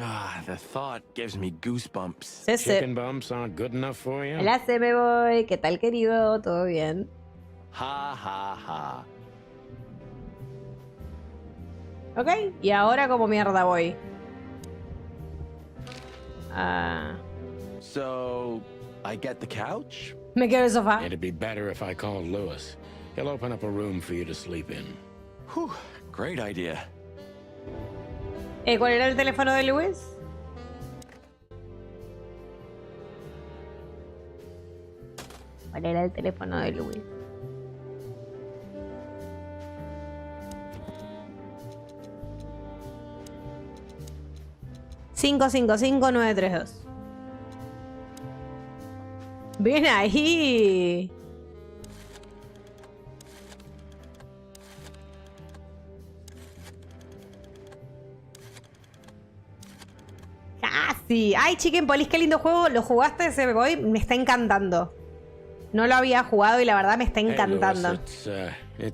G: Ah, the thought gives me goosebumps.
A: Sí, sí.
B: Chicken bumps aren't good enough for you?
A: Hola, se me voy. ¿Qué tal, querido? ¿Todo bien?
G: Ha, ha, ha.
A: Ok, y ahora como mierda voy.
G: So, I get the couch?
A: Me quedo en el sofá.
B: It'd be better if I called Lewis. He'll open up a room for you to sleep in.
G: Whew, great idea.
A: ¿Cuál era el teléfono de Luis? ¿Cuál era el teléfono de Luis? ...555-932. ¡Bien ahí! Casi. Ay, Chicken Police, qué lindo juego. ¿Lo jugaste ese boy? Me está encantando. No lo había jugado y la verdad me está encantando.
B: Hey, Lewis,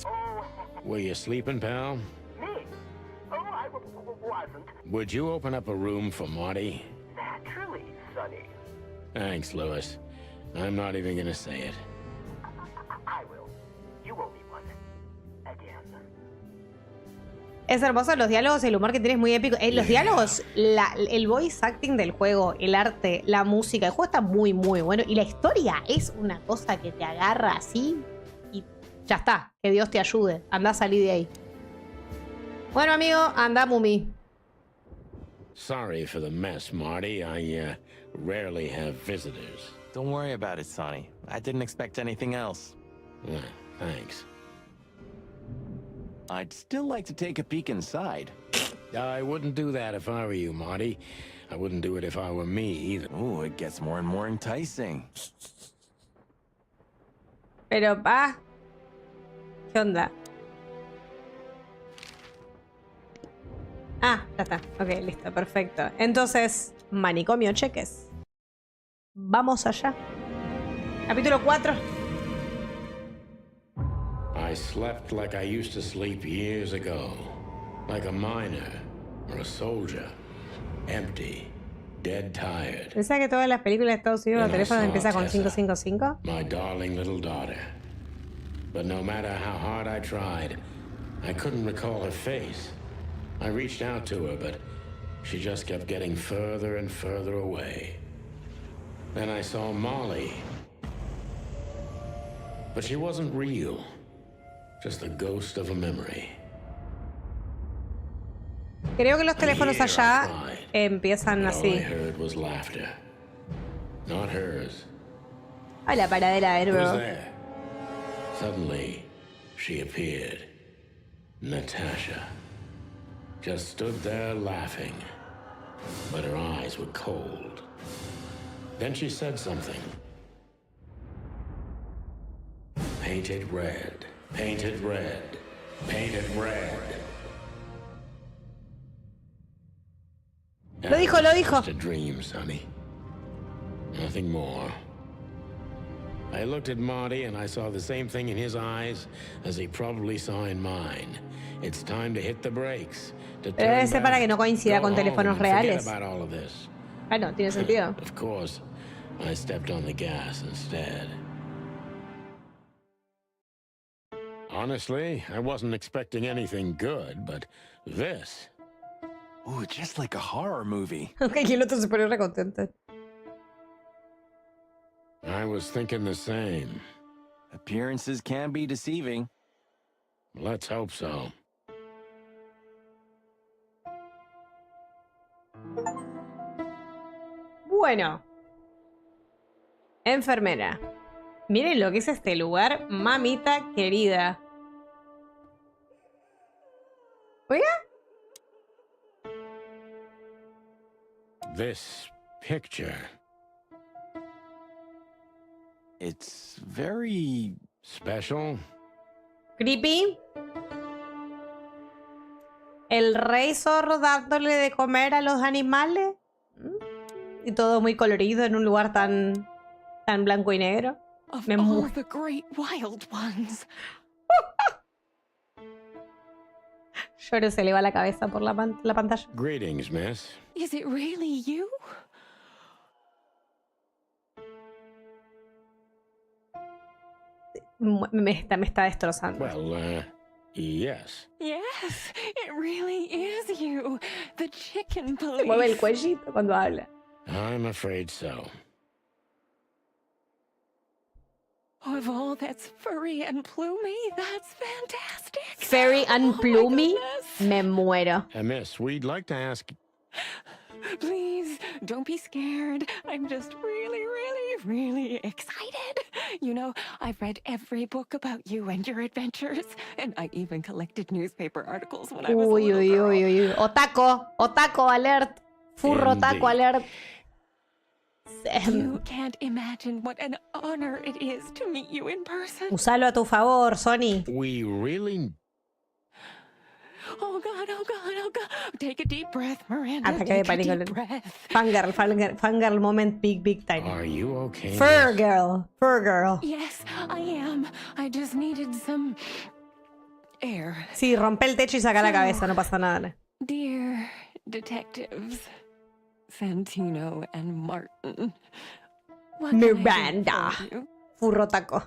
B: Were you sleeping, pal?
C: Me? Oh, I wasn't.
B: Would you open up a room for Marty?
C: Naturally, Sonny.
B: Thanks, Lewis. I'm not even gonna say it.
C: I will. You owe me one. Again.
A: Es hermoso los diálogos y el humor que tiene es muy épico. Los diálogos, el voice acting del juego, el arte, la música, el juego está muy, muy bueno. Y la historia es una cosa que te agarra así y ya está. Que Dios te ayude. Anda a salir de ahí. Bueno, amigo, anda, Mumi.
B: Sorry for the mess, Marty. I rarely have visitors.
G: Don't worry about it, Sonny. I didn't expect anything else.
B: Thanks.
G: I'd still like to take a peek inside.
B: I wouldn't do that if I were you, Marty. I wouldn't do it if I were me, either.
G: Ooh, it gets more and more enticing.
A: Pero, pa. ¿Qué onda? Ah, ya está. Ok, listo, perfecto. Entonces, manicomio, cheques. Vamos allá. Capítulo 4.
B: I slept like I used to sleep years ago. Like a miner or a soldier. Empty. Dead tired.
A: ¿Pensás que todas las películas de Estados Unidos los teléfonos empiezan con 555?
B: My darling little daughter. But no matter how hard I tried, I couldn't recall her face. I reached out to her, but she just kept getting further and further away. Then I saw Molly. But she wasn't real. Just the ghost of a memory.
A: Creo que los teléfonos allá empiezan
B: All I
A: así.
B: heard was laughter. Not hers.
A: A la paradera de
B: Who's
A: nuevo.
B: there? Suddenly, she appeared. Natasha. Just stood there laughing. But her eyes were cold. Then she said something. Painted red. Painted red. Painted red.
A: Lo dijo, lo dijo.
B: Just a dream, Sonny. Nothing more. I looked at Marty and I saw the same thing in his eyes as he probably saw in mine. It's time to hit the brakes. To
A: Pero debe
B: turn
A: ser para
B: back,
A: que no coincida
B: go
A: con
B: home
A: teléfonos
B: and forget
A: reales.
B: about all of this.
A: Bueno, tiene sentido.
B: Of course, I stepped on the gas instead. Honestly, I wasn't expecting anything good, but this...
G: Ooh, just like a horror movie.
A: Ok, y el otro se pone re contento.
B: I was thinking the same.
G: Appearances can be deceiving.
B: Let's hope so.
A: Bueno. Enfermera. Miren lo que es este lugar, mamita querida. Oiga.
B: This picture...
G: It's very...
B: special.
A: Creepy. El rey zorro dándole de comer a los animales. Y todo muy colorido en un lugar tan blanco y negro.
F: Of
A: Me
F: all
A: muero.
F: the great wild ones.
A: Lloro, se le va la cabeza por la pantalla.
B: Greetings, miss.
F: Is it really you?
A: Me está destrozando.
B: Well, yes.
F: Yes, it really is you. The chicken
A: Se mueve el
F: police.
A: cuellito cuando habla.
B: I'm afraid so.
F: Of all that's furry and plumy, that's fantastic.
A: Fairy and
F: Oh my
A: Plummy.
F: goodness.
A: Me muero.
B: Miss, we'd like to ask...
F: Please, don't be scared. I'm just really excited. You know, I've read every book about you and your adventures, and I even collected newspaper articles when I was a
A: Uy,
F: little
A: uy,
F: girl.
A: uy, uy, uy. Otaco alert. Furro
B: Indeed.
A: taco alert.
F: You can't imagine what an honor it is to meet you in person.
A: Usalo a tu favor, Sony.
B: We really...
F: Oh God, oh God, oh God. Take a deep breath, Miranda.
A: Ataque de
F: Take a
A: pánico.
F: deep breath.
A: Fangirl moment, big time.
B: Are you okay?
A: Fur girl.
F: Yes, I am. I just needed some
Q: air.
A: Sí, rompe el techo y saca la cabeza, no pasa nada.
F: Dear detectives, Santino and Martin. What can I do
A: Miranda.
F: for you?
A: Furro taco.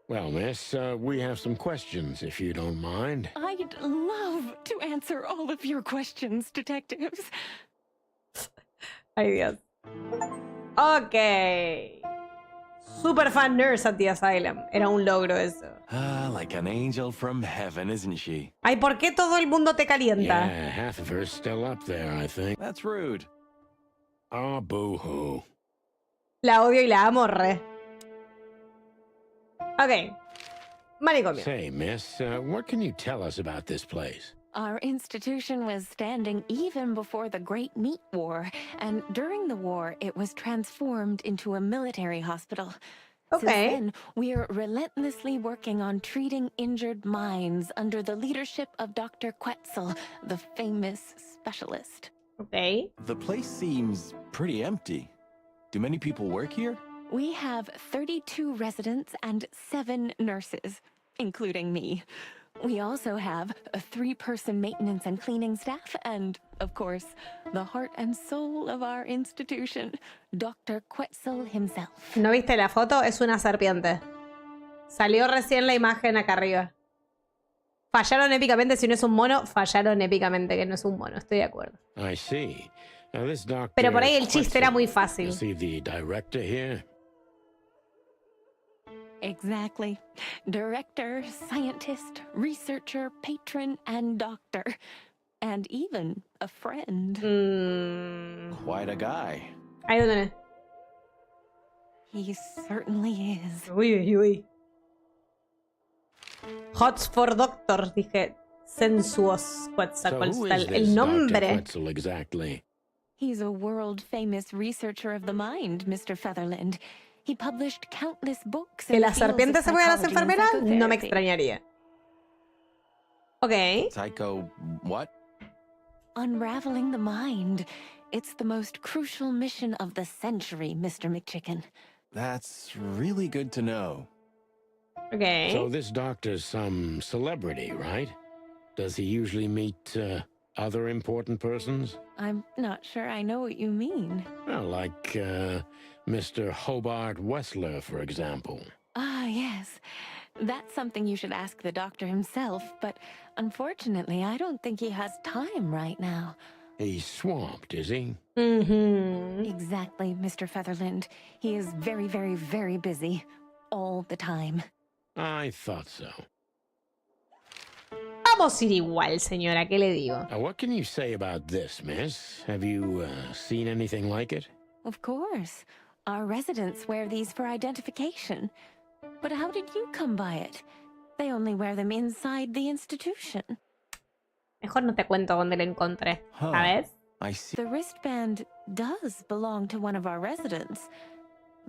B: Well, miss, we have some questions, if you don't mind.
F: I'd love to answer all of your questions, detectives.
A: Ay, Dios. Ok. Super fan nurse at the asylum. Era un logro eso.
G: Ah, like an angel from heaven, isn't she?
A: Ay, ¿por qué todo el mundo te calienta?
B: Yeah, half of her's still up there, I think.
G: That's rude.
B: Oh, boo-hoo.
A: La odio y la amo, re. Ok. Manicomio.
B: Say, miss, what can you tell us about this place?
F: Our institution was standing even before the Great Meat War, and during the war, it was transformed into a military hospital.
A: Okay.
F: Since then, we're relentlessly working on treating injured minds under the leadership of Dr. Quetzal, the famous specialist.
A: Okay.
G: The place seems pretty empty. Do many people work here?
F: We have 32 residents and 7 nurses, including me. We also have a 3-person maintenance and cleaning staff, and, of course, the heart and soul of our institution, Dr. Quetzal himself.
A: ¿No viste la foto? Es una serpiente. Salió recién la imagen acá arriba. Fallaron épicamente, si no es un mono, fallaron épicamente que no es un mono, estoy de acuerdo.
B: I see. Now, this doctor...
A: Pero por ahí el chiste era muy fácil.
B: Is he the director here?
F: Exactly. Director, scientist, researcher, patron, and doctor. And even a friend.
G: Quite a guy.
A: Ahí donde.
F: He certainly is.
A: Uy, uy, uy. Hots for Doctor, dije. Sensuos Quetzalcoatl. El nombre.
B: Dr. Quetzal exactly?
F: He's a world-famous researcher of the mind, Mr. Featherland. He published countless books.
A: Que la serpiente se mueva a las enfermeras, no me extrañaría. Ok.
G: Psycho what?
F: Unraveling the mind. It's the most crucial mission of the century, Mr. McChicken.
G: That's really good to know.
A: Okay.
B: So this doctor's some celebrity, right? Does he usually meet other important persons?
F: I'm not sure I know what you mean.
B: Well, like Mr. Hobart Wessler, for example.
F: Ah, yes. That's something you should ask the doctor himself, but unfortunately, I don't think he has time right now.
B: He's swamped, is he?
A: Mm-hmm.
F: Exactly, Mr. Featherland. He is very, very, very busy. All the time.
B: I thought so.
A: Vamos a ir igual, señora, ¿qué le digo?
B: What can you say about this, miss? Have you seen anything like it?
F: Of course. Our residents wear these for identification. But how did you come by it? They only wear them inside the institution.
A: Mejor no te cuento dónde lo encontré, ¿sabes?
G: I see.
F: The wristband does belong to one of our residents.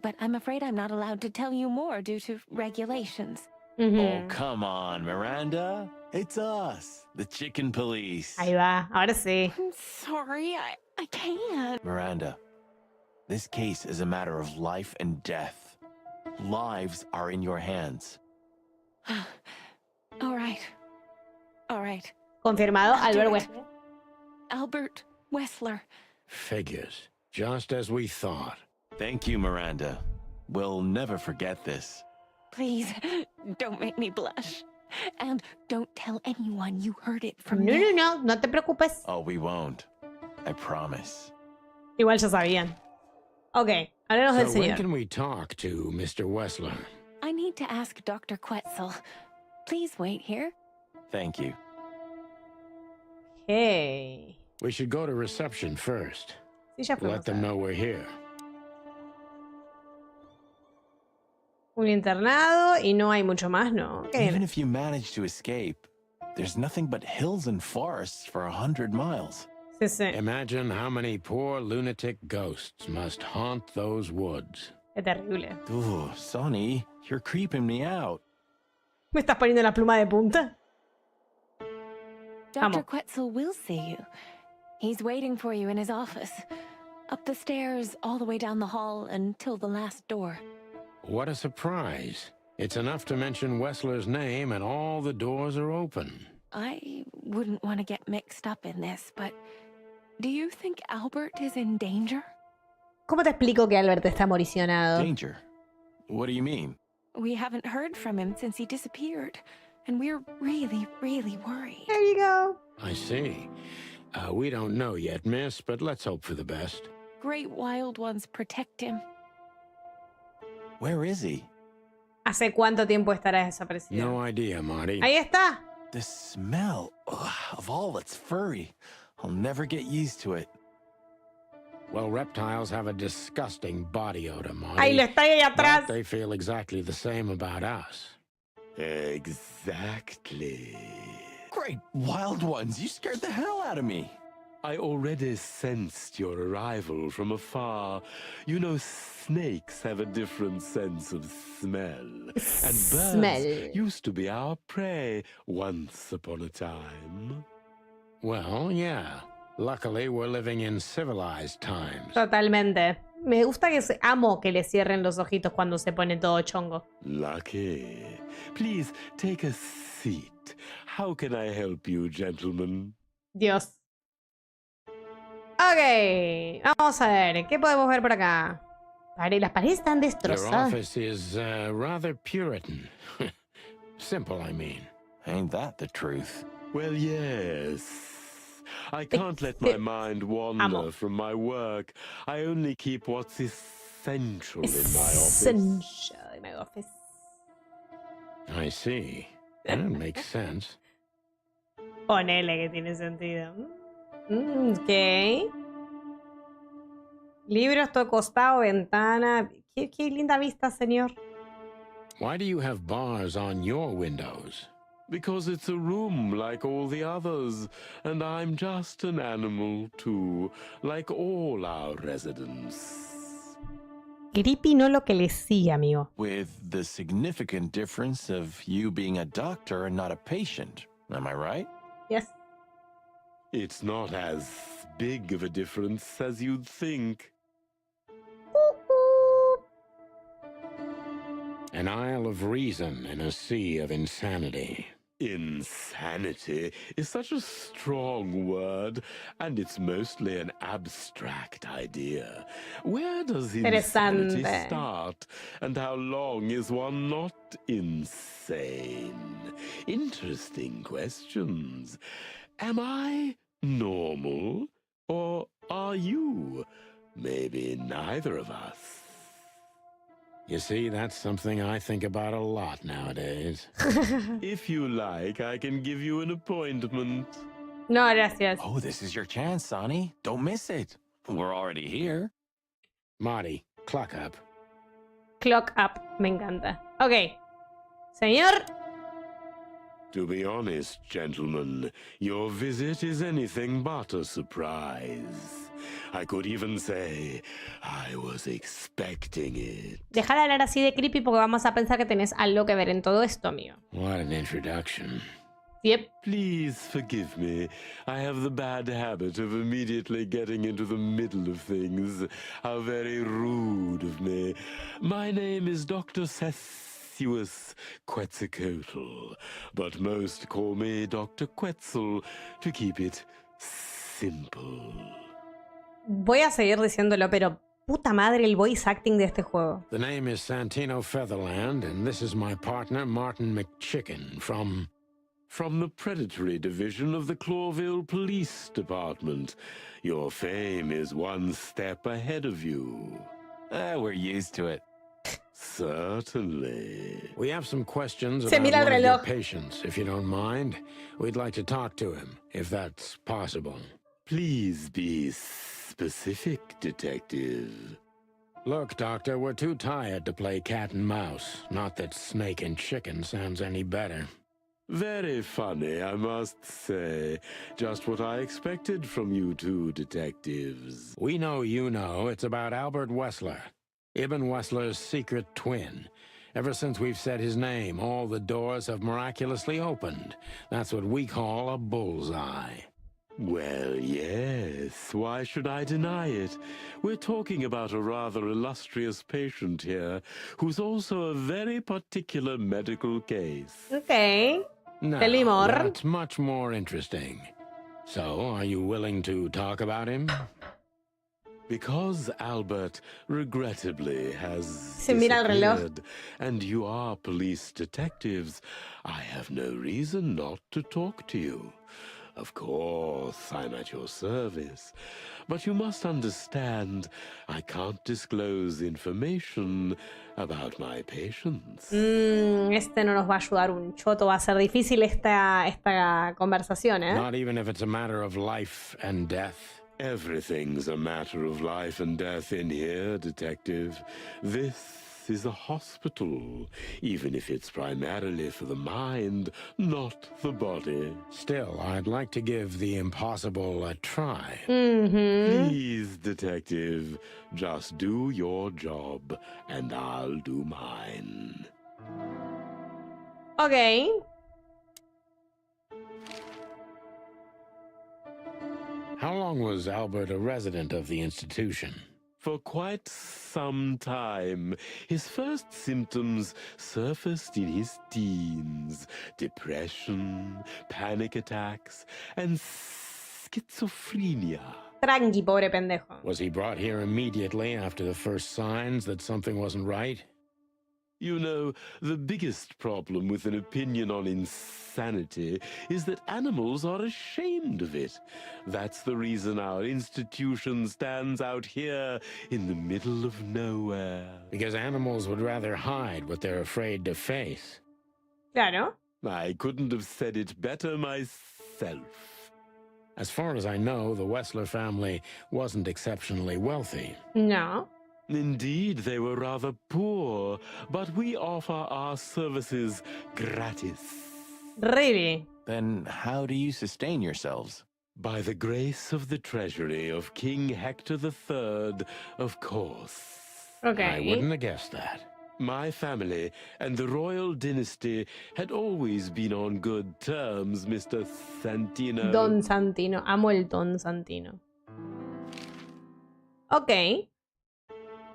F: But I'm afraid I'm not allowed to tell you more due to regulations.
G: Oh, come on, Miranda. It's us, the chicken police.
A: Ahí va, ahora sí.
F: I'm sorry, I can't.
G: Miranda, this case is a matter of life and death. Lives are in your hands.
F: All right. All right.
A: Confirmado, Albert Wessler.
F: Albert Wessler.
B: Figures. Just as we thought.
G: Thank you, Miranda. We'll never forget this.
F: Please, don't make me blush. And don't tell anyone you heard it from
A: No,
F: me.
A: no te preocupes.
G: Oh, we won't. I promise.
A: Igual ya sabían. Ok, hablemos del
B: So when
A: señor.
B: can we talk to Mr. Wessler?
F: I need to ask Dr. Quetzal. Please wait here.
G: Thank you.
A: Hey.
B: We should go to reception first.
A: Sí, ya fuimos.
B: Let them know we're here.
A: Un internado y no hay mucho más, ¿no? ¿Qué?
G: Even if you manage to escape, there's nothing but hills and forests for 100 miles.
A: Sí, sí.
B: Imagine how many poor lunatic ghosts must haunt those woods.
A: Qué terrible.
G: Ooh, Sonny, you're creeping me out.
A: ¿Me estás poniendo la pluma de punta?
F: Dr.
A: Vamos.
F: Quetzal will see you. He's waiting for you in his office. Up the stairs, all the way down the hall until the last door.
B: What a surprise. It's enough to mention Wessler's name and all the doors are open.
F: I wouldn't want to get mixed up in this, but do you think Albert is in danger?
A: ¿Cómo te explico que Albert está moricionado?
G: Danger? What do you mean?
F: We haven't heard from him since he disappeared, and we're really, really worried.
A: There you go.
B: I see. We don't know yet, miss, but let's hope for the best.
F: Great wild ones protect him.
G: Where is he?
A: ¿Hace cuánto tiempo estará desaparecido?
B: No idea, Marty.
A: Ahí está.
G: The smell of all that's furry. I'll never get used to it.
B: Well, reptiles have a disgusting body odor, Marty.
A: Ahí lo está ahí atrás.
B: But they feel exactly the same about us.
G: Exactly. Great wild ones, you scared the hell out of me.
C: I already sensed your arrival from afar. You know, snakes have a different sense of smell. And birds used to be our prey once upon a time.
B: Well, yeah. Luckily, we're living in civilized times.
A: Totalmente. Me gusta amo que le cierren los ojitos cuando se pone todo chongo.
C: Lucky. Please take a seat. How can I help you, gentlemen?
A: Dios. Ok, vamos a ver. ¿Qué podemos ver por acá? Las paredes están
B: Your
A: destrozadas.
B: office is rather Puritan. Simple, I mean.
G: Ain't that the truth?
C: Well, yes. I can't let my mind wander from my work. I only keep what's essential in my office.
A: Essential in my office.
B: I see. That makes sense.
A: Ponele que tiene sentido. Ok. Libros, todo costado, ventana. Qué linda vista, señor.
B: Why do you have bars on your windows?
C: Because it's a room like all the others, and I'm just an animal too, like all our residents.
A: Creepy no lo que le sigue, amigo.
G: With the significant difference of you being a doctor and not a patient. Am I right?
A: Yes.
C: It's not as big of a difference as you'd think.
B: An isle of reason in a sea of insanity.
C: Insanity is such a strong word, and it's mostly an abstract idea. Where does insanity start, and how long is one not insane? Interesting questions. Am I normal, or are you? Maybe neither of us.
B: You see, that's something I think about a lot nowadays.
C: If you like, I can give you an appointment.
A: No, gracias.
G: Oh, this is your chance, Sonny. Don't miss it. We're already here.
B: Marty, clock up.
A: Clock up. Me encanta. Ok. Señor.
C: To be honest, gentlemen, your visit is anything but a surprise. I could even say I was expecting it.
A: Deja de hablar así de creepy porque vamos a pensar que tenés algo que ver en todo esto, amigo.
B: What an introduction.
A: Yep.
C: Please forgive me. I have the bad habit of immediately getting into the middle of things. How very rude of me. My name is Dr. Sessuous Quetzalcoatl, but most call me Dr. Quetzal to keep it simple.
A: Voy a seguir diciéndolo, pero puta madre el voice acting de este juego.
B: The name is Santino Featherland, and this is my partner, Martin McChicken, from
C: the Predatory Division of the Clawville Police Department. Your fame is one step ahead of you.
G: We're used to it.
C: Certainly.
B: We have some questions
A: Se
B: about
A: mira el
B: one of your
A: reloj.
B: patients, if you don't mind. We'd like to talk to him, if that's possible.
C: Please be specific, detective.
B: Look, Doctor, we're too tired to play cat and mouse. Not that snake and chicken sounds any better.
C: Very funny, I must say. Just what I expected from you two detectives.
B: We know you know it's about Albert Wessler, Ibn Wessler's secret twin. Ever since we've said his name, all the doors have miraculously opened. That's what we call a bullseye. Well, yes. Why should I deny it? We're talking about a rather illustrious patient here, who's also a very particular medical case.
A: Okay.
C: No,
A: Tell me more.
C: that's much more interesting. So, are you willing to talk about him?
B: Because Albert, regrettably, has
A: Se mira el reloj.
B: disappeared, and you are police detectives, I have no reason not to talk to you. Of course, I'm at your service, but you must understand, I can't disclose information about my patients.
A: Este no nos va a ayudar un choto. Va a ser difícil esta conversación, ¿eh?
C: Not even if it's a matter of life and death.
B: Everything's a matter of life and death in here, detective. This is a hospital, even if it's primarily for the mind, not the body.
C: Still, I'd like to give the impossible a try.
B: Please, detective, just do your job, and I'll do mine.
A: Ok.
C: How long was Albert a resident of the institution?
B: For quite some time. His first symptoms surfaced in his teens. Depression, panic attacks, and schizophrenia.
A: Tranqui, pobre pendejo.
C: Was he brought here immediately after the first signs that something wasn't right?
B: You know, the biggest problem with an opinion on insanity is that animals are ashamed of it. That's the reason our institution stands out here in the middle of nowhere.
C: Because animals would rather hide what they're afraid to face.
A: Claro.
B: I couldn't have said it better myself.
C: As far as I know, the Wessler family wasn't exceptionally wealthy.
A: No.
B: Indeed, they were rather poor, but we offer our services gratis.
A: Really?
G: Then how do you sustain yourselves?
B: By the grace of the treasury of King Hector III, of course.
A: Okay.
C: I wouldn't have guessed that.
B: My family and the royal dynasty had always been on good terms, Mr. Santino.
A: Don Santino. Amo el Don Santino. Ok.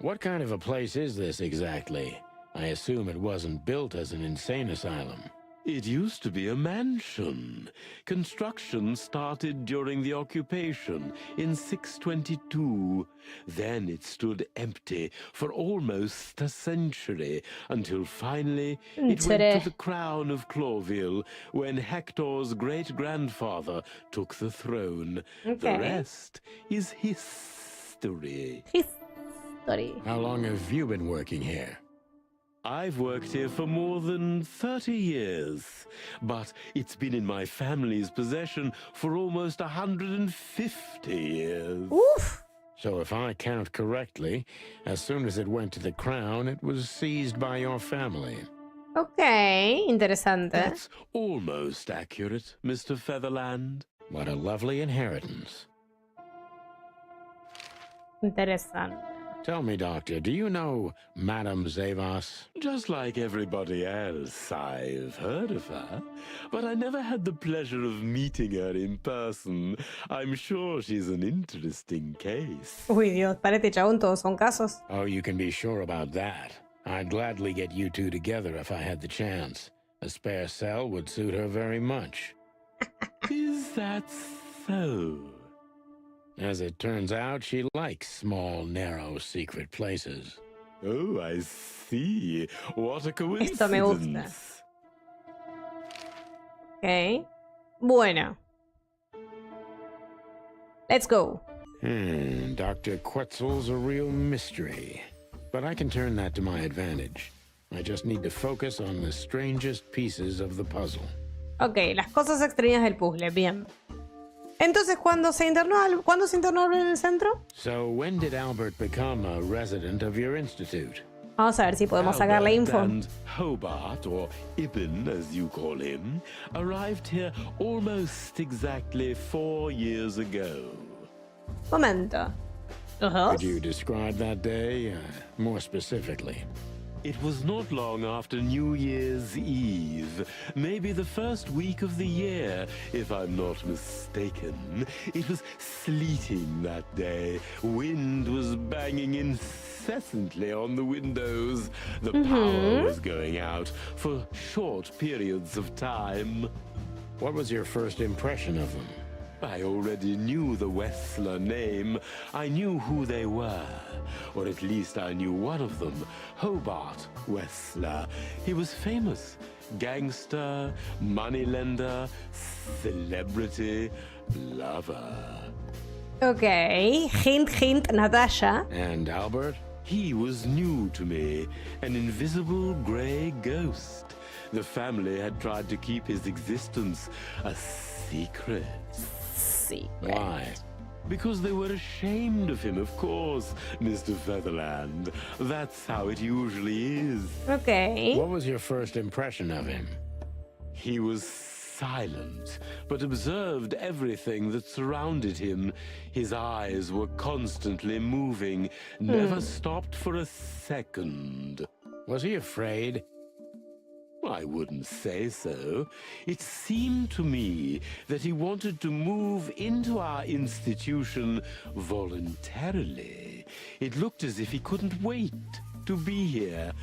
C: What kind of a place is this exactly? I assume it wasn't built as an insane asylum.
B: It used to be a mansion. Construction started during the occupation in 622. Then it stood empty for almost a century, until finally it went to the crown of Cloville when Hector's great-grandfather took the throne. The rest is history.
C: How long have you been working here?
B: I've worked here for more than 30 years, but it's been in my family's possession for almost 150 years.
A: Oof!
C: So if I count correctly, as soon as it went to the crown, it was seized by your family.
A: Ok, interesante.
B: That's almost accurate, Mr. Featherland.
C: What a lovely inheritance.
A: Interesante.
C: Tell me, Doctor, do you know Madame Zavas?
B: Just like everybody else, I've heard of her, but I never had the pleasure of meeting her in person. I'm sure she's an interesting case.
A: Uy, Dios, párate, chabón, todos son casos.
C: Oh, you can be sure about that. I'd gladly get you two together if I had the chance. A spare cell would suit her very much.
B: Is that so?
C: As it turns out, she likes small, narrow, secret places.
B: Oh, I see. What a coincidence.
A: Esto me gusta. Ok. Bueno. Let's go.
C: Dr. Quetzal's a real mystery. But I can turn that to my advantage. I just need to focus on the strangest pieces of the puzzle.
A: Ok, las cosas extrañas del puzzle. Bien. Entonces, ¿cuándo se internó en el centro?
C: So, when did Albert become a resident of your institute?
A: Vamos a ver si podemos sacarle info.
B: And Hobart, or Ibn as you call him, arrived here almost exactly 4 years ago.
A: Momento.
C: Could you describe that day more specifically?
B: It was not long after New Year's Eve, maybe the first week of the year, if I'm not mistaken. It was sleeting that day. Wind was banging incessantly on the windows. The power was going out for short periods of time.
O: What was your first impression of them?
B: I already knew the Wessler name. I knew who they were. Or at least I knew one of them, Hobart Wessler. He was famous. Gangster, moneylender, celebrity, lover.
A: Okay, hint, hint, Natasha.
B: And Albert? He was new to me, an invisible gray ghost. The family had tried to keep his existence a secret. Why? Because they were ashamed of him, of course, Mr. Featherland. That's how it usually is.
A: Okay.
O: What was your first impression of him?
B: He was silent, but observed everything that surrounded him. His eyes were constantly moving, never stopped for a second.
O: Was he afraid?
B: I wouldn't say so. It seemed to me that he wanted to move into our institution voluntarily. It looked as if he couldn't wait to be here,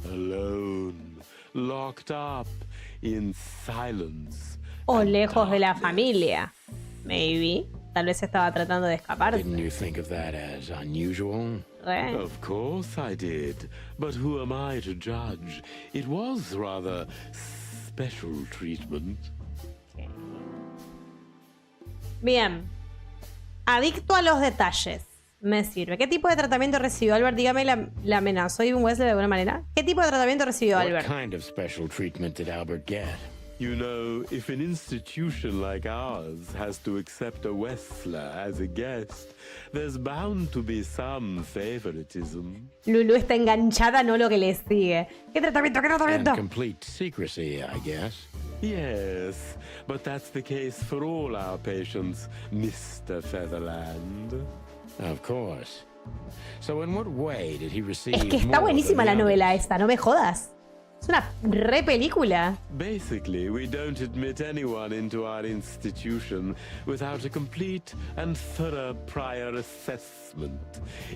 B: alone, locked up, in silence.
A: O lejos de la familia. Maybe. Tal vez estaba tratando de escapar.
O: Didn't you think of that as unusual?
B: Of course I did. But who am I to judge? It was rather special treatment.
A: Bien. Adicto a los detalles. Me sirve. ¿Qué tipo de tratamiento recibió Albert? Dígame, la amenazó Ivan Wesley de alguna manera. ¿Qué tipo de tratamiento recibió Albert?
O: What kind of special treatment did Albert get?
B: You know, if an institution like ours has to accept a Wessler as a guest, there's bound to be some favoritism.
A: Lulu está enganchada, no lo que le sigue. ¿Qué tratamiento? ¿Qué tratamiento?
O: And complete secrecy, I guess.
B: Yes, but that's the case for all our patients, Mr. Featherland.
O: Of course. So in what way did he receive
A: Es que está buenísima la novela esta, no me jodas. Es una re película.
B: Basically, we don't admit anyone into our institution without a complete and thorough prior assessment.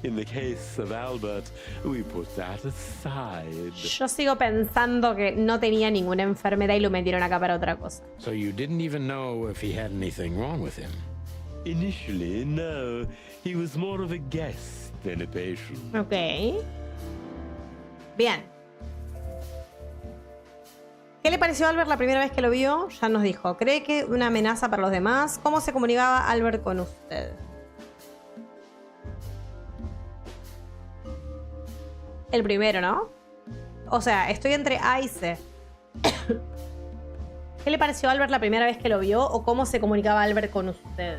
B: In the case of Albert, we put that aside.
A: Yo sigo pensando que no tenía ninguna enfermedad y lo metieron acá para otra cosa.
O: So you didn't even know if he had anything wrong with him?
B: Initially, no. He was more of a guest than a patient.
A: Ok. Bien. ¿Qué le pareció a Albert la primera vez que lo vio? Ya nos dijo. ¿Cree que una amenaza para los demás? ¿Cómo se comunicaba Albert con usted? El primero, ¿no? O sea, estoy entre A y C. ¿Qué le pareció a Albert la primera vez que lo vio? ¿O cómo se comunicaba Albert con usted?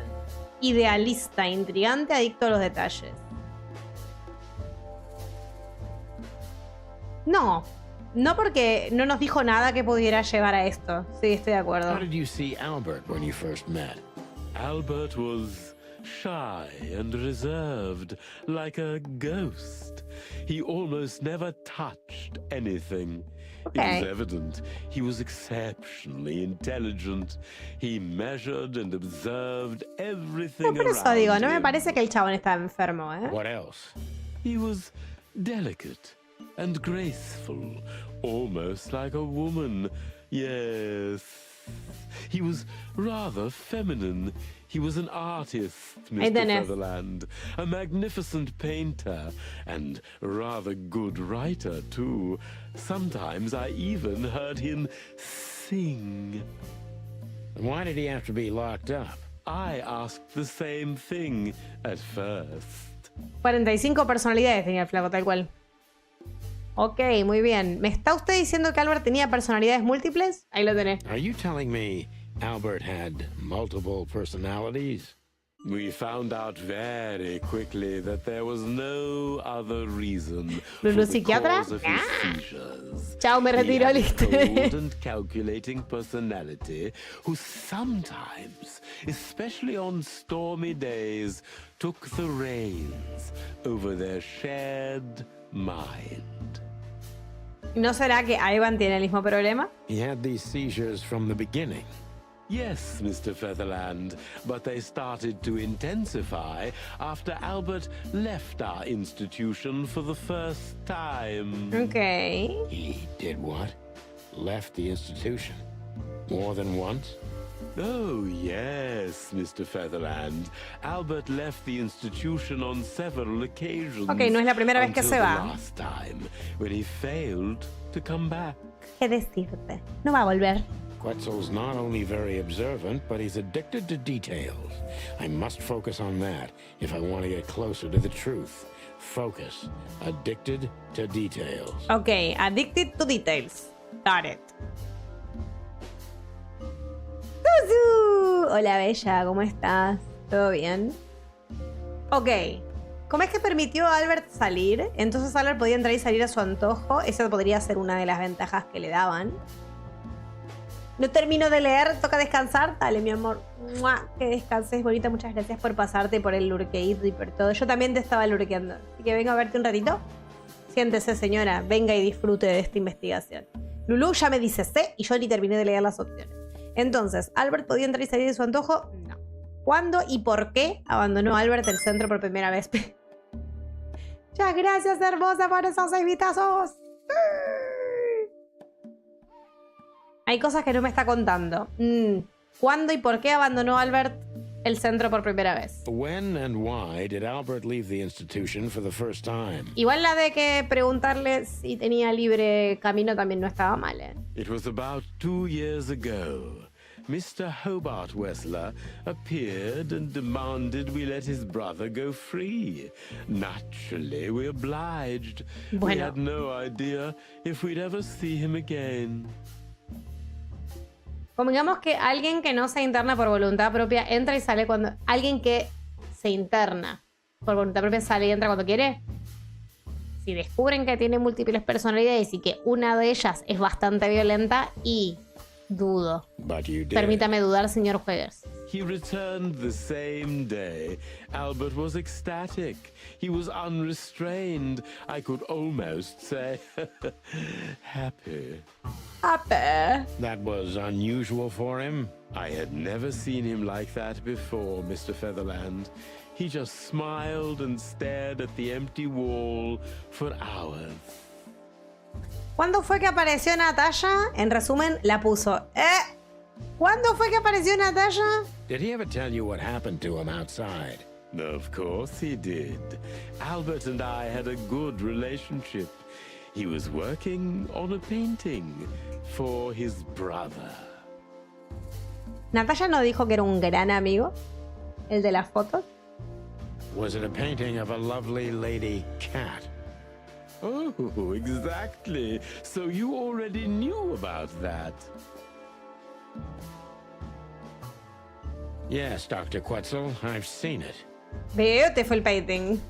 A: Idealista, intrigante, adicto a los detalles. No. No, porque no nos dijo nada que pudiera llevar a esto. Sí, estoy de acuerdo.
O: How did you see Albert when you first met?
B: Albert was shy and reserved, like a ghost. He almost never touched anything.
A: Okay.
B: It was evident he was exceptionally intelligent. He measured and observed everything
A: Por eso
B: around
A: digo, no me
B: him.
A: parece que el chabón estaba enfermo, ¿eh?
O: What else?
B: He was delicate and graceful, almost like a woman. Yes. He was rather feminine. He was an artist, Mr. Featherland, a magnificent painter, and rather good writer, too. Sometimes I even heard him sing.
O: Why did he have to be locked up?
B: I asked the same thing at first.
A: 45 personalidades tenía el flaco, tal cual. Ok, muy bien. ¿Me está usted diciendo que Albert tenía personalidades múltiples? Ahí lo tenés.
O: Are you telling me Albert had multiple personalities?
B: We found out very quickly that there was no other reason for
A: ¿Lulu
B: the
A: psiquiatra?
B: cause of his seizures.
A: Chao, me retiro,
B: He had a
A: listo.
B: cold and calculating personality who sometimes, especially on stormy days, took the reins over their shared mind.
A: ¿No será que Ivan tiene el mismo problema?
B: He had these seizures from the beginning. Yes, Mr. Featherland, but they started to intensify after Albert left our institution for the first time.
A: Okay.
B: He did what? Left the institution? More than once? Oh, yes, Mr. Featherland. Albert left the institution on several occasions.
A: Okay, no es la primera vez que se va.
B: Last time, when he failed to come back.
A: ¿Qué decirte? No va a volver.
B: Quetzal's not only very observant, but he's addicted to details. I must focus on that if I want to get closer to the truth. Focus. Addicted to details.
A: Okay, addicted to details. Got it. Hola, Bella, ¿cómo estás? ¿Todo bien? Ok. ¿Cómo es que permitió a Albert salir? Entonces Albert podía entrar y salir a su antojo. Esa podría ser una de las ventajas que le daban. No termino de leer, toca descansar. Dale, mi amor. ¡Mua! Que descanses, bonita. Muchas gracias por pasarte por el lurkeito y por todo. Yo también te estaba lurkeando. Así que vengo a verte un ratito. Siéntese, señora. Venga y disfrute de esta investigación. Lulu ya me dice C y yo ni terminé de leer las opciones. Entonces, ¿Albert podía entrar y salir de su antojo? No. ¿Cuándo y por qué abandonó Albert el centro por primera vez? Muchas gracias, hermosa, por esos 6 vitazos. Hay cosas que no me está contando. ¿Cuándo y por qué abandonó Albert el centro por primera vez?
B: When and why did Albert leave the institution for the first time?
A: Igual la de que preguntarle si tenía libre camino también no estaba mal, ¿eh?
B: It was about 2 years ago. Mr. Hobart Wessler appeared and demanded we let his brother go free. Naturally, we obliged. We had no idea if we'd ever see him again.
A: Convengamos que alguien que no se interna por voluntad propia entra y sale cuando... Alguien que se interna por voluntad propia sale y entra cuando quiere. Si descubren que tiene múltiples personalidades y que una de ellas es bastante violenta y... Dudo. Permítame dudar, señor Jueguers.
B: He returned the same day. Albert was ecstatic. He was unrestrained. I could almost say happy.
A: Happy.
B: That was unusual for him. I had never seen him like that before, Mr. Featherland. He just smiled and stared at the empty wall for hours.
A: ¿Cuándo fue que apareció Natasha? En resumen, la puso. ¿Cuándo fue que apareció Natasha?
B: Did he ever tell you what happened to him outside? Of course he did. Albert and I had a good relationship. He was working on a painting for his brother.
A: ¿Natasha no dijo que era un gran amigo? ¿El de las fotos?
B: Was it a painting of a lovely lady cat? Oh, exactly. So you already knew about that. Yes, Dr. Quetzal, I've seen it.
A: Beautiful painting.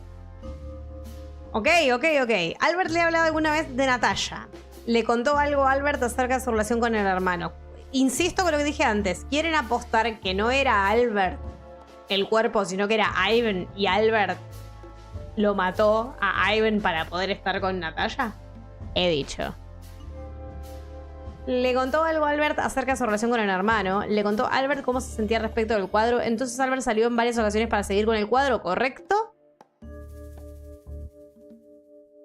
A: Ok. Albert le ha hablado alguna vez de Natasha. Le contó algo a Albert acerca de su relación con el hermano. Insisto con lo que dije antes. ¿Quieren apostar que no era Albert el cuerpo, sino que era Ivan y Albert lo mató a Ivan para poder estar con Natasha? He dicho. Le contó algo a Albert acerca de su relación con el hermano. Le contó a Albert cómo se sentía respecto del cuadro. Entonces Albert salió en varias ocasiones para seguir con el cuadro, ¿correcto?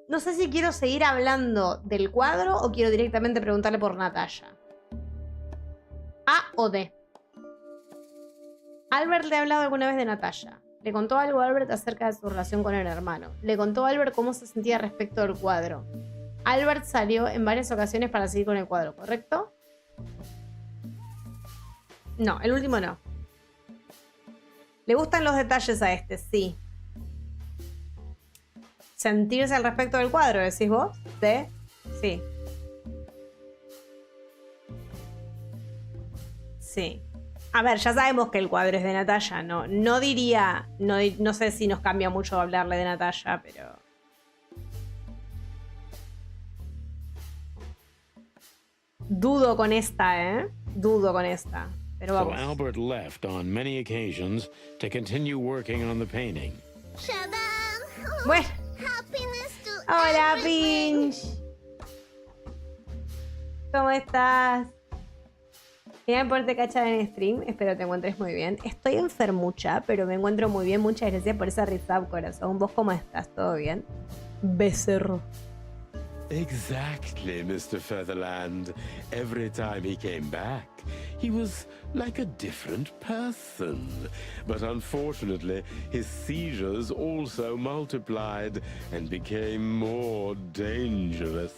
A: No sé si quiero seguir hablando del cuadro o quiero directamente preguntarle por Natasha. A o D. Albert le ha hablado alguna vez de Natasha. Le contó algo a Albert acerca de su relación con el hermano. Le contó a Albert cómo se sentía respecto del cuadro. Albert salió en varias ocasiones para seguir con el cuadro, ¿correcto? No, el último no. Le gustan los detalles a este, sí. Sentirse al respecto del cuadro, ¿decís vos? ¿Sí? Sí. Sí. A ver, ya sabemos que el cuadro es de Natasha, no diría, no sé si nos cambia mucho hablarle de Natasha, pero... Dudo con esta, Dudo con esta, pero vamos.
B: So Albert left on many occasions to continue working on the painting.
A: Bueno. Hola, Pinch. ¿Cómo estás? Gracias por te cachar en stream. Espero te encuentres muy bien. Estoy enfermucha, pero me encuentro muy bien. Muchas gracias por esa risa, corazón. ¿Vos cómo estás? ¿Todo bien? Becerro.
B: Exactly, Mr. Featherland. Every time he came back, he was like a different person. But unfortunately, his seizures also multiplied and became more dangerous.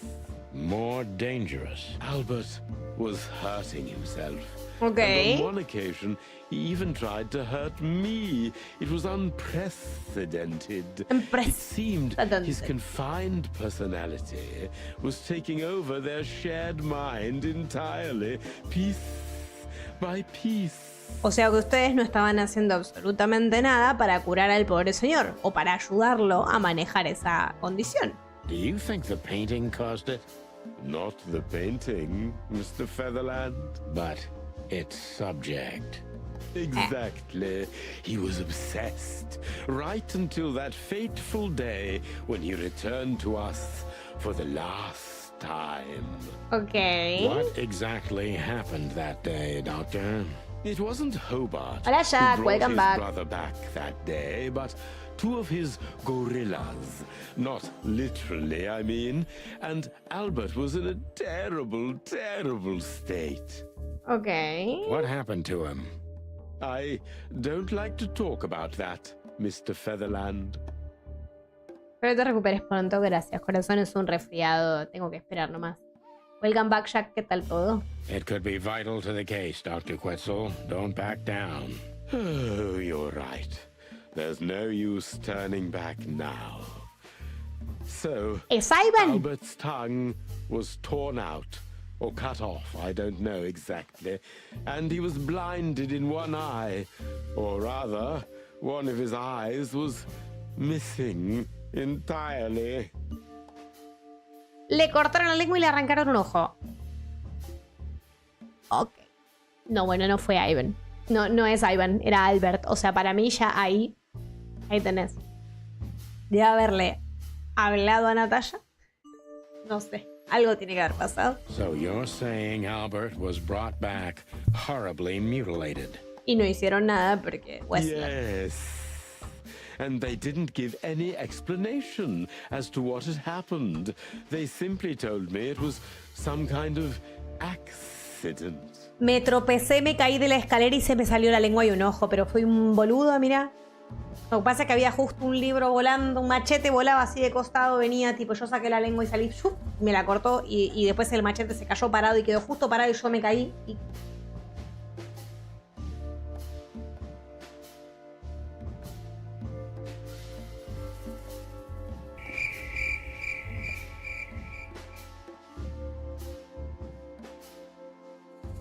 B: More dangerous? Albert was hurting himself.
A: Okay.
B: And on one occasion, he even tried to hurt me. It was unprecedented. It seemed his confined personality was taking over their shared mind entirely, piece by piece.
A: O sea que ustedes no estaban haciendo absolutamente nada para curar al pobre señor o para ayudarlo a manejar esa condición.
B: Do you think the painting caused it? Not the painting, Mr. Featherland, but its subject. Exactly. He was obsessed, right until that fateful day when he returned to us for the last time.
A: Okay.
B: What exactly happened that day, Doctor? It wasn't Hobart
A: Hola, Jack.
B: who brought
A: Welcome
B: his
A: back.
B: brother back that day, but two of his gorillas. Not literally, I mean. And Albert was in a terrible, terrible state.
A: Okay.
B: What happened to him? I don't like to talk about that, Mr. Featherland.
A: Espero te recuperes pronto. Gracias, corazón. Es un resfriado. Tengo que esperar nomás. Welcome back, Jack. ¿Qué tal todo?
B: It could be vital to the case, Dr. Quetzal. Don't back down. Oh, you're right. There's no use turning back now. So,
A: Es Ivan.
B: Albert's tongue was torn out, or cut off, I don't know exactly, and he was blinded in one eye, or rather, one of his eyes was missing entirely.
A: Le cortaron la lengua y le arrancaron un ojo. Ok. No, bueno, no fue Ivan. No, no es Ivan, era Albert. O sea, para mí ya ahí tenés. Debe haberle hablado a Natalia. No sé, algo tiene que haber pasado.
B: So you're saying Albert was brought back horribly mutilated?
A: Y no hicieron nada porque Wesley.
B: Yes. And they didn't give any explanation as to what had happened. They simply told me it was some kind of accident.
A: Me tropecé, me caí de la escalera y se me salió la lengua y un ojo, pero fui un boludo, mira. Lo que pasa es que había justo un libro volando, un machete volaba así de costado, venía, tipo, yo saqué la lengua y salí, ¡shup! Me la cortó y después el machete se cayó parado y quedó justo parado y yo me caí y...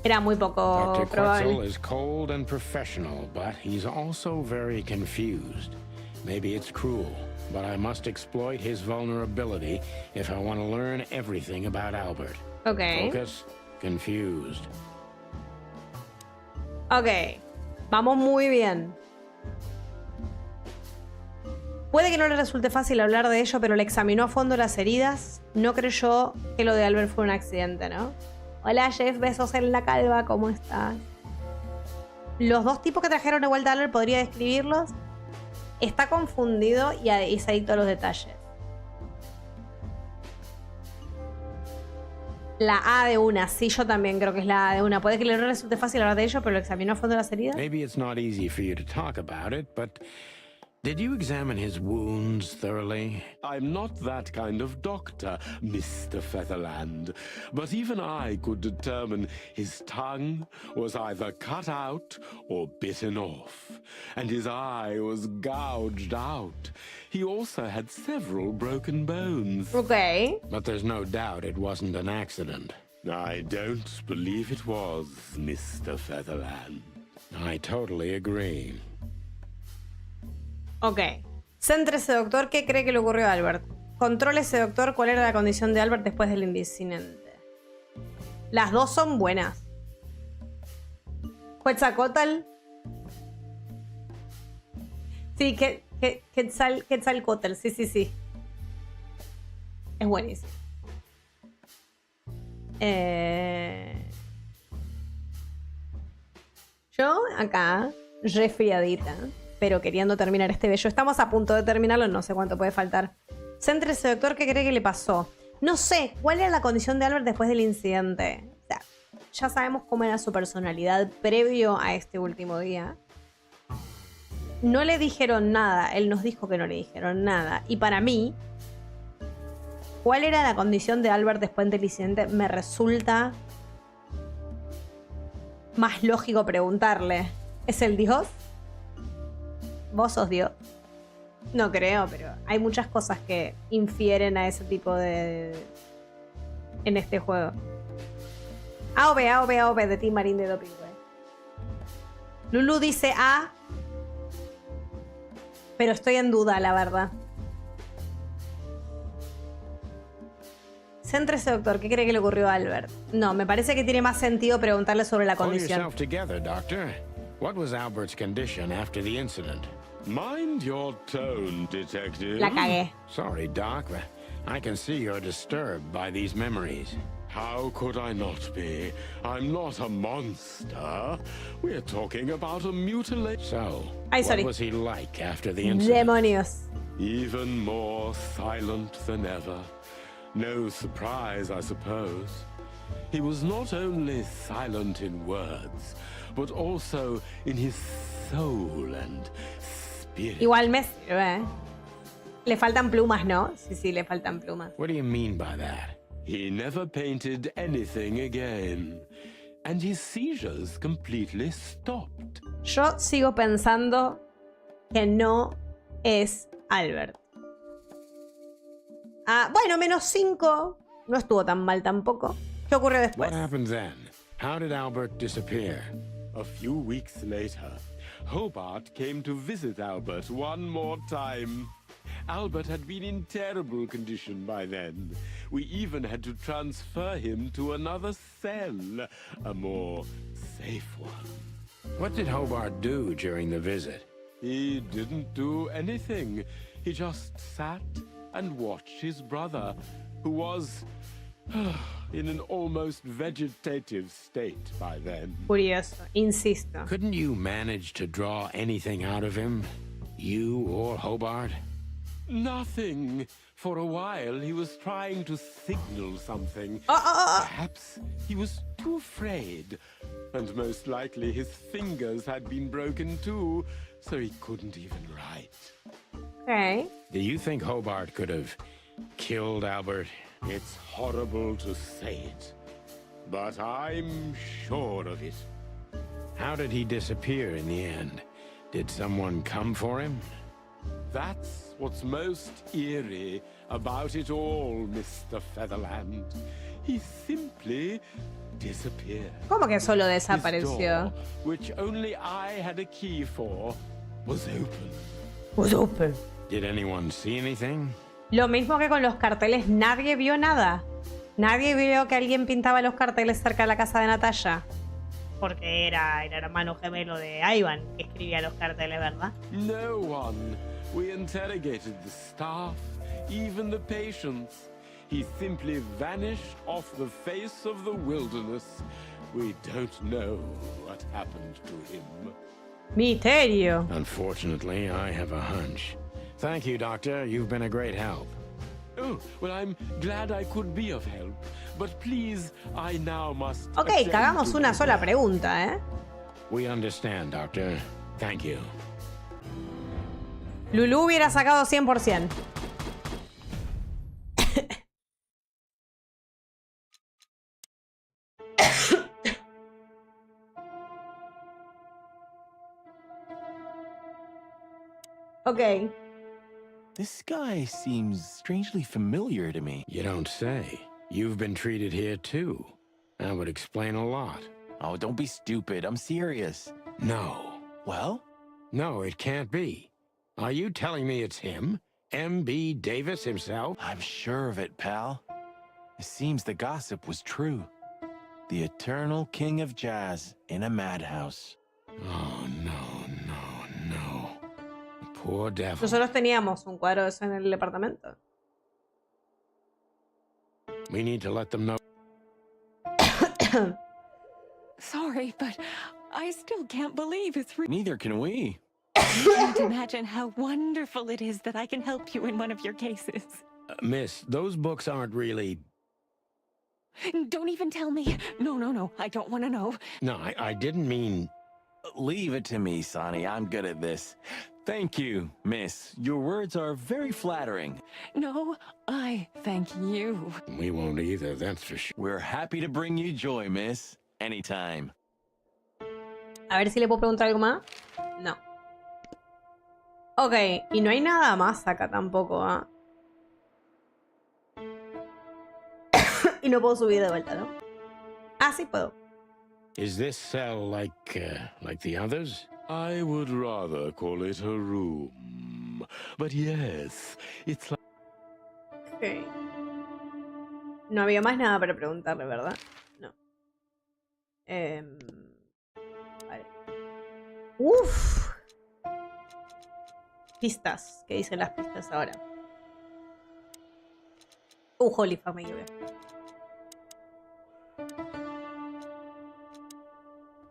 A: Era muy poco
B: Dr.
A: probable.
B: Quetzal is cold and professional, but he's also very confused. Maybe it's cruel, but I must exploit his vulnerability if I want to learn everything about Albert.
A: Okay.
B: Focus, confused.
A: Ok, vamos muy bien. Puede que no le resulte fácil hablar de ello, pero le examinó a fondo las heridas. No creyó que lo de Albert fue un accidente, ¿no? Hola Jeff, besos en la calva, ¿cómo estás? Los dos tipos que trajeron de vuelta a Albert, ¿podría describirlos? Está confundido y es adicto a los detalles. La A de una, sí, yo también creo que es la A de una. Puede que le resulte fácil hablar de ello, pero lo examinó a fondo las heridas.
B: Maybe it's not easy for you to talk about it, but did you examine his wounds thoroughly? I'm not that kind of doctor, Mr. Featherland, but even I could determine his tongue was either cut out or bitten off, and his eye was gouged out. He also had several broken bones.
A: Okay.
B: But there's no doubt it wasn't an accident. I don't believe it was, Mr. Featherland. I totally agree.
A: Ok. Céntrese, doctor. ¿Qué cree que le ocurrió a Albert? Contrólese, doctor. ¿Cuál era la condición de Albert después del incidente? Las dos son buenas. Quetzalcóatl. Sí, Quetzalcóatl. Sí. Es buenísimo. Yo acá, resfriadita, pero queriendo terminar este bello. Estamos a punto de terminarlo, no sé cuánto puede faltar. Céntrese, doctor, ¿qué cree que le pasó? No sé, ¿cuál era la condición de Albert después del incidente? O sea, ya sabemos cómo era su personalidad previo a este último día. No le dijeron nada, él nos dijo que no le dijeron nada. Y para mí, ¿cuál era la condición de Albert después del incidente? Me resulta más lógico preguntarle. ¿Es el Dios? ¿Vos sos Dios? No creo, pero hay muchas cosas que infieren a ese tipo de... en este juego. AOB de Team Marín de Doping. Lulu dice A, pero estoy en duda, la verdad. Céntrese, doctor. ¿Qué cree que le ocurrió a Albert? No, me parece que tiene más sentido preguntarle sobre la condición.
B: Pull yourself together, doctor. What was Albert's condition after the incident?
E: Mind your tone, detective.
A: La cagué.
B: Sorry, Doc, but I can see you're disturbed by these memories.
E: How could I not be? I'm not a monster. We're talking about a mutilation.
B: So,
A: Ay,
B: what was he like after the incident?
A: Demonios.
E: Even more silent than ever. No surprise, I suppose. He was not only silent in words, but also in his soul and spirit.
A: Igual me sirve. Le faltan plumas, ¿no? Sí, le faltan plumas.
B: What do you mean by that?
E: He never painted anything again, and his seizures completely stopped.
A: Yo sigo pensando que no es Albert. Ah, bueno, -5. No estuvo tan mal tampoco. ¿Qué ocurrió después?
B: What happened then? How did Albert disappear?
E: A few weeks later, Hobart came to visit Albert one more time. Albert had been in terrible condition by then. We even had to transfer him to another cell, a more safe one.
B: What did Hobart do during the visit?
E: He didn't do anything. He just sat and watched his brother, who was in an almost vegetative state by then.
A: Curioso, insisto.
B: Couldn't you manage to draw anything out of him? You or Hobart?
E: Nothing. For a while, he was trying to signal something. Perhaps he was too afraid. And most likely his fingers had been broken too, so he couldn't even write.
A: Okay.
B: Do you think Hobart could have killed Albert?
E: It's horrible to say it, but I'm sure of it.
B: How did he disappear in the end? Did someone come for him?
E: That's what's most eerie about it all, Mr. Featherland. He simply disappeared.
A: ¿Cómo que solo desapareció?
E: His door, which only I had a key for, was open.
A: Was open.
B: Did anyone see anything?
A: Lo mismo que con los carteles, nadie vio nada. Nadie vio que alguien pintaba los carteles cerca de la casa de Natalia. Porque era el hermano gemelo de Ivan que escribía los carteles, ¿verdad?
E: No one. We interrogated the staff, even the patients. He simply vanished off the face of the wilderness. We don't know what happened to him.
A: Misterio.
B: Unfortunately, I have a hunch. Thank you, Doctor. You've been a great help.
E: Oh, well, I'm glad I could be of help. But please, I now must...
A: Ok, cagamos una sola pregunta, ¿eh?
B: We understand, Doctor. Thank you.
A: Lulu hubiera sacado 100%. Ok.
G: This guy seems strangely familiar to me.
B: You don't say. You've been treated here too. That would explain a lot.
G: Oh, don't be stupid. I'm serious.
B: No.
G: Well?
B: No, it can't be. Are you telling me it's him? M.B. Davis himself?
G: I'm sure of it, pal. It seems the gossip was true. The eternal king of jazz in a madhouse.
B: Oh, no, no, no. Poor devil.
A: Nosotros teníamos un cuadro de eso en el departamento.
B: We need to let them know.
F: Sorry, but I still can't believe it's real.
G: Neither can we.
F: Can't imagine how wonderful it is that I can help you in one of your cases.
B: Miss, those books aren't really...
F: Don't even tell me. No, I don't want to know.
B: No, I didn't mean...
G: Leave it to me, Sonny. I'm good at this. Thank you, miss. Your words are very flattering.
F: No, I thank you.
B: We won't either, that's for sure.
G: We're happy to bring you joy, miss. Anytime.
A: A ver si le puedo preguntar algo más. No. Ok, y no hay nada más acá tampoco, ¿ah? Y no puedo subir de vuelta, ¿no? Ah, sí puedo.
B: Is this cell like the others?
E: I would rather call it a room. But yes, it's like...
A: Ok. No había más nada para preguntarle, ¿verdad? No. Vale. Uf. Pistas. ¿Qué dicen las pistas ahora? Holy fuck, me equivoqué.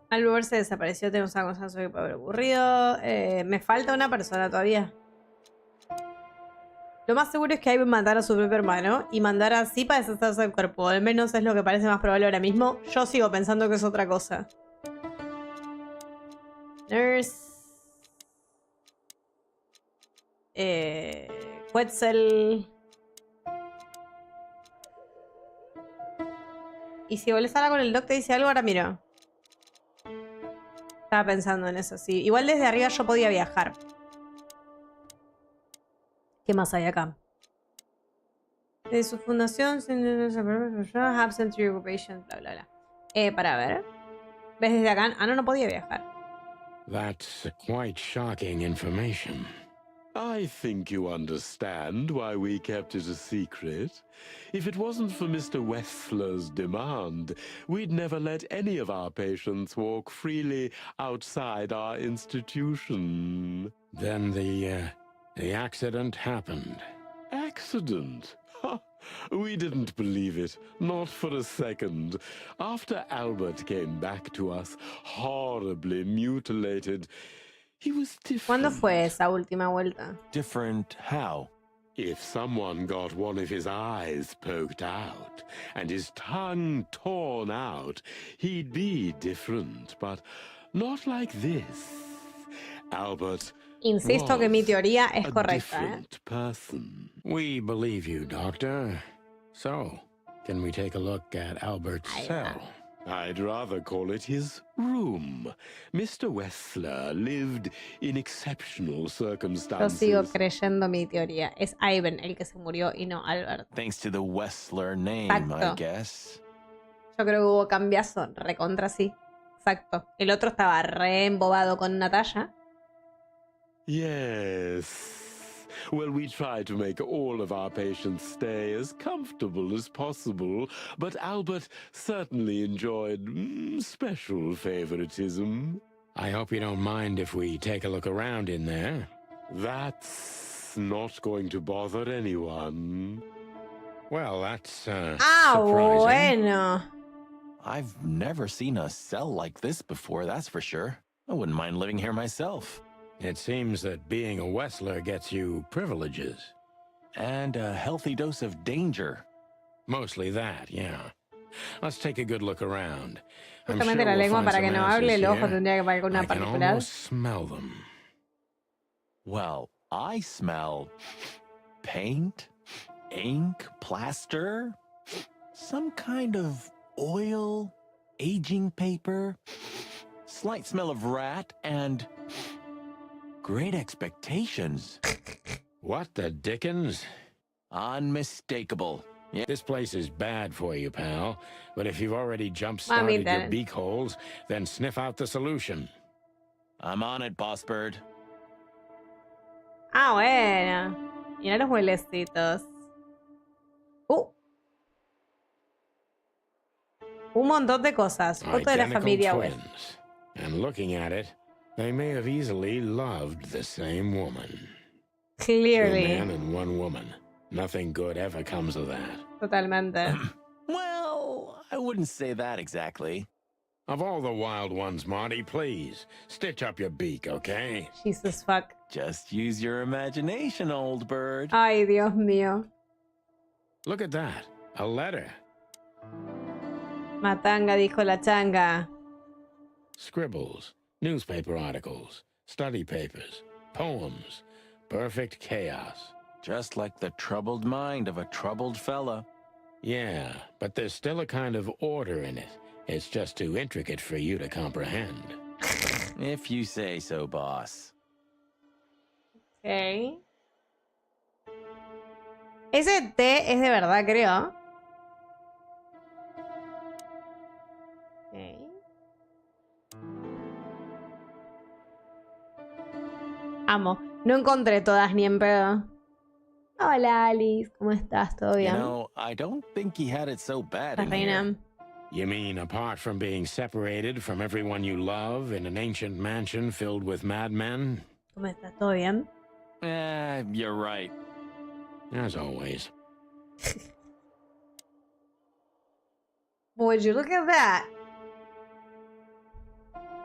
A: Albert se desapareció, tenemos una constancia que puede haber ocurrido. Me falta una persona todavía. Lo más seguro es que Ivan matara a su propio hermano y mandara así para deshacerse del cuerpo. Al menos es lo que parece más probable ahora mismo. Yo sigo pensando que es otra cosa. Nurse. Quetzal. Y si volvés a hablar con el doc te dice algo, ahora miro. Estaba pensando en eso, sí. Igual desde arriba yo podía viajar. ¿Qué más hay acá? De su fundación, absent occupation, bla, bla, bla. Para ver. ¿Ves desde acá? Ah, no podía viajar.
B: That's quite shocking information.
E: I think you understand why we kept it a secret. If it wasn't for Mr. Wessler's demand, we'd never let any of our patients walk freely outside our institution.
B: Then the accident happened.
E: Accident? Ha! We didn't believe it, not for a second. After Albert came back to us, horribly mutilated, he was different.
A: ¿Cuándo fue esa última vuelta?
G: Different how?
E: If someone got one of his eyes poked out and his tongue torn out, he'd be different, but not like this. Albert
A: Insisto que mi teoría es
E: a
A: correcta,
E: different person.
B: We believe you, Doctor. So, can we take a look at Albert's cell?
E: I'd rather call it his room. Mr. Wessler lived in exceptional
A: Yo
E: circumstances.
A: sigo creyendo mi teoría. Es Ivan el que se murió y no Albert.
G: Thanks to the Wessler name,
A: Exacto.
G: I guess.
A: Yo creo que hubo cambiazo. Recontra sí. Exacto. El otro estaba re embobado con Natalia.
E: Yes. Well, we try to make all of our patients stay as comfortable as possible, but Albert certainly enjoyed special favoritism.
B: I hope you don't mind if we take a look around in there.
E: That's not going to bother anyone.
B: Well, that's surprising.
A: Bueno.
G: I've never seen a cell like this before, that's for sure. I wouldn't mind living here myself.
B: It seems that being a Wessler gets you privileges.
G: And a healthy dose of danger.
B: Mostly that, yeah. Let's take a good look around. I'm
A: Justamente
B: sure
A: la
B: we'll
A: lengua
B: find
A: para
B: some
A: que no
B: answers
A: hable, el ojo
B: here.
A: tendría que pagar con
B: I
A: una
B: can
A: particular.
B: almost smell them.
G: Well, I smell paint, ink, plaster, some kind of oil, aging paper, slight smell of rat, and great expectations.
B: What the dickens?
G: Unmistakable.
B: Yeah, this place is bad for you, pal. But if you've already jump-started your beak holes, then sniff out the solution.
G: I'm on it, boss bird.
A: Ah, bueno. Mira los mueblecitos. Un montón de cosas. Foto de la
B: Identical
A: familia West.
B: twins. And looking at it, they may have easily loved the same woman.
A: Clearly.
B: Two men and one woman. Nothing good ever comes of that.
A: Totalmente.
G: Well, I wouldn't say that exactly.
B: Of all the wild ones, Marty, please, stitch up your beak, okay?
A: Jesus fuck.
G: Just use your imagination, old bird.
A: Ay, Dios mío.
B: Look at that. A letter.
A: Matanga, dijo la changa.
B: Scribbles, newspaper articles, study papers, poems. Perfect chaos.
G: Just like the troubled mind of a troubled fella.
B: Yeah, but there's still a kind of order in it. It's just too intricate for you to comprehend.
G: If you say so, boss.
A: Ok. Ese té es de verdad, creo. Ok. Amo. No encontré todas ni en pedo. Hola, Alice. ¿Cómo estás? ¿Todo bien?
G: You know, I don't think he had it so bad
A: La
G: in
A: reina.
G: here.
B: You mean apart from being separated from everyone you love in an ancient mansion filled with madmen?
A: ¿Cómo estás? ¿Todo bien?
G: You're right.
B: As always.
A: Would you look at that?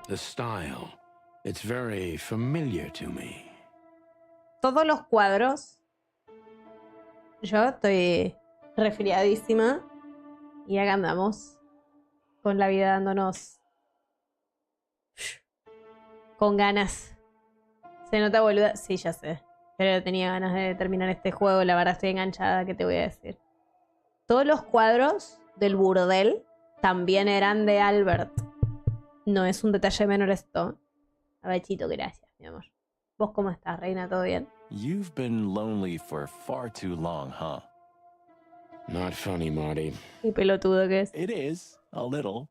B: The style. It's very familiar to me.
A: Todos los cuadros. Yo estoy resfriadísima. Y acá andamos. Con la vida dándonos. Con ganas. Se nota boluda. Sí, ya sé. Pero tenía ganas de terminar este juego. La verdad estoy enganchada. ¿Qué te voy a decir? Todos los cuadros del burdel también eran de Albert. No es un detalle menor esto. Abachito, gracias, mi amor. ¿Vos cómo estás, reina? ¿Todo bien?
G: You've been lonely for far too long, huh?
B: Not funny, Marty.
A: Qué pelotudo que es.
G: It is, a little.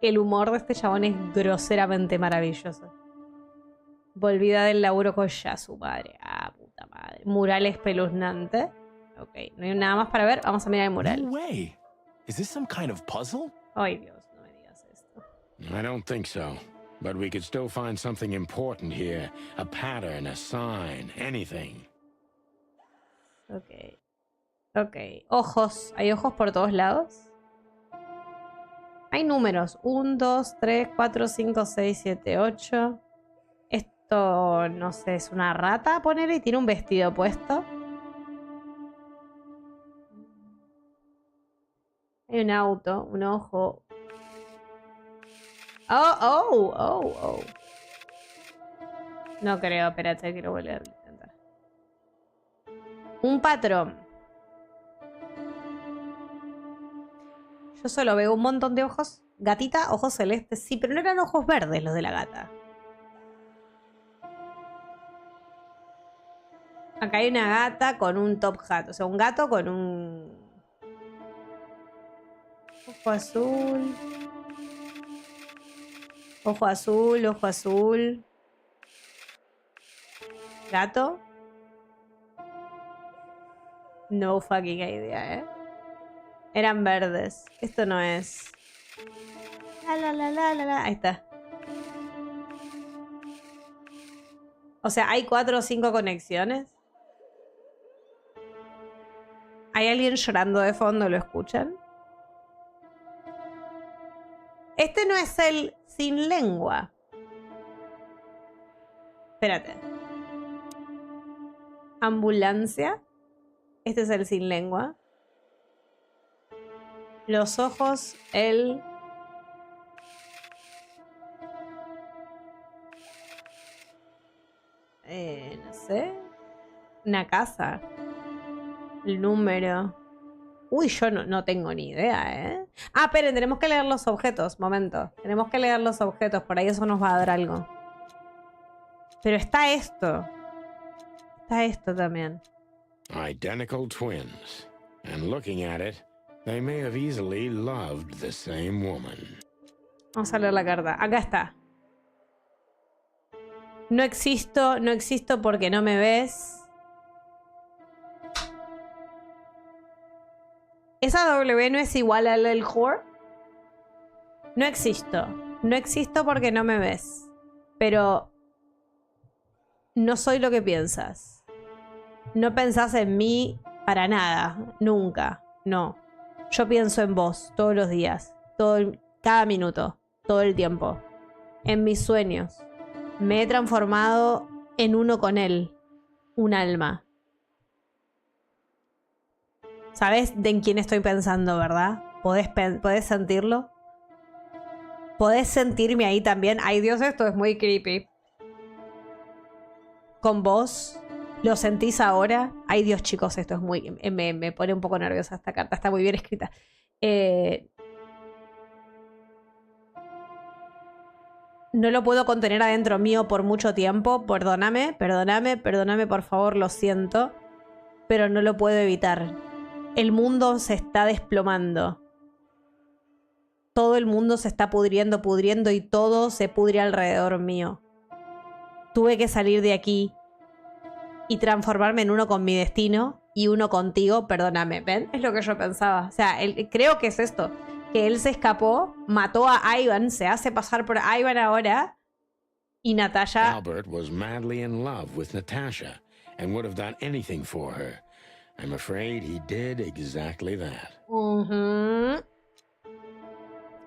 A: El humor de este chabón es groseramente maravilloso. Volvida del laburo con ya su madre. Ah, puta madre. Mural espeluznante. Ok, no hay nada más para ver. Vamos a mirar el mural.
G: No way. Is this some kind of puzzle?
A: Ay, Dios, no me digas esto.
B: I don't think so. But we could still find something important here. A pattern, a sign, anything.
A: Ok. Ok. Ojos. ¿Hay ojos por todos lados? Hay números. 1, 2, 3, 4, 5, 6, 7, 8. Esto, no sé, es una rata, ponele, y tiene un vestido puesto. Hay un auto, un ojo. Oh. No creo, espérate, quiero volver a intentar. Un patrón. Yo solo veo un montón de ojos. Gatita, ojos celestes. Sí, pero no eran ojos verdes los de la gata. Acá hay una gata con un top hat. O sea, un gato con un... Ojo azul. Ojo azul, ojo azul. Gato. No fucking idea, ¿eh? Eran verdes. Esto no es. La. Ahí está. O sea, hay 4 o 5 conexiones. ¿Hay alguien llorando de fondo? ¿Lo escuchan? Este no es el sin lengua. Espérate. Ambulancia. Este es el sin lengua. Los ojos, el... no sé. Una casa. El número. Uy, yo no tengo ni idea, ¿eh? Ah, esperen, tenemos que leer los objetos. Momento. Tenemos que leer los objetos. Por ahí eso nos va a dar algo. Pero está esto. Está esto también.
B: Identical twins. And looking at it, they may have easily loved the same woman.
A: Vamos a leer la carta. Acá está. No existo porque no me ves. ¿Esa W no es igual al del whore? No existo porque no me ves. Pero no soy lo que piensas. No pensás en mí para nada. Nunca. No. Yo pienso en vos todos los días, cada minuto, todo el tiempo. En mis sueños. Me he transformado en uno con él. Un alma. ¿Sabes en quién estoy pensando, verdad? ¿Podés sentirlo? ¿Podés sentirme ahí también? Ay, Dios, esto es muy creepy. Con vos, ¿lo sentís ahora? Ay, Dios, chicos, esto es muy... Me pone un poco nerviosa esta carta. Está muy bien escrita. No lo puedo contener adentro mío por mucho tiempo. Perdóname, por favor, lo siento. Pero no lo puedo evitar. El mundo se está desplomando. Todo el mundo se está pudriendo y todo se pudre alrededor mío. Tuve que salir de aquí y transformarme en uno con mi destino y uno contigo, perdóname. ¿Ven? Es lo que yo pensaba. O sea, creo que es esto. Que él se escapó, mató a Ivan, se hace pasar por Ivan ahora. Y Natasha...
B: Albert was madly in love with Natasha and would have done anything for her. I'm afraid he did exactly that.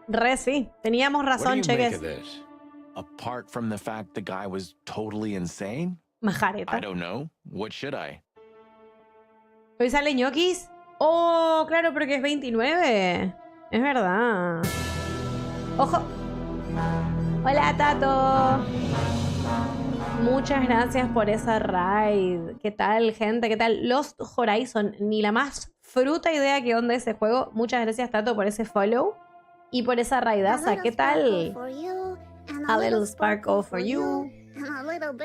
A: Re, sí. Teníamos razón, cheques.
G: Apart from the fact the guy was totally insane?
A: Majareta.
G: I don't know. What should I?
A: ¿Hoy sale ñoquis? Oh, claro, porque es 29. Es verdad. ¡Ojo! Hola, Tato. Muchas gracias por esa raid. ¿Qué tal, gente? ¿Qué tal? Lost Horizon. Ni la más fruta idea que onda ese juego. Muchas gracias, Tato, por ese follow. Y por esa raidaza. ¿Qué tal? A little sparkle for you.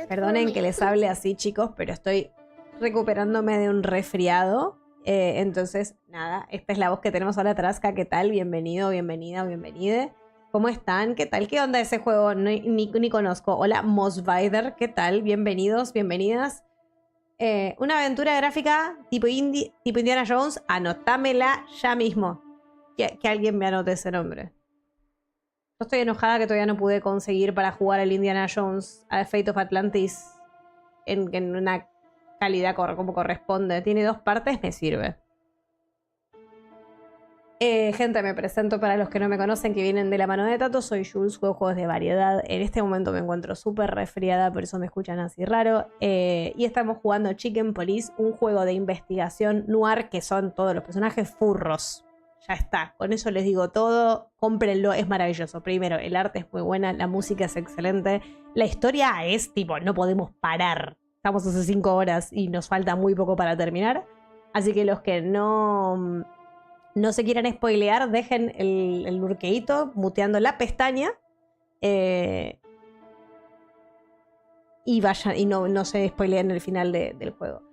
A: Perdonen que les hable así, chicos, pero estoy recuperándome de un resfriado. Entonces, nada, esta es la voz que tenemos ahora atrás. ¿Qué tal? Bienvenido, bienvenida, bienvenide. ¿Cómo están? ¿Qué tal? ¿Qué onda ese juego? Ni conozco. Hola, Mosvider. ¿Qué tal? Bienvenidos, bienvenidas. Una aventura gráfica tipo Indiana Jones. Anotámela ya mismo. Que alguien me anote ese nombre. Yo estoy enojada que todavía no pude conseguir para jugar el Indiana Jones a Fate of Atlantis en una calidad como corresponde. Tiene 2 partes, me sirve. Gente, me presento para los que no me conocen, que vienen de la mano de Tato. Soy Jules, juego juegos de variedad. En este momento me encuentro súper resfriada, por eso me escuchan así raro. Y estamos jugando Chicken Police, un juego de investigación noir que son todos los personajes furros. Ya está, con eso les digo todo. Cómprenlo, es maravilloso. Primero, el arte es muy buena, la música es excelente. La historia es tipo, no podemos parar. Estamos hace 5 horas y nos falta muy poco para terminar. Así que los que no se quieran spoilear, dejen el lurkeíto muteando la pestaña. Y vayan, y no se spoileen el final del juego.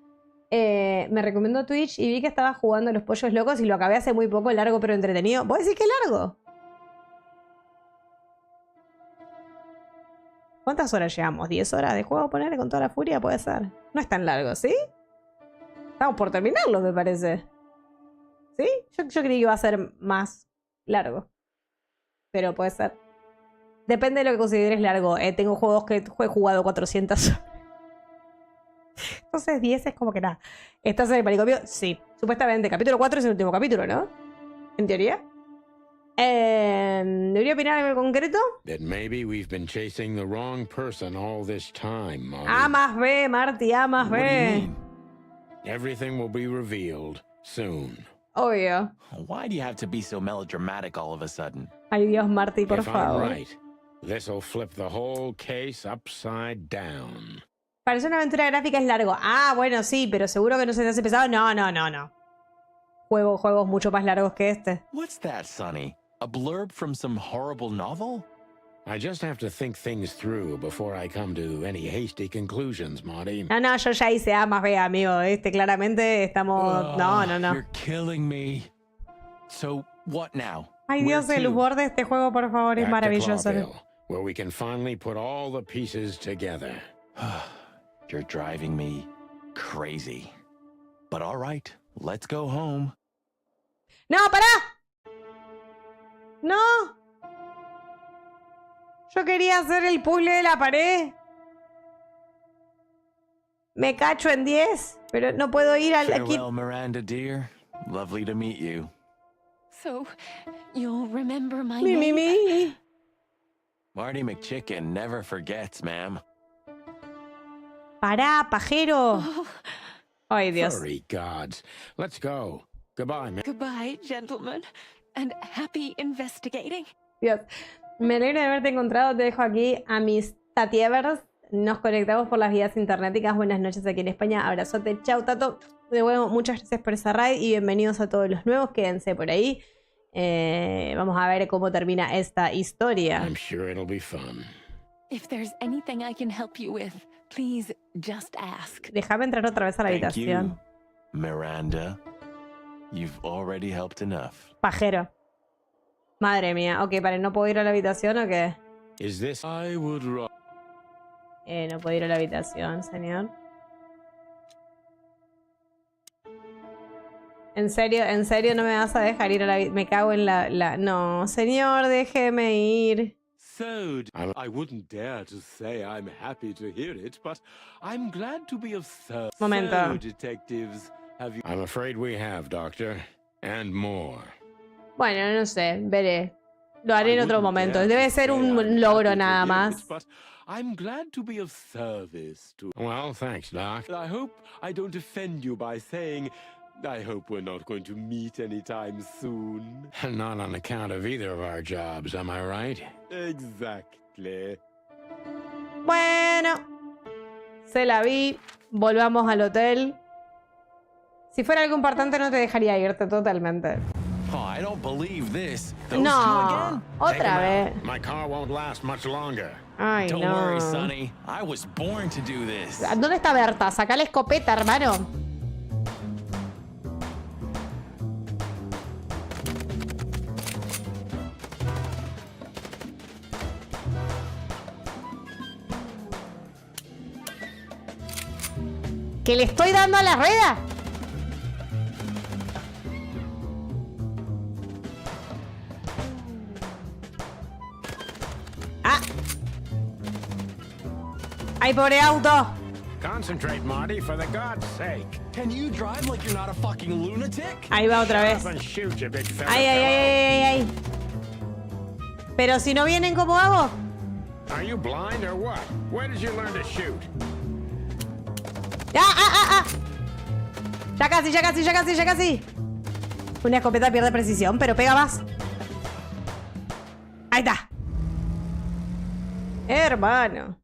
A: Me recomendó Twitch y vi que estaba jugando Los Pollos Locos y lo acabé hace muy poco, largo pero entretenido. ¿Vos decís que largo? ¿Cuántas horas llevamos? ¿10 horas de juego? Ponerle con toda la furia, puede ser. No es tan largo, ¿sí? Estamos por terminarlo, me parece. ¿Sí? Yo creí que iba a ser más largo. Pero puede ser. Depende de lo que consideres largo. Tengo juegos que he jugado 400 horas. Entonces 10 es como que nada. ¿Estás en el manicomio? Sí. Supuestamente. Capítulo 4 es el último capítulo, ¿no? En teoría. ¿Debería opinar algo concreto?
B: That maybe we've been chasing the wrong person all this time, Marty.
A: A más B, Marty, A más B.
B: Everything will be revealed soon.
A: Obvio.
G: Why do you have to be so melodramatic all of a sudden?
A: Ay, Dios, Marty, por favor.
B: I'm right, this'll flip the whole case upside down.
A: Parece una aventura gráfica, es largo. Ah, bueno, sí, pero seguro que no se te hace pesado. No. Juegos mucho más largos que este.
G: What's that, Sonny? A blurb from some horrible novel?
B: I just have to think things through before I come to any hasty conclusions, Marty.
A: No, yo ya hice A más B, amigo. Claramente estamos... No.
G: You're killing me. So, what now?
A: Ay, Dios, el humor de este juego, por favor, es maravilloso.
B: Where we can finally put all the pieces together.
G: You're driving me crazy. But all right, let's go home.
A: ¡No, pará! ¡No! Yo quería hacer el puzzle de la pared. Me cacho en 10, pero no puedo ir al...
G: Farewell, Miranda, dear. Lovely to meet you.
F: So, you'll remember my
A: Me, me,
F: name?
A: me.
G: Marty McChicken never forgets, ma'am.
A: Pará, pajero. Ay, Dios.
B: Furry gods. Let's go. Goodbye, man.
F: Goodbye, gentlemen, and happy investigating.
A: Dios. Me alegra de haberte encontrado. Te dejo aquí a mis tatievers. Nos conectamos por las vías internéticas. Buenas noches aquí en España. Abrazote. Chau, Tato. De nuevo, muchas gracias por esa raid y bienvenidos a todos los nuevos. Quédense por ahí. Vamos a ver cómo termina esta historia.
B: I'm sure it'll be fun.
F: If there's anything I can help you with, please just ask.
A: Déjame entrar otra vez a la
G: Thank
A: habitación.
G: you, Miranda. You've already helped enough.
A: Pajero. Madre mía. Ok, vale, ¿no puedo ir a la habitación o qué?
B: Is this? I would.
A: No puedo ir a la habitación, señor. ¿En serio no me vas a dejar ir a la habitación? Me cago en la... No, señor, déjeme ir.
E: So, I wouldn't dare to say I'm happy to hear it, but I'm glad to be of service.
A: Momento.
E: So, detectives, have you...
B: I'm afraid we have, Doctor. And more.
A: Bueno, no sé, veré. Lo haré en otro momento. Debe ser un logro nada más.
E: But I'm glad to be of service to...
B: Well, thanks, Doc.
E: I hope I don't offend you by saying... I hope we're not going to meet anytime soon.
B: Not on account of either of our jobs, am I right?
E: Exactly.
A: Bueno. Se la vi. Volvamos al hotel. Si fuera algo importante no te dejaría irte totalmente.
G: Oh, I don't believe this. Those two
A: No.
G: again?
A: Otra vez.
B: My car won't last much longer.
A: Ay,
G: Don't
A: no.
G: worry, Sonny. I was born to do this.
A: ¿Dónde está Berta? Sacá la escopeta, hermano. ¿Que le estoy dando a la rueda? ¡Ah! ¡Ay, pobre auto!
B: Concentrate, Marty, for the God's sake.
G: Can you drive like you're not a fucking lunatic?
A: Ahí va otra vez.
B: Up and shoot, you big fella.
A: ¡Ay, ay, ay, ay, ay! Pero si no vienen, ¿cómo hago?
B: Are you blind or what? Where did you learn to shoot?
A: ¡Ah, ah, ah, ah! Ya casi, ya casi, ya casi, ya casi. Una escopeta pierde precisión, pero pega más. Ahí está. Hermano.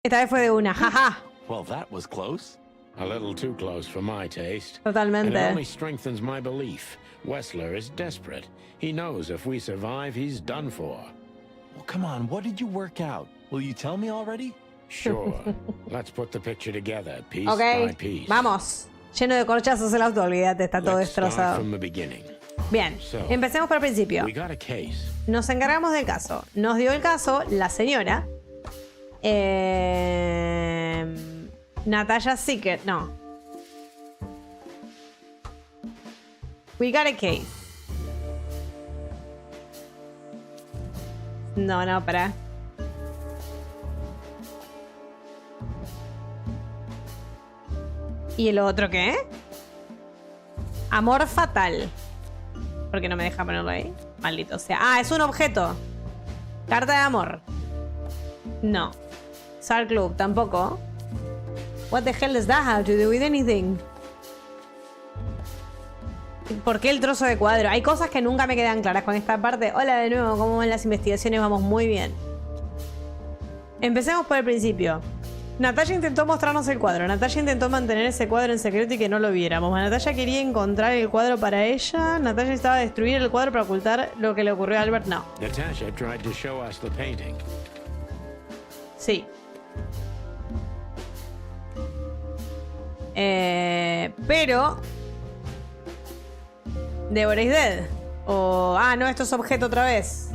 A: Esta vez fue de una, jaja.
G: Well, that was close.
B: A little too close for my taste.
A: Totalmente.
B: And it only strengthens my belief. Wessler is desperate. He knows if we survive, he's done for.
G: Well, come on, what did you work out? Will you tell me already?
B: Sure. Let's put the picture together, piece by
A: Ok,
B: piece.
A: vamos. Lleno de corchazos el auto, olvídate, está todo
B: Let's start
A: destrozado.
B: from the beginning.
A: Bien, empecemos por el principio.
B: We got a case.
A: Nos encargamos del caso. Nos dio el caso la señora Natalia Sickert. No. We got a case. No, no, para. ¿Y el otro qué? Amor fatal. ¿Por qué no me deja ponerlo ahí? Maldito sea. Ah, es un objeto. Carta de amor. No. Sar Club, tampoco. What the hell does that have to do with anything? ¿Por qué el trozo de cuadro? Hay cosas que nunca me quedan claras con esta parte. Hola de nuevo, ¿cómo van las investigaciones? Vamos muy bien. Empecemos por el principio. Natalia intentó mostrarnos el cuadro. Natalia intentó mantener ese cuadro en secreto y que no lo viéramos. Natalia quería encontrar el cuadro para ella. Natalia estaba destruir el cuadro para ocultar lo que le ocurrió a Albert. No.
B: Natasha tried to show us the painting.
A: Sí. Pero Deborah is dead. O... Ah, no, esto es objeto otra vez.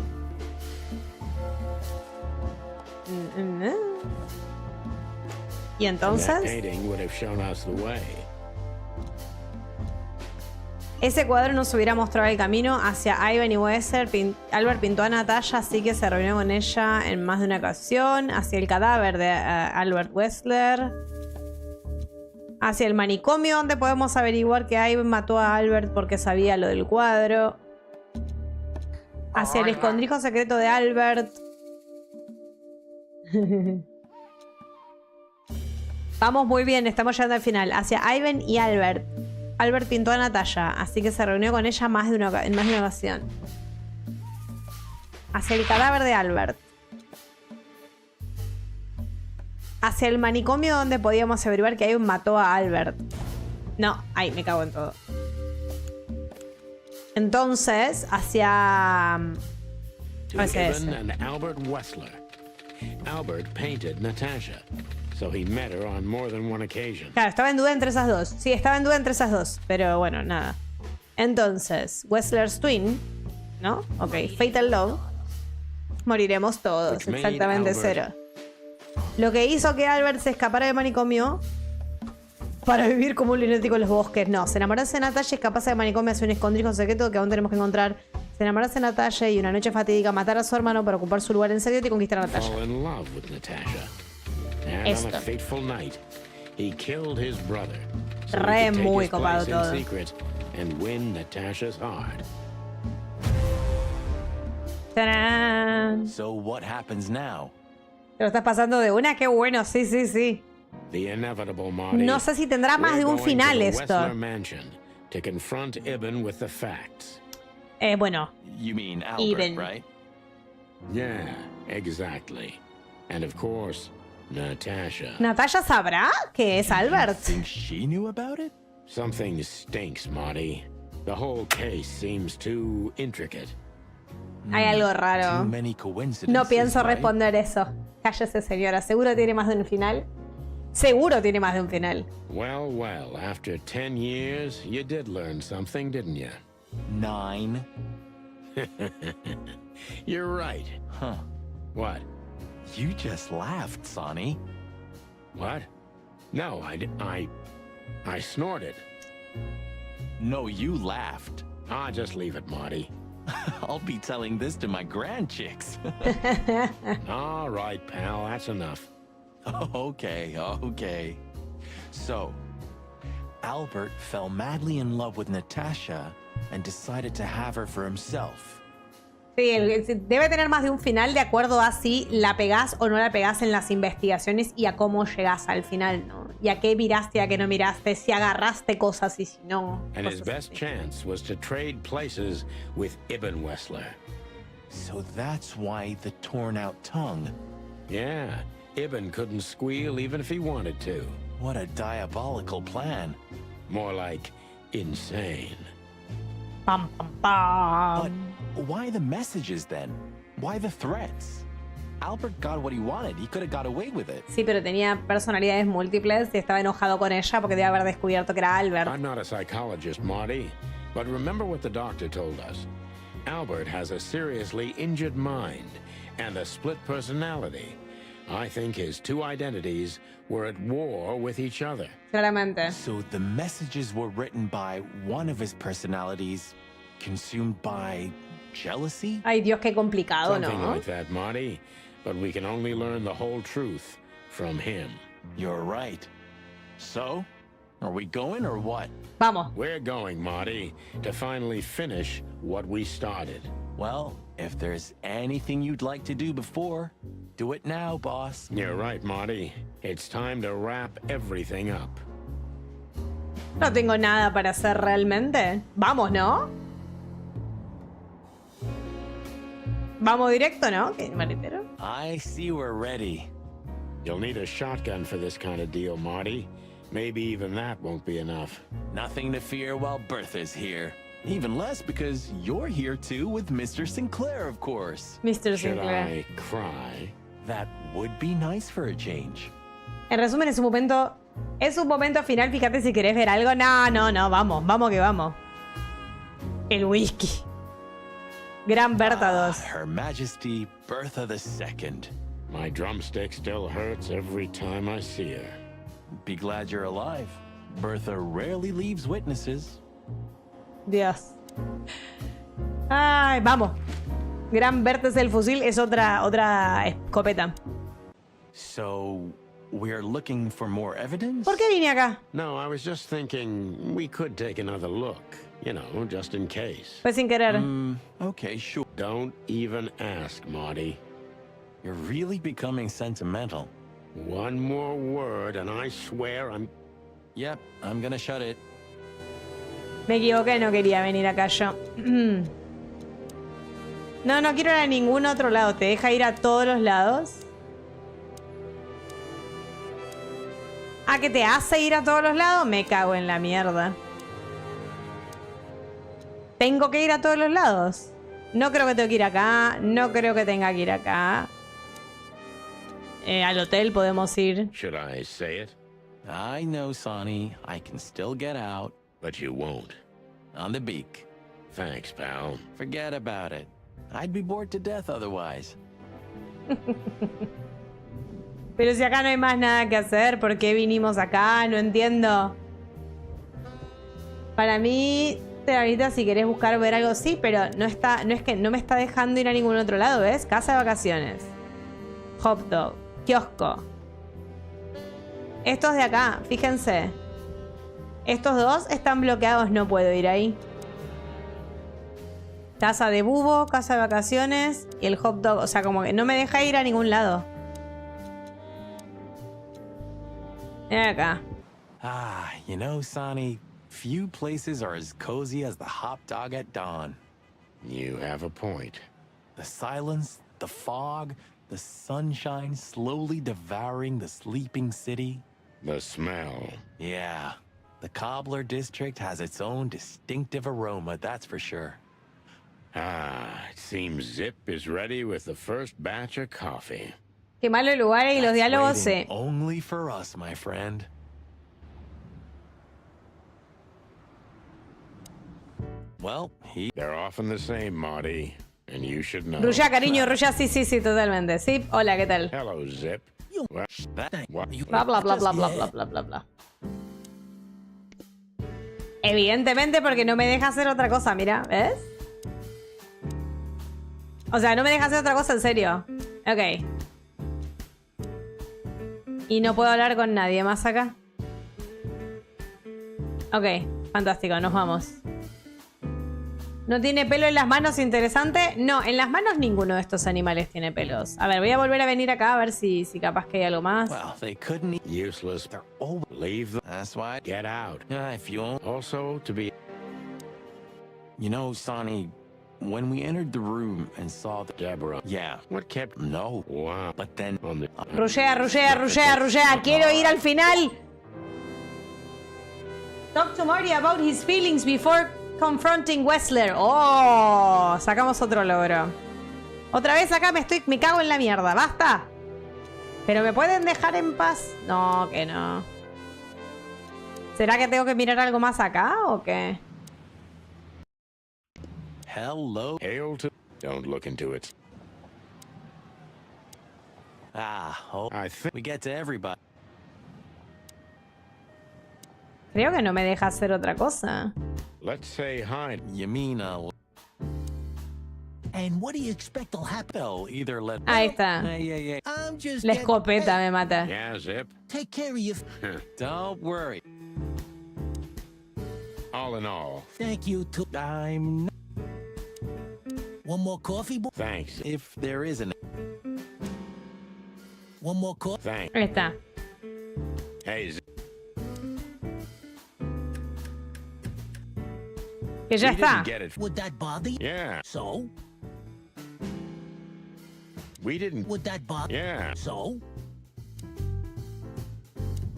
A: ¿Y entonces?
B: That painting would have shown us the way.
A: Ese cuadro nos hubiera mostrado el camino hacia Ivan y Wesser. Albert pintó a Natalia, así que se reunió con ella en más de una ocasión. Hacia el cadáver de Albert Wessler. Hacia el manicomio, donde podemos averiguar que Ivan mató a Albert porque sabía lo del cuadro. Hacia el escondrijo secreto de Albert. Vamos muy bien, estamos llegando al final. Hacia Ivan y Albert. Albert pintó a Natalia, así que se reunió con ella en más de una ocasión. Hacia el cadáver de Albert. Hacia el manicomio donde podíamos averiguar que Ivan mató a Albert. No, ay, me cago en todo. Entonces, hacia... hacia ese.
B: Ivan and Albert Wessler. Albert painted Natasha, so he met her on more than one occasion.
A: Claro, estaba en duda entre esas dos. Sí, estaba en duda entre esas dos, pero bueno, nada. Entonces, Wessler's Twin, ¿no? Ok, Fatal Love. Moriremos todos, exactamente cero. Lo que hizo que Albert se escapara del manicomio para vivir como un lunático en los bosques. No, se enamorase de Natalia, escapase del manicomio hacia un escondrijo secreto que aún tenemos que encontrar. Se enamorase de Natalia y una noche fatídica matar a su hermano para ocupar su lugar en secreto y conquistar a Natalia. Esto. Re muy copado todo. ¡Tarán!
G: So what happens now?
A: ¿Te lo estás pasando de una? ¡Qué bueno! Sí, sí, sí. No sé si tendrá más de un final esto. Bueno.
G: You mean Albert, right?
B: Yeah, exactly. And of course, Natasha.
A: ¿Natalia sabrá que es Albert?
G: Think she knew about it?
B: Something stinks, Marty. The whole case seems too intricate.
A: Hay algo raro. No pienso responder eso. Cállese, señora. ¿Seguro tiene más de un final? Seguro tiene más de un final.
B: Well, well, after 10 years, you did learn something, didn't you?
G: 9.
B: You're right.
G: Huh.
B: What?
G: You just laughed, Sonny.
B: What? No, I snorted.
G: No, you laughed.
B: Ah, just leave it, Marty.
G: I'll be telling this to my grandchicks.
B: All right, pal, that's enough.
G: Okay, okay. So, Albert fell madly in love with Natasha and decided to have her for himself.
A: Sí, debe tener más de un final de acuerdo a si la pegás o no la pegás en las investigaciones y a cómo llegás al final, ¿no? Y a qué miraste y a qué no miraste, si agarraste cosas y si no.
B: And his best chance was to trade places with Ibn Wessler.
G: So that's why the torn out tongue.
B: Yeah, Ibn couldn't squeal even if he wanted to.
G: What a diabolical plan.
B: More like insane.
A: Pam, pam, pam.
G: But why the messages then? Why the threats? Albert got what he wanted. He could have got away with it.
A: Sí, pero tenía personalidades múltiples y estaba enojado con ella porque debe haber descubierto que era Albert.
B: I'm not a psychologist, Marty, but remember what the doctor told us. Albert has a seriously injured mind and a split personality. I think his two identities were at war with each other.
A: Claramente.
G: So the messages were written by one of his personalities, consumed by jealousy?
A: Ay, Dios, qué complicado, ¿no?
B: Something like that, Marty. But we can only learn the whole truth from him.
G: You're right. So, are we going or what?
A: Vamos.
B: We're going, Marty, to finally finish what we started.
G: Well, if there's anything you'd like to do before, do it now, boss.
B: You're right, Marty. It's time to wrap everything up.
A: No tengo nada para hacer realmente. Vamos, ¿no? Vamos directo, ¿no? ¿Qué maletero?
G: I see we're ready.
B: You'll need a shotgun for this kind of deal, Marty. Maybe even that won't be enough.
G: Nothing to fear while Bertha's here. Even less because you're here too with Mr. Sinclair, of course.
A: Mr.
B: Should
A: Sinclair.
B: I cry?
G: That would be nice for a change.
A: En resumen, es un momento final. Fíjate si querés ver algo. No, vamos que vamos. El whisky. Gran Bertha 2.
G: Her Majesty Bertha II.
B: My drumstick still hurts every time I see her.
G: Be glad you're alive. Bertha rarely leaves witnesses.
A: Dios. Ay, vamos. Gran Bertha es el fusil, es otra escopeta.
G: So, we're looking for more evidence?
A: ¿Por qué vine acá?
B: No, I was just thinking we could take another look. You know, just in case.
A: Fue sin querer.
G: Okay, sure.
B: Don't even ask, Marty.
G: You're really becoming sentimental.
B: One more word and I swear I'm...
G: Yep, I'm gonna shut it.
A: Me equivoqué, no quería venir acá yo. No, no quiero ir a ningún otro lado. ¿Te deja ir a todos los lados? ¿Ah, que te hace ir a todos los lados? Me cago en la mierda. ¿Tengo que ir a todos los lados? No creo que tengo que ir acá. No creo que tenga que ir acá. Al hotel podemos ir.
B: Should I say it?
G: I know, Sonny. I can still get out.
B: But you won't.
G: On the beak.
B: Thanks, pal.
G: Forget about it. I'd be bored to death otherwise.
A: Pero si acá no hay más nada que hacer, ¿por qué vinimos acá? No entiendo. Para mí, ahorita si querés buscar ver algo, sí, pero no es que no me está dejando ir a ningún otro lado, ¿ves? Casa de vacaciones. Hot dog. Kiosco. Estos de acá, fíjense. Estos dos están bloqueados, no puedo ir ahí. Casa de bubo, casa de vacaciones y el hot dog. O sea, como que no me deja ir a ningún lado. Ven acá.
G: Ah, you know, Sonny, few places are as cozy as the hot dog at dawn.
B: You have a point.
G: The silence, the fog, the sunshine slowly devouring the sleeping city.
B: The smell.
G: Yeah. The Cobbler District has its own distinctive aroma, that's for sure.
B: Ah, it seems Zip is ready with the first batch of coffee.
A: Qué malos lugares y los diálogos se...
G: Only for us, my friend. Well,
B: They're often the same, Marty. And you should know.
A: Ruya, cariño, Ruya, sí, totalmente. Sí, hola, ¿qué tal?
B: Hello, Zip. Well,
A: Bla, bla, bla, bla, bla, bla, bla, bla, bla. Evidentemente porque no me deja hacer otra cosa, mira, ¿ves? O sea, no me deja hacer otra cosa, en serio. Ok. Y no puedo hablar con nadie más acá. Ok, fantástico, nos vamos. ¿No tiene pelo en las manos? Interesante. No, en las manos ninguno de estos animales tiene pelos. A ver, voy a volver a venir acá a ver si capaz que hay algo más.
B: Well, they couldn't. Useless. They're all leave them. That's why. Get out.
G: If you
B: also to be.
G: You know, Sonny, when we entered the room and saw the
B: Deborah.
G: Yeah.
B: What kept?
G: No.
B: Wow.
G: But then
B: on the.
A: Rushea. Quiero ir al final. Talk to Marty about his feelings before confronting Wessler. Oh, sacamos otro logro. Otra vez acá me cago en la mierda. Basta. ¿Pero me pueden dejar en paz? No, que no. ¿Será que tengo que mirar algo más acá o qué?
G: Hello.
B: Hail to. Don't look into it.
G: I think we get to everybody.
A: Creo que no me deja hacer otra cosa.
B: Let's say hi.
G: You mean
R: And what do you expect will happen?
G: They'll either let.
A: Ahí está.
G: Yeah.
R: I'm just
A: La escopeta me mata.
B: Yeah, Zip.
R: Take care of you.
G: Don't worry.
B: All in all.
R: Thank you too.
G: I'm.
R: One more coffee, boy?
B: Thanks.
G: If there isn't.
R: One more coffee?
B: Thanks.
A: Ahí está.
B: Hey, Zip.
A: Que ya está.
R: Would that bother you?
B: Yeah.
R: So?
B: We didn't.
R: Would that bother?
B: Yeah.
R: So?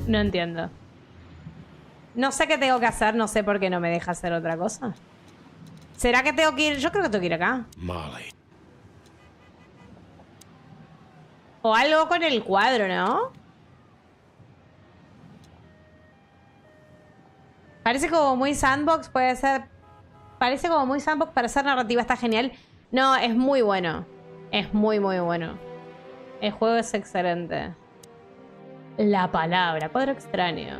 A: No entiendo. No sé qué tengo que hacer, no sé por qué no me deja hacer otra cosa. ¿Será que tengo que ir? Yo creo que tengo que ir acá.
B: Molly.
A: O algo con el cuadro, ¿no? Parece como muy sandbox, puede ser. Parece como muy sandbox para hacer narrativa, está genial. No, es muy bueno. Es muy, muy bueno. El juego es excelente. La palabra, cuadro extraño.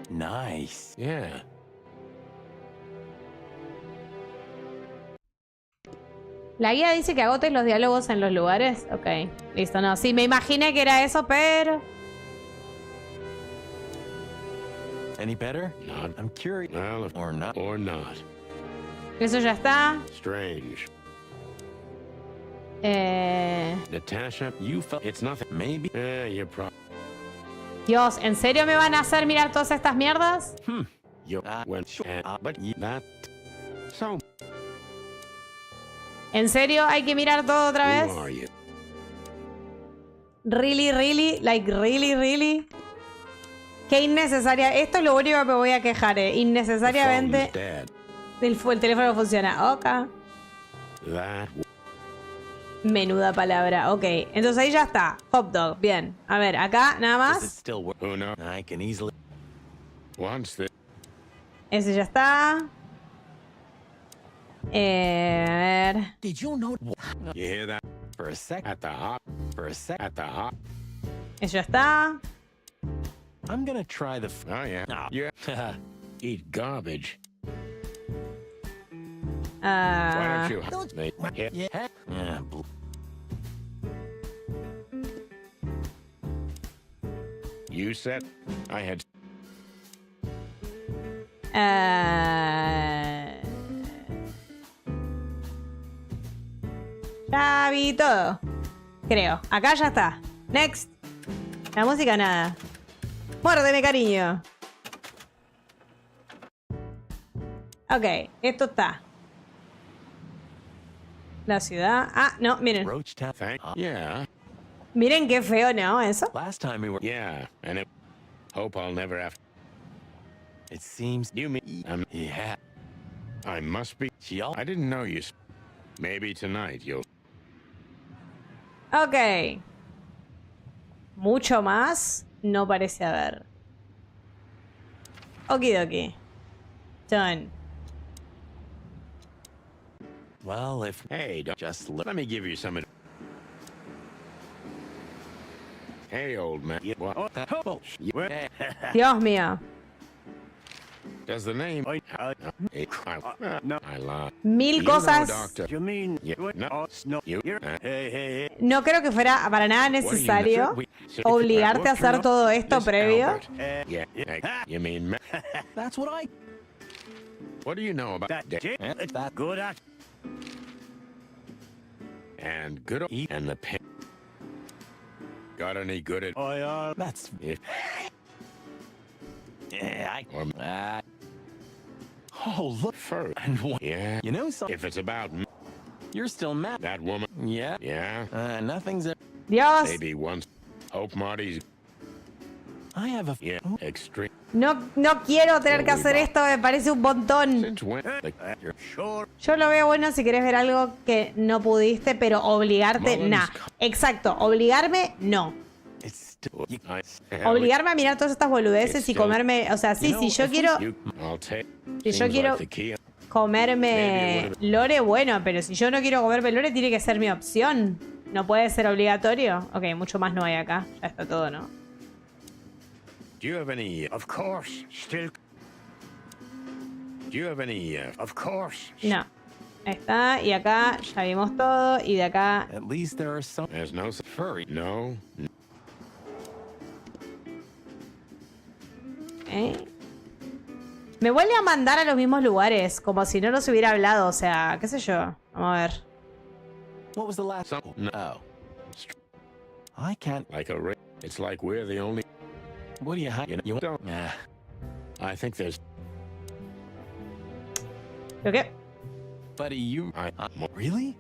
G: Nice.
B: Yeah.
A: La guía dice que agotes los diálogos en los lugares. Ok, listo, no. Sí, me imaginé que era eso, pero...
G: Any better?
B: Not.
G: I'm curious.
B: Well,
G: or not.
B: Or not.
A: Eso ya está.
B: Strange. Natasha, you felt it's nothing. Maybe. You're probably.
A: Dios, ¿en serio me van a hacer mirar todas estas mierdas?
B: You went, but that. So.
A: ¿En serio hay que mirar todo otra vez?
B: Who are you?
A: Really, really, like really, really. Qué innecesaria. Esto es lo único que me voy a quejar, innecesariamente. El teléfono funciona. Ok. Menuda palabra. Ok. Entonces ahí ya está. Hot dog. Bien. A ver, acá nada más. Ese ya está. A ver.
R: Did you know?
B: You hear that? For a sec. At the hop. For a sec. At the hop.
A: Eso ya está.
B: I'm gonna try the. Oh yeah. Yeah. Eat garbage. Why don't you? Yeah. You said I had.
A: Ya vi todo. Creo. Acá ya está. Next. La música nada. Muérdeme, cariño. Ok, esto está. La ciudad. Ah, no, miren.
B: Yeah.
A: Miren qué feo, ¿no? Eso.
B: Last time we were. Yeah, and it. Hope I'll never have. It seems you mean. Yeah. I must be. I didn't know you. Maybe tonight you'll.
A: Ok. Mucho más no parece haber. Okidoki. Done.
B: Well, if hey, just let me give you some. Hey, old man.
A: Dios mío.
B: Does the name?
A: Mil cosas. No creo que fuera para nada necesario obligarte a hacer todo esto previo.
B: That's what I. What do you know about that? Good at. And good and the pen. Got any good at? Oh yeah. That's it. Yeah, oh, look for and yeah. You know something? If it's about you're still mad. That woman. Yeah. Yeah. Nothing's.
A: Dios.
B: Maybe once. Hope Marty's. I have a extreme.
A: No quiero tener que hacer esto, me parece un montón. Yo lo veo bueno si querés ver algo que no pudiste, pero obligarte, nah. Exacto, obligarme, no. Obligarme a mirar todas estas boludeces y comerme, o sea, sí, si yo quiero comerme lore, bueno, pero si yo no quiero comerme lore, tiene que ser mi opción. No puede ser obligatorio. Ok, mucho más no hay acá, ya está todo, ¿no?
B: Do you have any? Of course, still. Do you have any? Of course.
A: No. Ahí está, y acá ya vimos todo, y de acá.
B: At least there are some. There's no furry. No.
A: Me vuelve a mandar a los mismos lugares, como si no los hubiera hablado, o sea, qué sé yo. Vamos a ver.
B: What was the last? No. I can't like a. It's like we're the only. What do you have? You don't. I think there's.
A: Okay.
B: Buddy, you. Really?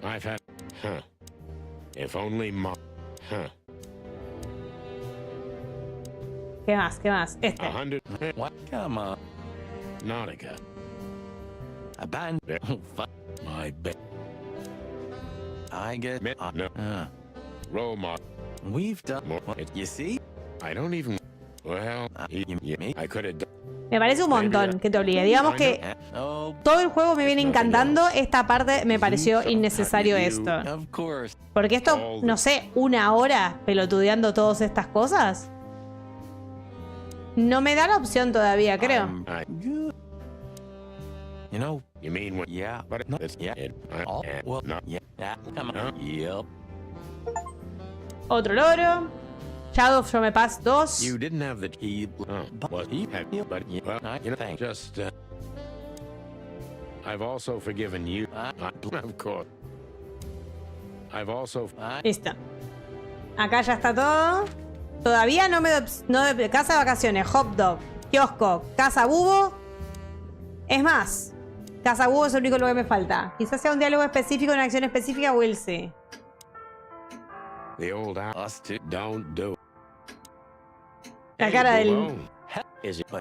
B: I've had. Huh. If only mom. Huh.
A: ¿Qué más? ¿Qué más? Este.
B: 100. What? Come on. Nautica. A band. My bed. I get. No. Roll mark. We've done more. You see? I don't even. Well, I could have done.
A: Me parece un montón que te obligue. Digamos que todo el juego me viene encantando. Esta parte me pareció innecesario esto. Porque esto, no sé, una hora pelotudeando todas estas cosas. No me da la opción todavía, creo.
B: You know, you mean what? Yeah, but it's well, no, yeah, come on. Yep.
A: Otro loro. Shadow from a Past 2.
B: You didn't have the key. But he had, but well, you know, just I've also forgiven you. Of course. I've also...
A: Listo. Acá ya está todo. Todavía no me... casa de vacaciones, hot dog, kiosco, casa bubo. Es más, casa bubo es el único lo que me falta. Quizás sea un diálogo específico, una acción específica, will see.
B: The old us don't do.
A: La cara del... Está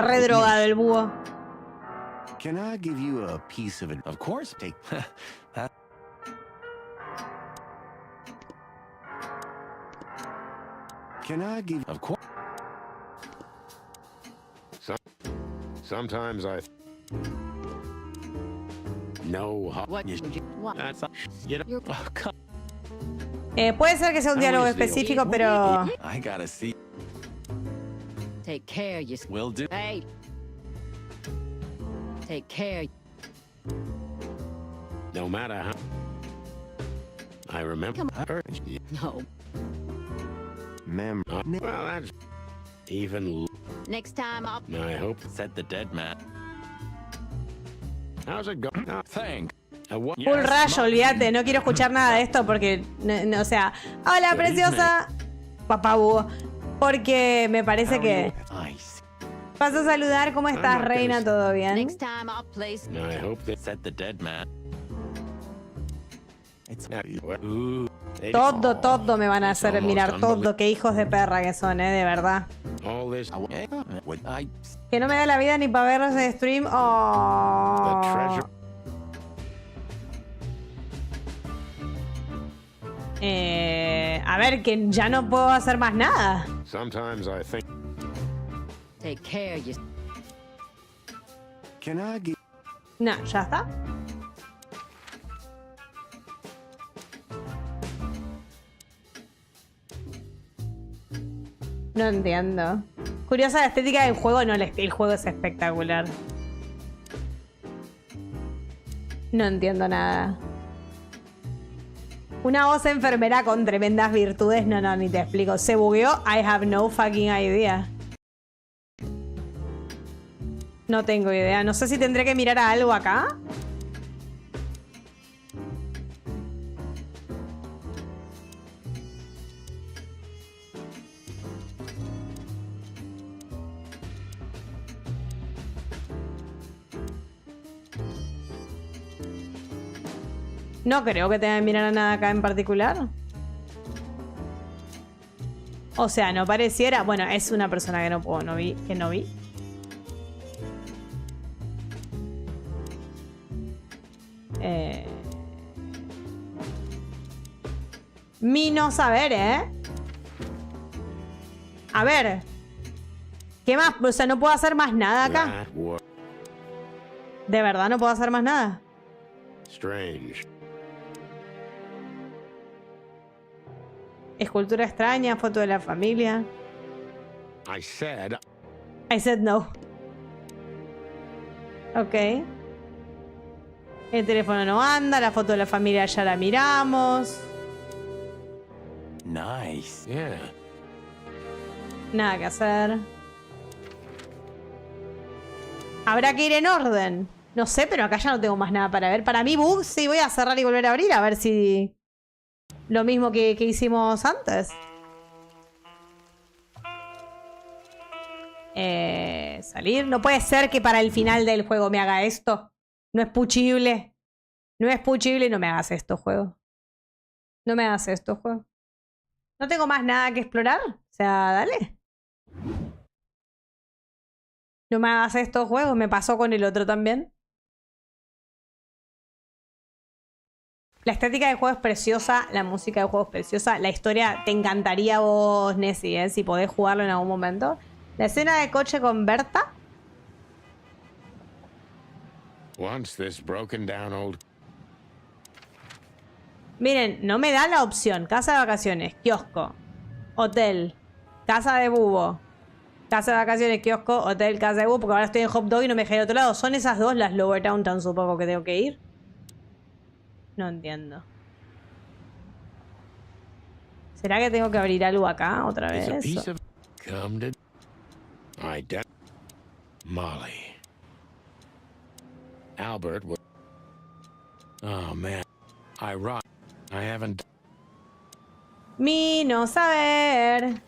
A: re drogado el búho.
O: Can I give you a piece of it?
G: Of course.
O: Take. Can I give?
G: Of course.
B: Sometimes I know how.
S: What would you want?
A: Puede ser que sea un diálogo específico, pero...
G: I gotta see.
S: Take care, you.
G: Will do.
S: Hey. Take care.
B: No matter how. I remember.
S: No.
B: Well, that's even.
S: Next time I'll.
B: I hope.
G: Said the dead man.
B: How's it going?
G: Thank.
A: Full rayo, olvídate, no quiero escuchar nada de esto porque, no, o sea, hola preciosa, papá búho, porque me parece que... Paso a saludar, ¿cómo estás, reina? ¿Todo bien?
S: Next time I'll place.
B: I hope that
G: said the dead man.
A: Todo me van a hacer mirar, todo, qué hijos de perra que son, de verdad. Que no me da la vida ni para ver ese stream. Oh. A ver, que ya no puedo hacer más nada.
B: Sometimes I think.
S: Take care, you.
O: Can I give?
A: No, ya está. No entiendo. Curiosa la estética del juego, no, el juego es espectacular. No entiendo nada. Una voz enfermera con tremendas virtudes, no, ni te explico. Se bugueó, I have no fucking idea. No tengo idea, no sé si tendré que mirar a algo acá. No creo que tenga que mirar a nada acá en particular. O sea, no pareciera... Bueno, es una persona que no vi. Mi no saber, A ver. ¿Qué más? O sea, no puedo hacer más nada acá. ¿De verdad no puedo hacer más nada?
B: Strange.
A: Escultura extraña, foto de la familia.
B: I said
A: no. Ok. El teléfono no anda, la foto de la familia ya la miramos.
G: Nice.
B: Yeah.
A: Nada que hacer. Habrá que ir en orden. No sé, pero acá ya no tengo más nada para ver. Para mí, bug, sí, voy a cerrar y volver a abrir a ver si... Lo mismo que hicimos antes. Salir. No puede ser que para el final del juego me haga esto. No es puchible. No es puchible. No me hagas esto, juego. No me hagas esto, juego. No tengo más nada que explorar. O sea, dale. No me hagas esto, juego. Me pasó con el otro también. La estética del juego es preciosa, la música del juego es preciosa, la historia te encantaría vos, Nessie, si podés jugarlo en algún momento. La escena de coche con Berta.
B: Once this broken down old.
A: Miren, no me da la opción. Casa de vacaciones, kiosco, hotel, casa de bubo. Casa de vacaciones, kiosco, hotel, casa de bubo, porque ahora estoy en Hot Dog y no me dejé de otro lado. ¿Son esas dos las Lower Downtown, supongo que tengo que ir? No entiendo. ¿Será que tengo que abrir algo acá otra vez?
B: Molly. Albert was... Oh, man. I haven't...
A: Mi no saber.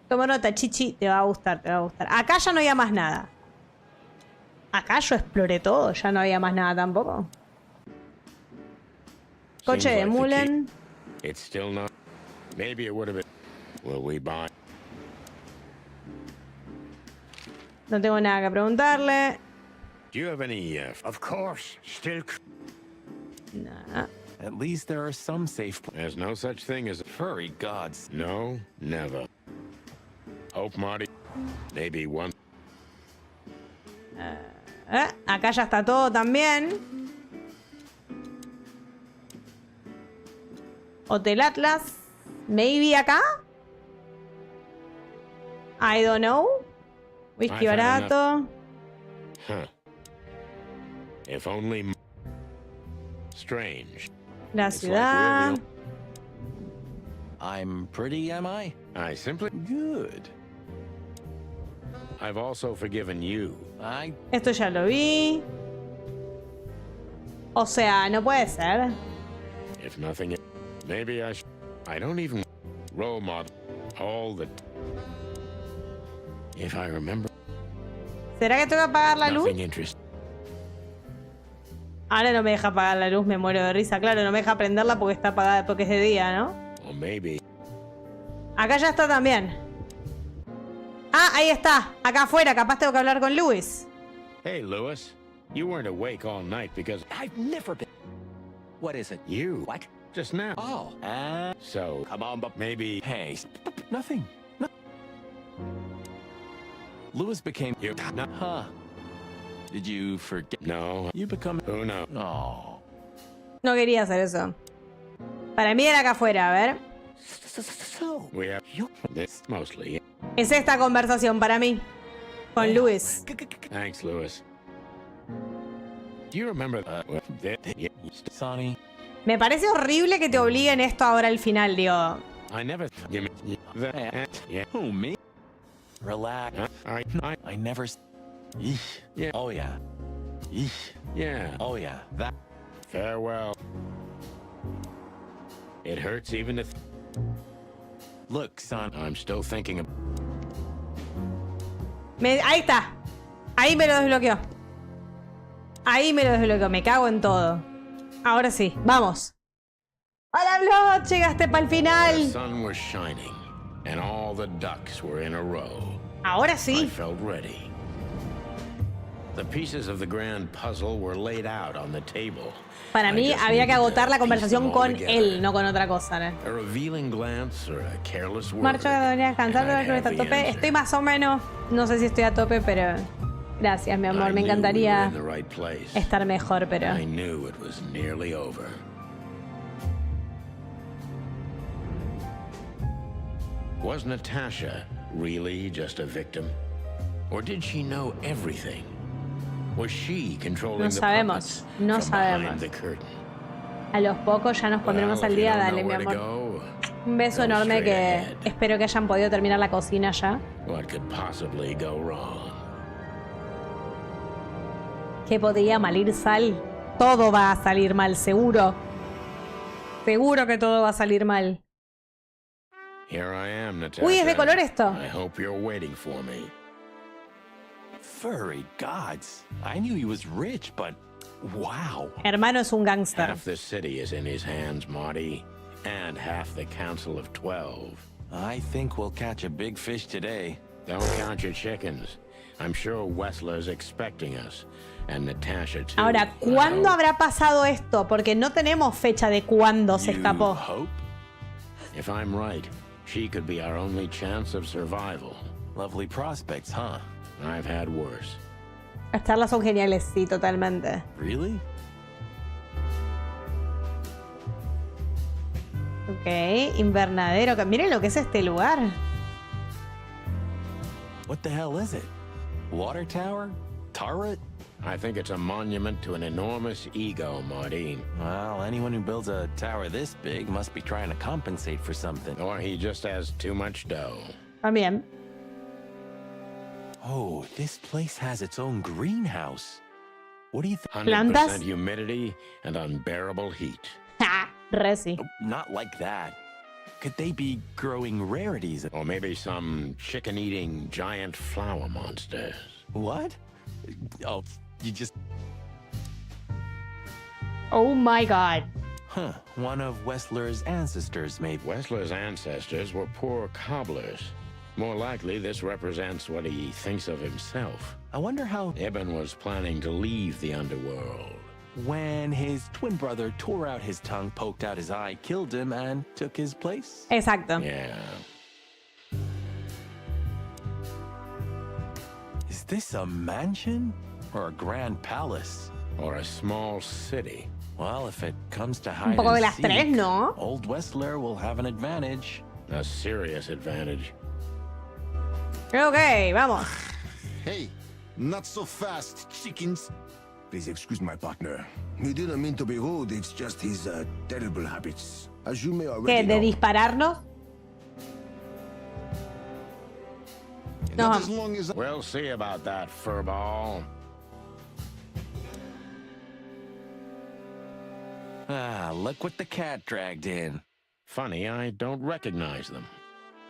A: Toma nota, Chichi. Te va a gustar, te va a gustar. Acá ya no había más nada. Acá yo exploré todo. Ya no había más nada tampoco. Coche de Mullen.
B: It's still not... Maybe it would have been... Will we buy...
A: No tengo nada que preguntarle.
B: Do you have any...
D: Of course. Still...
A: Nah.
G: At least there are some safe...
B: There's no such thing as...
G: Furry gods.
B: No, never. Hope, Marty. Maybe one...
A: Acá ya está todo también. Hotel Atlas. Maybe acá. I don't know. Whisky barato.
B: Huh. If only... Strange.
A: La ciudad.
G: I'm pretty, am I?
B: I simply...
G: Good.
B: I've also forgiven you.
A: Esto ya lo vi. O sea, no puede ser.
B: If nothing... Maybe I should... I don't even... Role model. All the... If I remember...
A: ¿Será que tengo que apagar la luz?
B: Nothing interesting.
A: Ahora no me deja apagar la luz, me muero de risa. Claro, no me deja prenderla porque está apagada porque es de día, ¿no?
B: Or maybe...
A: Acá ya está también. Ah, ahí está. Acá afuera, capaz tengo que hablar con Luis.
B: Hey, Lewis. You weren't awake all night because...
K: I've never been... What is it?
B: You.
K: What?
B: Just now.
K: Oh.
B: So...
G: Come on, but...
B: Maybe...
G: Hey. Nothing. No. Lewis became...
B: You...
G: Huh. Did you forget?
B: No.
G: You become...
B: Who knows?
G: Oh.
A: No quería hacer eso. Para mí era acá afuera, a ver.
B: We have... This mostly...
A: Es esta conversación para mí. Con Luis.
B: Thanks, Lewis. Do you remember...
G: Sonny.
A: Me parece horrible que te obliguen esto ahora al final, digo.
B: I never... Give me... Yeah.
G: Who, me? Relax. I never... Yeesh.
B: Yeah.
G: Oh, yeah. Yeesh.
B: Yeah.
G: Oh, yeah. That...
B: Farewell. It hurts even to...
G: Look, son.
B: I'm still thinking of...
A: Ahí está. Ahí me lo desbloqueó. Ahí me lo desbloqueó. Me cago en todo. Ahora sí. Vamos. ¡Hola, Blot! Llegaste para el
B: The
A: final.
B: sun was shining, and all the ducks were in a row.
A: Ahora
B: I
A: sí.
B: felt ready. The pieces of the grand puzzle were laid out on the table.
A: Para mí había que agotar la conversación con él, no con otra cosa, ¿no?
B: A revealing glance or a careless word.
A: Marcho que debería descansar,
B: and I'd
A: pero está a
B: have the
A: tope.
B: answer.
A: Estoy más o menos. No sé si estoy a tope, pero. Gracias, mi amor.
B: I
A: Me
B: knew we were
A: encantaría
B: in the right place.
A: estar mejor, pero.
B: I knew it was nearly over. Was Natasha really just a victim? Or did she know everything? Was she controlling
A: No
B: the
A: sabemos,
B: puppets
A: no
B: from
A: sabemos.
B: behind the curtain?
A: A los pocos ya nos pondremos
B: Well,
A: al
B: if you
A: día.
B: don't
A: Dale,
B: know
A: mi
B: where to
A: amor.
B: go,
A: Un beso
B: go
A: enorme
B: straight
A: que
B: ahead.
A: espero que hayan podido terminar la cocina ya.
B: What could possibly go wrong?
A: ¿Qué podría mal ir sal? Todo va a salir mal, seguro. Seguro que todo va a salir mal.
B: Here I am, Natasha.
A: Uy, es de color esto.
B: I hope you're waiting for me.
G: Furry gods. I knew he was rich, but... Wow.
A: Hermano es un gángster.
B: Half the city is in his hands, Marty. And half the Council of 12.
G: I think we'll catch a big fish today.
B: Don't count your chickens. I'm sure Wessler's expecting us. And Natasha, too.
A: Ahora, ¿cuándo habrá pasado esto? Porque no tenemos fecha de cuándo se escapó.
B: Hope? If I'm right, she could be our only chance of survival.
G: Lovely prospects, huh?
B: I've had worse.
A: Las charlas son geniales, sí, totalmente.
G: Really?
A: Ok, invernadero. Miren lo que es este lugar.
G: What the hell is it? Water tower? Turret?
B: I think it's a monument to an enormous ego, Marty.
G: Well, anyone who builds a tower this big must be trying to compensate for something.
B: Or he just has too much dough.
A: También.
G: Oh, this place has its own greenhouse. What do you think?
B: 100% humidity and unbearable heat.
A: Ha, reci.
G: Not like that. Could they be growing rarities?
B: Or maybe some chicken-eating giant flower monsters.
G: What? Oh, you just...
A: Oh my god.
G: Huh. One of Wessler's ancestors made...
B: Wessler's ancestors were poor cobblers. More likely, this represents what he thinks of himself.
G: I wonder how...
B: Ibn was planning to leave the underworld.
G: When his twin brother tore out his tongue, poked out his eye, killed him, and took his place?
A: Exacto.
B: Yeah.
G: Is this a mansion? Or a grand palace?
B: Or a small city?
G: Well, if it comes to hide
A: Un poco de
G: and
A: las tres,
G: seek,
A: ¿no?
G: old Wessler will have an advantage.
B: A serious advantage.
A: Ok, vamos.
N: Hey, not so fast, chickens. Please excuse my partner. He didn't mean to be rude, it's just his terrible habits. As you may
A: ¿Qué?
N: already
A: ¿De
N: know.
A: dispararnos? No.
N: Not as long as
B: We'll see about that, furball.
G: Ah, look what the cat dragged in.
B: Funny, I don't recognize them.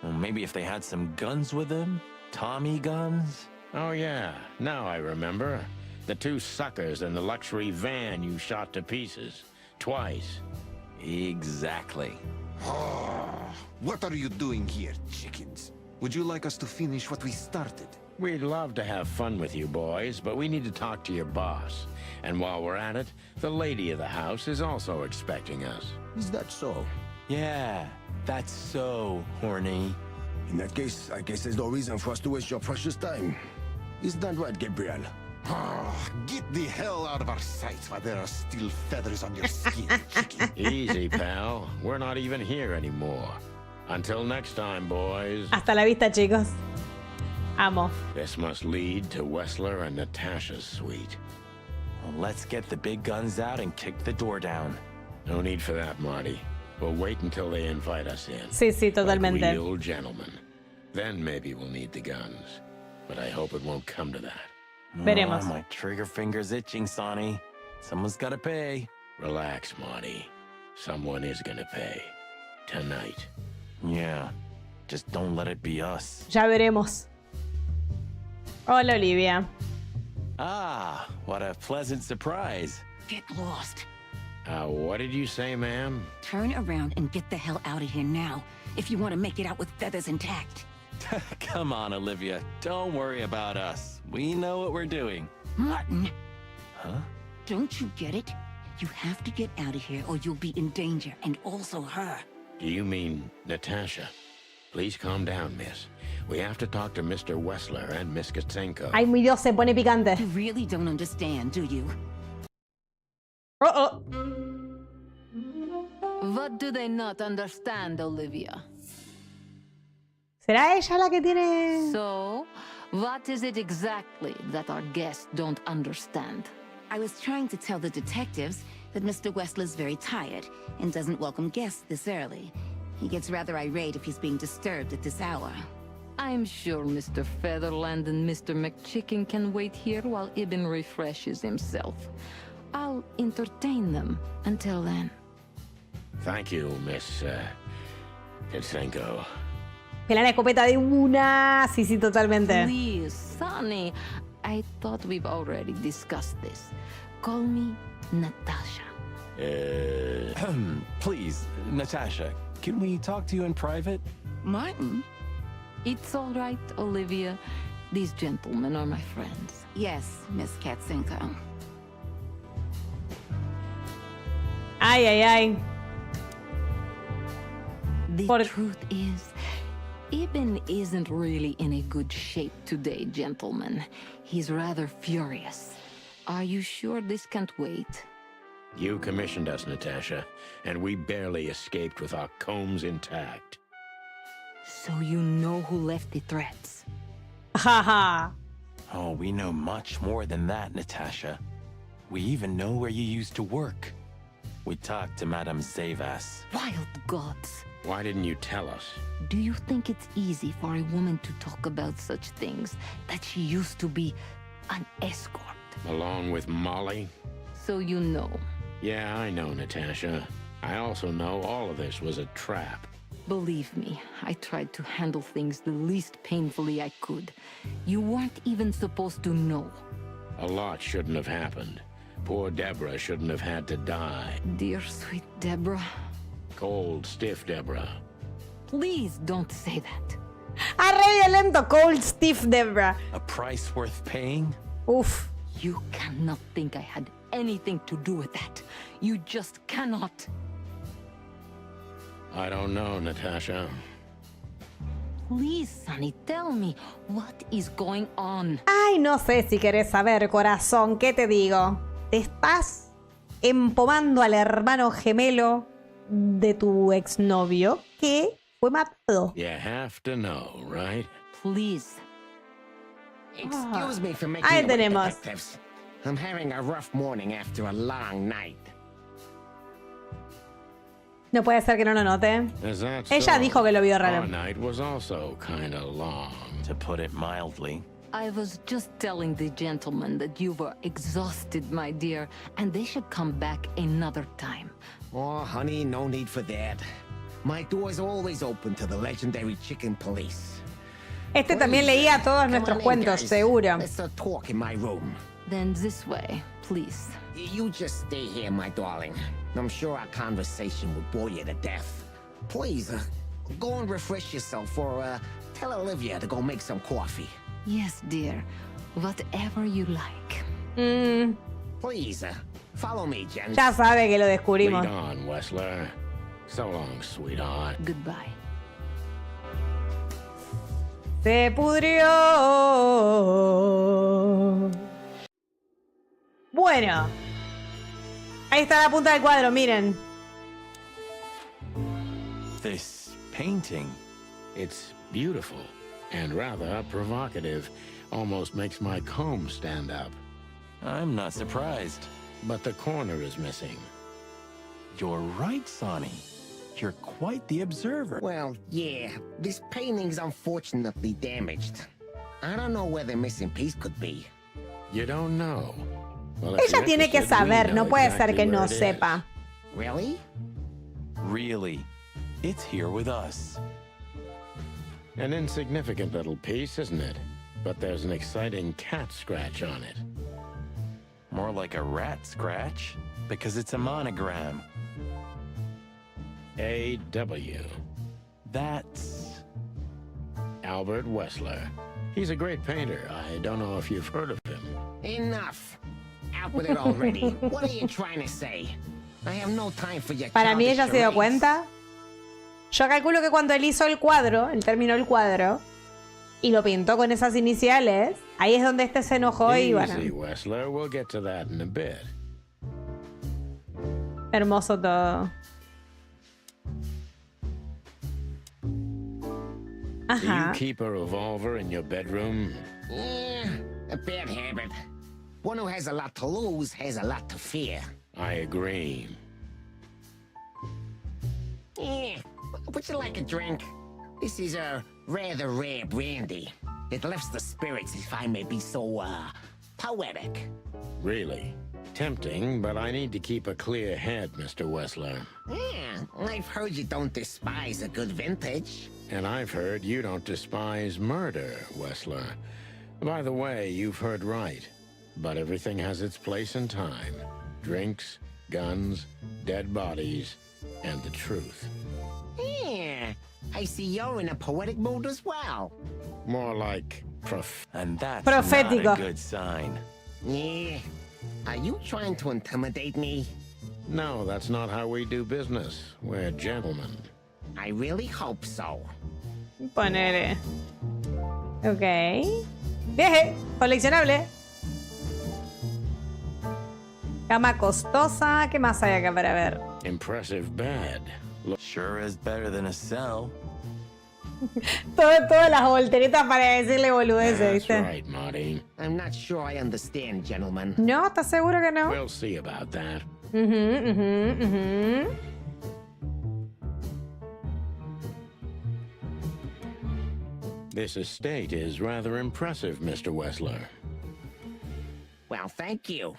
G: Well, maybe if they had some guns with them? Tommy guns?
B: Oh yeah, now I remember. The two suckers in the luxury van you shot to pieces. Twice.
G: Exactly.
N: What are you doing here, chickens? Would you like us to finish what we started?
B: We'd love to have fun with you boys, but we need to talk to your boss. And while we're at it, the lady of the house is also expecting us.
N: Is that so?
G: Yeah, that's so horny.
N: In that case, I guess there's no reason for us to waste your precious time. Isn't that right, Gabriel? Get the hell out of our sight while there are still feathers on your skin, chicken.
B: Easy, pal. We're not even here anymore. Until next time, boys.
A: Hasta la vista, chicos. Amo.
B: This must lead to Wessler and Natasha's suite.
G: Well, let's get the big guns out and kick the door down.
B: No need for that, Marty. We'll wait until they invite us in.
A: Sí, sí, totalmente.
B: Like real gentlemen. Then maybe we'll need the guns. But I hope it won't come to that.
A: Veremos.
G: Oh, my trigger finger's itching, Sonny. Someone's gotta pay.
B: Relax, Marty. Someone is gonna pay. Tonight.
G: Yeah. Just don't let it be us.
A: Ya veremos. Hola, Olivia.
G: Ah, what a pleasant surprise.
S: Get lost.
B: What did you say, ma'am?
S: Turn around and get the hell out of here now, if you want to make it out with feathers intact.
G: Come on, Olivia. Don't worry about us. We know what we're doing.
S: Martin.
G: Huh?
S: Don't you get it? You have to get out of here or you'll be in danger, and also her.
B: Do you mean Natasha? Please calm down, miss. We have to talk to Mr. Wessler and Miss Katsenko.
A: Ay, mi Dios, se pone picante.
S: You really don't understand, do you?
A: Oh.
Q: What do they not understand, Olivia?
A: ¿Será ella la que tiene...?
Q: So, what is it exactly that our guests don't understand?
L: I was trying to tell the detectives that Mr. Wessler's very tired and doesn't welcome guests this early. He gets rather irate if he's being disturbed at this hour.
Q: I'm sure Mr. Featherland and Mr. McChicken can wait here while Ibn refreshes himself. I'll entertain them until then.
B: Thank you, Miss Katsenko.
A: Pela la escopeta de una. Sí, sí, totalmente.
Q: Please, Sonny. I thought we've already discussed this. Call me Natasha.
G: Please, Natasha, can we talk to you in private?
Q: Martin? It's all right, Olivia. These gentlemen are my friends.
L: Yes, Miss Katsenko.
A: Ay, ay, ay.
Q: The truth is, Ibn isn't really in a good shape today, gentlemen. He's rather furious. Are you sure this can't wait?
B: You commissioned us, Natasha, and we barely escaped with our combs intact.
Q: So you know who left the threats?
A: Haha.
G: Oh, we know much more than that, Natasha. We even know where you used to work. We talked to Madame Zavas.
Q: Wild gods.
B: Why didn't you tell us?
Q: Do you think it's easy for a woman to talk about such things? That she used to be an escort?
B: Along with Molly?
Q: So you know.
B: Yeah, I know, Natasha. I also know all of this was a trap.
Q: Believe me, I tried to handle things the least painfully I could. You weren't even supposed to know.
B: A lot shouldn't have happened. Poor Deborah shouldn't have had to die.
Q: Dear sweet Deborah.
B: Cold, stiff Deborah.
Q: Please don't say that.
A: Re violento, cold, stiff Deborah.
G: A price worth paying?
A: Uf.
Q: You cannot think I had anything to do with that. You just cannot.
B: I don't know, Natasha.
Q: Please, Sonny, tell me, what is going on?
A: Ay, no sé si querés saber, corazón. ¿Qué te digo? Te estás empomando al hermano gemelo de tu exnovio que fue matado.
B: You have to know, right?
Q: Please.
D: Excuse me for making
A: Ahí
D: you wait,
A: tenemos.
D: detectives. I'm having a rough morning after a long night.
A: No puede ser que no lo note.
B: Is that
A: Ella
B: so?
A: dijo que lo vio
B: Our
A: raro.
B: night was also kind of long.
G: To put it mildly.
Q: I was just telling the gentleman that you were exhausted, my dear, and they should come back another time.
D: Oh, honey, no need for that. My door's always open to the legendary chicken police.
A: Este también leía todos nuestros cuentos, seguro.
D: Let's talk in my room.
Q: Then this way, please.
D: You just stay here, my darling. I'm sure our conversation will bore you to death. Please, go and refresh yourself, or tell Olivia to go make some coffee.
Q: Yes, dear. Whatever you like.
D: Please, follow me, Jen.
A: Ya sabe que lo descubrimos.
B: Lead on, Wessler. So long, sweetheart.
Q: Goodbye.
A: Se pudrió. Bueno. Ahí está la punta del cuadro, miren.
G: This painting.
B: It's beautiful and rather provocative. Almost makes my comb stand up.
G: I'm not surprised.
B: But the corner is missing.
G: You're right, Sonny. You're quite the observer.
D: Well, yeah, this painting's unfortunately damaged. I don't know where the missing piece could be.
B: You don't know. Well, if
A: Ella
B: you're
A: tiene que
B: interested, we
A: saber,
B: know
A: no puede ser
B: exactly
A: que no
B: where it is.
A: sepa.
D: Really?
G: Really. It's here with us.
B: An insignificant little piece, isn't it? But there's an exciting cat scratch on it.
G: More like a rat scratch, because it's a monogram.
B: A.W.
G: That's
B: Albert Wessler. He's a great painter. I don't know if you've heard of him.
D: Enough. Out with it already. What are you trying to say? I have no time for your
A: Para mí ella
D: childish
A: se dio
D: charades.
A: cuenta. Yo calculo que cuando él hizo el cuadro, él terminó el cuadro y lo pintó con esas iniciales, ahí es donde este se enojó y bueno,
B: Easy, Wessler. We'll get to that in a bit.
A: hermoso todo.
B: Do you
A: Ajá.
B: keep a revolver in your bedroom?
D: Yeah, a bad habit. One who has a lot to lose has a lot to fear.
B: I agree.
D: Yeah, would you like a drink? This is a rather rare brandy. It lifts the spirits, if I may be so, poetic.
B: Really? Tempting, but I need to keep a clear head, Mr. Wessler.
D: Yeah, I've heard you don't despise a good vintage.
B: And I've heard you don't despise murder, Wessler. By the way, you've heard right. But everything has its place and time. Drinks, guns, dead bodies, and the truth.
D: Yeah, I see you're in a poetic mood as well.
B: More like
G: And that's
A: Profético.
G: not a good sign.
D: Yeah, are you trying to intimidate me?
B: No, that's not how we do business. We're gentlemen.
D: I really hope so.
A: Ponele. Ok. Viaje, coleccionable. Cama costosa. ¿Qué más hay acá para ver?
B: Impressive bed.
G: Sure is better than a cell.
A: Todas las volteretas para decirle boludeces,
B: That's
A: ¿viste?
B: right, Marty.
D: I'm not sure I understand, gentlemen.
A: No, ¿estás seguro que no?
B: We'll see about that. This estate is rather impressive, Mr. Wessler.
C: Well, thank you.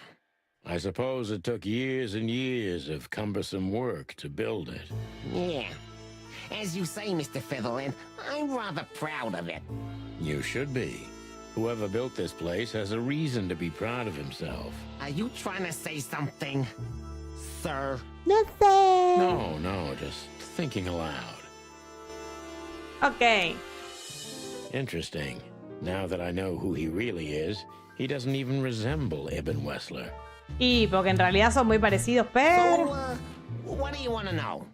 B: I suppose it took years and years of cumbersome work to build it.
C: Yeah. As you say, Mr. Featherland, I'm rather proud of it.
B: You should be. Whoever built this place has a reason to be proud of himself.
C: Are you trying to say something, sir?
I: No sé.
B: No, just thinking aloud.
A: Ok.
B: Interesting. Now that I know who he really is, he doesn't even resemble Ibn Wessler.
A: Y porque en realidad son muy parecidos, pero...
C: So, what do you want to know?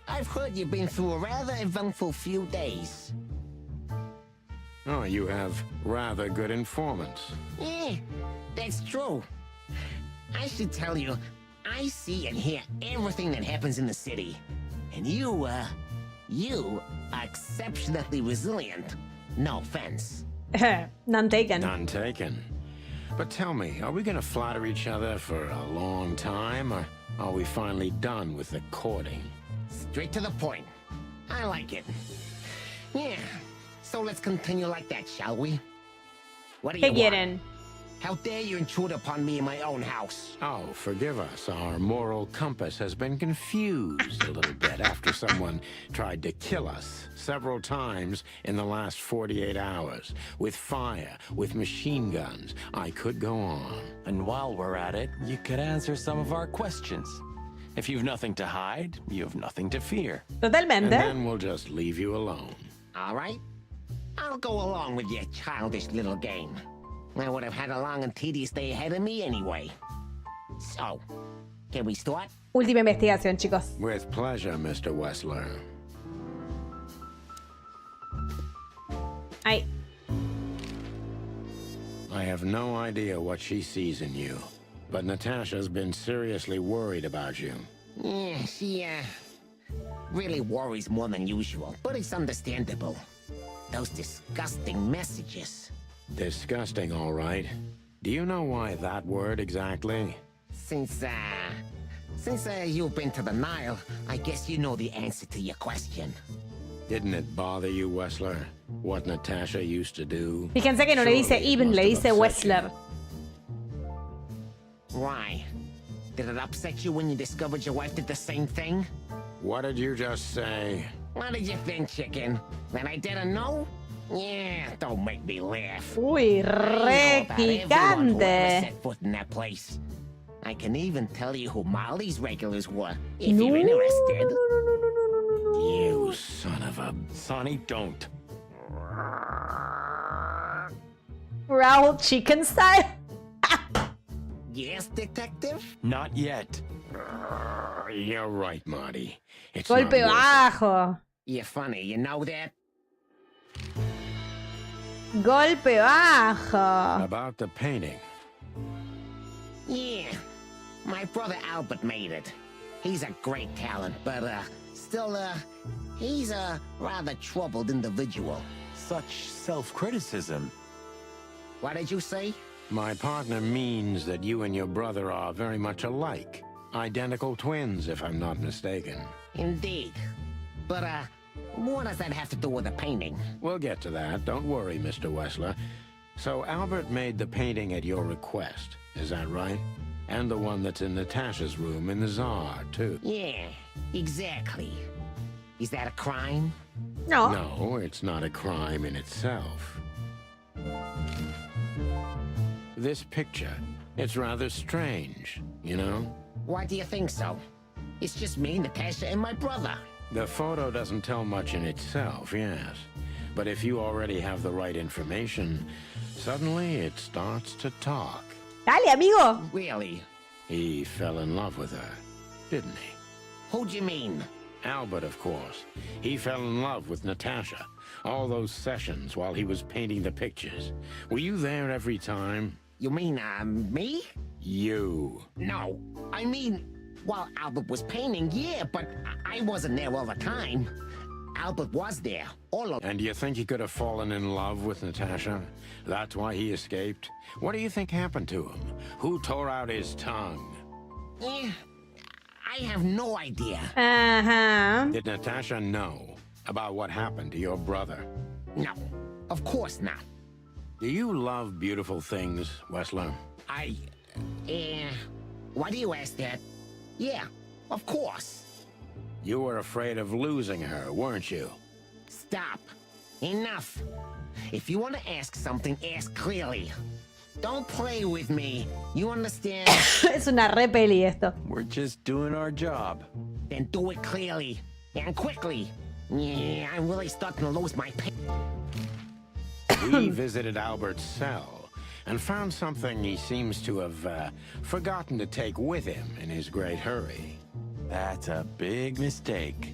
C: I've heard you've been through a rather eventful few days.
B: Oh, you have rather good informants.
C: Yeah, that's true. I should tell you, I see and hear everything that happens in the city. And you are exceptionally resilient. No offense.
A: None taken.
B: None taken. But tell me, are we gonna flatter each other for a long time, or are we finally done with the courting?
C: Straight to the point. I like it. Yeah, so let's continue like that, shall we? What do you want? How dare you intrude upon me in my own house?
B: Oh, forgive us. Our moral compass has been confused a little bit after someone tried to kill us several times in the last 48 hours. With fire, with machine guns. I could go on.
G: And while we're at it, you could answer some of our questions. If you've nothing to hide, you have nothing to fear.
A: Totalmente.
B: And then we'll just leave you alone.
C: All right. I'll go along with your childish little game. I would have had a long and tedious day ahead of me anyway. So, can we start?
A: Última investigación, chicos.
B: With pleasure, Mr. Wessler. I have no idea what she sees in you, but Natasha's been seriously worried about you.
C: Yeah, she, really worries more than usual, but it's understandable. Those disgusting messages.
B: Disgusting, all right. Do you know why that word exactly?
C: Since you've been to the Nile, I guess you know the answer to your question.
B: Didn't it bother you, Wessler? What Natasha used to do?
A: Fíjense que no le dice Ibn, le dice Wessler.
C: Why? Did it upset you when you discovered your wife did the same thing?
B: What did you just say?
C: What did you think, chicken? That I didn't know? Yeah, don't make me laugh.
A: Uy, re picante.
C: Set foot in that place. I can even tell you who Molly's regulars were, if you're interested.
B: You son of a...
G: Sonny, don't.
A: Growl chicken style?
C: Yes, detective?
G: Not yet.
B: You're right, Marty. It's
A: Golpe bajo.
C: You're funny, you know that?
A: Golpe bajo.
B: About the painting.
C: Yeah. My brother Albert made it. He's a great talent, but, still, he's a rather troubled individual.
G: Such self-criticism.
C: What did you say?
B: My partner means that you and your brother are very much alike. Identical twins, if I'm not mistaken.
C: Indeed. But, what does that have to do with the painting?
B: We'll get to that. Don't worry, Mr. Wessler. So Albert made the painting at your request, is that right? And the one that's in Natasha's room in the Tsar, too.
C: Yeah, exactly. Is that a crime?
A: No.
B: No, it's not a crime in itself. This picture, it's rather strange, you know?
C: Why do you think so? It's just me, Natasha, and my brother.
B: The photo doesn't tell much in itself, yes. But if you already have the right information, suddenly it starts to talk.
A: Dale, amigo.
C: Really?
B: He fell in love with her, didn't he?
C: Who'd you mean?
B: Albert, of course. He fell in love with Natasha. All those sessions while he was painting the pictures. Were you there every time?
C: You mean, me?
B: You.
C: No, I mean, while Albert was painting, yeah, but I wasn't there all the time. Albert was there, all of...
B: And do you think he could have fallen in love with Natasha? That's why he escaped? What do you think happened to him? Who tore out his tongue?
C: Yeah,
D: I have no idea.
B: Did Natasha know about what happened to your brother?
D: No, of course not.
B: Do you love beautiful things, Wessler?
D: Why do you ask that? Yeah, of course.
B: You were afraid of losing her, weren't you?
D: Stop. Enough. If you want to ask something, ask clearly. Don't play with me. You understand?
A: Es una re peli esto.
G: We're just doing our job.
D: Then do it clearly and quickly. Yeah, I'm really starting to lose my
B: We visited Albert's cell and found something he seems to have forgotten to take with him in his great hurry.
G: That's a big mistake.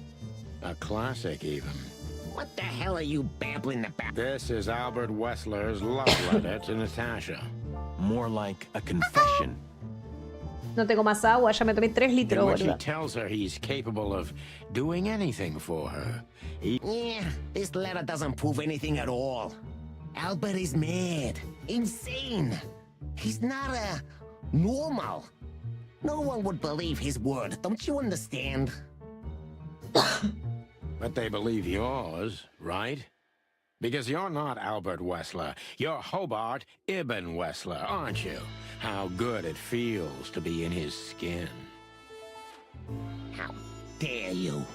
B: A classic, even.
D: What the hell are you babbling about?
B: This is Albert Wessler's love letter to Natasha.
G: More like a confession.
A: No tengo más agua, ya me tomé 3 litros,
B: In which he
A: boludo.
B: tells her he's capable of doing anything for her.
D: Yeah, this letter doesn't prove anything at all. Albert is mad. Insane. He's not normal. No one would believe his word, don't you understand?
B: But they believe yours, right? Because you're not Albert Wessler. You're Hobart Ibn Wessler, aren't you? How good it feels to be in his skin.
D: How dare you?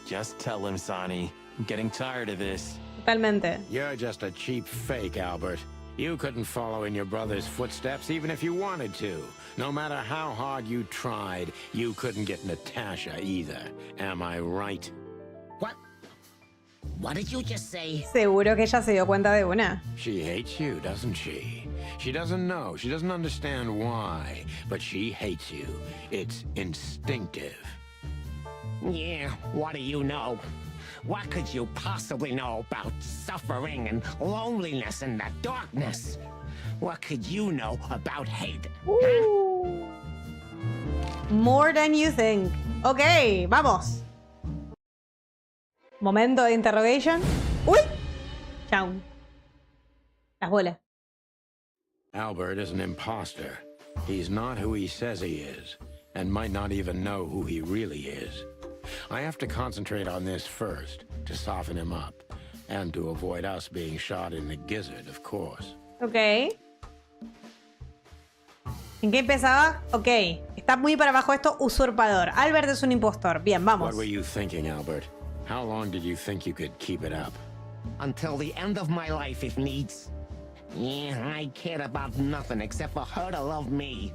G: Just tell him, Sonny. I'm getting tired of this.
A: Totalmente.
B: You're just a cheap fake, Albert. You couldn't follow in your brother's footsteps even if you wanted to. No matter how hard you tried, you couldn't get Natasha either. Am I right?
D: What did you just say?
A: Seguro que ella se dio cuenta de una.
B: She hates you, doesn't she? She doesn't know. She doesn't understand why. But she hates you. It's instinctive.
D: Yeah, what do you know? What could you possibly know about suffering and loneliness and the darkness? What could you know about hate?
A: Huh? More than you think. Ok, vamos. Momento de interrogation. ¡Uy! Chao. Las bolas.
B: Albert is an imposter. He's not who he says he is, and might not even know who he really is. I have to concentrate on this first, to soften him up, and to avoid us being shot in the gizzard, of course.
A: Ok. ¿En qué empezaba? Ok. Está muy para abajo esto. Usurpador. Albert es un impostor. Bien, vamos.
B: What were you thinking, Albert? How long did you think you could keep it up?
D: Until the end of my life, if needs. Yeah, I cared about nothing except for her to love me.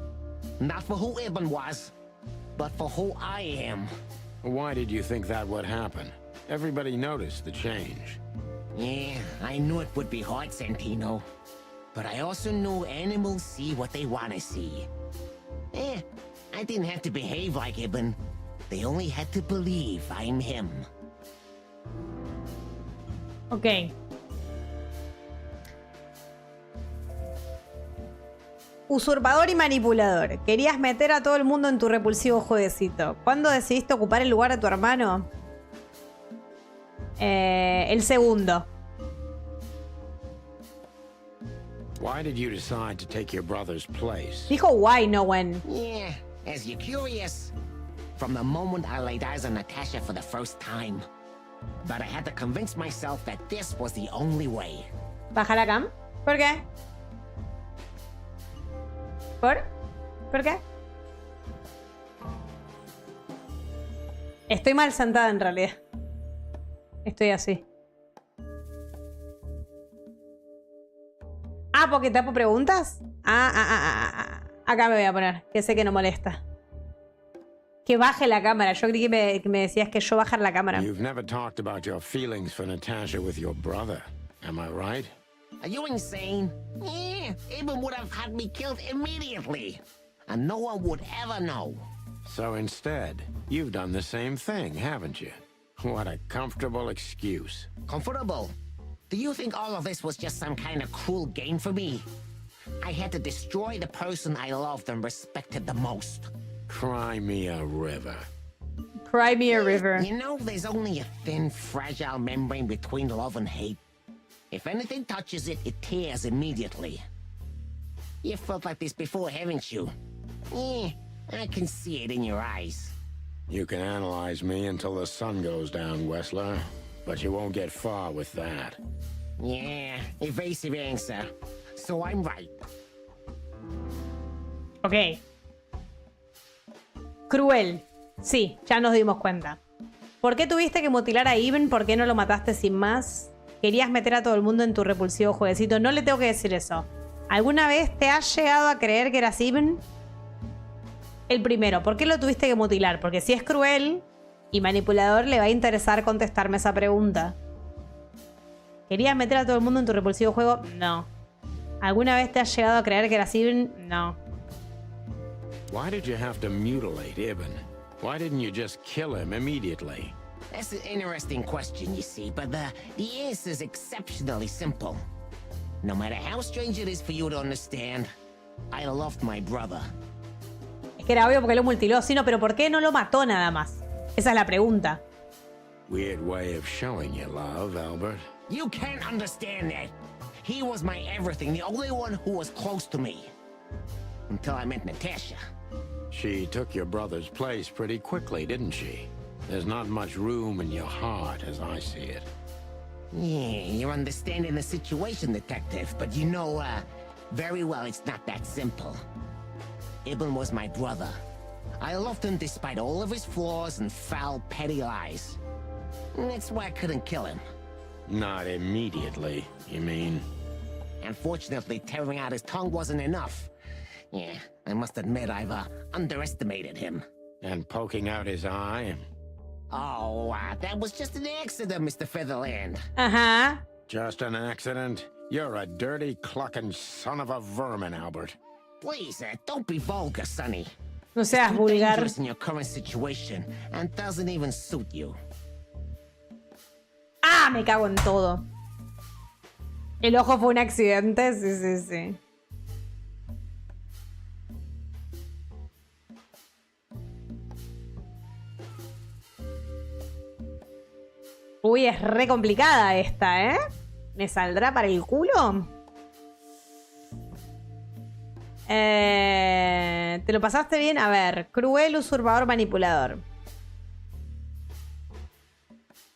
D: Not for who Ibn was, but for who I am.
B: Why did you think that would happen? Everybody noticed the change.
D: Yeah, I knew it would be hard, Santino. But I also knew animals see what they want to see. I didn't have to behave like Ibn. They only had to believe I'm him.
A: Ok. Usurpador y manipulador. Querías meter a todo el mundo en tu repulsivo jueguecito. ¿Cuándo decidiste ocupar el lugar de tu hermano? El segundo.
B: Why did you decide to take your brother's place?
A: Dijo why, no when.
D: Yeah, as you're curious. From the moment I laid eyes on Natasha for the first time. But I had to convince myself that this was the only way.
A: Baja la cam. ¿Por qué? ¿Por qué? Estoy mal sentada en realidad. Estoy así. Ah, ¿porque tapo preguntas? Acá me voy a poner, que sé que no molesta. Que baje la cámara. Yo creí que me decías que yo bajar la cámara.
B: You've never talked about your feelings for Natasha with your brother. Am I right?
D: Are you insane? Yeah, Ibn would have had me killed immediately. And no one would ever know.
B: So instead, you've done the same thing, haven't you? What a comfortable excuse.
D: Comfortable? Do you think all of this was just some kind of cruel game for me? I had to destroy the person I loved and respected the most.
B: Cry me a river.
A: Cry me a river.
D: You know, there's only a thin, fragile membrane between love and hate. If anything touches it, it tears immediately. You felt like this before, haven't you? Yeah, I can see it in your eyes.
B: You can analyze me until the sun goes down, Wessler, but you won't get far with that.
D: Yeah, evasive answer. So I'm right.
A: Ok. Cruel. Sí, ya nos dimos cuenta. ¿Por qué tuviste que mutilar a Even? ¿Por qué no lo mataste sin más? Querías meter a todo el mundo en tu repulsivo jueguecito. No le tengo que decir eso. ¿Alguna vez te has llegado a creer que eras Even? El primero, ¿por qué lo tuviste que mutilar? Porque si es cruel y manipulador, le va a interesar contestarme esa pregunta. ¿Querías meter a todo el mundo en tu repulsivo juego? No. ¿Alguna vez te has llegado a creer que eras Even? No.
B: Why did you have to mutilate Ibn? Why didn't you just kill him immediately?
D: That's an interesting question, you see, but the answer is exceptionally simple. No matter how strange it is for you to understand, I loved my brother.
A: Es que era obvio porque lo mutiló, sí, no, pero ¿por qué no lo mató nada más? Esa es la pregunta.
B: Weird way of showing your love, Albert.
D: You can't understand that. He was my everything, the only one who was close to me. Until I met Natasha.
B: She took your brother's place pretty quickly, didn't she? There's not much room in your heart, as I see it.
D: Yeah, you're understanding the situation, Detective, but you know, very well it's not that simple. Ibn was my brother. I loved him despite all of his flaws and foul, petty lies. And that's why I couldn't kill him.
B: Not immediately, you mean?
D: Unfortunately, tearing out his tongue wasn't enough. Yeah, I must admit I've underestimated him.
B: And poking out his eye?
D: Oh, that was just an accident, Mr. Featherland.
A: Ajá.
B: Just an accident? You're a dirty, clucking son of a vermin, Albert.
D: Please, don't be vulgar, Sonny.
A: No seas
D: It's too
A: vulgar.
D: dangerous in your current situation, and doesn't even suit you.
A: ¡Ah! Me cago en todo. El ojo fue un accidente, sí, sí, sí. Uy, es re complicada esta, ¿eh? ¿Me saldrá para el culo? ¿Te lo pasaste bien? A ver, cruel, usurpador, manipulador.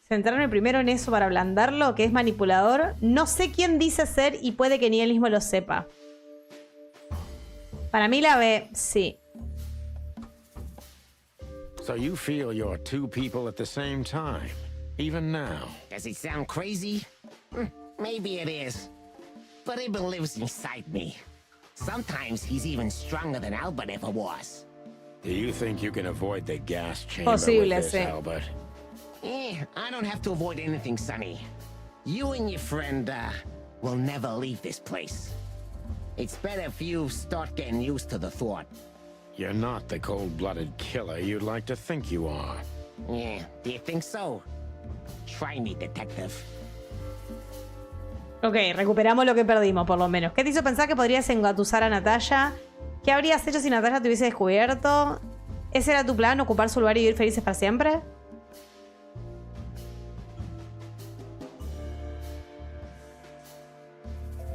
A: Centrarme primero en eso para ablandarlo, que es manipulador. No sé quién dice ser y puede que ni él mismo lo sepa. Para mí la B, sí.
B: So you feel you're two people at the same time, even now?
D: Does it sound crazy? Maybe it is. But Ibn lives inside me. Sometimes he's even stronger than Albert ever was.
B: Do you think you can avoid the gas chamber
A: Posible,
B: with this,
A: sí.
B: Albert?
D: I don't have to avoid anything, Sonny. You and your friend, will never leave this place. It's better if you start getting used to the thought.
B: You're not the cold-blooded killer you'd like to think you are.
D: Yeah, do you think so? Try me, detective.
A: Ok, recuperamos lo que perdimos, por lo menos. ¿Qué te hizo pensar que podrías engatusar a Natalia? ¿Qué habrías hecho si Natalia te hubiese descubierto? ¿Ese era tu plan, ocupar su lugar y vivir felices para siempre?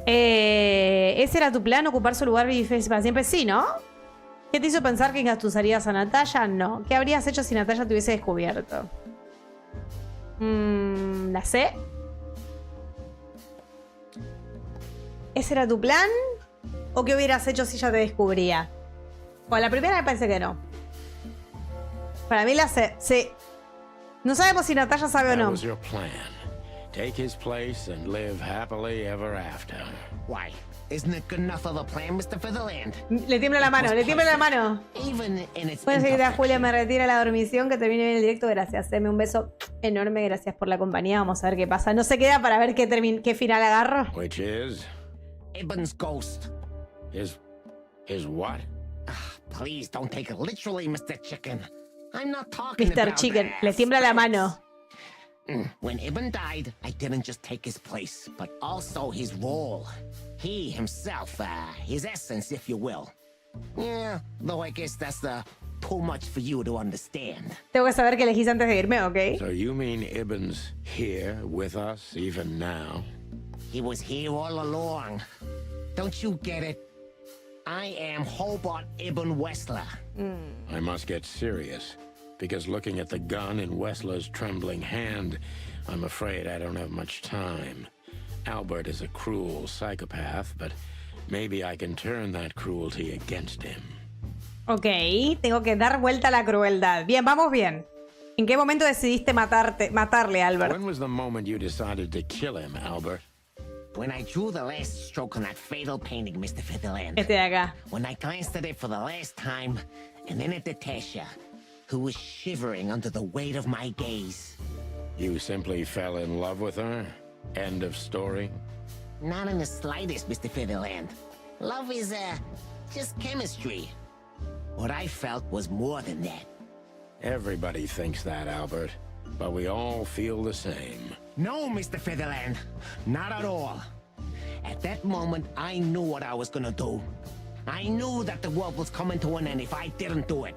A: ¿Ese era tu plan, ocupar su lugar y vivir felices para siempre? Sí, ¿no? ¿Qué te hizo pensar que engatusarías a Natalia? No. ¿Qué habrías hecho si Natalia te hubiese descubierto? ¿La sé? ¿Ese era tu plan? ¿O qué hubieras hecho si ella te descubría? Bueno, la primera me parece que no. Para mí la sé. Sí. No sabemos si Natalia sabe o no.
B: That was your plan. Take his place and live happily ever after.
D: Why? Isn't it good enough of a plan, Mr. Featherland?
A: Le tiembla la mano, le tiembla la mano.
D: Even in its
A: Bueno, señorita Julia, me retira la dormición, que termine bien el directo. Gracias. Deme un beso enorme. Gracias por la compañía. Vamos a ver qué pasa. No se queda para ver qué final agarro.
B: Which is?
D: Ibn's ghost.
B: His what?
D: Please don't take it literally, Mr. Chicken. I'm not talking
A: Mr.
D: about
A: Chicken,
D: that.
A: le tiembla la mano.
D: When Ibn died, I didn't just take his place, but also his role. He himself, his essence, if you will. Yeah, though I guess that's too much for you to understand.
A: Tengo que saber qué elegís antes de irme, ¿ok?
B: So you mean Ibn's here with us even now?
D: He was here all along. Don't you get it? I am Hobart Ibn Wessler.
B: I must get serious. because looking at the gun in Wessler's trembling hand, I'm afraid I don't have much time. Albert is a cruel psychopath, but maybe I can turn that cruelty against him.
A: Ok, tengo que dar vuelta a la crueldad. Bien, vamos bien. ¿En qué momento decidiste matarle, Albert?
B: When was the moment you decided to kill him, Albert?
C: When I drew the last stroke on that fatal painting, Mr. Fiddleland.
A: Este de acá.
C: When I glanced at it for the last time, and then at Natasha, who was shivering under the weight of my gaze.
B: You simply fell in love with her? End of story?
C: Not in the slightest, Mr. Fiddleland. Love is, just chemistry. What I felt was more than that.
B: Everybody thinks that, Albert, but we all feel the same.
C: No, Mr. Featherland, not at all. At that moment, I knew what I was gonna do. I knew that the world was coming to an end if I didn't do it.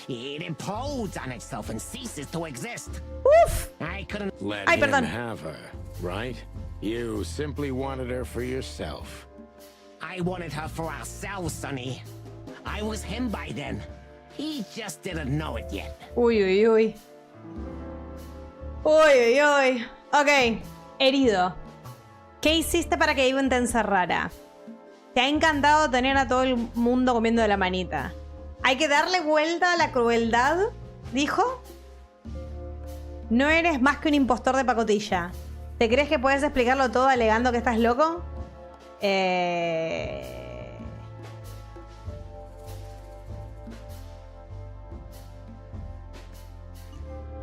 C: It implodes on itself and ceases to exist.
A: Oof!
C: I couldn't
B: let him have her, right? You simply wanted her for yourself.
C: I wanted her for ourselves, Sonny. I was him by then. He just didn't know it yet.
A: Uy, uy, uy. Uy, uy, uy. Ok, herido. ¿Qué hiciste para que Ivan te encerrara? Te ha encantado tener a todo el mundo comiendo de la manita. Hay que darle vuelta a la crueldad, dijo. No eres más que un impostor de pacotilla. ¿Te crees que puedes explicarlo todo alegando que estás loco?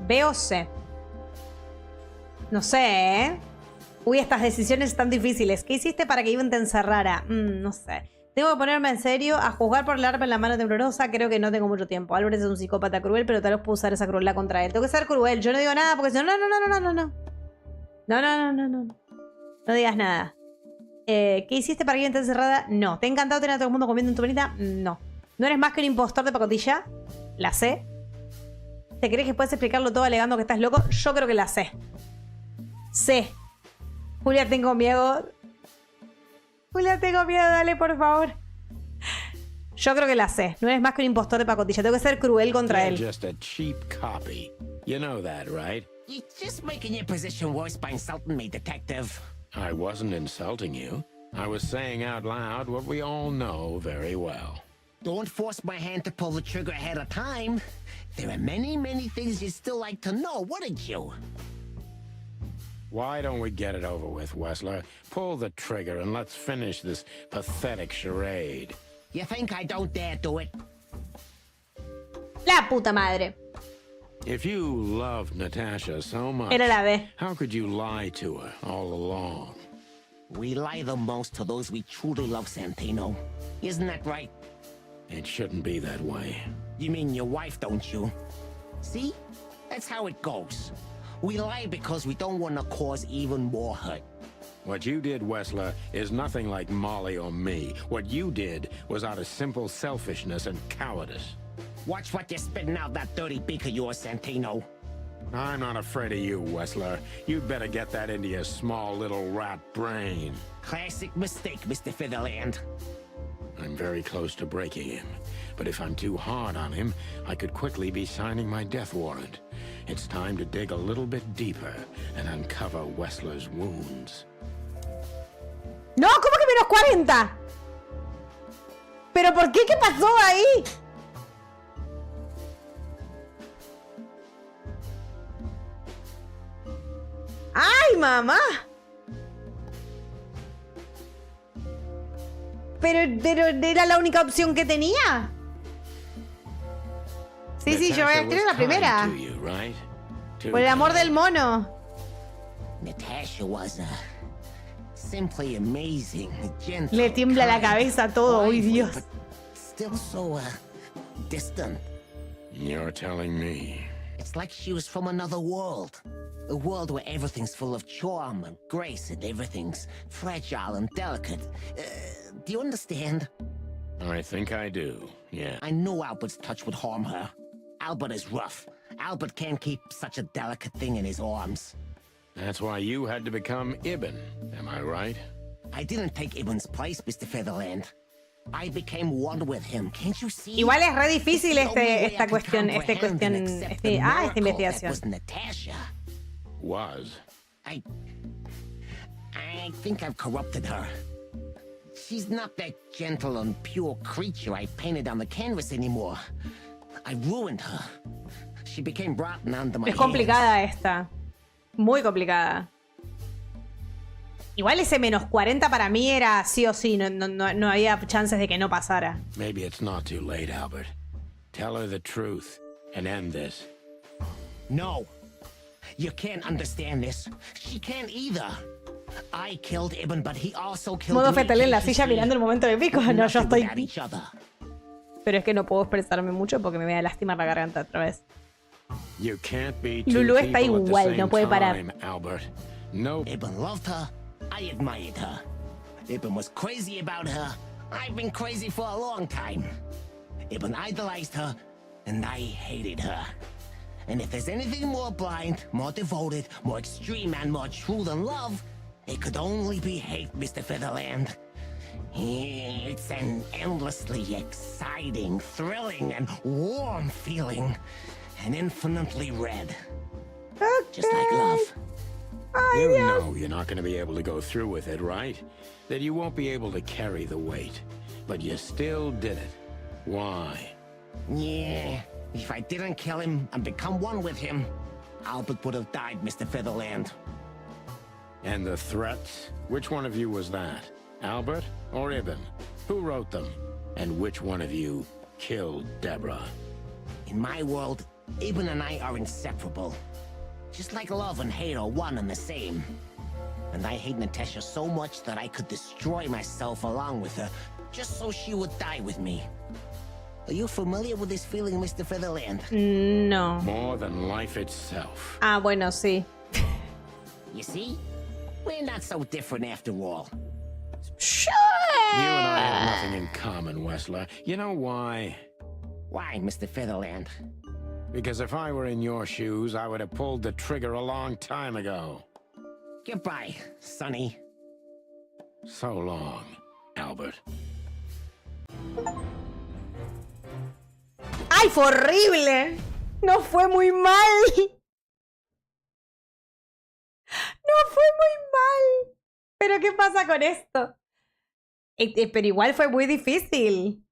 A: B o C. No sé, ¿eh? Uy, estas decisiones están difíciles. ¿Qué hiciste para que Ivan te encerrara? No sé. Tengo que ponerme en serio a juzgar por el arma en la mano temblorosa. Creo que no tengo mucho tiempo. Albert es un psicópata cruel, pero tal vez puedo usar esa crueldad contra él. Tengo que ser cruel. Yo no digo nada porque si no, no digas nada. ¿Qué hiciste para que Ivan te encerrara? No. ¿Te ha encantado tener a todo el mundo comiendo en tu manita? No. ¿No eres más que un impostor de pacotilla? La sé. ¿Te crees que puedes explicarlo todo alegando que estás loco? Yo creo que la sé. Sé. Julia, tengo miedo. Julia, tengo miedo. Dale, por favor. Yo creo que la sé. No eres más que un impostor de pacotilla. Tengo que ser cruel contra él.
B: Just a cheap copy. You know that, right?
C: You're just making your position worse by insulting me, detective.
B: I wasn't insulting you. I was saying out loud what we all know very well.
C: Don't force my hand to pull the trigger ahead of time. There are many, many things you'd still like to know, wouldn't you?
B: Why don't we get it over with, Wessler? Pull the trigger and let's finish this pathetic charade.
C: You think I don't dare do it?
A: La puta madre.
B: If you loved Natasha so much,
A: Era la B.
B: How could you lie to her all along?
C: We lie the most to those we truly love, Santino. Isn't that right?
B: It shouldn't be that way.
C: You mean your wife, don't you? See? That's how it goes. We lie because we don't want to cause even more hurt.
B: What you did, Wessler, is nothing like Molly or me. What you did was out of simple selfishness and cowardice.
C: Watch what you're spitting out that dirty beak of yours, Santino.
B: I'm not afraid of you, Wessler. You'd better get that into your small little rat brain.
C: Classic mistake, Mr. Fiddleland.
B: I'm very close to breaking him. But if I'm too hard on him, I could quickly be signing my death warrant. It's time to dig a little bit deeper and uncover Wessler's wounds.
A: No, ¿cómo que menos 40? ¿Pero por qué? ¿Qué pasó ahí? ¡Ay, mamá! Pero era la única opción que tenía. Sí, sí, yo voy a escribir la primera. Por el amor del mono.
C: Natasha was simply amazing, gentle.
A: Le tiembla la cabeza todo, uy Dios.
C: Still so distant.
B: You're telling me.
C: It's like she was from another world. A world where everything's full of charm and grace and everything's fragile and delicate. Do you understand?
B: I think I do, yeah.
C: I knew Albert's touch would harm her. Albert is rough. Albert can't keep such a delicate thing in his arms.
B: That's why you had to become Ibn, am I right?
C: I didn't take Ibn's place, Mr. Featherland.
D: I became one with him. Can't you see?
A: Igual es re difícil esta investigación.
B: Was.
D: I think I've corrupted her. She's not that gentle and pure creature I painted on the canvas anymore. I ruined her. She became rotten under my
A: Es complicada esta. Muy complicada. Igual ese -40 para mí era sí o sí. No había chances de que no pasara.
B: Maybe it's not too late, Albert. Tell her the truth and end this.
D: No. You can't understand this. She can't either. I killed Ibn, but he also killed
A: Modo
D: me.
A: fetal en la silla mirando el momento épico. No, yo estoy... Pero es que no puedo expresarme mucho porque me voy a lastimar la garganta otra vez.
B: You can't be two
A: Lulu está
B: people at the
A: igual,
B: same
A: no puede parar.
B: time, Albert. No.
D: Ibn loved her. I admired her. Ibn was crazy about her. I've been crazy for a long time. Ibn idolized her, and I hated her. And if there's anything more blind, more devoted, more extreme, and more true than love, it could only be hate, Mr. Featherland. It's an endlessly exciting, thrilling, and warm feeling. And infinitely red. Okay. Just like love.
B: You know you're not going to be able to go through with it, right? That you won't be able to carry the weight. But you still did it. Why?
D: Yeah, if I didn't kill him and become one with him, Albert would have died, Mr. Featherland.
B: And the threats? Which one of you was that? Albert or Ibn? Who wrote them? And which one of you killed Deborah?
D: In my world, Ibn and I are inseparable. Just like love and hate are one and the same. And I hate Natasha so much that I could destroy myself along with her, just so she would die with me. Are you familiar with this feeling, Mr. Featherland?
A: No.
B: More than life itself.
A: Ah, bueno, sí.
D: You see? We're not so different after all.
A: Sure!
B: You and I have nothing in common, Wessler. You know why?
D: Why, Mr. Featherland?
B: Because if I were in your shoes, I would have pulled the trigger a long time ago.
D: Goodbye, Sonny.
B: So long, Albert.
A: ¡Ay, fue horrible! No fue muy mal. No fue muy mal. ¿Pero qué pasa con esto? Pero igual fue muy difícil.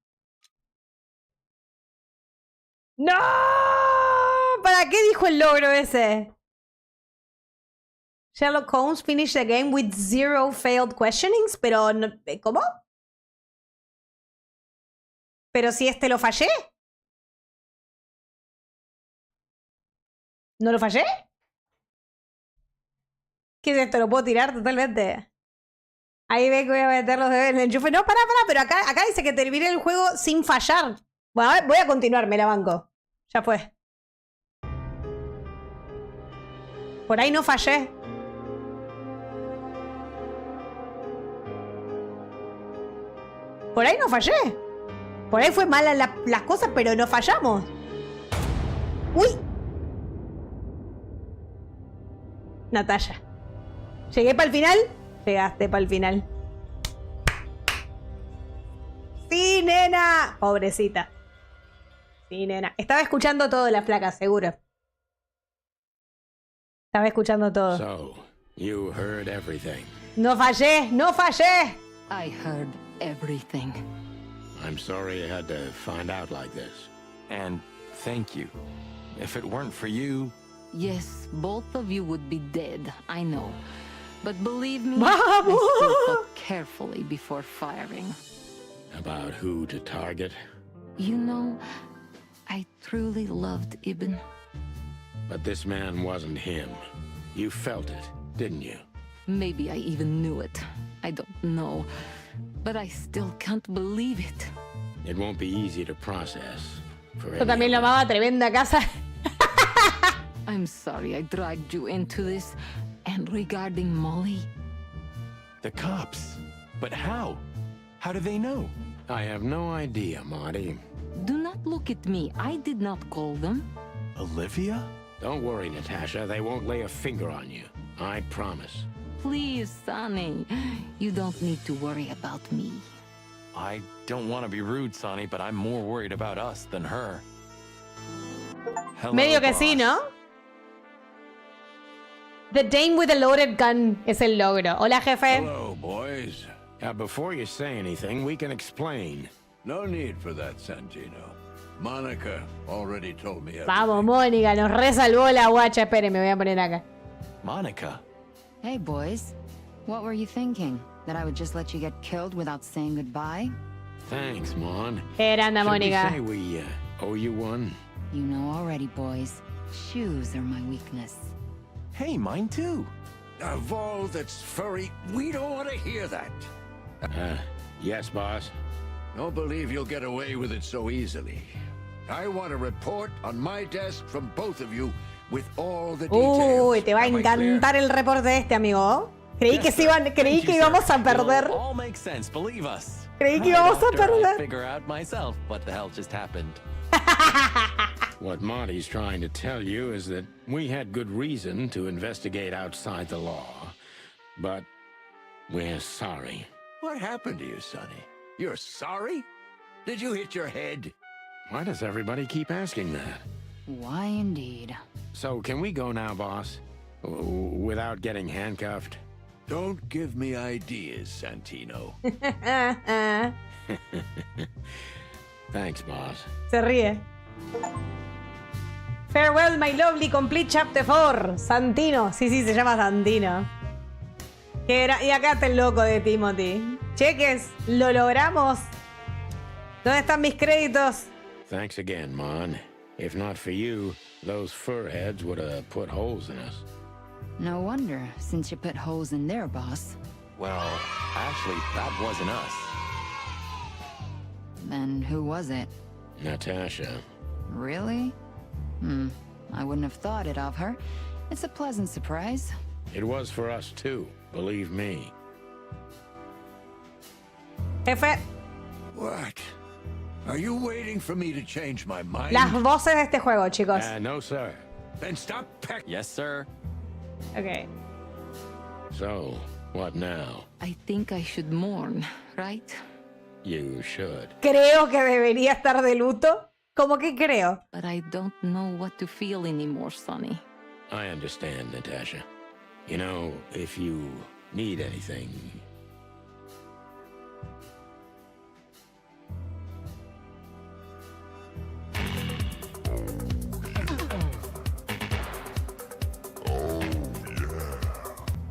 A: ¡No! ¿Para qué dijo el logro ese? Sherlock Holmes finished the game with 0 failed questionings. Pero, no, ¿cómo? Pero si este lo fallé. ¿No lo fallé? ¿Qué es esto? ¿Lo puedo tirar totalmente? Ahí ve que voy a meter los dedos en el enchufe. No, pará, pero acá dice que terminé el juego sin fallar. Bueno, a ver, voy a continuar, me la banco. Ya fue. Por ahí no fallé. Por ahí no fallé. Por ahí fue mala las cosas, pero no fallamos. ¡Uy! Natalia. ¿Llegué para el final? Llegaste para el final. ¡Sí, nena! Pobrecita. Sí, nena. Estaba escuchando todo la flaca, seguro. Estaba escuchando todo.
B: So, you heard everything.
A: No fallé, no fallé.
Q: I heard everything.
B: I'm sorry you had to find out like this.
G: And thank you. If it weren't for you...
Q: Yes, both of you would be dead, I know. But believe me,
A: Vamos.
Q: I still thought carefully before firing.
B: About who to target?
Q: You know, I truly loved Ibn.
B: But this man wasn't him. You felt it, didn't you?
Q: Maybe I even knew it. I don't know. But I still can't believe it.
B: It won't be easy to process.
A: Yo también lo amaba, tremenda casa.
Q: I'm sorry I dragged you into this. And regarding Molly?
G: The cops. But how? How do they know?
B: I have no idea, Marty.
Q: Do not look at me. I did not call them.
G: Olivia?
B: Don't worry, Natasha. They won't lay a finger on you. I promise.
Q: Please, Sonny. You don't need to worry about me.
G: I don't want to be rude, Sonny, but I'm more worried about us than her. Hello,
A: Medio que
G: boss.
A: sí, ¿no? The Dame with a loaded gun es el logro. Hola, jefe.
B: Hello, boys. Before you say anything, we can explain.
H: No need for that, Santino. Monica already told me everything.
A: Vamos, Mónica, nos resalvó la guacha. Espere, me voy a poner acá.
G: Monica.
V: Hey, boys. What were you thinking? That I would just let you get killed without saying goodbye?
B: Thanks, Mon.
A: Grande, Mónica.
B: Should we say we owe you one?
V: You know already, boys. Shoes are my weakness.
G: Hey, mine too.
H: Of all that's furry, we don't want to hear that.
B: Yes, boss.
H: Don't believe you'll get away with it so easily. I want a report on my desk from both of you with all the details.
A: Uy, te va a encantar el reporte este, amigo. Creí que íbamos a perder.
G: All makes sense, believe us.
A: Creí que íbamos a perder.
G: Figure out myself what the hell just happened.
B: What Monty's trying to tell you is that we had good reason to investigate outside the law, but we're sorry.
H: What happened to you, Sonny? You're sorry? Did you hit your head?
B: Why does everybody keep asking that?
V: Why indeed.
B: So can we go now, boss? Without getting handcuffed?
H: Don't give me ideas, Santino.
B: Thanks, boss.
A: Se ríe. Farewell, my lovely, complete chapter 4. Santino. Sí, se llama Santino. Y acá está el loco de Timothy. Cheques, lo logramos. ¿Dónde están mis créditos?
B: Thanks again, Mon. If not for you, those furheads would have put holes in us.
V: No wonder, since you put holes in their boss.
G: Well, actually, that wasn't us.
V: Then who was it?
B: Natasha.
V: Really? I wouldn't have thought it of her. It's a pleasant surprise.
B: It was for us too, believe me.
A: Jefe.
H: What? Are you waiting for me to change my mind?
A: Las voces de este juego, chicos.
B: No, sir.
H: Then stop peck.
G: Yes, sir.
A: Okay.
B: So, what now?
Q: I think I should mourn, right?
B: You should.
A: Creo que debería estar de luto. ¿Cómo que creo?
Q: But I don't know what to feel anymore, Sonny.
B: I understand, Natasha. You know, if you need anything...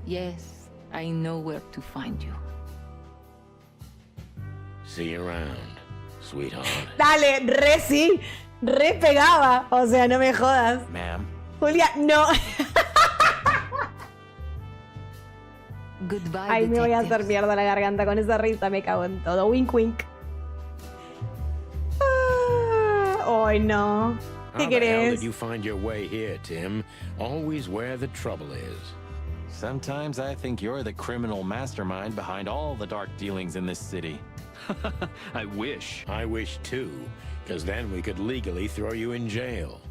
Q: Yes, I know where to find you.
B: See you around, sweetheart.
A: Dale, re sí. Re pegaba. O sea, no me jodas.
G: Ma'am.
A: Julia, no.
Q: Goodbye,
A: Ay, me voy a hacer
Q: detectives.
A: mierda la garganta con esa risa. Me cago en todo. Wink, wink. Ay, no. ¿Qué
B: How the hell
A: querés?
B: did you find your way here, Tim? Always where the trouble is.
G: Sometimes I think you're the criminal mastermind behind all the dark dealings in this city.
P: I wish.
B: I wish too, because then we could legally throw you in jail.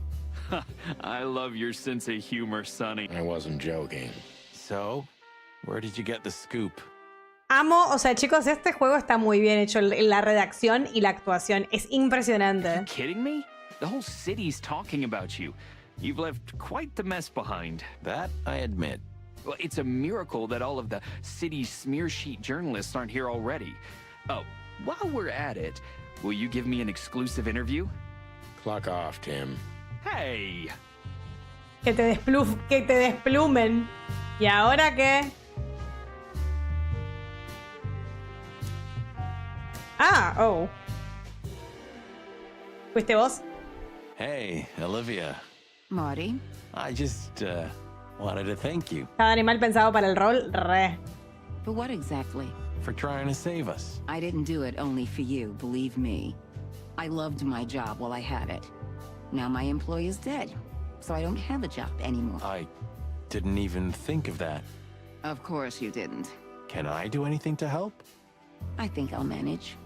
P: I love your sense of humor, Sonny.
B: I wasn't joking.
G: So, where did you get the scoop?
A: Amo, o sea, chicos, este juego está muy bien hecho. La redacción y la actuación es impresionante.
P: Kidding me? The whole city's talking about you. You've left quite the mess behind.
G: That I admit.
P: Well, it's a miracle that all of the city's smear sheet journalists aren't here already. Oh, while we're at it, will you give me an exclusive interview?
B: Clock off, Tim.
P: Hey!
A: Que te desplumen. ¿Y ahora qué? Ah, oh. ¿Fuiste vos?
G: Hey, Olivia.
V: Marty?
G: I just, wanted to thank you.
A: Cada animal pensado para el rol, re.
V: For what exactly?
G: For trying to save us.
V: I didn't do it only for you, believe me. I loved my job while I had it. Now my employee is dead, so I don't have a job anymore.
G: I didn't even think of that.
V: Of course you didn't.
G: Can I do anything to help?
V: I think I'll manage.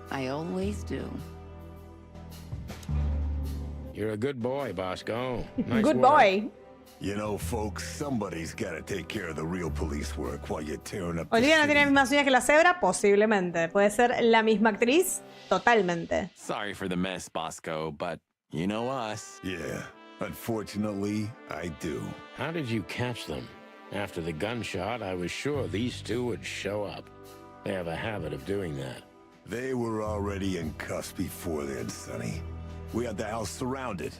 V: I always do.
B: You're a good boy, Bosco. Nice
A: Good
B: work.
A: boy.
N: You know, folks, somebody's gotta take care of the real police work while you're tearing up the
A: Olivia no tiene
N: city.
A: las mismas uñas que la cebra, posiblemente. Puede ser la misma actriz, totalmente.
G: Sorry for the mess, Bosco, but you know us.
N: Yeah, unfortunately, I do.
B: How did you catch them? After the gunshot, I was sure these two would show up. They have a habit of doing that.
N: They were already in cuffs before then, Sonny. We had the house surrounded.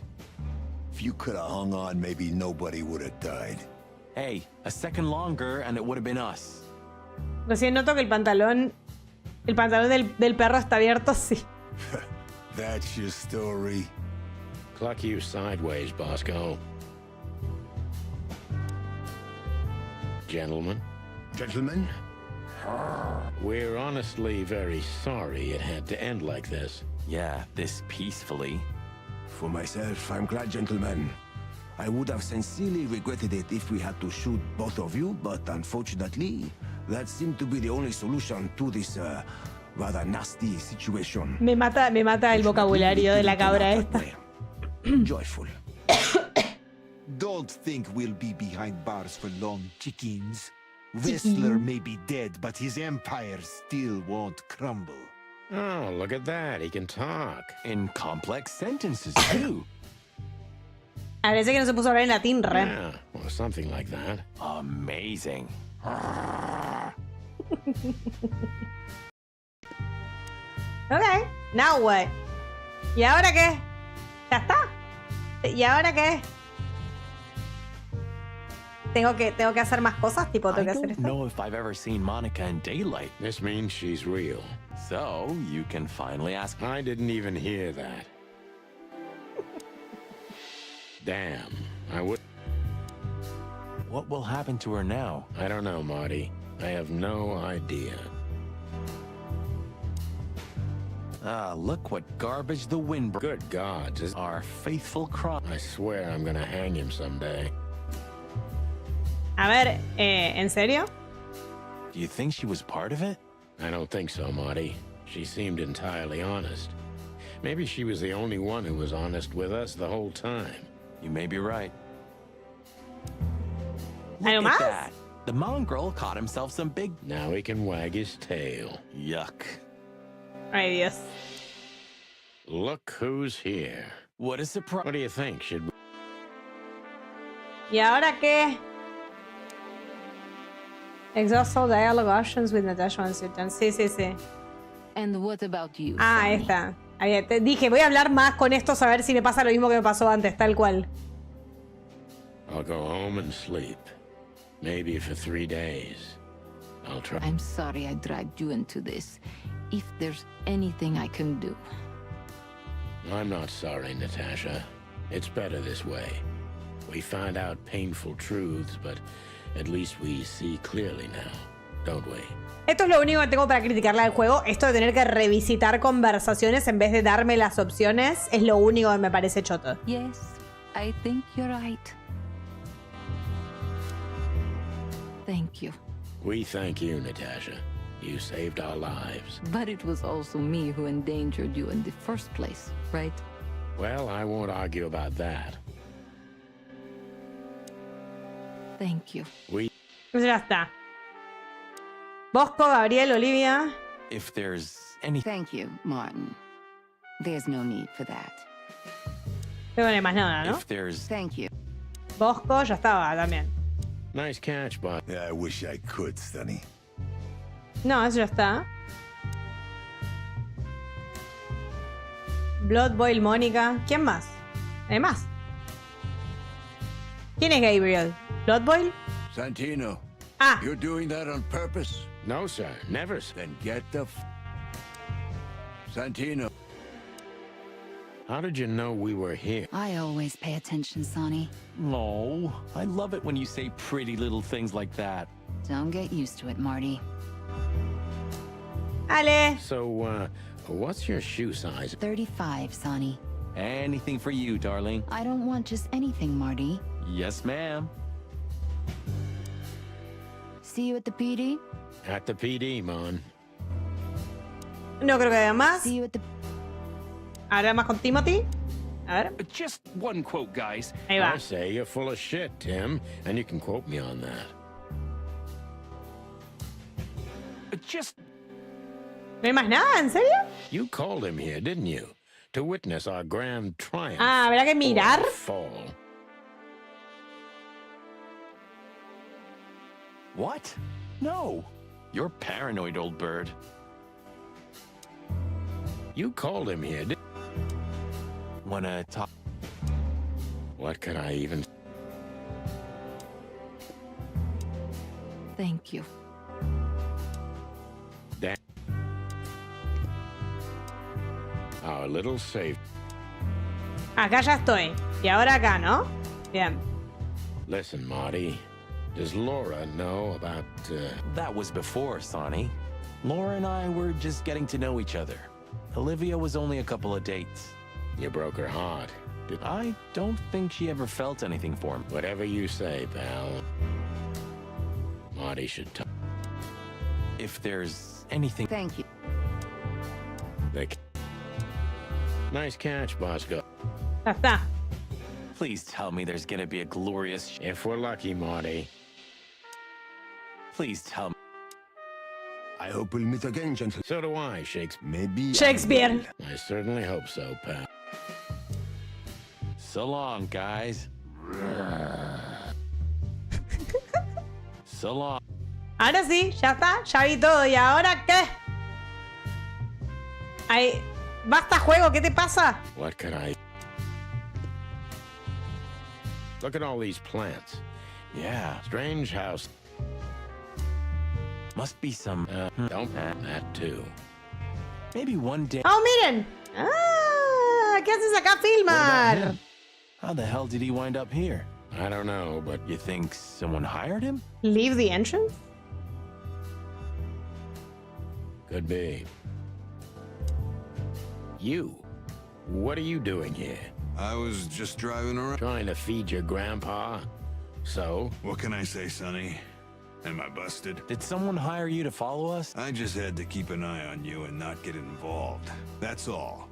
N: If you could have hung on, maybe nobody would have died.
G: Hey, a second longer and it would have been us.
A: Recién noto que el pantalón del perro está abierto, sí.
N: That's your story.
B: Cluck you sideways, Bosco. Gentlemen.
N: Gentlemen?
B: We're honestly very sorry it had to end like this.
G: Yeah, this peacefully.
N: For myself, I'm glad, gentlemen. I would have sincerely regretted it if we had to shoot both of you, but unfortunately, that seemed to be the only solution to this rather nasty situation.
A: Me mata el vocabulario de la cabra esta.
N: Joyful.
J: Don't think we'll be behind bars for long, chickens. Whistler may be dead, but his empire still won't crumble.
B: Oh, look at that. He can talk.
G: In complex sentences, too.
A: Parece que no se puso a hablar en latín, re.
B: Yeah, or something like that.
G: Amazing.
A: Ok, now what? ¿Y ahora qué? ¿Ya está? ¿Y ahora qué? ¿Tengo que hacer más cosas? Tipo, tengo que hacer
G: I don't
A: esto.
G: know if I've ever seen Monica in daylight.
B: This means she's real.
G: So, you can finally ask.
B: I didn't even hear that. Damn, I would.
G: What will happen to her now?
B: I don't know, Marty. I have no idea.
G: Ah, look what garbage the wind brought.
B: Good gods, is
G: Our faithful crop.
B: I swear I'm gonna hang him someday.
A: A ver, ¿en serio?
G: Do you think she was part of it?
B: I don't think so, Marty. She seemed entirely honest. Maybe she was the only one who was honest with us the whole time.
G: You may be right.
A: ¿Algo
G: Look
A: más?
G: at that. The mongrel caught himself some big...
B: Now he can wag his tail.
G: Yuck.
A: Ay, Dios.
B: Look who's here.
G: What a surprise.
B: What do you think? Should we...
A: ¿Y ahora qué? Exhaust all dialogue options with Natasha and Sultan. Sí, sí, sí.
Q: And what about you?
A: Ah,
Q: Sonny?
A: esta. Ahí, te dije, voy a hablar más con esto, a ver si me pasa lo mismo que me pasó antes, tal cual.
B: I'll go home and sleep. Maybe for 3 days. I'll try.
Q: I'm sorry I dragged you into this. If there's anything I can do.
B: I'm not sorry, Natasha. It's better this way. We find out painful truths, but at least we see clearly now, don't we?
A: Esto es lo único que tengo para criticarle al juego. Esto de tener que revisitar conversaciones en vez de darme las opciones es lo único que me parece choto.
Q: Yes, I think you're right. Thank you.
B: We thank you, Natasha. You saved our lives.
Q: But it was also me who endangered you in the first place, right?
B: Well, I won't argue about that.
Q: Thank you.
B: We...
A: Pues ya está. Bosco, Gabriel, Olivia.
G: If there's any...
V: Thank you, Martin. There's no need for that.
A: No hay más nada, ¿no?
G: If there's...
V: Thank you.
A: Bosco ya estaba también.
B: Nice catch, bud.
N: Yeah, I wish I could, Sonny.
A: No, eso ya está. Blood Boil, Mónica. ¿Quién más? ¿Hay más? ¿Quién es Gabriel? ¿Blood Boil?
H: Santino.
A: Ah.
H: You're doing that on purpose?
B: No, sir. Never.
H: Then get the Santino.
B: How did you know we were here?
L: I always pay attention, Sonny.
G: No, I love it when you say pretty little things like that.
L: Don't get used to it, Marty.
A: Ale.
B: So, what's your shoe size?
L: 35, Sonny.
G: Anything for you, darling.
L: I don't want just anything, Marty.
G: Yes, ma'am.
L: See you at the PD?
B: At the PD, man.
A: No creo que haya más.
L: See you at the...
A: ¿Habrá más con Timothy? A ver.
P: Just one quote, guys.
A: Ahí va.
B: I say you're full of shit, Tim, and you can quote me on that.
P: Just...
A: ¿No hay más nada? ¿En serio?
B: You called him here, didn't you? To witness our grand triumph.
A: Ah, ¿habrá que mirar?
B: Or fall.
G: What? No. You're paranoid, old bird.
B: You called him here, didn't
G: Wanna talk?
B: What could I even...
Q: Thank you.
B: That... Our little safe...
A: Acá ya estoy. Y ahora acá, ¿no? Bien.
B: Listen, Marty. Does Laura know about,
G: That was before, Sonny. Laura and I were just getting to know each other. Olivia was only a couple of dates.
B: You broke her heart.
G: I don't think she ever felt anything for him.
B: Whatever you say, pal. Marty should talk.
G: If there's anything...
L: Thank you.
B: Nice catch, Bosco.
A: Ya está.
G: Please tell me there's gonna be a glorious...
B: If we're lucky, Marty.
G: Please tell me.
N: I hope we'll meet again, gentlemen.
B: So do I, Shakespeare.
N: Maybe...
A: Shakespeare.
B: I certainly hope so, pal.
G: So long, guys. So long.
A: Ahora sí, ya está, ya vi todo. ¿Y ahora qué? Ay, basta juego, ¿qué te pasa?
B: What can I... Look at all these plants.
G: Yeah.
B: Strange house.
G: Must be some...
B: Don't that too.
G: Maybe one day...
A: ¡Oh, miren! ¡Ah! ¿Qué haces acá, filmar?
G: How the hell did he wind up here?
B: I don't know, but...
G: You think someone hired him?
A: Leave the entrance?
B: Could be. You. What are you doing here?
J: I was just driving around.
B: Trying to feed your grandpa? So?
J: What can I say, Sonny? Am I busted?
G: Did someone hire you to follow us?
J: I just had to keep an eye on you and not get involved. That's all.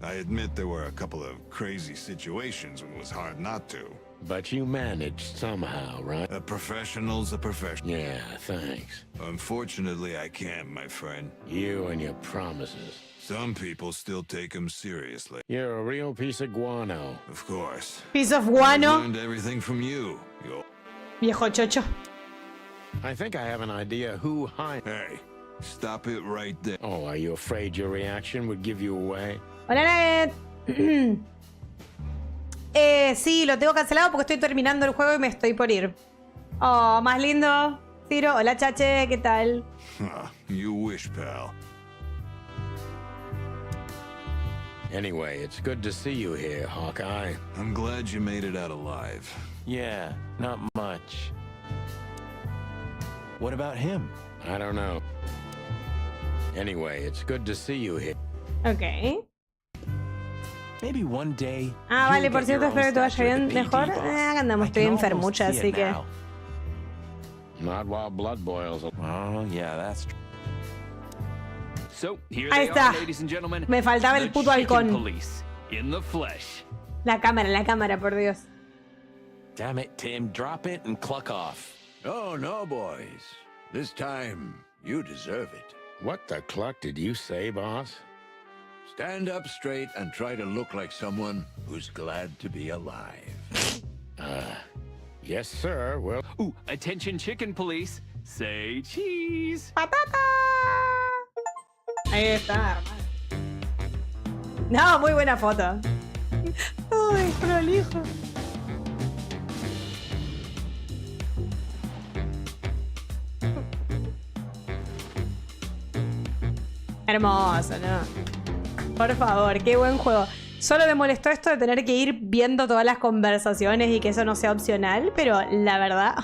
J: I admit there were a couple of crazy situations when it was hard not to.
B: But you managed somehow, right?
J: A professional's a professional.
B: Yeah, thanks.
J: Unfortunately, I can't, my friend.
B: You and your promises.
J: Some people still take them seriously.
B: You're a real piece of guano.
J: Of course.
A: Piece of
J: I
A: guano.
J: learned everything from you.
A: Viejo chocho.
B: I think I have an idea who hired...
J: Hey, stop it right there.
B: Oh, are you afraid your reaction would give you away?
A: Hola, Net. Sí, lo tengo cancelado porque estoy terminando el juego y me estoy por ir. Oh, más lindo. Tiro. Hola, Chache, ¿qué tal?
J: You wish, pal.
B: Anyway, it's good to see you here, Hawkeye.
J: I'm glad you made it out alive.
G: Yeah, not much. What about him?
B: I don't know. Anyway, it's good to see you here.
A: Ok.
G: Maybe one day.
A: Ah, vale, por cierto, espero que te vaya bien mejor. Acá andamos, estoy enfermucha, así que...
B: Not while blood boils.
G: Oh, yeah, that's true.
P: So, here
A: Ahí
P: they
A: está.
P: are, ladies and gentlemen.
A: Me faltaba el puto
P: The chicken
A: halcón.
P: police in the flesh.
A: La cámara, por Dios.
G: Damn it, Tim. Drop it and cluck off.
H: Oh, no, boys. This time, you deserve it.
B: What the cluck did you say, boss?
H: Stand up straight and try to look like someone who's glad to be alive.
B: Yes, sir. Well...
P: Ooh, attention chicken police. Say cheese.
A: ¡Patata! Ahí está, hermano. No, muy buena foto. Uy, prolijo. Hermoso, ¿no? Por favor, qué buen juego. Solo me molestó esto de tener que ir viendo todas las conversaciones y que eso no sea opcional, pero la verdad...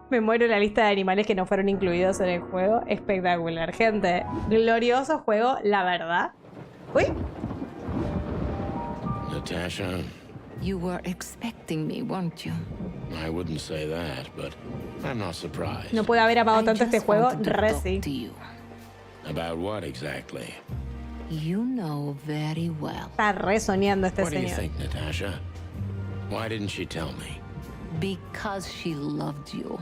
A: Me muero en la lista de animales que no fueron incluidos en el juego. Espectacular, gente. Glorioso juego, la verdad. Uy.
B: Natasha,
Q: You were expecting me, weren't you?
B: I wouldn't say that, but I'm not surprised.
A: No puede haber amado
Q: I
A: tanto este
Q: just
A: juego.
Q: wanted to
A: Re
Q: talk
A: sí.
Q: to you.
B: About what exactly?
Q: You know very well.
A: Está re soñando este
B: What do you
A: señor.
B: think, Natasha? Why didn't she tell me?
Q: Because she loved you.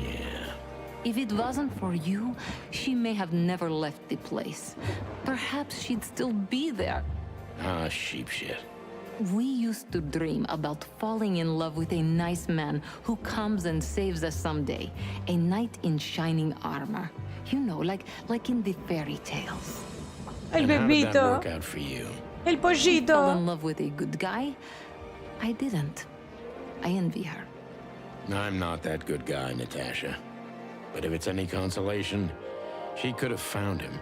B: Yeah.
Q: If it wasn't for you, she may have never left the place. Perhaps she'd still be there.
B: Ah, sheep shit.
Q: We used to dream about falling in love with a nice man who comes and saves us someday. A knight in shining armor. You know, like in the fairy tales.
A: El
B: And how did that
A: bebito.
B: work out for you?
A: El pollito.
Q: Fall in love with a good guy? I didn't. I envy her.
B: I'm not that good guy, Natasha. But if it's any consolation, she could have found him.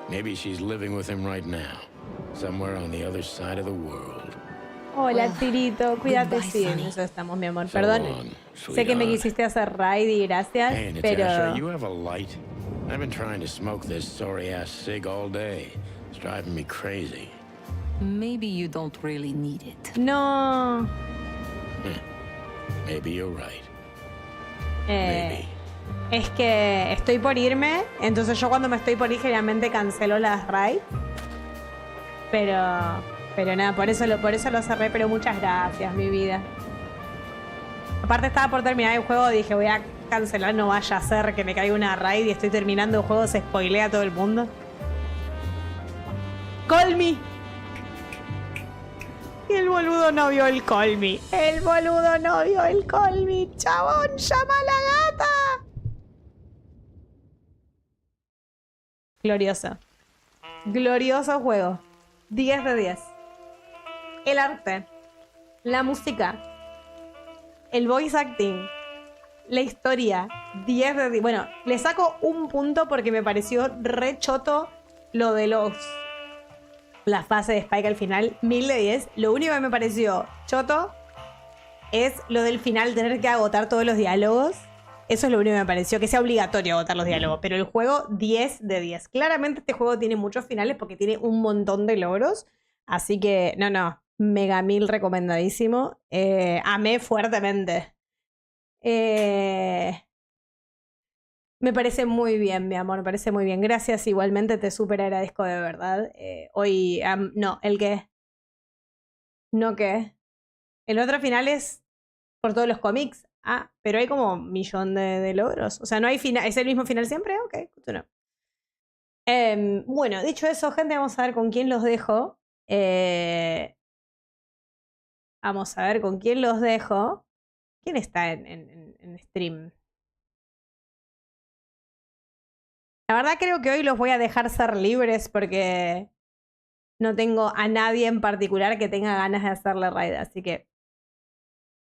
B: Maybe she's living with him right now. Somewhere on the other side of the world.
A: Hola, Tirito. Cuídate,
Q: goodbye,
A: sí. En
Q: Sonny.
A: eso estamos, mi amor.
B: So
A: Perdón.
B: long,
A: Sé que me
B: sweetheart.
A: quisiste hacer raid y gracias,
B: Hey, Natasha,
A: pero...
B: you have a light? I've been trying to smoke this sorry-ass cig all day. It's driving me crazy.
Q: Maybe you don't really need it.
A: No.
B: Maybe you're right.
A: Eh, es que estoy por irme, entonces yo cuando me estoy por ir generalmente cancelo las raids. Pero nada, por eso lo cerré, pero muchas gracias, mi vida. Aparte estaba por terminar el juego, dije voy a cancelar, no vaya a ser que me caiga una raid y estoy terminando el juego, se spoilea a todo el mundo. Call me. Y el boludo no vio el call me. El boludo no vio el call me. Chabón, llama a la gata. Glorioso. Glorioso juego. 10 de 10. El arte. La música. El voice acting. La historia. 10 de 10. Bueno, le saco un punto porque me pareció re choto lo de la fase de Spike al final. 1000 de 10. Lo único que me pareció choto es lo del final, tener que agotar todos los diálogos. Eso es lo único que me pareció, que sea obligatorio agotar los diálogos. Pero el juego, 10 de 10. Claramente este juego tiene muchos finales porque tiene un montón de logros. Así que, no, mega 1000 recomendadísimo. Amé fuertemente. Me parece muy bien, mi amor, me parece muy bien. Gracias, igualmente te súper agradezco de verdad. Hoy, no, ¿el qué? ¿No qué? El otro final es por todos los cómics. Ah, pero hay como un millón de logros. O sea, no hay final. ¿Es el mismo final siempre? Ok, no. Bueno, dicho eso, gente, vamos a ver con quién los dejo. Vamos a ver con quién los dejo. ¿Quién está en stream? La verdad creo que hoy los voy a dejar ser libres porque no tengo a nadie en particular que tenga ganas de hacerle raid. Así que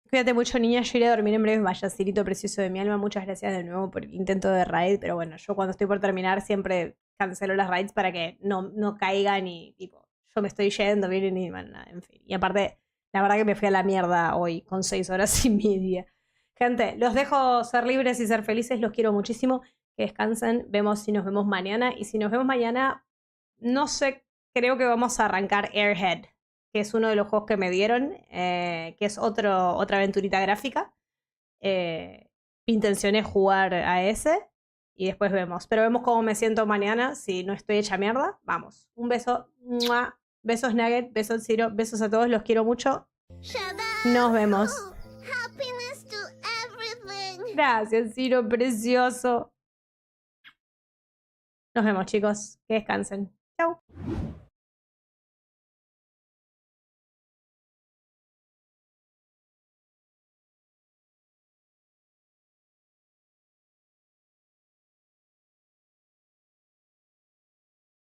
A: cuídate mucho, niña. Yo iré a dormir en breve. Vaya, Cirito precioso de mi alma. Muchas gracias de nuevo por el intento de raid. Pero bueno, yo cuando estoy por terminar siempre cancelo las raids para que no caigan y tipo, yo me estoy yendo, vienen y bueno, nada, en fin. Y aparte, la verdad que me fui a la mierda hoy con 6 horas y media. Gente, los dejo ser libres y ser felices. Los quiero muchísimo. Que descansen. Vemos si nos vemos mañana. Y si nos vemos mañana, no sé, creo que vamos a arrancar Airhead, que es uno de los juegos que me dieron, que es otra aventurita gráfica. Mi intención es jugar a ese y después vemos. Pero vemos cómo me siento mañana. Si no estoy hecha mierda, vamos. Un beso. ¡Mua! Besos Nugget, besos Ciro, besos a todos. Los quiero mucho. Nos vemos. Gracias, Ciro, precioso. Nos vemos, chicos. Que descansen. Chau.